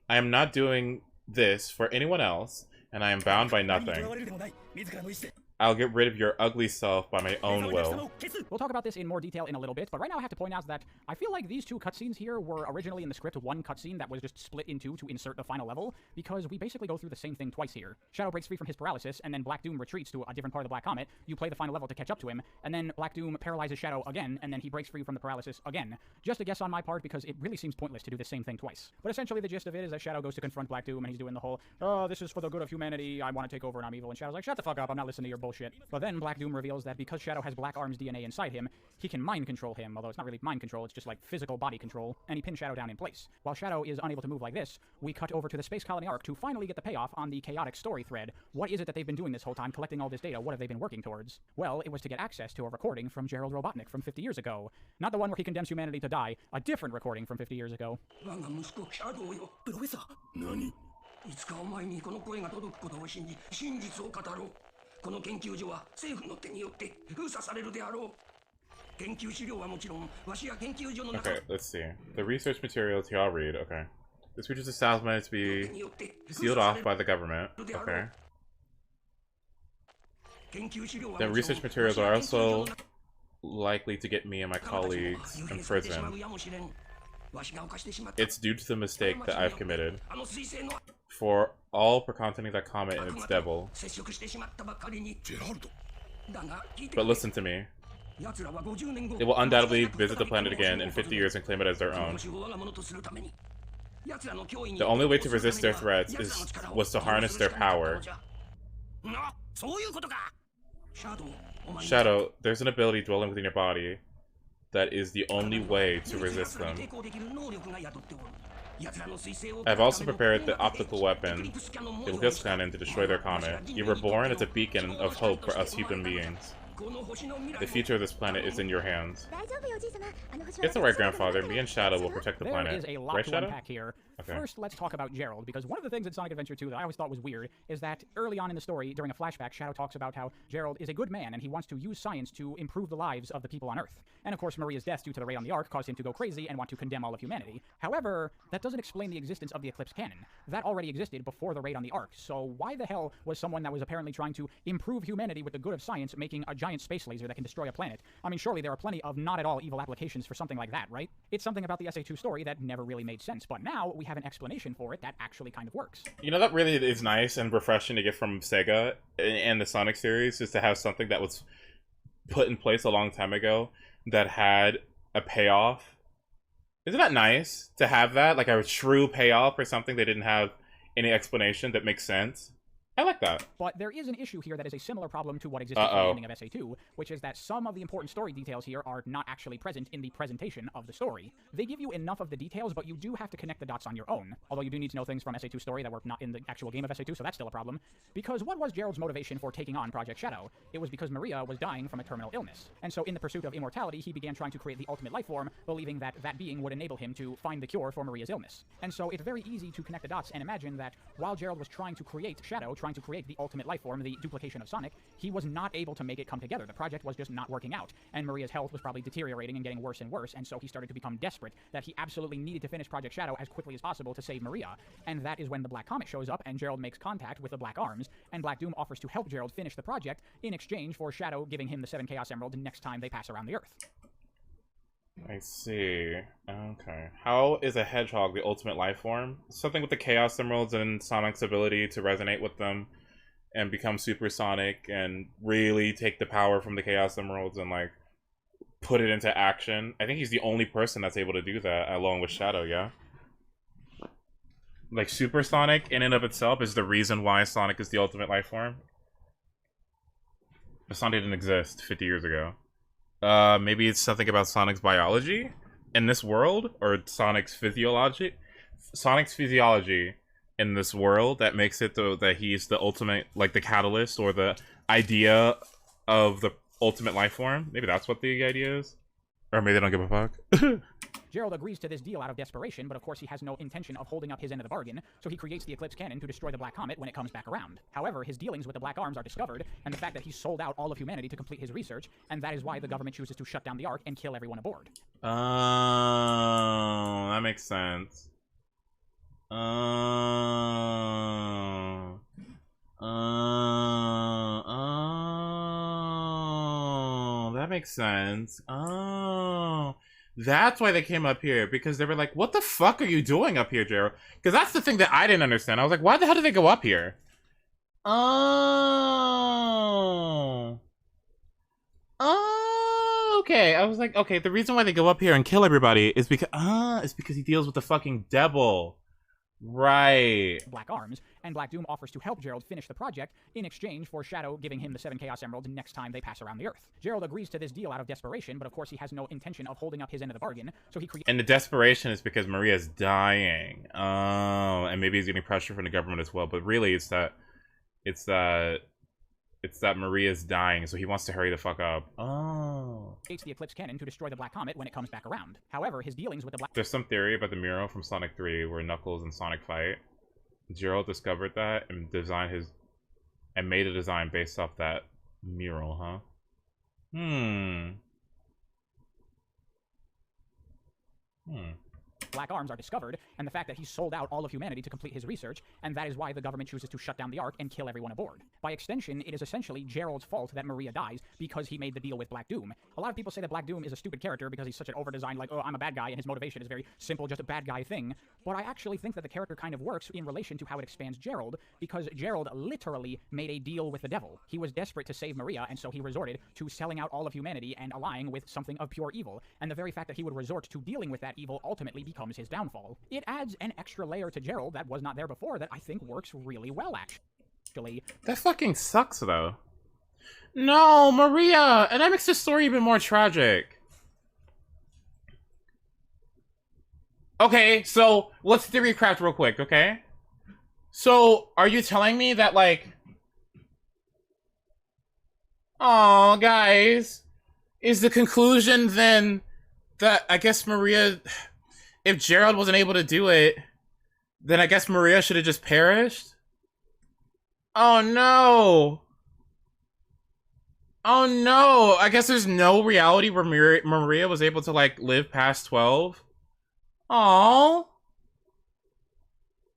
I am not doing this for anyone else, and I am bound by nothing. I'll get rid of your ugly self by my own will. We'll talk about this in more detail in a little bit, but right now I have to point out that I feel like these two cutscenes here were originally in the script one cutscene that was just split in two to insert the final level, because we basically go through the same thing twice here. Shadow breaks free from his paralysis, and then Black Doom retreats to a different part of the Black Comet. You play the final level to catch up to him, and then Black Doom paralyzes Shadow again, and then he breaks free from the paralysis again. Just a guess on my part, because it really seems pointless to do the same thing twice. But essentially the gist of it is that Shadow goes to confront Black Doom, and he's doing the whole, oh, this is for the good of humanity, I want to take over and I'm evil, and Shadow's like, shut the fuck up, I'm not listening to your bullshit. But then Black Doom reveals that because Shadow has Black Arm's DNA inside him, he can mind control him, although it's not really mind control, it's just like physical body control, and he pins Shadow down in place. While Shadow is unable to move like this, we cut over to the Space Colony arc to finally get the payoff on the chaotic story thread. What is it that they've been doing this whole time, collecting all this data? What have they been working towards? Well, it was to get access to a recording from Gerald Robotnik from 50 years ago. Not the one where he condemns humanity to die, a different recording from 50 years ago. プロフェッサー。何？いつかお前にこの声が届くことを信じ、真実を語ろう。この研究所は政府の手によって封鎖されるであろう。研究資料はもちろん、わしや研究所の中。 Okay, let's see. The research materials here I'll read. Okay. This research establishment is to be sealed off by the government. Okay. The research materials are also likely to get me and my colleagues in prison. It's due to the mistake that I've committed. For all for containing that comet and its devil. But listen to me. It will undoubtedly visit the planet again in 50 years and claim it as their own. The only way to resist their threats was to harness their power. Shadow, there's an ability dwelling within your body that is the only way to resist them. I've also prepared the optical weapon, the Eclipse Cannon, to destroy their comet. You were born as a beacon of hope for us human beings. The future of this planet is in your hands. It's alright, Grandfather. Me and Shadow will protect the planet. There is a lot right, to Shadow? unpack here. Okay. First, let's talk about Gerald, because one of the things in Sonic Adventure 2 that I always thought was weird is that early on in the story, during a flashback, Shadow talks about how Gerald is a good man and he wants to use science to improve the lives of the people on Earth. And of course, Maria's death due to the raid on the Ark caused him to go crazy and want to condemn all of humanity. However, that doesn't explain the existence of the Eclipse Cannon. That already existed before the raid on the Ark, so why the hell was someone that was apparently trying to improve humanity with the good of science making a giant space laser that can destroy a planet? I mean, surely there are plenty of not at all evil applications for something like that, right? It's something about the SA2 story that never really made sense, but now we have an explanation for it that actually kind of works. You know, that really is nice and refreshing to get from Sega and the Sonic series, is to have something that was put in place a long time ago that had a payoff. Isn't that nice to have that? Like a true payoff for something they didn't have any explanation that makes sense? I like that. But there is an issue here that is a similar problem to what existed at the ending of SA2, which is that some of the important story details here are not actually present in the presentation of the story. They give you enough of the details, but you do have to connect the dots on your own. Although you do need to know things from SA2 story that were not in the actual game of SA2, so that's still a problem. Because what was Gerald's motivation for taking on Project Shadow? It was because Maria was dying from a terminal illness. And so in the pursuit of immortality, he began trying to create the ultimate life form, believing that that being would enable him to find the cure for Maria's illness. And so it's very easy to connect the dots and imagine that while Gerald was trying to create Shadow, trying to create the ultimate life form, the duplication of Sonic, he was not able to make it come together. The project was just not working out, and Maria's health was probably deteriorating and getting worse and worse, and so he started to become desperate that he absolutely needed to finish Project Shadow as quickly as possible to save Maria. And that is when the Black Comet shows up, and Gerald makes contact with the Black Arms, and Black Doom offers to help Gerald finish the project in exchange for Shadow giving him the 7 Chaos Emeralds next time they pass around the Earth. I see. Okay. How is a hedgehog the ultimate life form? Something with the Chaos Emeralds and Sonic's ability to resonate with them and become supersonic and really take the power from the Chaos Emeralds and, like, put it into action. I think he's the only person that's able to do that, along with Shadow, yeah? Like, supersonic in and of itself is the reason why Sonic is the ultimate life form. But Sonic didn't exist 50 years ago. Maybe it's something about Sonic's biology in this world, or Sonic's physiology in this world that makes it that he's the ultimate, like the catalyst or the idea of the ultimate life form. Maybe that's what the idea is. Or maybe they don't give a fuck. Gerald agrees to this deal out of desperation, but of course he has no intention of holding up his end of the bargain, so he creates the Eclipse Cannon to destroy the Black Comet when it comes back around. However, his dealings with the Black Arms are discovered, and the fact that he sold out all of humanity to complete his research, and that is why the government chooses to shut down the Ark and kill everyone aboard. Oh, that makes sense. That makes sense. Oh, that's why they came up here, because they were like, what the fuck are you doing up here, Gerald? Because that's the thing that I didn't understand. I was like, why the hell did they go up here? Oh. Oh, okay. I was like, okay, the reason why they go up here and kill everybody is because he deals with the fucking devil. Right. Black Arms, and Black Doom offers to help Gerald finish the project in exchange for Shadow giving him the 7 Chaos Emeralds next time they pass around the Earth. Gerald agrees to this deal out of desperation, but of course he has no intention of holding up his end of the bargain, so he creates... And the desperation is because Maria's dying. Oh, and maybe he's getting pressure from the government as well, but really it's that Maria's dying, so he wants to hurry the fuck up. Oh. Creates the Eclipse Cannon to destroy the Black Comet when it comes back around. However, his dealings with the Black... There's some theory about the mural from Sonic 3 where Knuckles and Sonic fight. Gerald discovered that and made a design based off that mural, huh? Black Arms are discovered, and the fact that he sold out all of humanity to complete his research, and that is why the government chooses to shut down the Ark and kill everyone aboard. By extension, it is essentially Gerald's fault that Maria dies because he made the deal with Black Doom. A lot of people say that Black Doom is a stupid character because he's such an over-designed, like, oh, I'm a bad guy, and his motivation is very simple, just a bad guy thing. But I actually think that the character kind of works in relation to how it expands Gerald, because Gerald literally made a deal with the devil. He was desperate to save Maria, and so he resorted to selling out all of humanity and allying with something of pure evil. And the very fact that he would resort to dealing with that evil ultimately becomes his downfall. It adds an extra layer to Gerald that was not there before that I think works really well, actually. That fucking sucks, though. No, Maria! And that makes the story even more tragic. Okay, so let's theorycraft real quick, okay? So, are you telling me that, like... Oh, guys. Is the conclusion then that I guess Maria... If Gerald wasn't able to do it, then I guess Maria should have just perished? Oh no! Oh no! I guess there's no reality where Maria was able to, like, live past 12? Aww.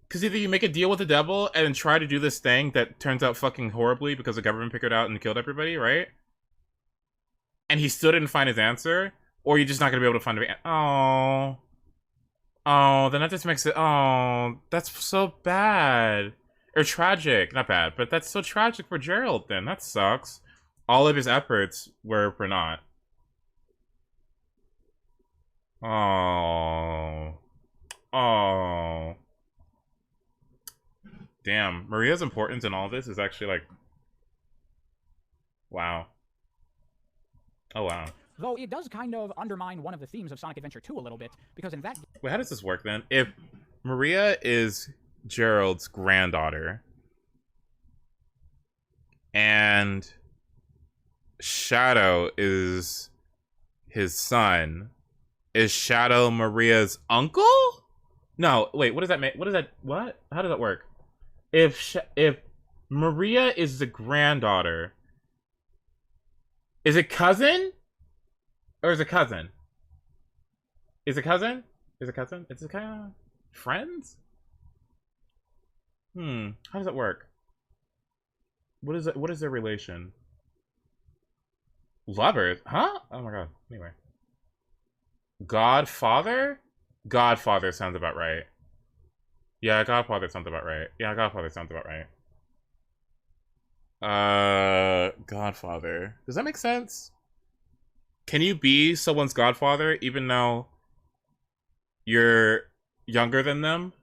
Because either you make a deal with the devil and try to do this thing that turns out fucking horribly because the government picked it out and killed everybody, right? And he still didn't find his answer? Or you're just not gonna be able to find it. Aww. Oh, then that just makes it... Oh, that's so bad. Or tragic. Not bad, but that's so tragic for Gerald then. That sucks. All of his efforts were for naught. Oh. Oh. Damn. Maria's importance in all this is actually like... Wow. Oh, wow. Though it does kind of undermine one of the themes of Sonic Adventure 2 a little bit, because in that... Wait, how does this work then? If Maria is Gerald's granddaughter, and Shadow is his son, is Shadow Maria's uncle? No, wait, what does that mean? What? How does that work? If Maria is the granddaughter, is it cousin? Or is it cousin? Is it cousin? Is it cousin? Is it kind of friends? How does that work? What is it? What is their relation? Lovers? Huh? Oh my god. Anyway. Godfather? Godfather sounds about right. Yeah, Godfather sounds about right. Yeah, Godfather sounds about right. Godfather. Does that make sense? Can you be someone's godfather even though you're younger than them?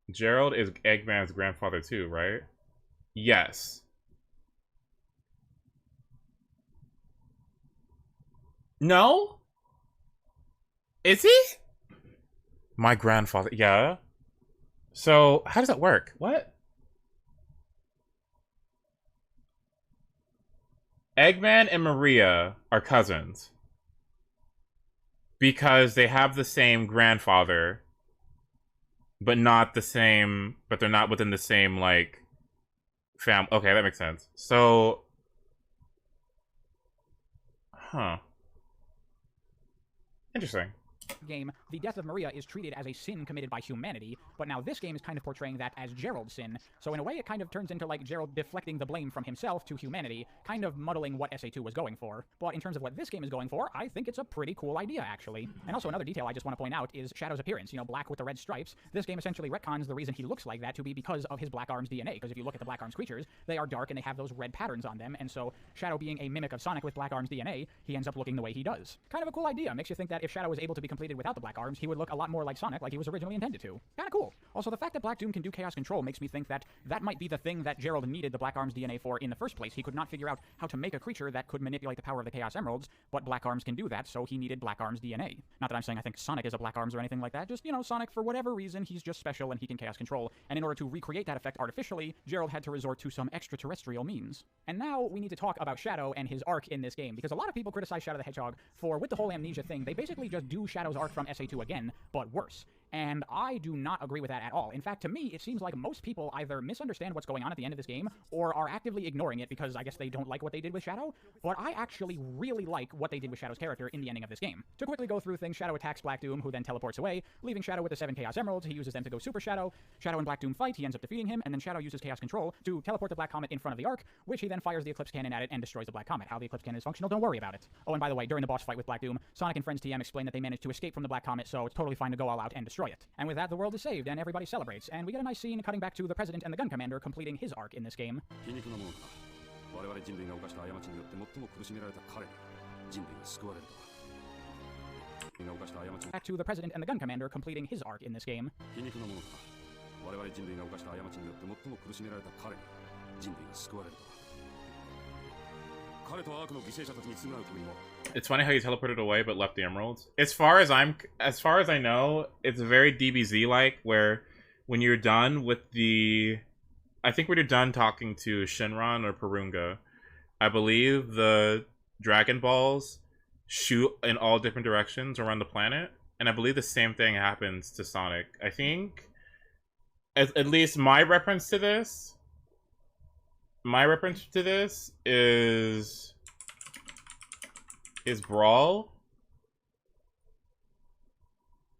Gerald is Eggman's grandfather too, right? Yes. No? Is he? My grandfather. Yeah. So, how does that work? What? Eggman and Maria are cousins. Because they have the same grandfather. But not the same... But they're not within the same, like... fam... Okay, that makes sense. So... Huh. Interesting. Game, the death of Maria is treated as a sin committed by humanity, but now this game is kind of portraying that as Gerald's sin, so in a way it kind of turns into like Gerald deflecting the blame from himself to humanity, kind of muddling what SA2 was going for. But in terms of what this game is going for, I think it's a pretty cool idea, actually. And also another detail I just want to point out is Shadow's appearance, you know, black with the red stripes. This game essentially retcons the reason he looks like that to be because of his Black Arms DNA, because if you look at the Black Arms creatures, they are dark and they have those red patterns on them, and so Shadow being a mimic of Sonic with Black Arms DNA, he ends up looking the way he does. Kind of a cool idea, makes you think that if Shadow was able to be completed without the Black Arms, he would look a lot more like Sonic, like he was originally intended to. Kinda cool. Also, the fact that Black Doom can do Chaos Control makes me think that that might be the thing that Gerald needed the Black Arms DNA for in the first place. He could not figure out how to make a creature that could manipulate the power of the Chaos Emeralds, but Black Arms can do that, so he needed Black Arms DNA. Not that I'm saying I think Sonic is a Black Arms or anything like that, just, you know, Sonic, for whatever reason, he's just special and he can Chaos Control, and in order to recreate that effect artificially, Gerald had to resort to some extraterrestrial means. And now we need to talk about Shadow and his arc in this game, because a lot of people criticize Shadow the Hedgehog for, with the whole amnesia thing, they basically just do Shadow's arc from SA2 again, but worse. And I do not agree with that at all. In fact, to me, it seems like most people either misunderstand what's going on at the end of this game, or are actively ignoring it because I guess they don't like what they did with Shadow, but I actually really like what they did with Shadow's character in the ending of this game. To quickly go through things, Shadow attacks Black Doom, who then teleports away, leaving Shadow with the 7 Chaos Emeralds. He uses them to go Super Shadow. Shadow and Black Doom fight, he ends up defeating him, and then Shadow uses Chaos Control to teleport the Black Comet in front of the Ark, which he then fires the Eclipse Cannon at it and destroys the Black Comet. How the Eclipse Cannon is functional, don't worry about it. Oh, and by the way, during the boss fight with Black Doom, Sonic and Friends TM explain that they managed to escape from the Black Comet, so it's totally fine to go all out and destroy it. And with that, the world is saved, and everybody celebrates, and we get a nice scene cutting back to the President and the Gun Commander completing his arc in this game. Back to the President and the Gun Commander completing his arc in this game. It's funny how you teleported away but left the emeralds. As far as I know, it's very DBZ like, where when you're done with the, I think when you're done talking to Shinron or Purunga, I believe the Dragon Balls shoot in all different directions around the planet, and I believe the same thing happens to Sonic. I think, at least my reference to this is Brawl.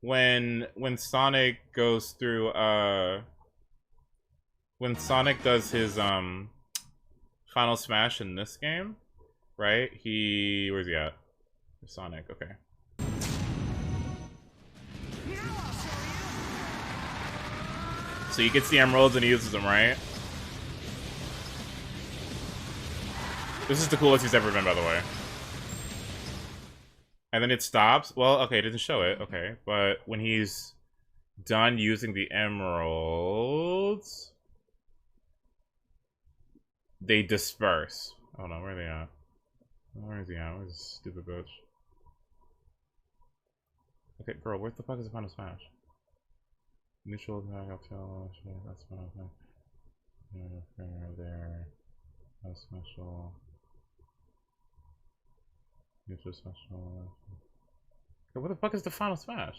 When Sonic goes through when Sonic does his Final Smash in this game, right? Where's he at? Sonic, okay. So he gets the emeralds and he uses them, right? This is the coolest he's ever been, by the way. And then it stops. Well, okay, it didn't show it. Okay, but when he's done using the emeralds, they disperse. Oh no, where are they at? Where is he at? Where's this stupid bitch? Okay, girl, where the fuck is the Final Smash? Mutual attack, I'll tell. That's Final Smash. There. That's special. Mutual special. Okay, what the fuck is the Final Smash?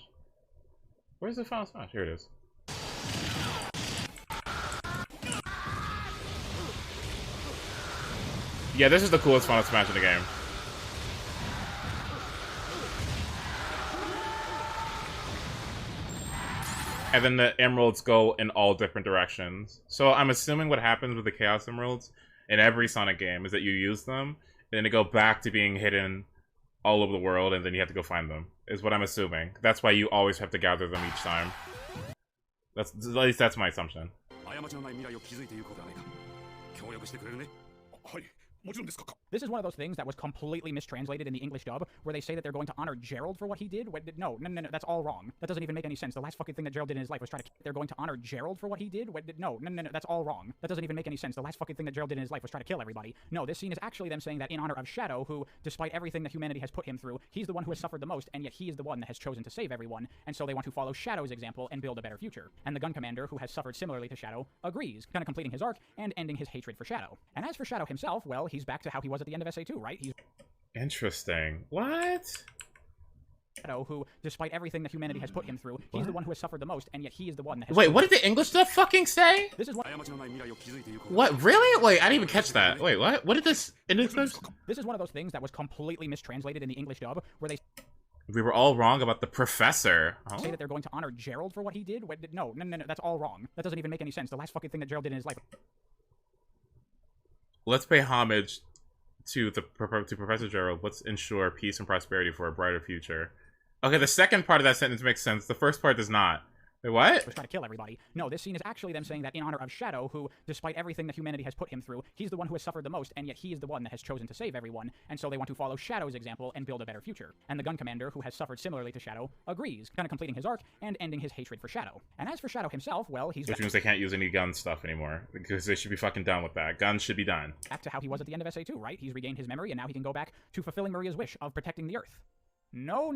Where's the Final Smash? Here it is. Yeah, this is the coolest Final Smash in the game. And then the emeralds go in all different directions. So I'm assuming what happens with the Chaos Emeralds in every Sonic game is that you use them, and then they go back to being hidden all over the world, and then you have to go find them, is what I'm assuming. That's why you always have to gather them each time. At least that's my assumption. This is one of those things that was completely mistranslated in the English dub, where they say that they're going to honor Gerald for what he did. No, that's all wrong. That doesn't even make any sense. The last fucking thing that Gerald did in his life was try to... They're going to honor Gerald for what he did? No, that's all wrong. That doesn't even make any sense. The last fucking thing that Gerald did in his life was try to kill everybody. No, this scene is actually them saying that in honor of Shadow, who, despite everything that humanity has put him through, he's the one who has suffered the most, and yet he is the one that has chosen to save everyone, and so they want to follow Shadow's example and build a better future. And the gun commander, who has suffered similarly to Shadow, agrees, kind of completing his arc and ending his hatred for Shadow. And as for Shadow himself, well, he's back to how he was at the end of SA2, right? He's interesting. What? Shadow, who, despite everything that humanity has put him through, he's the one who has suffered the most, and yet he is the one that has... Wait, what did the English stuff fucking say? This is what... What? Really? Wait, I didn't even catch that. Wait, what? What did this... This is one of those things that was completely mistranslated in the English dub, where they... We were all wrong about the professor. Oh. Say that they're going to honor Gerald for what he did? No, that's all wrong. That doesn't even make any sense. The last fucking thing that Gerald did in his life... Let's pay homage to Professor Gerald. Let's ensure peace and prosperity for a brighter future. Okay, the second part of that sentence makes sense. The first part does not. Wait, what? Was trying to kill everybody. No, this scene is actually them saying that in honor of Shadow, who, despite everything that humanity has put him through, he's the one who has suffered the most, and yet he is the one that has chosen to save everyone, and so they want to follow Shadow's example and build a better future. And the gun commander, who has suffered similarly to Shadow, agrees, kind of completing his arc and ending his hatred for Shadow. And as for Shadow himself, well, he's... Which means they can't use any gun stuff anymore, because they should be fucking done with that. Guns should be done. Back to how he was at the end of SA2, right? He's regained his memory, and now he can go back to fulfilling Maria's wish of protecting the Earth. No.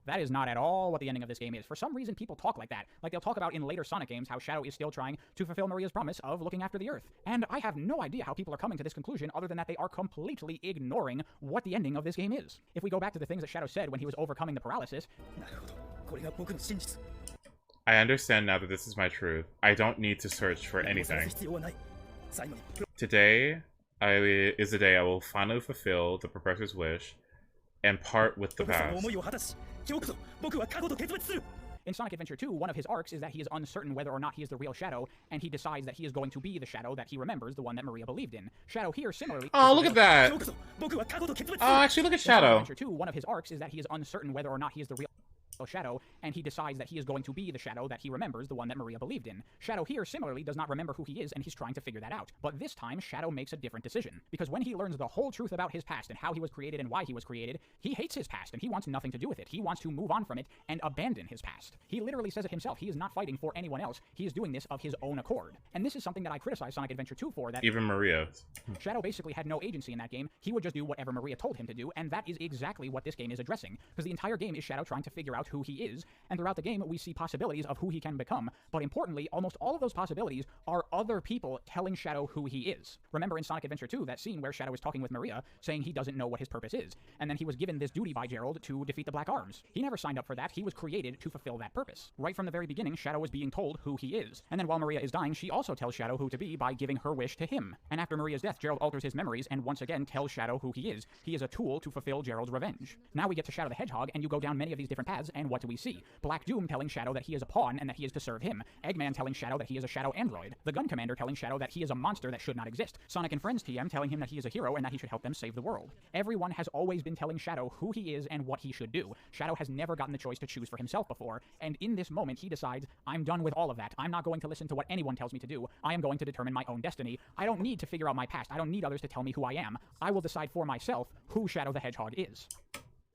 That is not at all what the ending of this game is. For some reason, people talk like that. Like they'll talk about in later Sonic games how Shadow is still trying to fulfill Maria's promise of looking after the Earth. And I have no idea how people are coming to this conclusion other than that they are completely ignoring what the ending of this game is. If we go back to the things that Shadow said when he was overcoming the paralysis... I understand now that this is my truth. I don't need to search for anything. Today is the day I will finally fulfill the professor's wish and part with the past. In Sonic Adventure 2, one of his arcs is that he is uncertain whether or not he is the real Shadow, and he decides that he is going to be the Shadow that he remembers, the one that Maria believed in. Shadow here, similarly... Oh, look at that! Oh, actually, look at Shadow. In Adventure 2, one of his arcs is that he is uncertain whether or not he is the real Shadow, and he decides that he is going to be the Shadow that he remembers, the one that Maria believed in. Shadow here, similarly, does not remember who he is, and he's trying to figure that out. But this time, Shadow makes a different decision. Because when he learns the whole truth about his past and how he was created and why he was created, he hates his past, and he wants nothing to do with it. He wants to move on from it and abandon his past. He literally says it himself. He is not fighting for anyone else. He is doing this of his own accord. And this is something that I criticize Sonic Adventure 2 for, that... Even Maria. Shadow basically had no agency in that game. He would just do whatever Maria told him to do, and that is exactly what this game is addressing. Because the entire game is Shadow trying to figure out who he is, and throughout the game, we see possibilities of who he can become. But importantly, almost all of those possibilities are other people telling Shadow who he is. Remember in Sonic Adventure 2, that scene where Shadow is talking with Maria, saying he doesn't know what his purpose is. And then he was given this duty by Gerald to defeat the Black Arms. He never signed up for that. He was created to fulfill that purpose. Right from the very beginning, Shadow was being told who he is. And then while Maria is dying, she also tells Shadow who to be by giving her wish to him. And after Maria's death, Gerald alters his memories and once again tells Shadow who he is. He is a tool to fulfill Gerald's revenge. Now we get to Shadow the Hedgehog, and you go down many of these different paths, and what do we see? Black Doom telling Shadow that he is a pawn and that he is to serve him. Eggman telling Shadow that he is a Shadow android. The Gun Commander telling Shadow that he is a monster that should not exist. Sonic and Friends TM telling him that he is a hero and that he should help them save the world. Everyone has always been telling Shadow who he is and what he should do. Shadow has never gotten the choice to choose for himself before, and in this moment he decides, I'm done with all of that. I'm not going to listen to what anyone tells me to do. I am going to determine my own destiny. I don't need to figure out my past. I don't need others to tell me who I am. I will decide for myself who Shadow the Hedgehog is.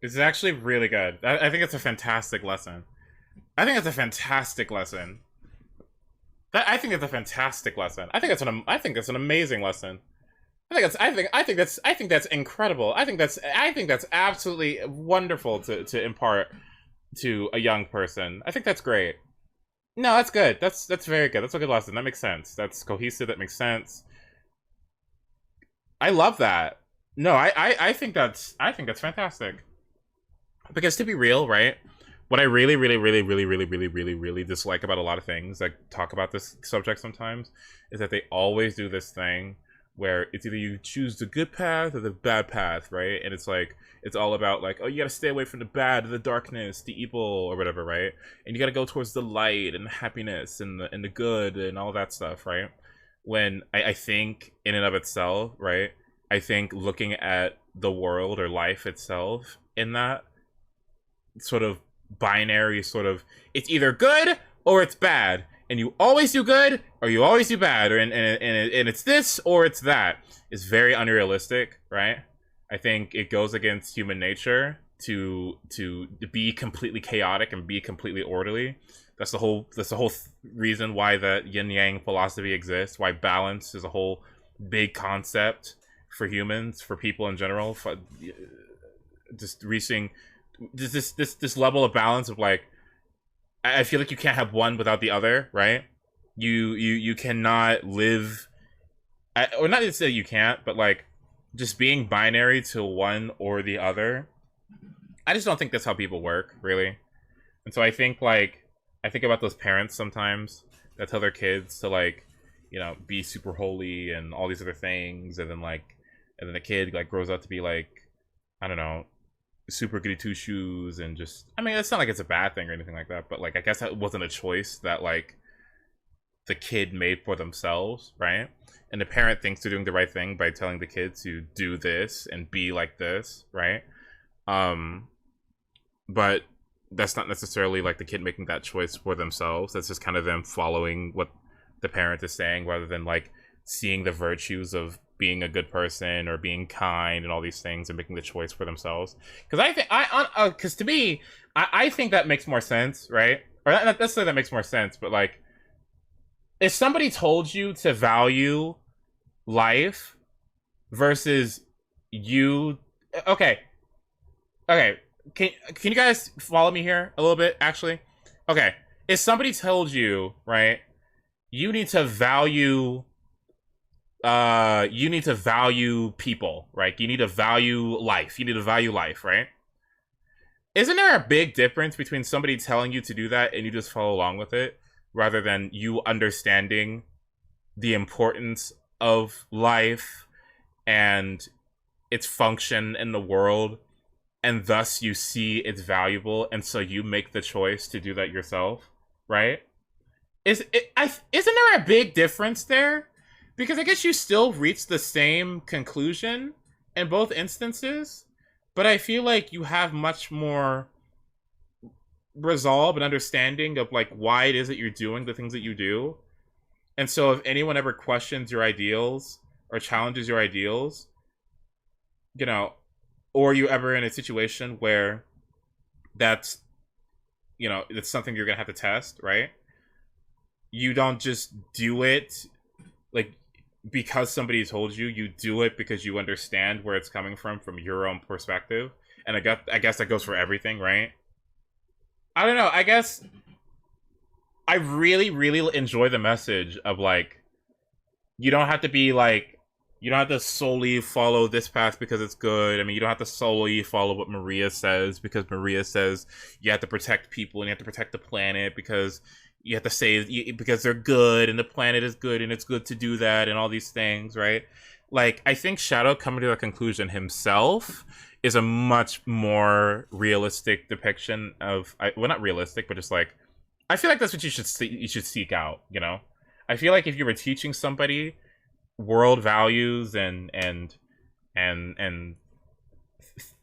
This is actually really good. I think it's a fantastic lesson. I think it's a fantastic lesson. I think it's a fantastic lesson. I think it's an amazing lesson. I think that's incredible. I think that's absolutely wonderful to impart to a young person. I think that's great. No, that's good. That's very good. That's a good lesson. That makes sense. That's cohesive. That makes sense. I love that. No, I think that's fantastic. Because to be real, right? What I really dislike about a lot of things that talk about this subject sometimes is that they always do this thing where it's either you choose the good path or the bad path, right? And it's like, it's all about like, oh, you gotta stay away from the bad, the darkness, the evil, or whatever, right? And you gotta go towards the light and the happiness and the good and all that stuff, right? When I think in and of itself, right? I think looking at the world or life itself in that sort of binary sort of, it's either good or it's bad. and you always do good or you always do bad, or and it's this or it's that, is very unrealistic, right? I think it goes against human nature to be completely chaotic and be completely orderly. That's the whole reason why the yin yang philosophy exists. Why balance is a whole big concept for humans, for people in general. For just reaching this level of balance of like, I feel like you can't have one without the other, right? You cannot live, or not to say you can't, but like just being binary to one or the other. I just don't think that's how people work, really. And so I think about those parents sometimes that tell their kids to like, you know, be super holy and all these other things, and then the kid like grows up to be like, I don't know, super goody two shoes, and just, I mean, it's not like it's a bad thing or anything like that, but like I guess that wasn't a choice that like the kid made for themselves, right? And the parent thinks they're doing the right thing by telling the kid to do this and be like this, right? But that's not necessarily like the kid making that choice for themselves. That's just kind of them following what the parent is saying, rather than like seeing the virtues of being a good person or being kind and all these things and making the choice for themselves. Because because to me, I think that makes more sense, right? Or not necessarily that makes more sense, but like, if somebody told you to value life versus you, okay, can you guys follow me here a little bit, actually? Okay, if somebody told you, right, you need to value people, right? You need to value life, right? Isn't there a big difference between somebody telling you to do that and you just follow along with it, rather than you understanding the importance of life and its function in the world, and thus you see it's valuable, and so you make the choice to do that yourself, right? Isn't there a big difference there? Because I guess you still reach the same conclusion in both instances, but I feel like you have much more resolve and understanding of like why it is that you're doing the things that you do. And so if anyone ever questions your ideals or challenges your ideals, you know, or you ever in a situation where that's, you know, it's something you're gonna have to test, right? You don't just do it like because somebody told you. You do it because you understand where it's coming from your own perspective. And I guess that goes for everything, right? I don't know. I guess I really, really enjoy the message of like, you don't have to be like, you don't have to solely follow this path because it's good. I mean, you don't have to solely follow what Maria says because Maria says you have to protect people and you have to protect the planet because you have to save, because they're good and the planet is good and it's good to do that and all these things, right? Like, I think Shadow coming to that conclusion himself is a much more realistic depiction of, well, not realistic, but just like, I feel like that's what you should seek out, you know? I feel like if you were teaching somebody world values and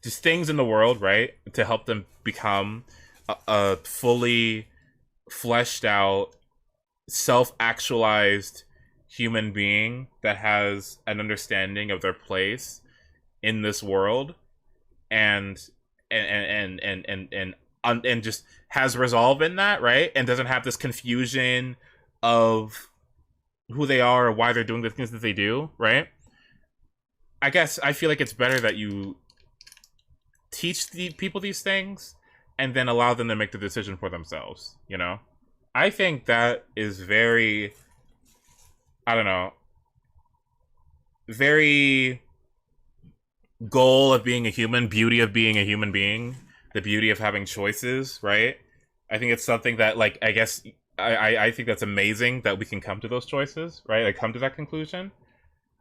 just things in the world, right, to help them become a fully fleshed out, self-actualized human being that has an understanding of their place in this world and just has resolve in that, right, and doesn't have this confusion of who they are or why they're doing the things that they do, right? I guess I feel like it's better that you teach the people these things and then allow them to make the decision for themselves, you know? I think that is very, I don't know, very goal of being a human, beauty of being a human being, the beauty of having choices, right? I think it's something that, like, I guess I think that's amazing that we can come to those choices, right? Like, come to that conclusion.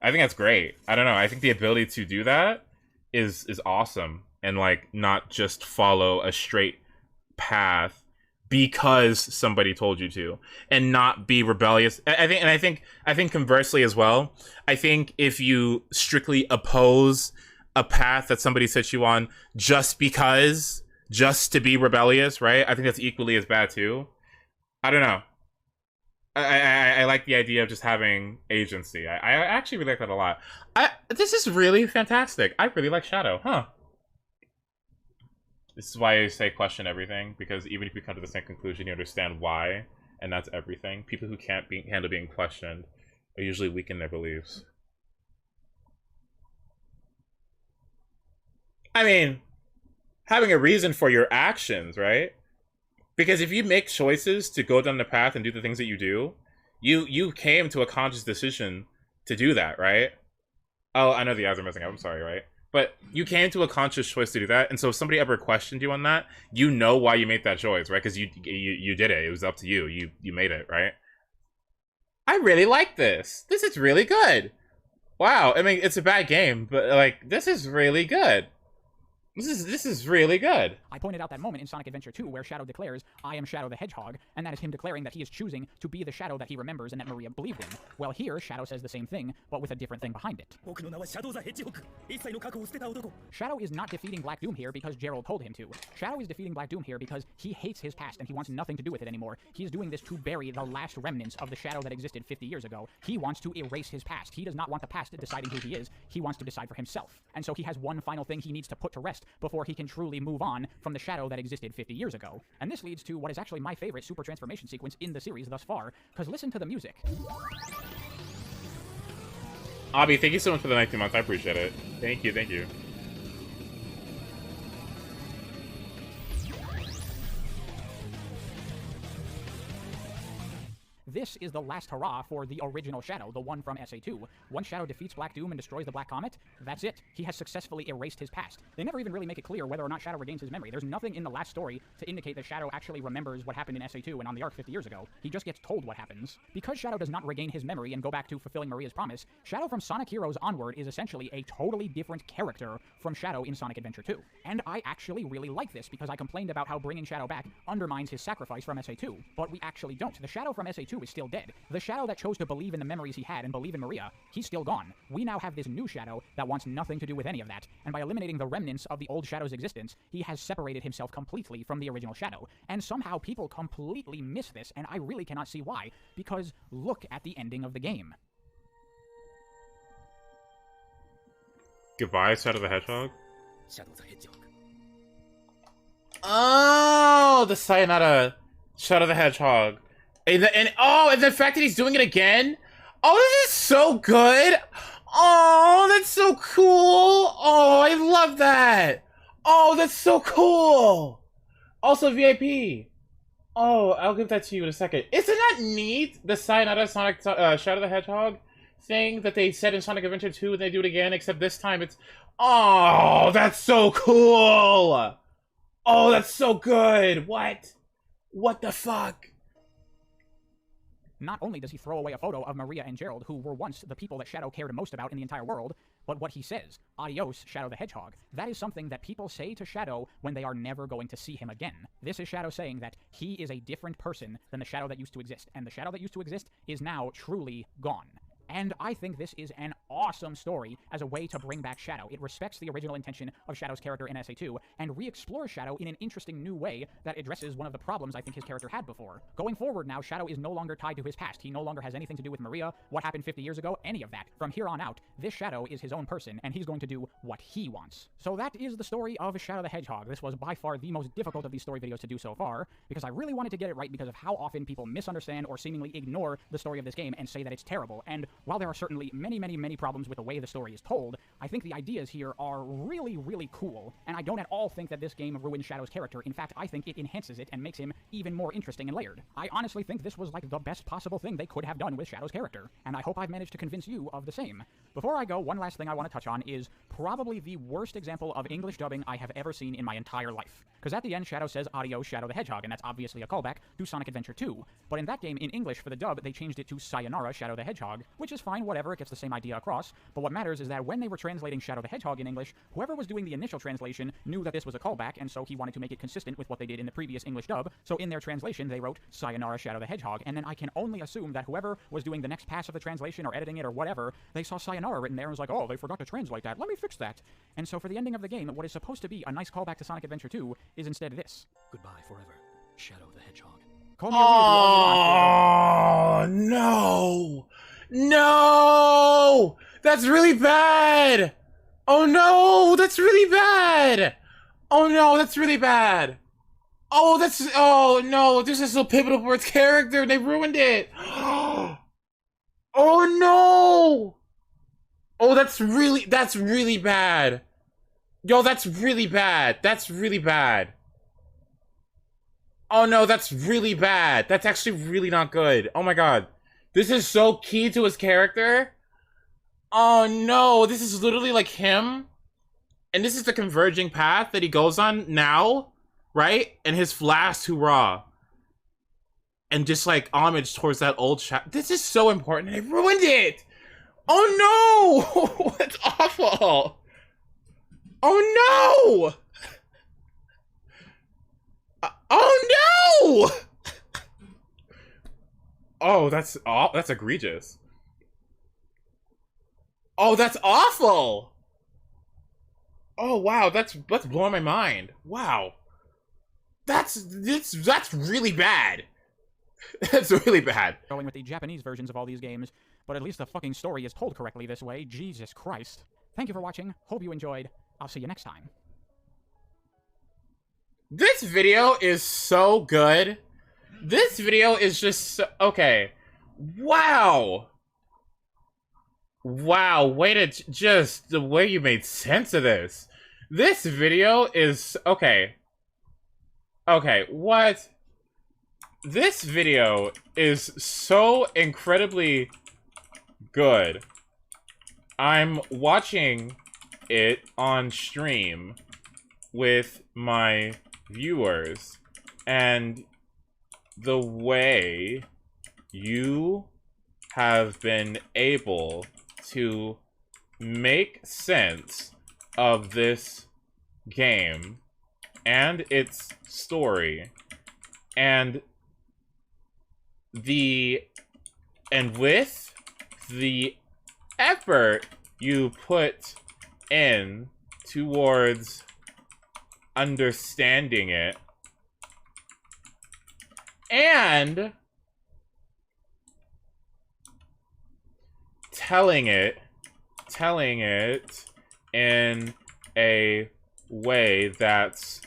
I think that's great. I don't know. I think the ability to do that is awesome, and like not just follow a straight path because somebody told you to, and not be rebellious. I think conversely as well. I think if you strictly oppose a path that somebody set you on just to be rebellious, right? I think that's equally as bad too. I don't know. I like the idea of just having agency. I actually really like that a lot. This is really fantastic. I really like Shadow, huh? This is why I say question everything, because even if you come to the same conclusion, you understand why, and that's everything. People who can't handle being questioned are usually weak in their beliefs. I mean, having a reason for your actions, right? Because if you make choices to go down the path and do the things that you do, you came to a conscious decision to do that, right? Oh, I know the ads are messing up, I'm sorry, right? But you came to a conscious choice to do that, and so if somebody ever questioned you on that, you know why you made that choice, right? Because you did it. It was up to you. You made it, right? I really like this. This is really good. Wow, I mean, it's a bad game, but like, this is really good. This is really good. I pointed out that moment in Sonic Adventure 2 where Shadow declares, I am Shadow the Hedgehog, and that is him declaring that he is choosing to be the Shadow that he remembers and that Maria believed in. Well, here, Shadow says the same thing, but with a different thing behind it. Shadow is not defeating Black Doom here because Gerald told him to. Shadow is defeating Black Doom here because he hates his past and he wants nothing to do with it anymore. He is doing this to bury the last remnants of the Shadow that existed 50 years ago. He wants to erase his past. He does not want the past deciding who he is. He wants to decide for himself. And so he has one final thing he needs to put to rest before he can truly move on from the Shadow that existed 50 years ago. And this leads to what is actually my favorite super transformation sequence in the series thus far, because listen to the music. Abby, thank you so much for the 19 months. I appreciate it. Thank you, thank you. This is the last hurrah for the original Shadow, the one from SA2. Once Shadow defeats Black Doom and destroys the Black Comet, that's it. He has successfully erased his past. They never even really make it clear whether or not Shadow regains his memory. There's nothing in the last story to indicate that Shadow actually remembers what happened in SA2 and on the Ark 50 years ago. He just gets told what happens. Because Shadow does not regain his memory and go back to fulfilling Maria's promise, Shadow from Sonic Heroes onward is essentially a totally different character from Shadow in Sonic Adventure 2. And I actually really like this because I complained about how bringing Shadow back undermines his sacrifice from SA2, but we actually don't. The Shadow from SA2 is still dead. The Shadow that chose to believe in the memories he had and believe in Maria, he's still gone. We now have this new Shadow that wants nothing to do with any of that, and by eliminating the remnants of the old Shadow's existence, he has separated himself completely from the original Shadow. And somehow people completely miss this, and I really cannot see why, because look at the ending of the game. Goodbye, Shadow the Hedgehog? Shadow the Hedgehog. Oh, the Sayonara Shadow the Hedgehog. And the fact that he's doing it again? Oh, this is so good! Oh, that's so cool! Oh, I love that! Oh, that's so cool! Also VIP! Oh, I'll give that to you in a second. Isn't that neat? The Sayonara Sonic Shadow the Hedgehog thing that they said in Sonic Adventure 2 and they do it again, except this time it's... Oh, that's so cool! Oh, that's so good! What? What the fuck? Not only does he throw away a photo of Maria and Gerald, who were once the people that Shadow cared most about in the entire world, but what he says, adios, Shadow the Hedgehog, that is something that people say to Shadow when they are never going to see him again. This is Shadow saying that he is a different person than the Shadow that used to exist, and the Shadow that used to exist is now truly gone. And I think this is an awesome story as a way to bring back Shadow. It respects the original intention of Shadow's character in SA2 and re-explores Shadow in an interesting new way that addresses one of the problems I think his character had before. Going forward now, Shadow is no longer tied to his past. He no longer has anything to do with Maria, what happened 50 years ago, any of that. From here on out, this Shadow is his own person, and he's going to do what he wants. So that is the story of Shadow the Hedgehog. This was by far the most difficult of these story videos to do so far, because I really wanted to get it right because of how often people misunderstand or seemingly ignore the story of this game and say that it's terrible. And while there are certainly many problems with the way the story is told, I think the ideas here are really cool, and I don't at all think that this game ruins Shadow's character. In fact, I think it enhances it and makes him even more interesting and layered. I honestly think this was like the best possible thing they could have done with Shadow's character, and I hope I've managed to convince you of the same. Before I go, one last thing I want to touch on is probably the worst example of English dubbing I have ever seen in my entire life. Because at the end, Shadow says, adios, Shadow the Hedgehog, and that's obviously a callback to Sonic Adventure 2. But in that game, in English, for the dub, they changed it to Sayonara, Shadow the Hedgehog, which is fine, whatever, it gets the same idea across. But what matters is that when they were translating Shadow the Hedgehog in English, whoever was doing the initial translation knew that this was a callback, and so he wanted to make it consistent with what they did in the previous English dub. So in their translation, they wrote Sayonara, Shadow the Hedgehog, and then I can only assume that whoever was doing the next pass of the translation or editing it or whatever, they saw Sayonara written there and was like, oh, they forgot to translate that, let me fix that. And so for the ending of the game, what is supposed to be a nice callback to Sonic Adventure 2 is instead this. Goodbye forever, Shadow the Hedgehog. Call me a weirdo all you want. Oh no! No! That's really bad! Oh no! That's really bad! Oh no! That's really bad! Oh, oh no! This is so pivotal for its character. They ruined it. Oh no! Oh, that's really bad. Yo, that's really bad. That's really bad. Oh no, that's really bad. That's actually really not good. Oh my god. This is so key to his character. Oh no, this is literally like him. And this is the converging path that he goes on now, right? And his last hurrah. And just like homage towards that old shot. This is so important and they ruined it. Oh no! That's awful. Oh no! Oh no! Oh, that's egregious. Oh, that's awful. Oh wow, that's blowing my mind. Wow. That's really bad. That's really bad. Going with the Japanese versions of all these games, but at least the fucking story is told correctly this way. Jesus Christ. Thank you for watching. Hope you enjoyed. I'll see you next time. This video is so good. This video is just so, okay. Wow. Wow, way to just the way you made sense of this. This video is okay. Okay, what? This video is so incredibly good. I'm watching it on stream with my viewers, and the way you have been able to make sense of this game and its story and with the effort you put in towards understanding it and telling it in a way that's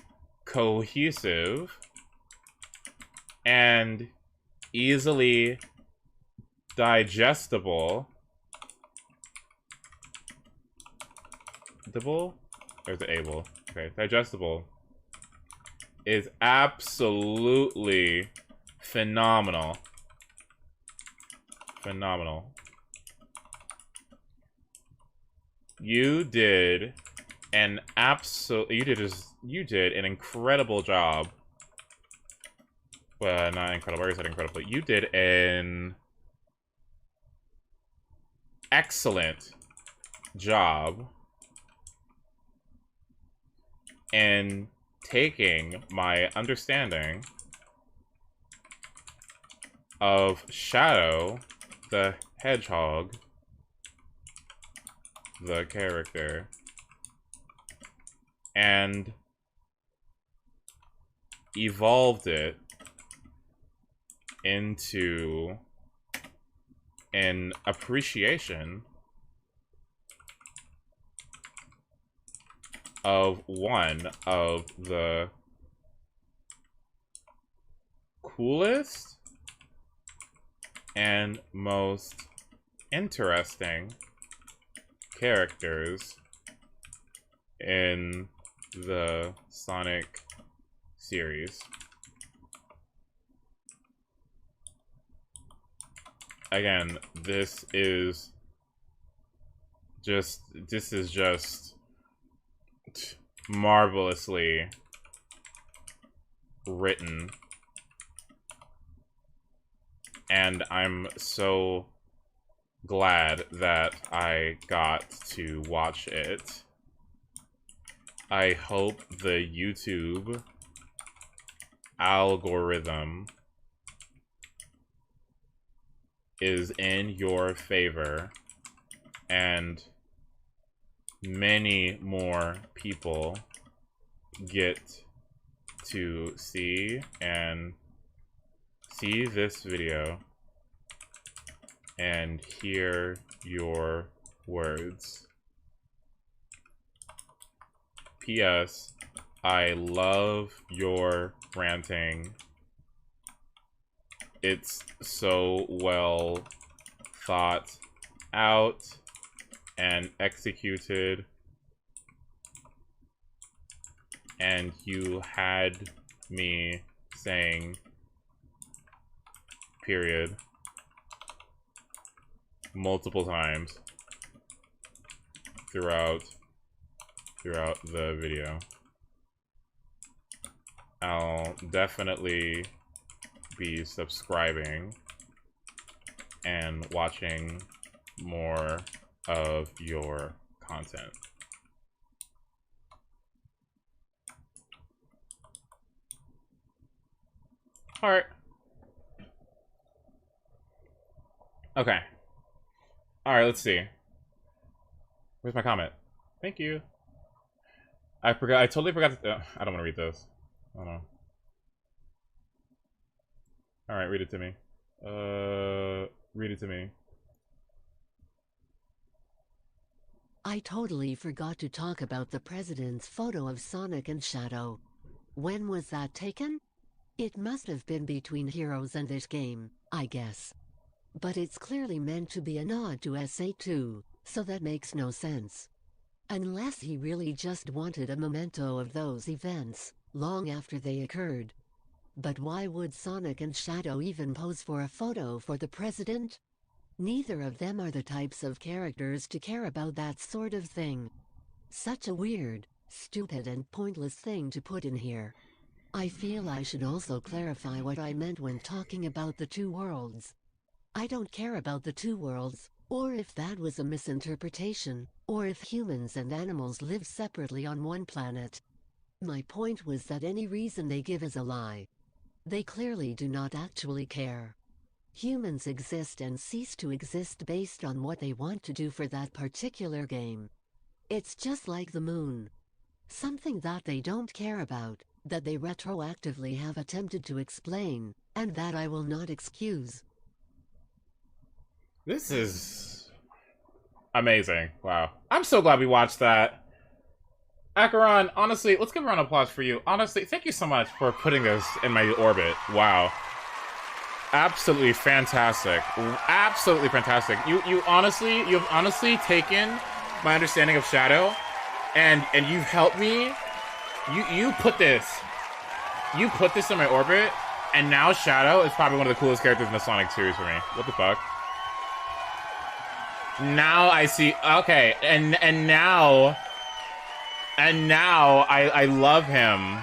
cohesive and easily digestible. Or is it able? Okay, digestible is absolutely phenomenal. Phenomenal. You did an incredible job. Well, not incredible. I already said incredible. You did an excellent job in taking my understanding of Shadow the Hedgehog, the character, and evolved it into an appreciation of one of the coolest and most interesting characters in the Sonic series. Again, this is just marvelously written, and I'm so glad that I got to watch it. I hope the YouTube algorithm is in your favor and many more people get to see and see this video and hear your words. P.S. I love your ranting. It's so well thought out and executed, and you had me saying period multiple times throughout the video. I'll definitely be subscribing and watching more of your content. All right. Okay. All right, let's see. Where's my comment? Thank you. I totally forgot to, I don't want to read this. Oh no. All right, read it to me. Read it to me. I totally forgot to talk about the president's photo of Sonic and Shadow. When was that taken? It must have been between Heroes and this game, I guess. But it's clearly meant to be a nod to SA2, so that makes no sense. Unless he really just wanted a memento of those events, long after they occurred. But why would Sonic and Shadow even pose for a photo for the president? Neither of them are the types of characters to care about that sort of thing. Such a weird, stupid and pointless thing to put in here. I feel I should also clarify what I meant when talking about the two worlds. I don't care about the two worlds, or if that was a misinterpretation, or if humans and animals live separately on one planet. My point was that any reason they give is a lie. They clearly do not actually care. Humans exist and cease to exist based on what they want to do for that particular game. It's just like the moon. Something that they don't care about, that they retroactively have attempted to explain, and that I will not excuse. This is amazing. Wow. I'm so glad we watched that. Acheron, honestly, let's give a round of applause for you. Honestly, thank you so much for putting this in my orbit. Wow. Absolutely fantastic. Absolutely fantastic. You've honestly taken my understanding of Shadow and you've helped me. You put this in my orbit, and now Shadow is probably one of the coolest characters in the Sonic series for me. What the fuck? Now I see. Okay, and now I love him,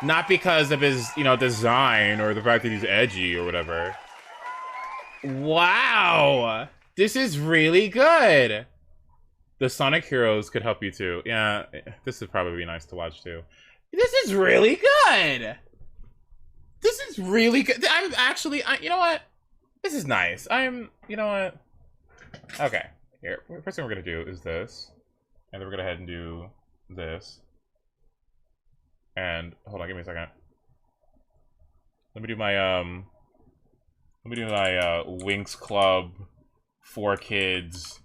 not because of his design or the fact that he's edgy or whatever. Wow, this is really good. The Sonic Heroes could help you too. Yeah, this would probably be nice to watch too. This is really good. This is really good. I'm actually, you know what? This is nice. You know what? Okay, here. First thing we're gonna do is this, and then we're gonna head and do this. And hold on, give me a second. Let me do my Winx Club 4 Kids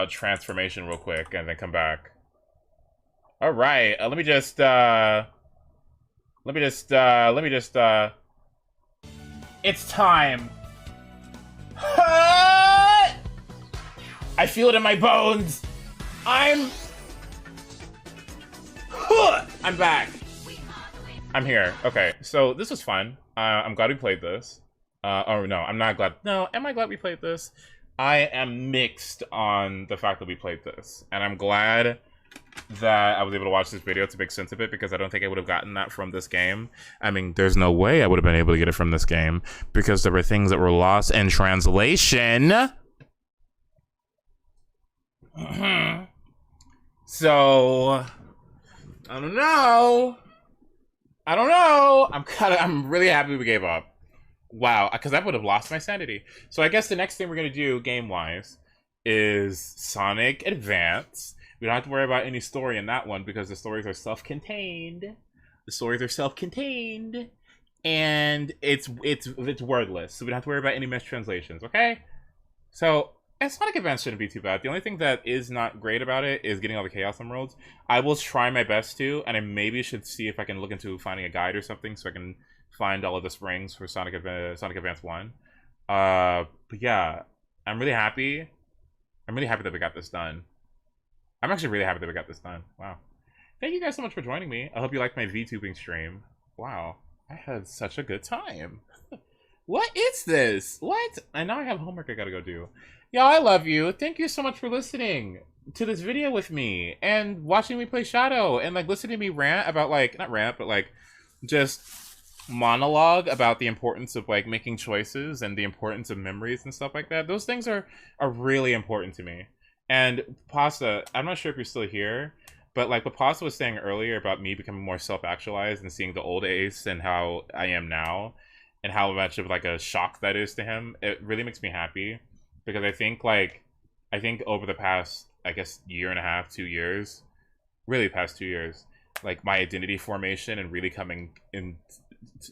transformation real quick, and then come back. All right, let me just it's time. I feel it in my bones. I'm back. I'm here. Okay, so this was fun. I'm glad we played this. Oh no, I'm not glad. No, am I glad we played this? I am mixed on the fact that we played this, and I'm glad that I was able to watch this video to make sense of it, because I don't think I would have gotten that from this game. I mean, there's no way I would have been able to get it from this game, because there were things that were lost in translation. So I don't know. I'm really happy we gave up. Wow, because I would have lost my sanity. So I guess the next thing we're gonna do game-wise is Sonic Advance. We don't have to worry about any story in that one, because the stories are self-contained. and it's wordless, so we don't have to worry about any mistranslations, okay? So, and Sonic Advance shouldn't be too bad. The only thing that is not great about it is getting all the Chaos Emeralds. I will try my best to, and I maybe should see if I can look into finding a guide or something so I can find all of the springs for Sonic Advance 1. But yeah, I'm really happy. I'm really happy that we got this done. I'm actually really happy that we got this done. Wow. Thank you guys so much for joining me. I hope you liked my VTubing stream. Wow. I had such a good time. What is this? What? And now I have homework I gotta go do. Y'all, I love you. Thank you so much for listening to this video with me and watching me play Shadow and like listening to me rant about like, not rant, but like just monologue about the importance of like making choices and the importance of memories and stuff like that. Those things are really important to me. And Pasta, I'm not sure if you're still here, but like what Pasta was saying earlier about me becoming more self-actualized and seeing the old Ace and how I am now and how much of like a shock that is to him, it really makes me happy. Because I think over the past, I guess, year and a half, 2 years, really the past 2 years, like my identity formation and really coming in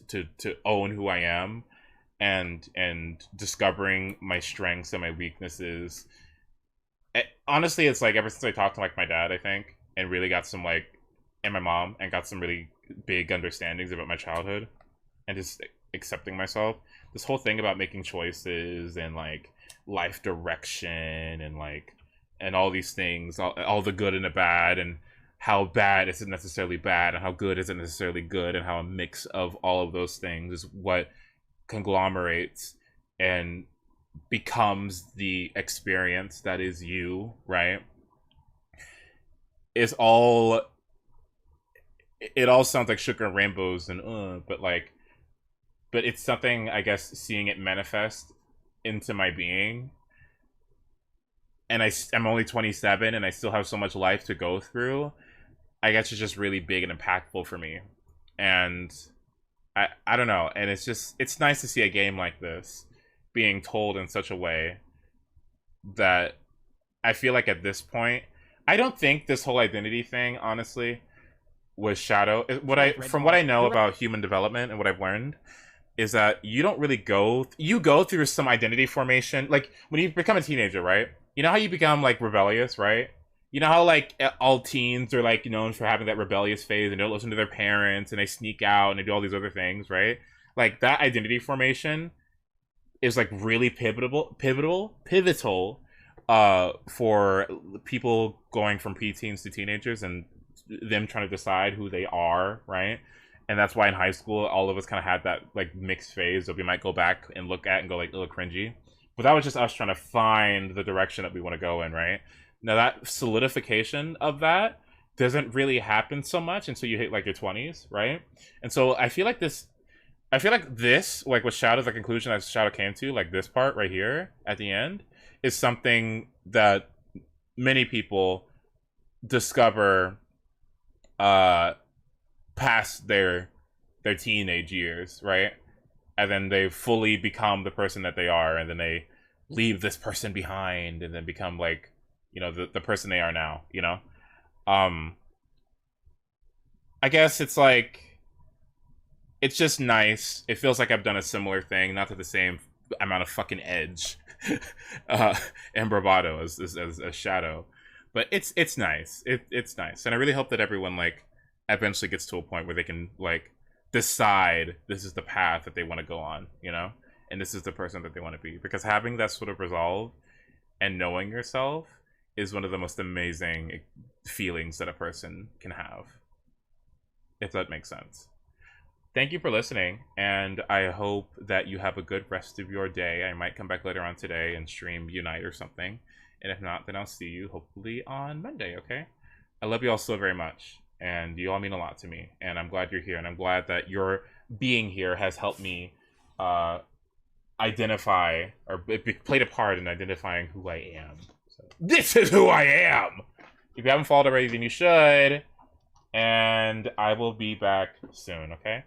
to own who I am and discovering my strengths and my weaknesses. Honestly, it's like ever since I talked to like my dad, I think, and really got some like, and my mom, and got some really big understandings about my childhood and just accepting myself. This whole thing about making choices and like life direction and like and all these things, all the good and the bad, and how bad isn't necessarily bad and how good isn't necessarily good, and how a mix of all of those things is what conglomerates and becomes the experience that is you, right? It all sounds like sugar and rainbows and but it's something, I guess, seeing it manifest into my being. And I'm only 27 and I still have so much life to go through. I guess it's just really big and impactful for me. And I don't know. And it's nice to see a game like this being told in such a way that I feel like at this point, I don't think this whole identity thing, honestly, was Shadow. From what I know about human development and what I've learned, is that you don't really you go through some identity formation. Like, when you become a teenager, right? You know how you become, like, rebellious, right? You know how, like, all teens are, like, known for having that rebellious phase and don't listen to their parents and they sneak out and they do all these other things, right? Like, that identity formation is, like, really pivotal for people going from preteens to teenagers and them trying to decide who they are, right? And that's why in high school, all of us kind of had that, like, mixed phase that we might go back and look at and go, like, a little cringy. But that was just us trying to find the direction that we want to go in, right? Now, that solidification of that doesn't really happen so much until you hit, like, your 20s, right? And so I feel like this, like, with Shadow, the conclusion that Shadow came to, like, this part right here at the end, is something that many people discover past their teenage years, right? And then they fully become the person that they are, and then they leave this person behind and then become, like, you know, the person they are now, you know? I guess it's like, it's just nice. It feels like I've done a similar thing, not to the same amount of fucking edge and bravado as Shadow, but it's nice. It's nice, and I really hope that everyone, like, eventually gets to a point where they can, like, decide this is the path that they want to go on, you know, and this is the person that they want to be, because having that sort of resolve and knowing yourself is one of the most amazing feelings that a person can have, if that makes sense. Thank you for listening, and I hope that you have a good rest of your day. I might come back later on today and stream Unite or something, and if not, then I'll see you hopefully on Monday, okay? I love you all so very much, and you all mean a lot to me, and I'm glad you're here, and I'm glad that your being here has helped me identify, or it played a part in identifying who I am. So, this is who I am! If you haven't followed already, then you should, and I will be back soon, okay?